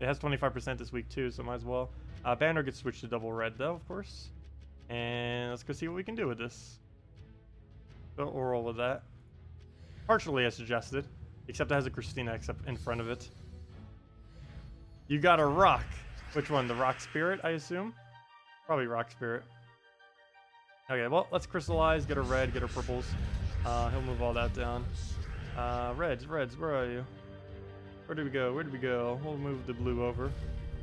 It has 25% this week too, so might as well. Banner gets switched to double red though, of course. And let's go see what we can do with this. So we'll roll with that. Partially as suggested, except it has a KrissTigger up in front of it. You got a rock. Which one? The rock spirit, I assume? Probably rock spirit. Okay, well, let's crystallize, get a red, get our purples. He'll move all that down. Reds, where are you? Where did we go? Where did we go? We'll move the blue over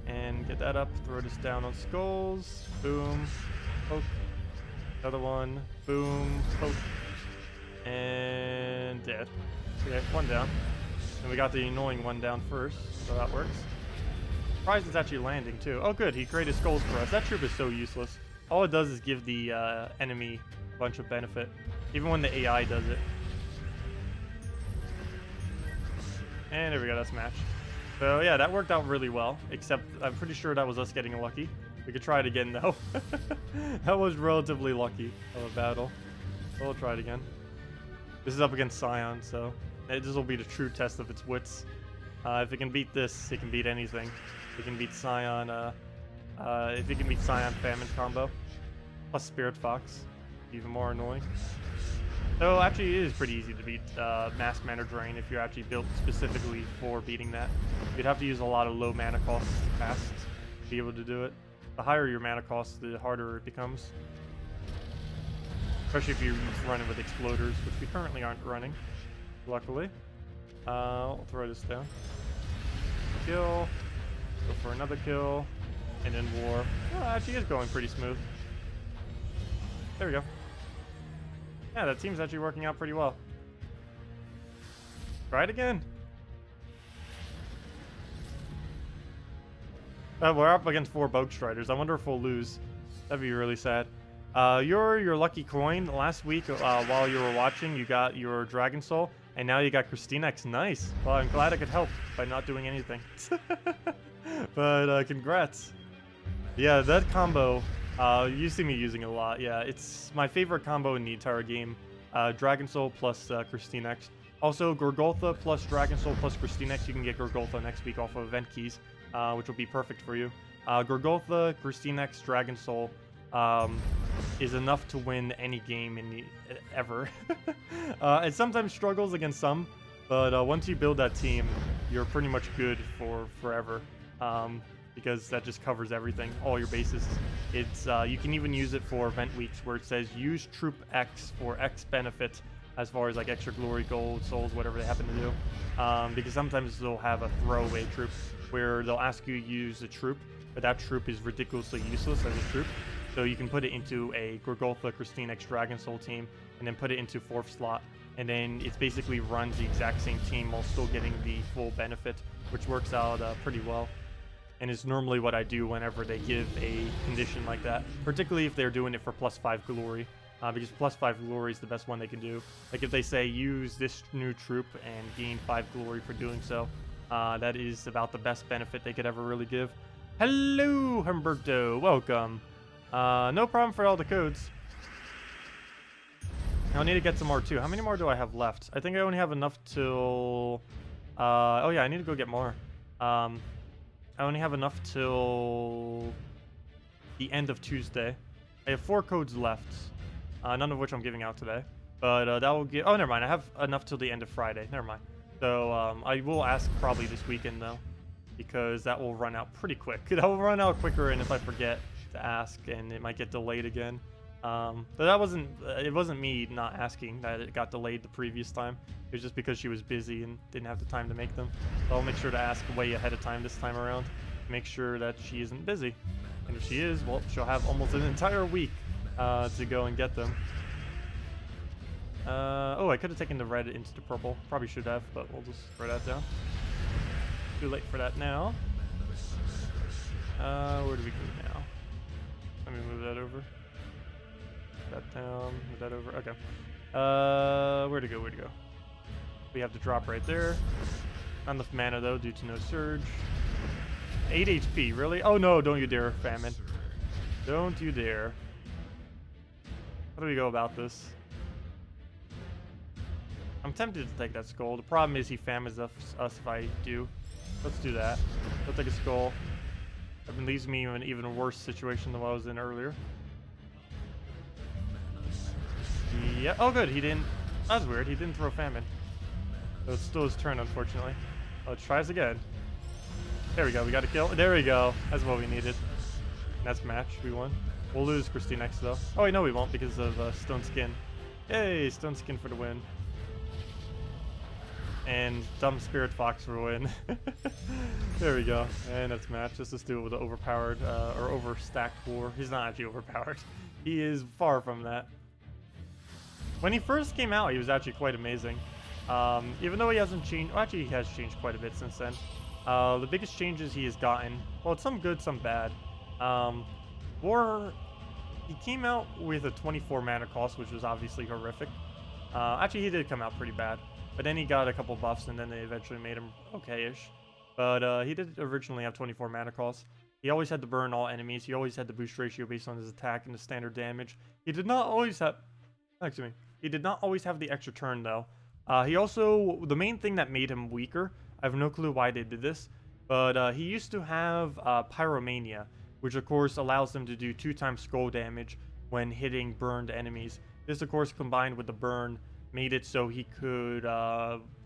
and get that up. Throw this down on skulls. Boom. Poke. Another one. Boom. Poke. And dead. Okay, one down. And we got the annoying one down first, so that works. Surprised it's actually landing too. Oh good, he created skulls for us. That troop is so useless. All it does is give the enemy a bunch of benefit, even when the AI does it. And there we go, that's matched. So yeah, that worked out really well, except I'm pretty sure that was us getting lucky. We could try it again though. That was relatively lucky of a battle. So we'll try it again. This is up against Scion, so this will be the true test of its wits. If it can beat this, it can beat anything. It can beat Scion, if it can beat Scion Famine combo, plus Spirit Fox, even more annoying. So actually it is pretty easy to beat Mask Mana Drain if you're actually built specifically for beating that. You'd have to use a lot of low mana costs fast to be able to do it. The higher your mana cost, the harder it becomes. Especially if you're running with Exploders, which we currently aren't running, luckily. I'll throw this down. Kill. Go for another kill. And then war. Well, actually is going pretty smooth. There we go. Yeah, that team's actually working out pretty well. Try it again. We're up against 4 Bogue Striders. I wonder if we'll lose. That'd be really sad. Your lucky coin. Last week, while you were watching, you got your Dragon Soul. And now you got KrissTigger. Nice. Well, I'm glad I could help by not doing anything. But congrats. Yeah, that combo, you see me using it a lot. Yeah, it's my favorite combo in the entire game. Dragon Soul plus KrissTigger. Also, Gorgoltha plus Dragon Soul plus KrissTigger. You can get Gorgoltha next week off of event keys, which will be perfect for you. Gorgoltha, KrissTigger, Dragon Soul is enough to win any game ever. It sometimes struggles against some, but once you build that team, you're pretty much good for forever. Because that just covers everything, all your bases. It's you can even use it for event weeks where it says use troop X for X benefit, as far as like extra glory, gold, souls, whatever they happen to do. Because sometimes they'll have a throwaway troop where they'll ask you to use a troop, but that troop is ridiculously useless as a troop. So you can put it into a Gorgoltha, KrissTigger, Dragon Soul team, and then put it into 4th slot. And then it basically runs the exact same team while still getting the full benefit, which works out pretty well. And it's normally what I do whenever they give a condition like that, particularly if they're doing it for +5 glory, because +5 glory is the best one they can do. Like if they say use this new troop and gain 5 glory for doing so, that is about the best benefit they could ever really give. Hello, Humberto, welcome. No problem for all the codes. I'll need to get some more too. How many more do I have left? I think I only have enough till... oh yeah, I need to go get more. I only have enough till the end of Tuesday. I have 4 codes left, none of which I'm giving out today. But that will get... Oh, never mind. I have enough till the end of Friday. Never mind. So I will ask probably this weekend, though, because that will run out pretty quick. That will run out quicker, and if I forget to ask, and it might get delayed again. But that wasn't... it wasn't me not asking that it got delayed the previous time. It was just because she was busy and didn't have the time to make them. So I'll make sure to ask way ahead of time this time around. Make sure that she isn't busy. And if she is, well, she'll have almost an entire week to go and get them. Oh, I could have taken the red into the purple. Probably should have, but we'll just throw that down. Too late for that now. Where do we go now? Let me move that over. That down, move that over. Okay. Where to go? Where to go? We have the drop right there. Not enough mana though, due to no surge. 8 HP, really? Oh no, don't you dare, Famine. Don't you dare. How do we go about this? I'm tempted to take that skull. The problem is he famines us if I do. Let's do that. Let's take a skull. That leaves me in an even worse situation than what I was in earlier. Yeah. Oh, good. He didn't. That's weird. He didn't throw famine. So it's still his turn, unfortunately. Let's try this again. There we go. We got a kill. There we go. That's what we needed. That's match. We won. We'll lose KrissTigger though. Oh wait, no, we won't because of Stone Skin. Yay, Stone Skin for the win. And Dumb Spirit Fox for a win. There we go. And that's match. Let's just do it with the overpowered or overstacked war. He's not actually overpowered. He is far from that. When he first came out, he was actually quite amazing. Even though he hasn't changed, well, actually he has changed quite a bit since then. The biggest changes he has gotten, well, it's some good, some bad. He came out with a 24 mana cost, which was obviously horrific. Actually, he did come out pretty bad, but then he got a couple buffs, and then they eventually made him okay-ish. But he did originally have 24 mana cost. He always had to burn all enemies. He always had the boost ratio based on his attack and the standard damage. He did not always have... Excuse me. He did not always have the extra turn, though. He also... The main thing that made him weaker, I have no clue why they did this, but he used to have Pyromania, which of course allows them to do 2x skull damage when hitting burned enemies. This of course combined with the burn made it so he could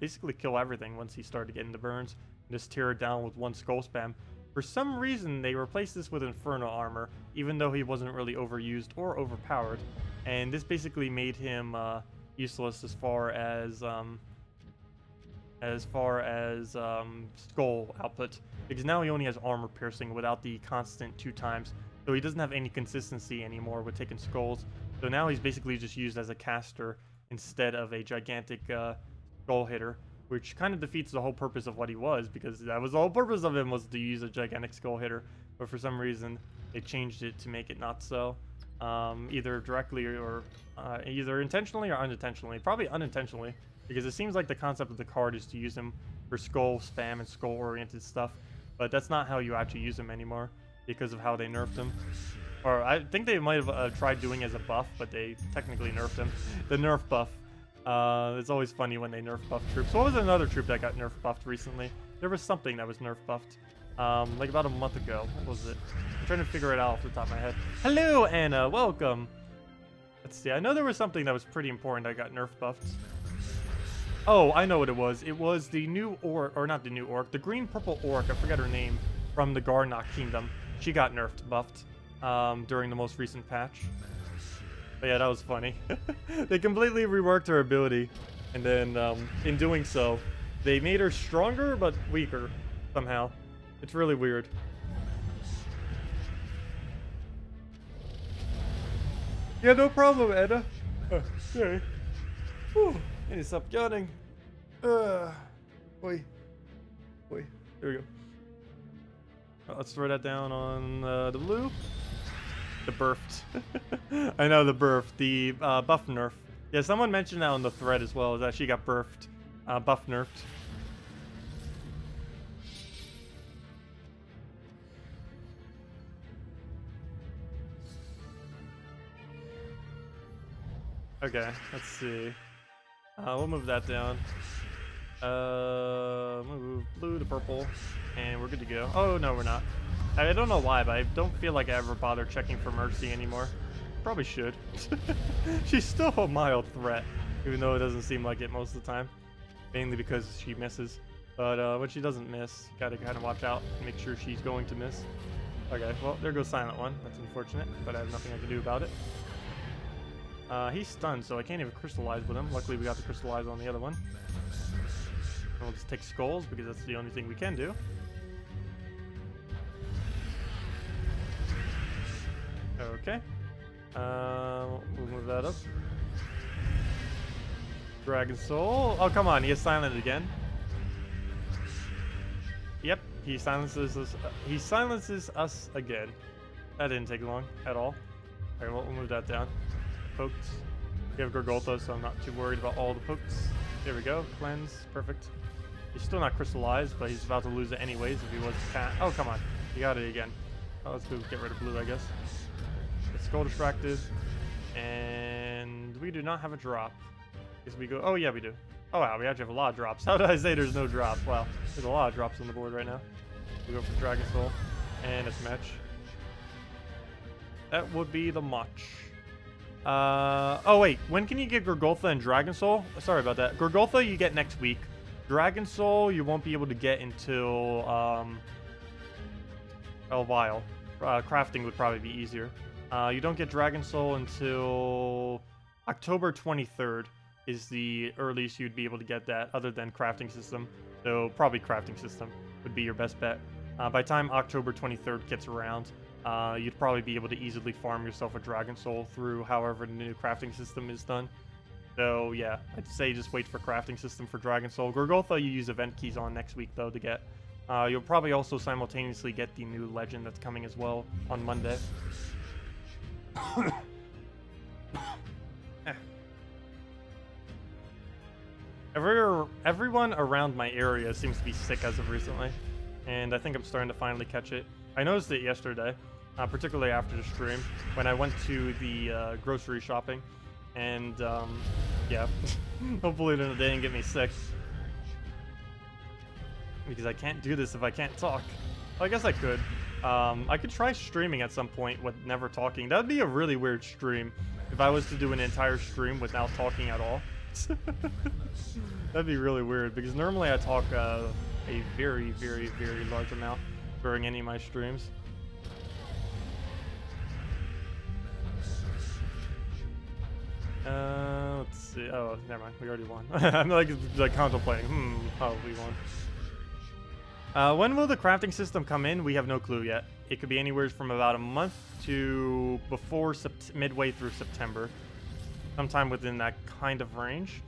basically kill everything once he started getting the burns and just tear it down with one skull spam. For some reason they replaced this with Inferno Armor, even though he wasn't really overused or overpowered, and this basically made him useless as far as skull output, because now he only has armor piercing without the constant 2x, so he doesn't have any consistency anymore with taking skulls. So now he's basically just used as a caster instead of a gigantic skull hitter, which kind of defeats the whole purpose of what he was, because that was the whole purpose of him, was to use a gigantic skull hitter. But for some reason they changed it to make it not so, either directly or either intentionally or unintentionally. Probably unintentionally, because it seems like the concept of the card is to use him for skull spam and skull oriented stuff, but that's not how you actually use him anymore because of how they nerfed him. Or I think they might have tried doing it as a buff, but they technically nerfed him. The nerf buff. It's always funny when they nerf buff troops. What was another troop that got nerf buffed recently? There was something that was nerf buffed. Like about a month ago. What was it? I'm trying to figure it out off the top of my head. Hello, Anna. Welcome. Let's see. I know there was something that was pretty important that got nerf buffed. Oh, I know what it was. It was the new orc, or not the new orc, the green-purple orc, I forget her name, from the Garnock Kingdom. She got nerfed, buffed, during the most recent patch. But yeah, that was funny. They completely reworked her ability, and then, in doing so, they made her stronger, but weaker, somehow. It's really weird. Yeah, no problem, Edda. Okay. Whew. I need to stop yawning. Oi. Here we go. Let's throw that down on the blue. The burfed. I know, the burf. The buff nerf. Yeah, someone mentioned that on the thread as well, that she got burfed. Buff nerfed. Okay, let's see. We'll move that down. Move blue to purple, and we're good to go. Oh, no, we're not. I don't know why, but I don't feel like I ever bother checking for Mercy anymore. Probably should. She's still a mild threat, even though it doesn't seem like it most of the time. Mainly because she misses. But when she doesn't miss, gotta kind of watch out and make sure she's going to miss. Okay, well, there goes Silent One. That's unfortunate, but I have nothing I can do about it. He's stunned, so I can't even crystallize with him. Luckily, we got the crystallize on the other one. And we'll just take skulls, because that's the only thing we can do. Okay. We'll move that up. Dragon Soul. Oh, come on, he is silent again. Yep, he silences us. He silences us again. That didn't take long at all. Alright, we'll move that down. Poked. We have Gorgoltha, so I'm not too worried about all the pokes. There we go. Cleanse. Perfect. He's still not crystallized, but he's about to lose it anyways if he was cat. Oh, come on. You got it again. Oh, let's go get rid of blue, I guess. Get skull distracted. And we do not have a drop. Guess we go. Oh, yeah, we do. Oh, wow. We actually have a lot of drops. How did I say there's no drop? Wow. There's a lot of drops on the board right now. We go for Dragon Soul. And it's match. That would be the match. Oh wait, when can you get Gorgoltha and Dragon Soul? Sorry about that. Gorgoltha you get next week. Dragon Soul you won't be able to get until a while. Crafting would probably be easier. You don't get Dragon Soul until October 23rd is the earliest you'd be able to get that, other than crafting system. So probably crafting system would be your best bet. By the time October 23rd gets around, you'd probably be able to easily farm yourself a Dragon Soul through however the new crafting system is done. So yeah, I'd say just wait for crafting system for Dragon Soul. Gorgoltha you use event keys on next week though to get. You'll probably also simultaneously get the new legend that's coming as well on Monday. Everyone around my area seems to be sick as of recently, and I think I'm starting to finally catch it. I noticed it yesterday, particularly after the stream, when I went to the grocery shopping, and yeah, hopefully they didn't get me sick. Because I can't do this if I can't talk. Well, I guess I could. I could try streaming at some point with never talking. That would be a really weird stream if I was to do an entire stream without talking at all. That'd be really weird because normally I talk a very, very, very large amount during any of my streams. Let's see. Oh, never mind. We already won. I'm like contemplating. Oh, we won. When will the crafting system come in? We have no clue yet. It could be anywhere from about a month to before midway through September. Sometime within that kind of range.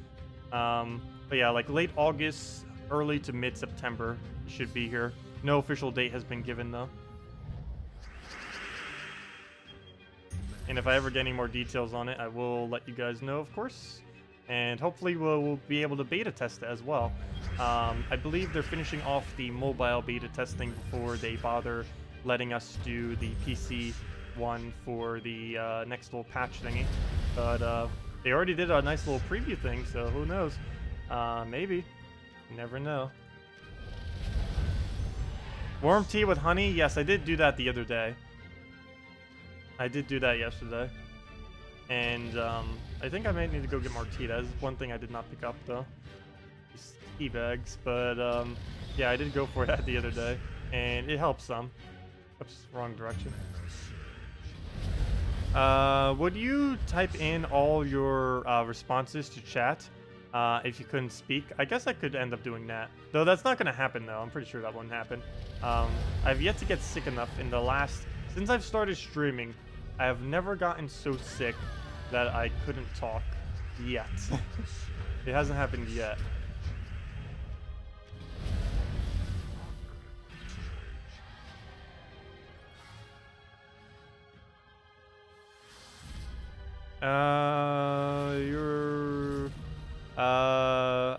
But yeah, like late August, early to mid-September should be here. No official date has been given though. And if I ever get any more details on it, I will let you guys know, of course. And hopefully we'll be able to beta test it as well. I believe they're finishing off the mobile beta testing before they bother letting us do the PC one for the next little patch thingy. But they already did a nice little preview thing, so who knows? Maybe. You never know. Warm tea with honey? Yes, I did do that the other day. I did do that yesterday. And I think I may need to go get more tea. That is one thing I did not pick up though. These tea bags. But yeah, I did go for that the other day. And it helps some. Oops, wrong direction. Would you type in all your responses to chat if you couldn't speak? I guess I could end up doing that. Though that's not going to happen though. I'm pretty sure that won't happen. I've yet to get sick enough in the last... Since I've started streaming, I have never gotten so sick that I couldn't talk yet. It hasn't happened yet.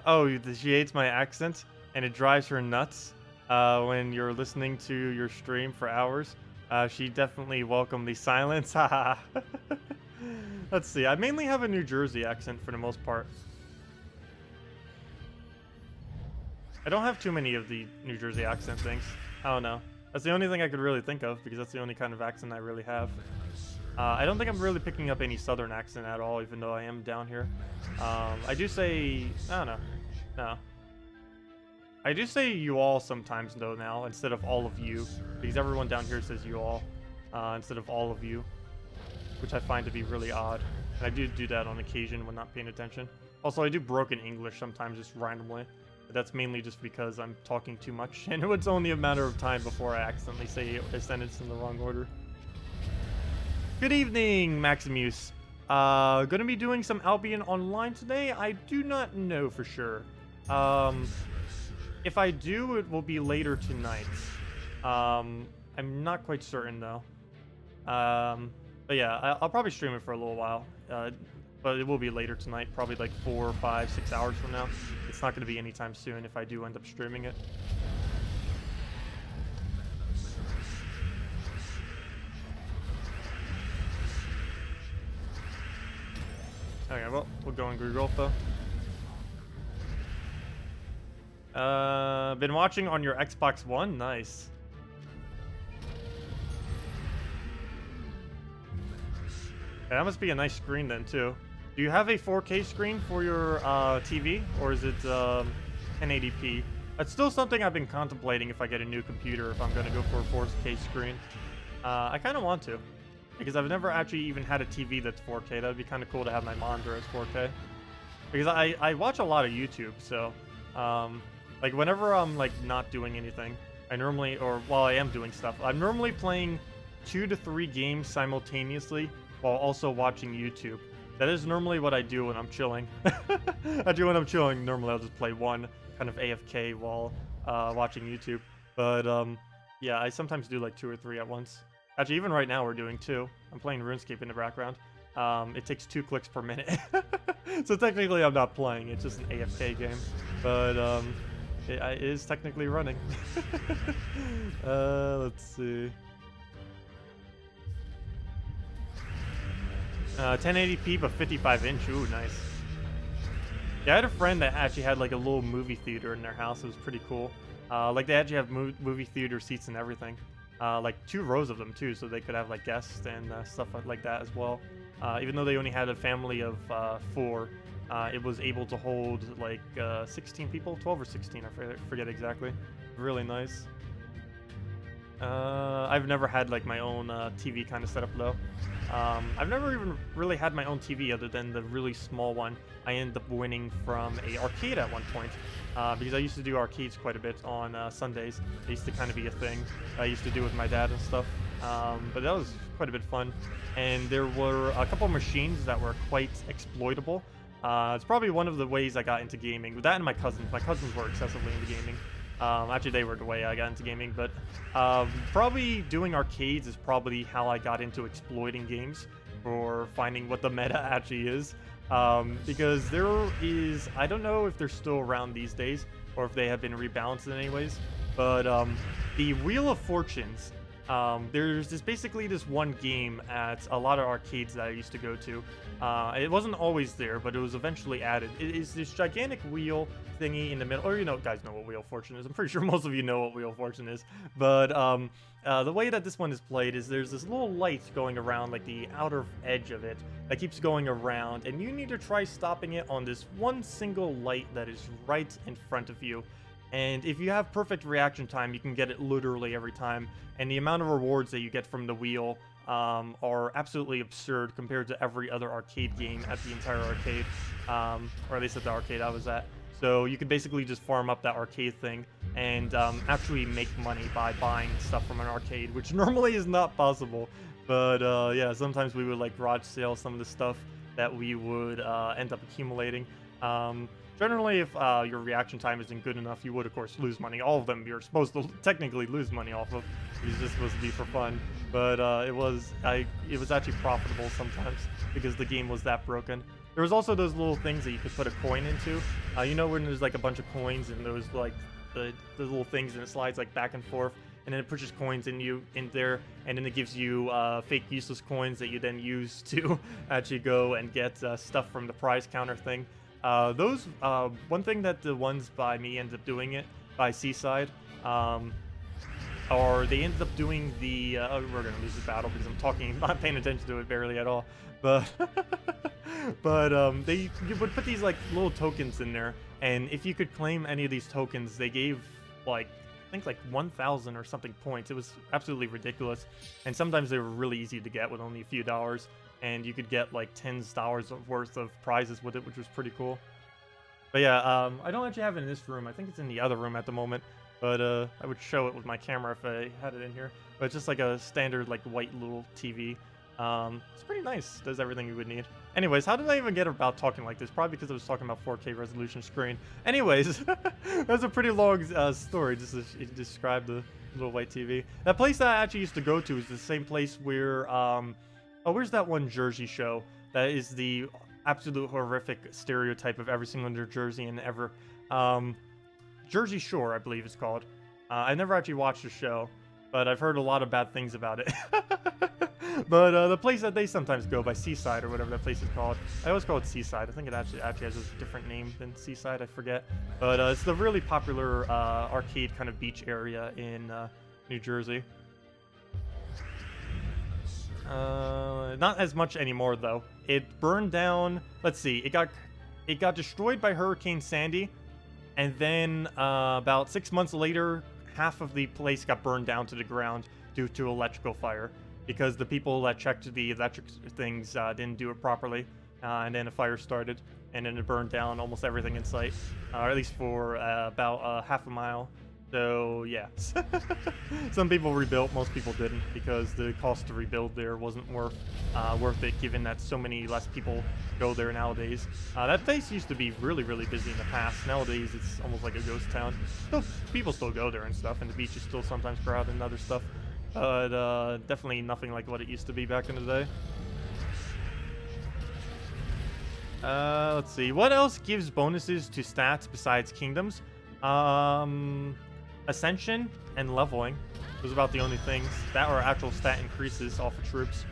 Oh, she hates my accent, and it drives her nuts when you're listening to your stream for hours. She definitely welcomed the silence. Haha. Let's see. I mainly have a New Jersey accent for the most part. I don't have too many of the New Jersey accent things. I don't know. That's the only thing I could really think of because that's the only kind of accent I really have. I don't think I'm really picking up any southern accent at all, even though I am down here. I do say... I don't know. No. I do say you all sometimes though now, instead of all of you. Because everyone down here says you all, instead of all of you. Which I find to be really odd. And I do that on occasion when not paying attention. Also, I do broken English sometimes just randomly. But that's mainly just because I'm talking too much. And it's only a matter of time before I accidentally say a sentence in the wrong order. Good evening, Maximuse. Gonna be doing some Albion Online today? I do not know for sure. If I do, it will be later tonight. I'm not quite certain though. But yeah, I'll probably stream it for a little while. But it will be later tonight, probably like 4, 5, 6 hours from now. It's not gonna be anytime soon if I do end up streaming it. Okay, well, we'll go in Gorgoltha. Been watching on your Xbox One? Nice. Yeah, that must be a nice screen then too. Do you have a 4K screen for your TV, or is it 1080p? That's still something I've been contemplating if I get a new computer, if I'm going to go for a 4K screen. I kind of want to, because I've never actually even had a TV that's 4K. That would be kind of cool to have my monitor as 4K. Because I watch a lot of YouTube, so like whenever I'm like not doing anything, I normally, or while I am doing stuff, I'm normally playing 2 to 3 games simultaneously while also watching YouTube. That is normally what I do when I'm chilling. When I'm chilling, normally I'll just play one kind of AFK while watching YouTube. But yeah, I sometimes do like 2 or 3 at once. Actually, even right now we're doing 2. I'm playing RuneScape in the background. It takes 2 clicks per minute. So technically I'm not playing, it's just an AFK game. But it is technically running. Let's see. 1080p but 55-inch. Ooh, nice. Yeah, I had a friend that actually had like a little movie theater in their house. It was pretty cool. Like they actually have movie theater seats and everything. Like 2 rows of them too, so they could have like guests and stuff like that as well. Even though they only had a family of 4, it was able to hold like 16 people, 12 or 16, I forget exactly. Really nice. I've never had like my own TV kind of setup though. I've never even really had my own TV other than the really small one I ended up winning from a arcade at one point, because I used to do arcades quite a bit on Sundays. It used to kind of be a thing I used to do with my dad and stuff, but that was quite a bit fun. And there were a couple machines that were quite exploitable. It's probably one of the ways I got into gaming. With that and my cousins. My cousins were excessively into gaming. Actually, they were the way I got into gaming, but probably doing arcades is probably how I got into exploiting games for finding what the meta actually is. Because there is, I don't know if they're still around these days or if they have been rebalanced in any ways, but the Wheel of Fortunes, there's basically this one game at a lot of arcades that I used to go to. It wasn't always there, but it was eventually added. It is this gigantic wheel thingy in the middle, or guys know what Wheel of Fortune is. I'm pretty sure most of you know what Wheel of Fortune is, but the way that this one is played is there's this little light going around, like the outer edge of it, that keeps going around, and you need to try stopping it on this one single light that is right in front of you. And if you have perfect reaction time, you can get it literally every time. And the amount of rewards that you get from the wheel are absolutely absurd compared to every other arcade game at the entire arcade, or at least at the arcade I was at. So you could basically just farm up that arcade thing and actually make money by buying stuff from an arcade, which normally is not possible. But yeah, sometimes we would like garage sale some of the stuff that we would end up accumulating. Generally, if your reaction time isn't good enough, you would, of course, lose money. All of them you're supposed to technically lose money off of. It's just supposed to be for fun. But it was actually profitable sometimes because the game was that broken. There was also those little things that you could put a coin into. When there's like a bunch of coins and those like the little things and it slides like back and forth, and then it pushes coins in there, and then it gives you fake useless coins that you then use to actually go and get stuff from the prize counter thing. One thing that the ones by me ended up doing it by Seaside, or they ended up doing the we're gonna lose the battle because I'm not paying attention to it barely at all, but you would put these like little tokens in there, and if you could claim any of these tokens, they gave like I think like 1,000 or something points. It was absolutely ridiculous, and sometimes they were really easy to get with only a few dollars. And you could get like tens of dollars worth of prizes with it, which was pretty cool. But yeah, I don't actually have it in this room. I think it's in the other room at the moment. But I would show it with my camera if I had it in here. But it's just like a standard like white little TV. It's pretty nice. Does everything you would need. Anyways, how did I even get about talking like this? Probably because I was talking about 4K resolution screen. Anyways, that's a pretty long story just to describe the little white TV. That place that I actually used to go to is the same place where where's that one Jersey show that is the absolute horrific stereotype of every single New Jerseyan ever? Jersey Shore, I believe it's called. I never actually watched the show, but I've heard a lot of bad things about it. But the place that they sometimes go by, Seaside or whatever that place is called, I always call it Seaside. I think it actually has a different name than Seaside, I forget. But it's the really popular arcade kind of beach area in New Jersey. Not as much anymore though. It burned down. Let's see. It got destroyed by Hurricane Sandy, and then about 6 months later, half of the place got burned down to the ground due to electrical fire because the people that checked the electric things didn't do it properly, and then a fire started, and then it burned down almost everything in sight, or at least for about half a mile. So yeah, some people rebuilt, most people didn't, because the cost to rebuild there wasn't worth it, given that so many less people go there nowadays. That place used to be really, really busy in the past. Nowadays, it's almost like a ghost town. Still, people still go there and stuff, and the beach is still sometimes crowded and other stuff. But definitely nothing like what it used to be back in the day. Let's see. What else gives bonuses to stats besides kingdoms? Ascension and leveling. Those are about the only things. That or actual stat increases off of troops.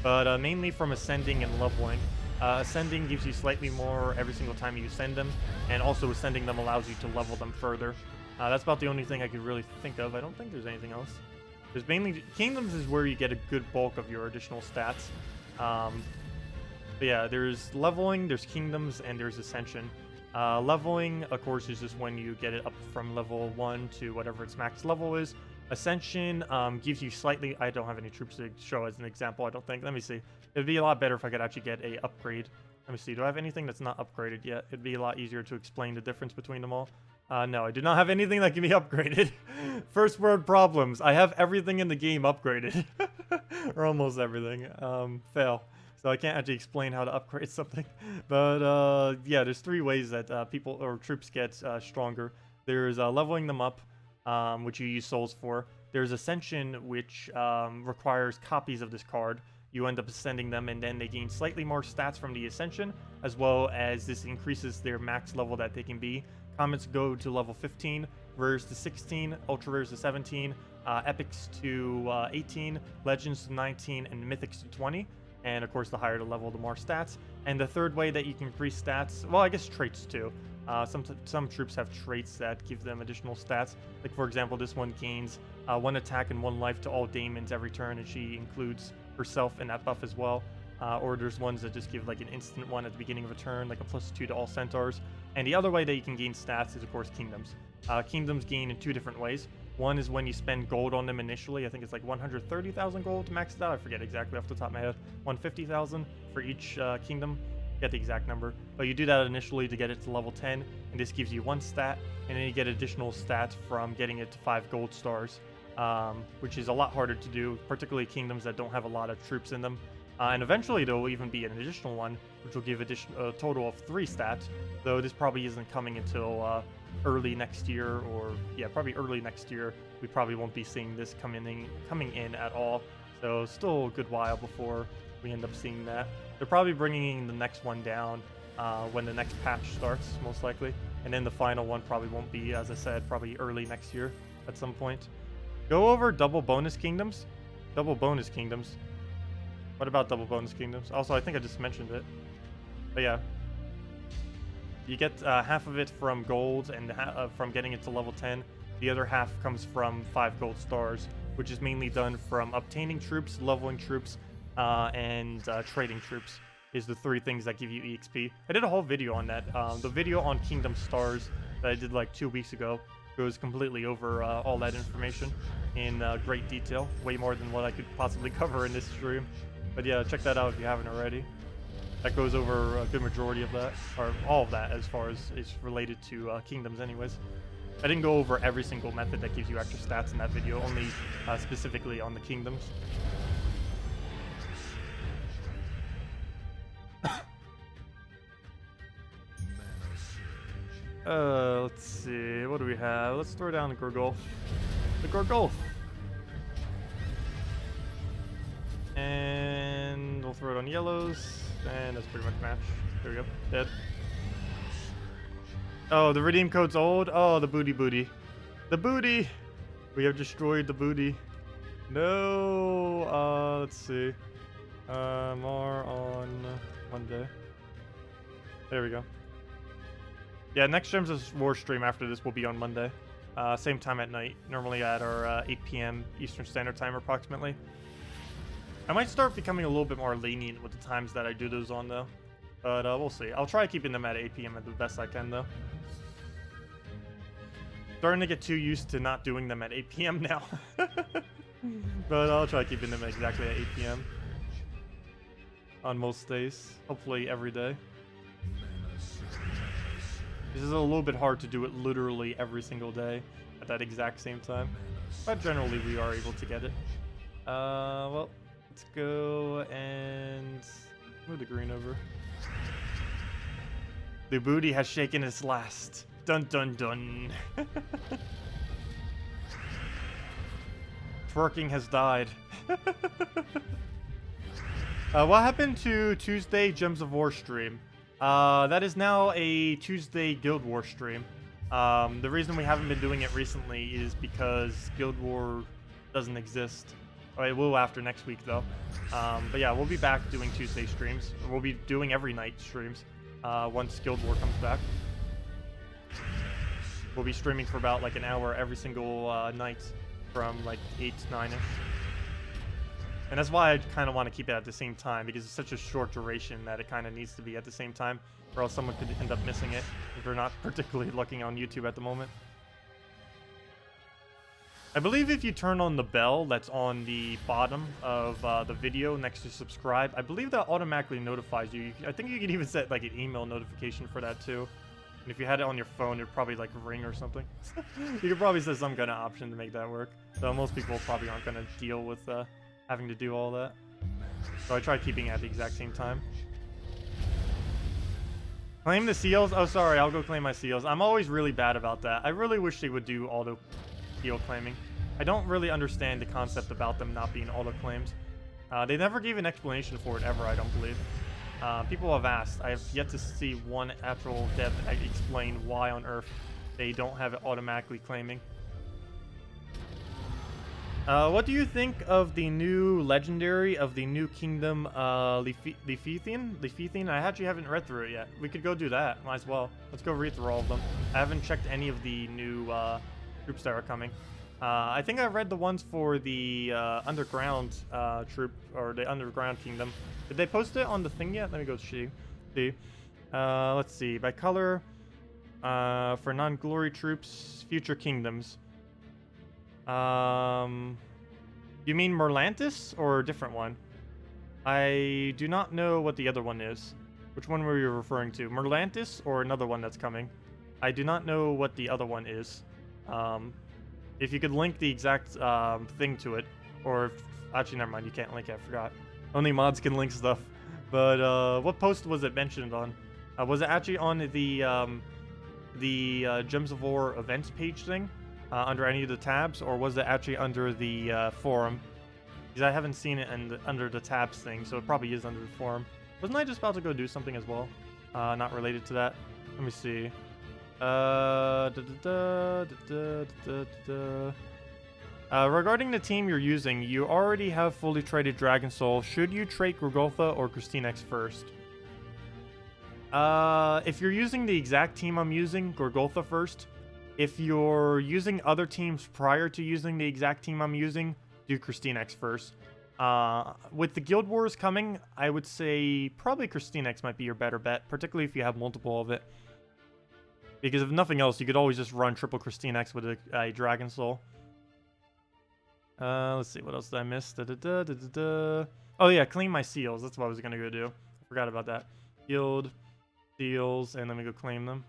But mainly from ascending and leveling. Ascending gives you slightly more every single time you ascend them, and also ascending them allows you to level them further. That's about the only thing I could really think of. I don't think there's anything else. There's mainly... Kingdoms is where you get a good bulk of your additional stats. But yeah, there's leveling, there's kingdoms, and there's ascension. Leveling, of course, is just when you get it up from level 1 to whatever its max level is. Ascension gives you slightly... I don't have any troops to show as an example, I don't think. Let me see. It'd be a lot better if I could actually get a upgrade. Let me see. Do I have anything that's not upgraded yet? It'd be a lot easier to explain the difference between them all. No, I do not have anything that can be upgraded. First world problems. I have everything in the game upgraded. Or almost everything. Fail. So I can't actually explain how to upgrade something. But yeah, there's 3 ways that people or troops get stronger. There's leveling them up, which you use souls for. There's ascension, which requires copies of this card. You end up ascending them, and then they gain slightly more stats from the ascension, as well as this increases their max level that they can be. Commons go to level 15, rares to 16, ultra rares to 17, epics to 18, legends to 19, and mythics to 20. And of course, the higher the level, the more stats. And the third way that you can increase stats, well, I guess traits too. Some troops have traits that give them additional stats. Like for example, this one gains 1 attack and 1 life to all daemons every turn, and she includes herself in that buff as well. Or there's ones that just give like an instant one at the beginning of a turn, like a +2 to all centaurs. And the other way that you can gain stats is of course kingdoms. Kingdoms gain in 2 different ways. One is when you spend gold on them initially. I think it's like 130,000 gold to max it out. I forget exactly off the top of my head. 150,000 for each kingdom. Get the exact number. But you do that initially to get it to level 10, and this gives you 1 stat, and then you get additional stats from getting it to 5 gold stars, which is a lot harder to do, particularly kingdoms that don't have a lot of troops in them. And eventually there will even be an additional one, which will give a total of 3 stats, though this probably isn't coming until early next year, or yeah, probably early next year. We probably won't be seeing this coming in at all, so still a good while before we end up seeing that. They're probably bringing the next one down when the next patch starts, most likely, and then the final one probably won't be, as I said, probably early next year at some point. Go over double bonus kingdoms. Double bonus kingdoms. What about double bonus kingdoms? Also, I think I just mentioned it. But yeah. You get half of it from gold and from getting it to level 10. The other half comes from 5 gold stars, which is mainly done from obtaining troops, leveling troops, and trading troops is the 3 things that give you EXP. I did a whole video on that. The video on Kingdom Stars that I did like 2 weeks ago goes completely over all that information in great detail. Way more than what I could possibly cover in this stream. But yeah, check that out if you haven't already. That goes over a good majority of that, or all of that as far as is related to kingdoms anyways. I didn't go over every single method that gives you extra stats in that video, only specifically on the kingdoms. Let's see, what do we have? Let's throw down the Gorgolf. The Gorgolf! And we'll throw it on yellows, and that's pretty much match. There we go, dead. Oh, the redeem code's old? Oh, the booty booty. The booty! We have destroyed the booty. No, let's see. More on Monday. There we go. Yeah, next Gems of War stream after this will be on Monday. Same time at night, normally at our 8 p.m. Eastern Standard Time approximately. I might start becoming a little bit more lenient with the times that I do those on, though. But we'll see. I'll try keeping them at 8 p.m. at the best I can, though. Starting to get too used to not doing them at 8 p.m. now. But I'll try keeping them exactly at 8 p.m. on most days. Hopefully every day. This is a little bit hard to do it literally every single day at that exact same time. But generally we are able to get it. Well, let's go and move the green over. The booty has shaken its last. Dun dun dun. Twerking has died. What happened to Tuesday Gems of War stream? That is now a Tuesday Guild War stream. The reason we haven't been doing it recently is because Guild War doesn't exist. Oh, it will after next week though. But yeah, we'll be back doing Tuesday streams. We'll be doing every night streams once Guild War comes back. We'll be streaming for about like an hour every single night from like 8 to 9ish. And that's why I kind of want to keep it at the same time, because it's such a short duration that it kind of needs to be at the same time, or else someone could end up missing it if they're not particularly looking on YouTube at the moment. I believe if you turn on the bell that's on the bottom of the video next to subscribe, I believe that automatically notifies you. I think you can even set like an email notification for that too. And if you had it on your phone, it'd probably like ring or something. You could probably set some kind of option to make that work. So most people probably aren't going to deal with having to do all that. So I try keeping it at the exact same time. Claim the seals? Oh, sorry, I'll go claim my seals. I'm always really bad about that. I really wish they would do auto seal claiming. I don't really understand the concept about them not being auto claimed. They never gave an explanation for it ever, I don't believe. People have asked. I have yet to see one actual dev explain why on earth they don't have it automatically claiming. What do you think of the new legendary of the new kingdom, Leafethian? I actually haven't read through it yet. We could go do that. Might as well. Let's go read through all of them. I haven't checked any of the new troops that are coming. I think I read the ones for the underground troop, or the underground kingdom. Did they post it on the thing yet? Let me go see. Let's see. By color, for non-glory troops, future kingdoms. You mean Merlantis or a different one? I do not know what the other one is. Which one were you referring to? Merlantis or another one that's coming? I do not know what the other one is. If you could link the exact thing to it, or if, actually never mind, you can't link it, I forgot. Only mods can link stuff. But what post was it mentioned on? Was it actually on the Gems of War events page thing? Under any of the tabs, or was it actually under the forum? Because I haven't seen it under the tabs thing, so it probably is under the forum. Wasn't I just about to go do something as well? Not related to that. Let me see. Regarding the team you're using, you already have fully traded Dragon Soul. Should you trade Gorgoltha or KrissTigger first? If you're using the exact team I'm using, Gorgoltha first. If you're using other teams prior to using the exact team I'm using, do KrissTigger first. With the Guild Wars coming, I would say probably KrissTigger might be your better bet, particularly if you have multiple of it. Because if nothing else, you could always just run triple KrissTigger with a Dragon Soul. Let's see, what else did I miss? Oh yeah, clean my seals. That's what I was gonna go do. I forgot about that. Guild, seals, and let me go claim them.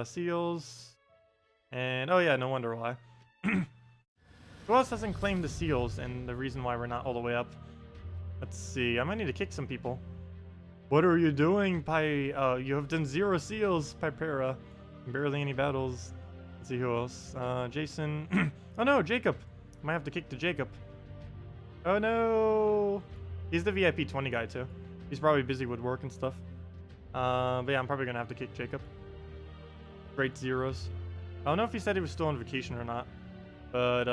Seals. And, oh yeah, no wonder why. Who else hasn't claimed the seals and the reason why we're not all the way up? Let's see, I might need to kick some people. What are you doing, you have done 0 seals, Pipera. Barely any battles. Let's see who else. Jason. Oh no, Jacob. Might have to kick to Jacob. Oh no. He's the VIP 20 guy too. He's probably busy with work and stuff. But yeah, I'm probably gonna have to kick Jacob. Great zeros. I don't know if he said he was still on vacation or not, but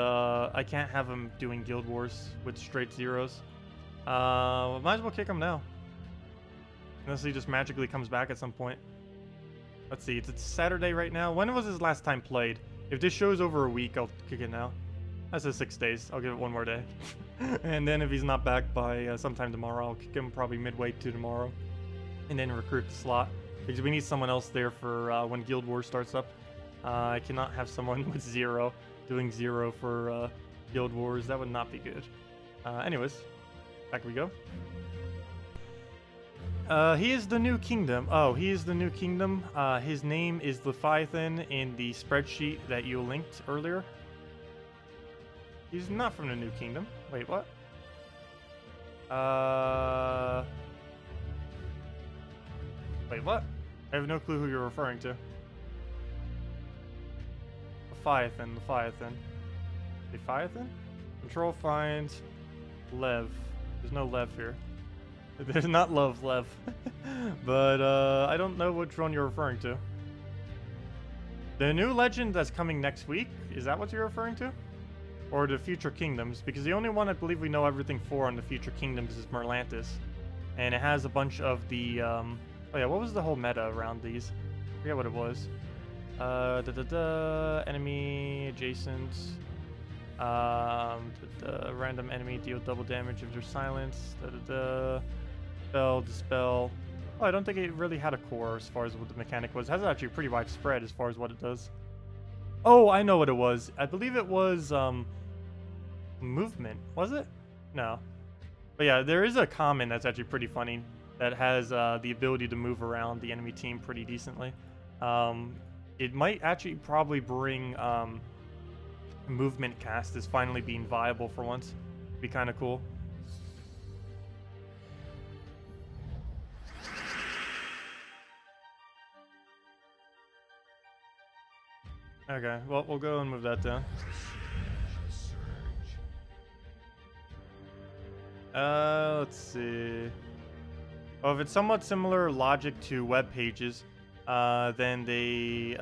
I can't have him doing Guild Wars with straight zeros. Might as well kick him now. Unless he just magically comes back at some point. Let's see, it's Saturday right now. When was his last time played? If this show's over a week, I'll kick it now. I said 6 days. I'll give it 1 more day. And then if he's not back by sometime tomorrow, I'll kick him probably midway to tomorrow. And then recruit the slot. Because we need someone else there for when Guild Wars starts up. I cannot have someone with 0 doing 0 for Guild Wars. That would not be good. Anyways, back we go. He is the new kingdom. Oh, he is the new kingdom. His name is Leviathan in the spreadsheet that you linked earlier. He's not from the new kingdom. Wait, what? Wait, what? I have no clue who you're referring to. Leviathan. Leviathan? Control find Lev. There's no Lev here. There's not Lev. But I don't know which one you're referring to. The new legend that's coming next week, is that what you're referring to? Or the future kingdoms? Because the only one I believe we know everything for on the future kingdoms is Merlantis. And it has a bunch of the oh yeah, what was the whole meta around these? I forget what it was. Enemy adjacent. Random enemy deal double damage if they're silenced. Spell, dispel. Oh, I don't think it really had a core as far as what the mechanic was. It has actually pretty widespread as far as what it does. Oh, I know what it was. I believe it was movement. Was it? No. But yeah, there is a common that's actually pretty funny that has the ability to move around the enemy team pretty decently. It might actually probably bring movement cast as finally being viable for once. Be kind of cool. Okay, well, we'll go and move that down. Let's see. Well, if it's somewhat similar logic to web pages, then they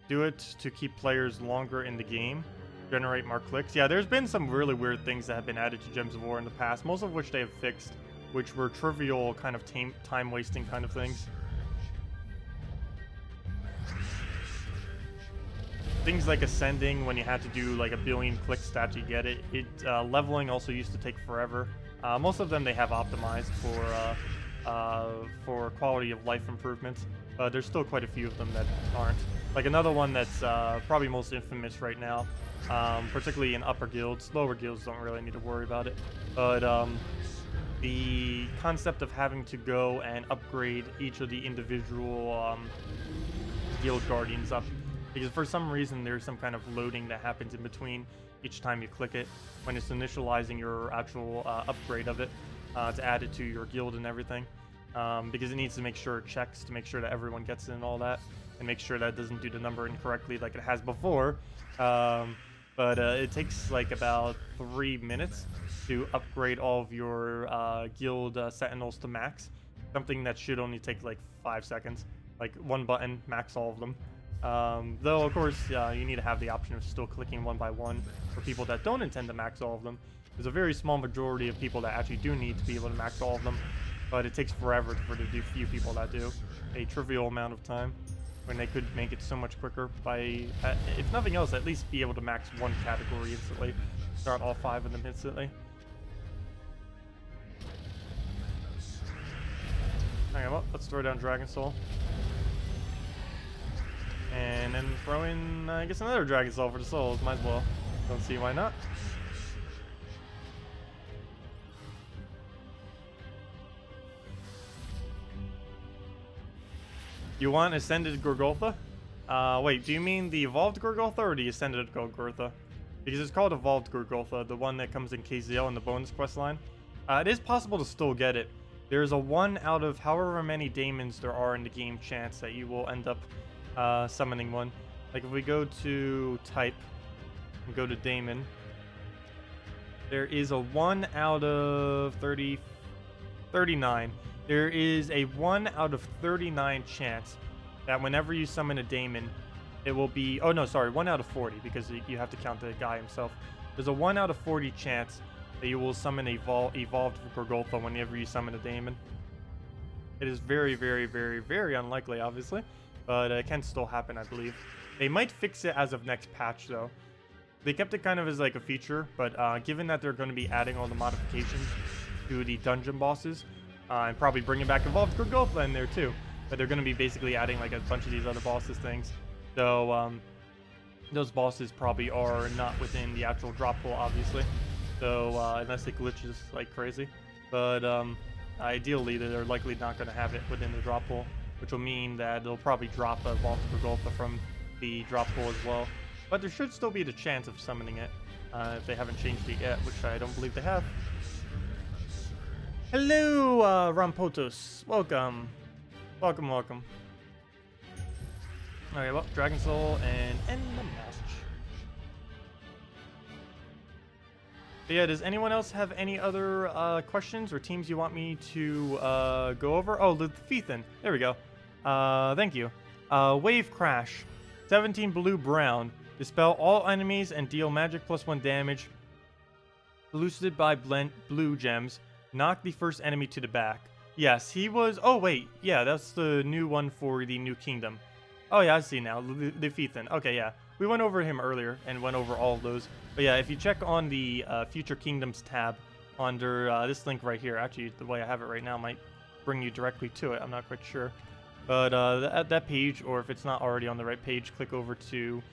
do it to keep players longer in the game, generate more clicks. Yeah, there's been some really weird things that have been added to Gems of War in the past, most of which they have fixed, which were trivial kind of time-wasting kind of things. Things like ascending, when you had to do like 1 billion clicks to actually get it. Leveling also used to take forever. Most of them they have optimized for quality of life improvements. There's still quite a few of them that aren't. Like another one that's probably most infamous right now, particularly in upper guilds. Lower guilds don't really need to worry about it. But the concept of having to go and upgrade each of the individual guild guardians up. Because for some reason there's some kind of loading that happens in between each time you click it when it's initializing your actual upgrade of it to add it to your guild and everything. Because it needs to make sure it checks to make sure that everyone gets it and all that, and make sure that it doesn't do the number incorrectly like it has before. But it takes like about 3 minutes to upgrade all of your guild sentinels to max. Something that should only take like 5 seconds. Like 1 button, max all of them. Though, of course, you need to have the option of still clicking one by one for people that don't intend to max all of them. There's a very small majority of people that actually do need to be able to max all of them, but it takes forever for the few people that do. A trivial amount of time, when they could make it so much quicker by, if nothing else, at least be able to max 1 category instantly. Start all 5 of them instantly. Okay, well, let's throw down Dragon Soul. And then throw in, I guess, another Dragon Soul for the souls. Might as well. Don't see why not. You want Ascended Gorgotha? Wait, do you mean the Evolved Gorgotha or the Ascended Gorgotha? Because it's called Evolved Gorgotha, the one that comes in KZL in the bonus quest line. It is possible to still get it. There's a 1 out of however many daemons there are in the game chance that you will end up summoning one. Like if we go to type and go to daemon, there is a 1 out of 39. There is a 1 out of 39 chance that whenever you summon a daemon, it will be, oh no, sorry, 1 out of 40, because you have to count the guy himself. There's a 1 out of 40 chance that you will summon evolved Gorgotha whenever you summon a daemon. It is very, very, very, very unlikely, obviously. But it can still happen, I believe. They might fix it as of next patch, though. They kept it kind of as like a feature, but given that they're going to be adding all the modifications to the dungeon bosses, and probably bringing back Evolved Golgotha in there too, but they're going to be basically adding like a bunch of these other bosses things. So those bosses probably are not within the actual drop pool, obviously. So unless they glitches like crazy, but ideally they're likely not going to have it within the drop pool, which will mean that they'll probably drop a Evolved Golgotha from the drop pool as well. But there should still be the chance of summoning it if they haven't changed it yet, which I don't believe they have. Hello, Rampotos. Welcome. Welcome, welcome. Alright, well, Dragon Soul and end the match. But yeah, does anyone else have any other questions or teams you want me to go over? Oh, the Lethian. There we go. Thank you. Wave Crash. 17 blue-brown. Dispel all enemies and deal magic +1 damage. Boosted by blue gems. Knock the first enemy to the back. Yes, he was... Oh, wait. Yeah, that's the new one for the new kingdom. Oh, yeah, I see now. The Lethian. Okay, yeah. We went over him earlier and went over all of those. But yeah, if you check on the Future Kingdoms tab under this link right here, actually, the way I have it right now might bring you directly to it. I'm not quite sure. But at that page, or if it's not already on the right page, click over to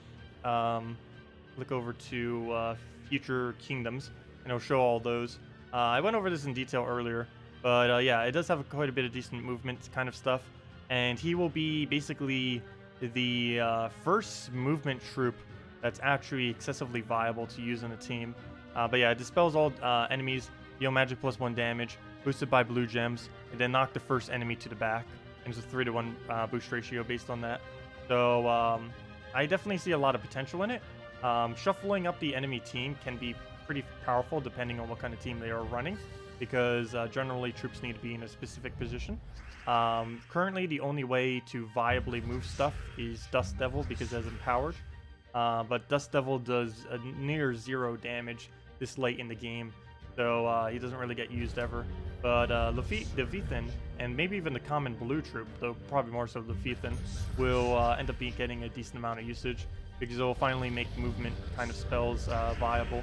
Future Kingdoms, and it'll show all those. I went over this in detail earlier, but yeah, it does have quite a bit of decent movement kind of stuff, and he will be basically the first movement troop that's actually excessively viable to use in a team. But yeah, it dispels all enemies, deal magic +1 damage, boosted by blue gems, and then knock the first enemy to the back. And it's a 3-to-1 boost ratio based on that. So I definitely see a lot of potential in it. Shuffling up the enemy team can be pretty powerful depending on what kind of team they are running, because generally troops need to be in a specific position. Currently, the only way to viably move stuff is Dust Devil because it has empowered. But Dust Devil does a near 0 damage this late in the game, so he doesn't really get used ever. But Lethian, and maybe even the common blue troop, though probably more so the Lethian, will end up getting a decent amount of usage because it will finally make movement kind of spells viable.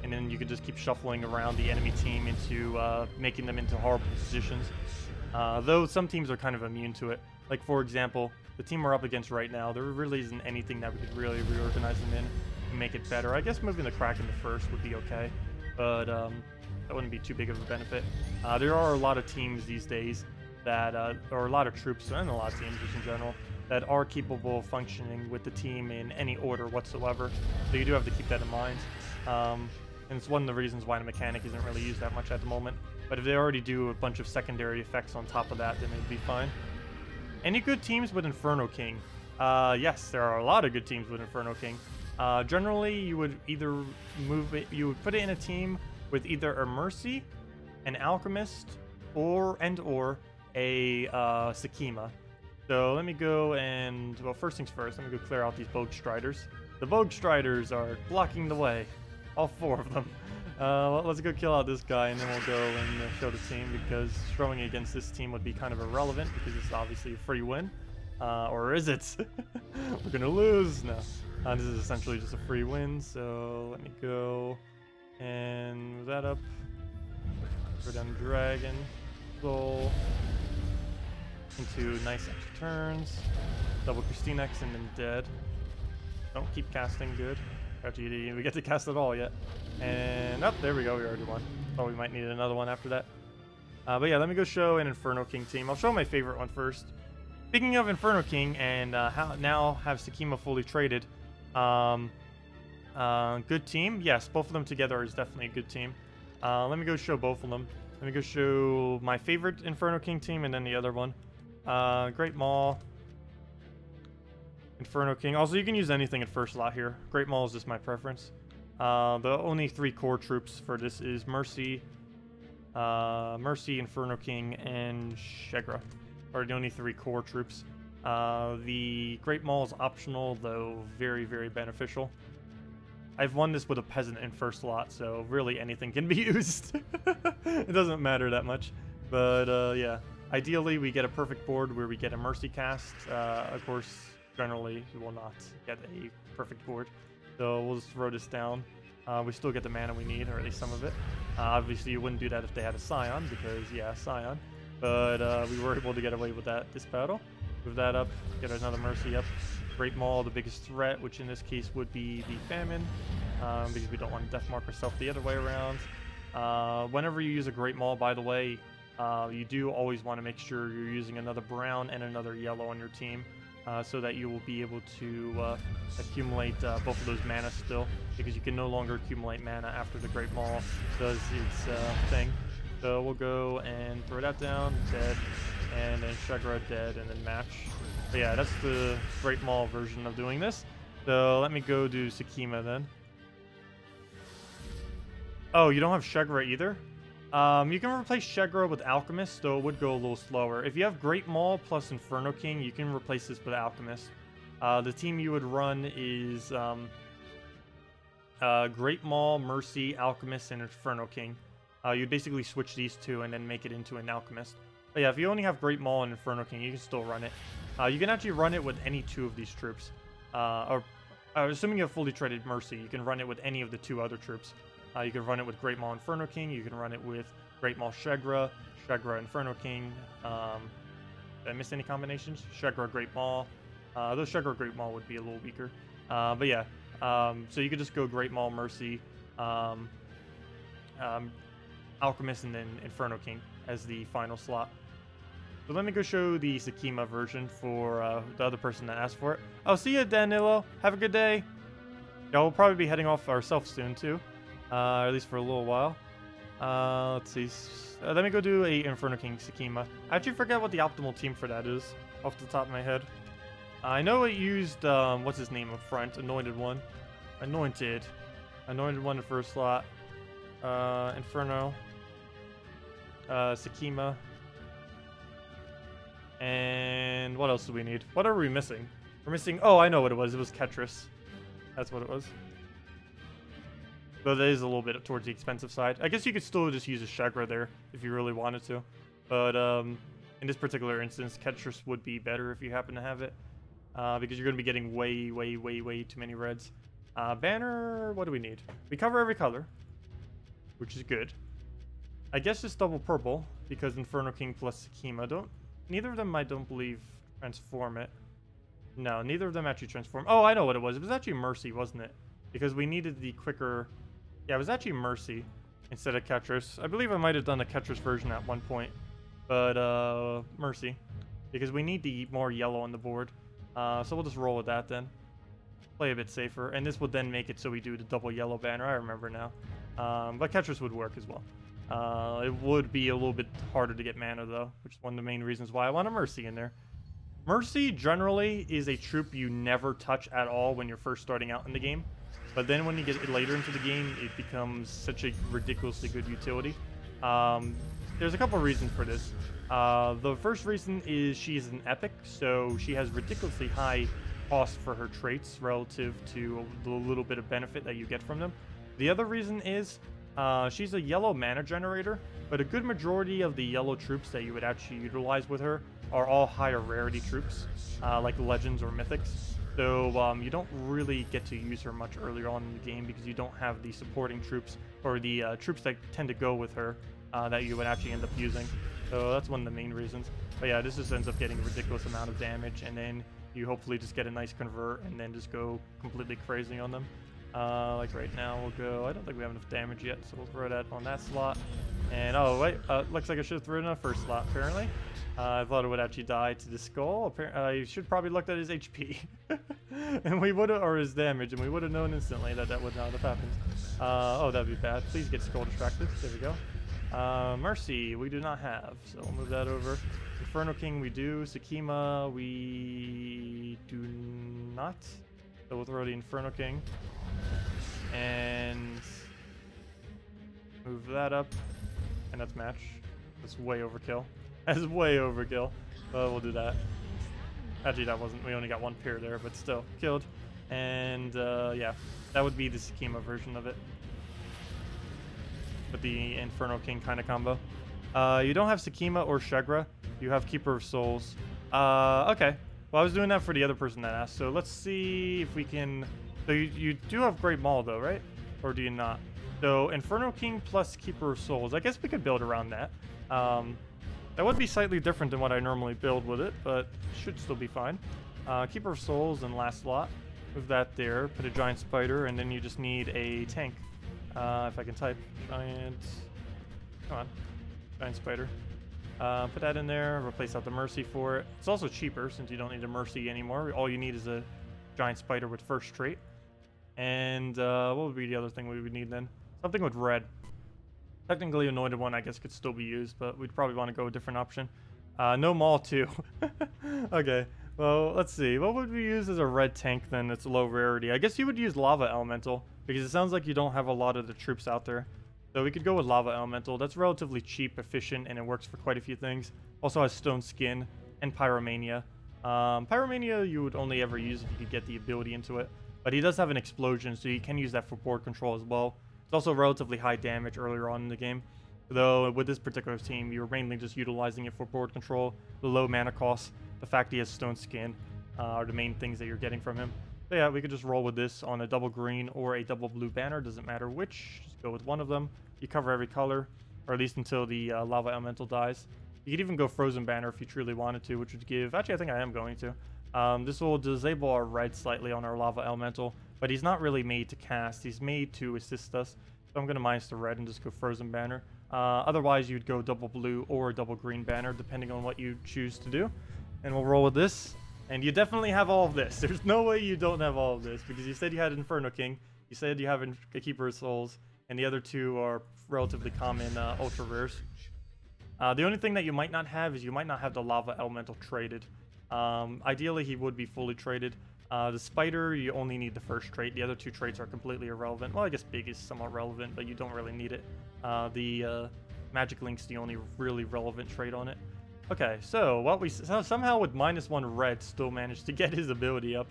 And then you can just keep shuffling around the enemy team into making them into horrible positions. Though some teams are kind of immune to it. Like, for example, the team we're up against right now, there really isn't anything that we could really reorganize them in and make it better. I guess moving the Kraken to first would be okay, but that wouldn't be too big of a benefit. There are a lot of teams these days that, or a lot of troops, and a lot of teams just in general, that are capable of functioning with the team in any order whatsoever. So you do have to keep that in mind. And it's one of the reasons why the mechanic isn't really used that much at the moment. But if they already do a bunch of secondary effects on top of that, then it'd be fine. Any good teams with Inferno King? Yes, there are a lot of good teams with Inferno King. Generally, you would either you would put it in a team with either a Mercy, an Alchemist, or a Sakima. So let me go and, well, first things first, let me go clear out these Bogue Striders. The Bogue Striders are blocking the way. All 4 of them. Let's go kill out this guy, and then we'll go and show the team, because throwing against this team would be kind of irrelevant, because it's obviously a free win. Or is it? We're gonna lose? No. This is essentially just a free win, so let me go and move that up. Go down Dragon, Soul, into nice extra turns. Double KrissTigger and then dead. Don't keep casting, good. After we get to cast it all yet. And up, there we go, we already won. Thought we might need another one after that. But yeah, let me go show an Inferno King team. I'll show my favorite one first. Speaking of Inferno King, and now have Sakima fully traded. Good team. Yes, both of them together is definitely a good team. Let me go show both of them. Let me go show my favorite Inferno King team and then the other one. Great Maul. Inferno King. Also, you can use anything at first slot here. Great Maul is just my preference. The only 3 core troops for this is Mercy, Inferno King, and Shegra. Are the only 3 core troops. The Great Maul is optional, though very, very beneficial. I've won this with a peasant in first slot, so really anything can be used. It doesn't matter that much. But yeah, ideally we get a perfect board where we get a Mercy cast. Of course, generally you will not get a perfect board. So we'll just throw this down. We still get the mana we need, or at least some of it. Obviously, you wouldn't do that if they had a Scion, because, yeah, Scion. But we were able to get away with that this battle. Move that up, get another Mercy up. Great Maul, the biggest threat, which in this case would be the Famine, because we don't want to Death Mark ourselves the other way around. Whenever you use a Great Maul, by the way, you do always want to make sure you're using another brown and another yellow on your team, so that you will be able to accumulate both of those mana still, because you can no longer accumulate mana after the Great Maul does its thing. So we'll go and throw that down, dead, and then Shagra dead, and then match. But yeah, that's the Great Maul version of doing this. So let me go do Sakima then. Oh, you don't have Shagra either? You can replace Shagra with Alchemist, though it would go a little slower. If you have Great Maul plus Inferno King, you can replace this with Alchemist. The team you would run is Great Maul, Mercy, Alchemist, and Inferno King. You'd basically switch these two and then make it into an Alchemist. But yeah, if you only have Great Maul and Inferno King, you can still run it. You can actually run it with any two of these troops. Assuming you have fully traded Mercy, you can run it with any of the two other troops. You can run it with Great Maul Inferno King. You can run it with Great Maul Shagra, Shagra Inferno King. Did I miss any combinations? Shagra Great Maul. Though Shagra Great Maul would be a little weaker. But yeah, so you could just go Great Maul Mercy, Alchemist, and then Inferno King as the final slot. So let me go show the Sakima version for the other person that asked for it. Oh, see ya, Danilo. Have a good day. Yeah, we'll probably be heading off ourselves soon, too. At least for a little while. Let's see. Let me go do a Inferno King Sakima. I actually forget what the optimal team for that is, off the top of my head. I know it used, what's his name up front? Anointed one. Anointed one in first slot. Inferno. Sakima. And what else do we need? What are we missing? We're missing... Oh, I know what it was. It was Ketris. That's what it was. Though that is a little bit towards the expensive side. I guess you could still just use a Shagra there if you really wanted to. But in this particular instance, Ketris would be better if you happen to have it. Because you're going to be getting way too many reds. Banner, what do we need? We cover every color, which is good. I guess it's double purple, because Inferno King plus Sakima neither of them, I don't believe, transform it. No, neither of them actually transform. Oh, I know what it was. It was actually Mercy, wasn't it? Because we needed the quicker... Yeah, it was actually Mercy instead of Ketris. I believe I might have done a Ketris version at one point. But, Mercy. Because we need the more yellow on the board. So we'll just roll with that then. Play a bit safer. And this would then make it so we do the double yellow banner. I remember now. But Ketris would work as well. It would be a little bit harder to get mana, though, which is one of the main reasons why I want a Mercy in there. Mercy, generally, is a troop you never touch at all when you're first starting out in the game. But then when you get later into the game, it becomes such a ridiculously good utility. There's a couple reasons for this. The first reason is she is an epic, so she has ridiculously high cost for her traits relative to the little bit of benefit that you get from them. The other reason is she's a yellow mana generator, but a good majority of the yellow troops that you would actually utilize with her are all higher rarity troops, like legends or mythics. So you don't really get to use her much earlier on in the game because you don't have the supporting troops or the troops that tend to go with her that you would actually end up using. So that's one of the main reasons. But yeah, this just ends up getting a ridiculous amount of damage, and then you hopefully just get a nice convert and then just go completely crazy on them. Like right now, we'll go... I don't think we have enough damage yet, so we'll throw that on that slot. And oh wait, looks like I should have thrown it on the first slot, apparently. I thought it would actually die to the skull. I should probably looked at his HP. And we would have... Or his damage, and we would have known instantly that that would not have happened. Oh, that'd be bad. Please get skull distracted. There we go. Mercy, we do not have, so we'll move that over. Inferno King, we do. Sakima, we do not. So we'll throw the Inferno King. And move that up. And that's match. That's way overkill. That's way overkill. But we'll do that. Actually, that wasn't. We only got one pair there, but still. Killed. And yeah, that would be the Sakima version of it. With the Inferno King kind of combo. You don't have Sakima or Shagra. You have Keeper of Souls. Okay. Well, I was doing that for the other person that asked. So let's see if we can So you do have Great Maul though, right? Or do you not? So Inferno King plus Keeper of Souls. I guess we could build around that. That would be slightly different than what I normally build with it, but should still be fine. Keeper of Souls and last slot. Move that there. Put a Giant Spider, and then you just need a tank. If I can type. Giant... Come on. Giant Spider. Put that in there. Replace out the Mercy for it. It's also cheaper since you don't need a Mercy anymore. All you need is a Giant Spider with first trait. And what would be the other thing we would need then? Something with red. Technically, Anointed One, I guess, could still be used, but we'd probably want to go a different option. No Maul, too. Okay, well, let's see. What would we use as a red tank, then, that's low rarity? I guess you would use Lava Elemental, because it sounds like you don't have a lot of the troops out there. So we could go with Lava Elemental. That's relatively cheap, efficient, and it works for quite a few things. Also has Stone Skin and Pyromania. Pyromania you would only ever use if you could get the ability into it. But he does have an explosion, so you can use that for board control as well. It's also relatively high damage earlier on in the game. Though with this particular team, you're mainly just utilizing it for board control, the low mana cost, the fact he has Stone Skin are the main things that you're getting from him. So yeah, we could just roll with this on a double green or a double blue banner, doesn't matter which. Just go with one of them. You cover every color, or at least until the Lava Elemental dies. You could even go Frozen Banner if you truly wanted to, which would give... Actually, I think I am going to. This will disable our red slightly on our Lava Elemental, but he's not really made to cast. He's made to assist us. So I'm going to minus the red and just go Frozen Banner. Otherwise, you'd go double blue or double green banner, depending on what you choose to do. And we'll roll with this. And you definitely have all of this. There's no way you don't have all of this, because you said you had Inferno King, you said you have a Keeper of Souls, and the other two are relatively common ultra rares. The only thing that you might not have is you might not have the Lava Elemental traded. Ideally, he would be fully traded. The Spider, you only need the first trait. The other two traits are completely irrelevant. Well, I guess Big is somewhat relevant, but you don't really need it. The Magic Link's the only really relevant trait on it. Okay, so what we somehow with -1 red still managed to get his ability up.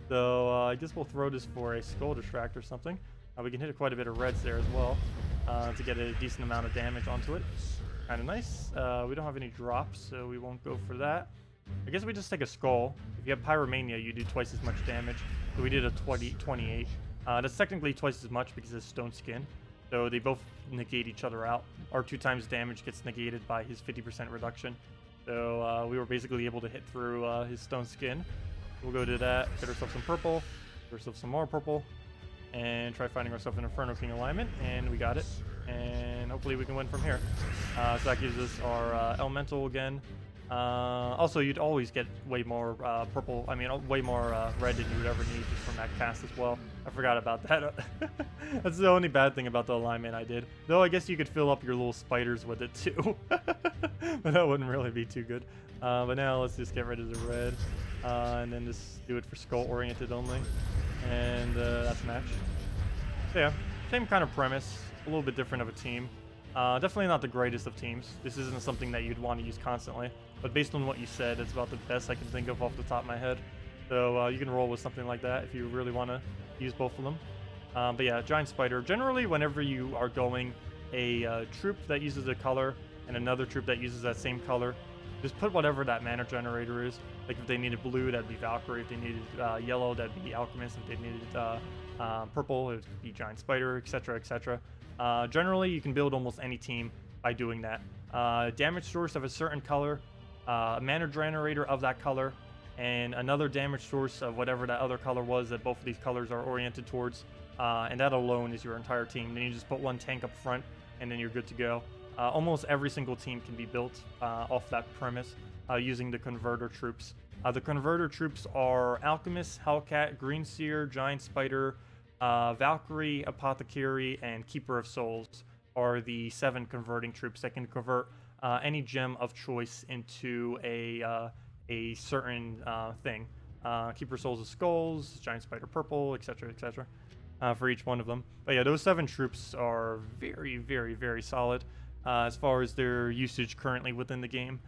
So I guess we'll throw this for a Skull Distract or something. We can hit quite a bit of reds there as well to get a decent amount of damage onto it. Kind of nice. We don't have any drops, so we won't go for that. I guess we just take a Skull. If you have Pyromania, you do twice as much damage. So we did a 28. That's technically twice as much because it's Stone Skin. So they both negate each other out. Our 2 times damage gets negated by his 50% reduction. So we were basically able to hit through his Stone Skin. We'll go to that, get ourselves some purple, get ourselves some more purple, and try finding ourselves an Inferno King alignment, and we got it. And hopefully we can win from here. So that gives us our Elemental again. Also, you'd always get way more purple, way more red than you would ever need just from that cast as well. I forgot about that. That's the only bad thing about the alignment I did. Though I guess you could fill up your little spiders with it too. But that wouldn't really be too good. But now let's just get rid of the red. And then just do it for skull-oriented only. And that's a match. So yeah, same kind of premise. A little bit different of a team. Definitely not the greatest of teams. This isn't something that you'd want to use constantly. But based on what you said, it's about the best I can think of off the top of my head. So you can roll with something like that if you really want to use both of them. But yeah, Giant Spider. Generally, whenever you are going a troop that uses a color and another troop that uses that same color, just put whatever that mana generator is. Like if they needed blue, that'd be Valkyrie. If they needed yellow, that'd be Alchemist. If they needed purple, it would be Giant Spider, etc., etc. Generally, you can build almost any team by doing that. Damage source of a certain color, mana generator of that color, and another damage source of whatever that other color was that both of these colors are oriented towards. And that alone is your entire team. Then you just put one tank up front, and then you're good to go. Almost every single team can be built off that premise using the Converter troops. The Converter troops are Alchemist, Hellcat, Greenseer, Giant Spider, Valkyrie, Apothecary, and Keeper of Souls are the 7 converting troops that can convert any gem of choice into a certain thing. Keeper of Souls is skulls, Giant Spider purple, etc., etc. For each one of them. But yeah, those 7 troops are very, very, very solid as far as their usage currently within the game.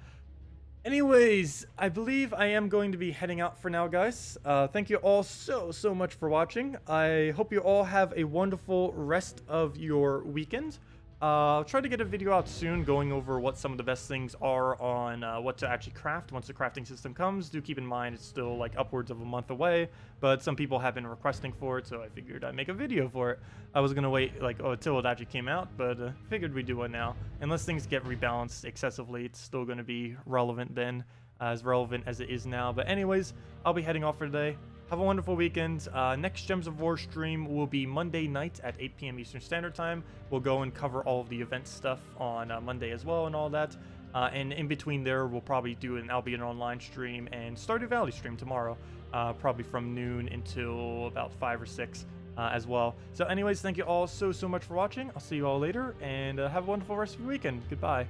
Anyways, I believe I am going to be heading out for now, guys. Thank you all so much for watching. I hope you all have a wonderful rest of your weekend. I'll try to get a video out soon going over what some of the best things are on what to actually craft once the crafting system comes. Do keep in mind it's still like upwards of a month away, but some people have been requesting for it, so I figured I'd make a video for it. I was gonna wait like until it actually came out, but figured we'd do one now. Unless things get rebalanced excessively, it's still gonna be relevant then, as relevant as it is now. But anyways, I'll be heading off for today. Have a wonderful weekend. Next Gems of War stream will be Monday night at 8 p.m. Eastern Standard Time. We'll go and cover all of the event stuff on Monday as well and all that. And in between there, we'll probably do an Albion Online stream and Stardew Valley stream tomorrow. Probably from noon until about 5 or 6 as well. So anyways, thank you all so much for watching. I'll see you all later, and have a wonderful rest of your weekend. Goodbye.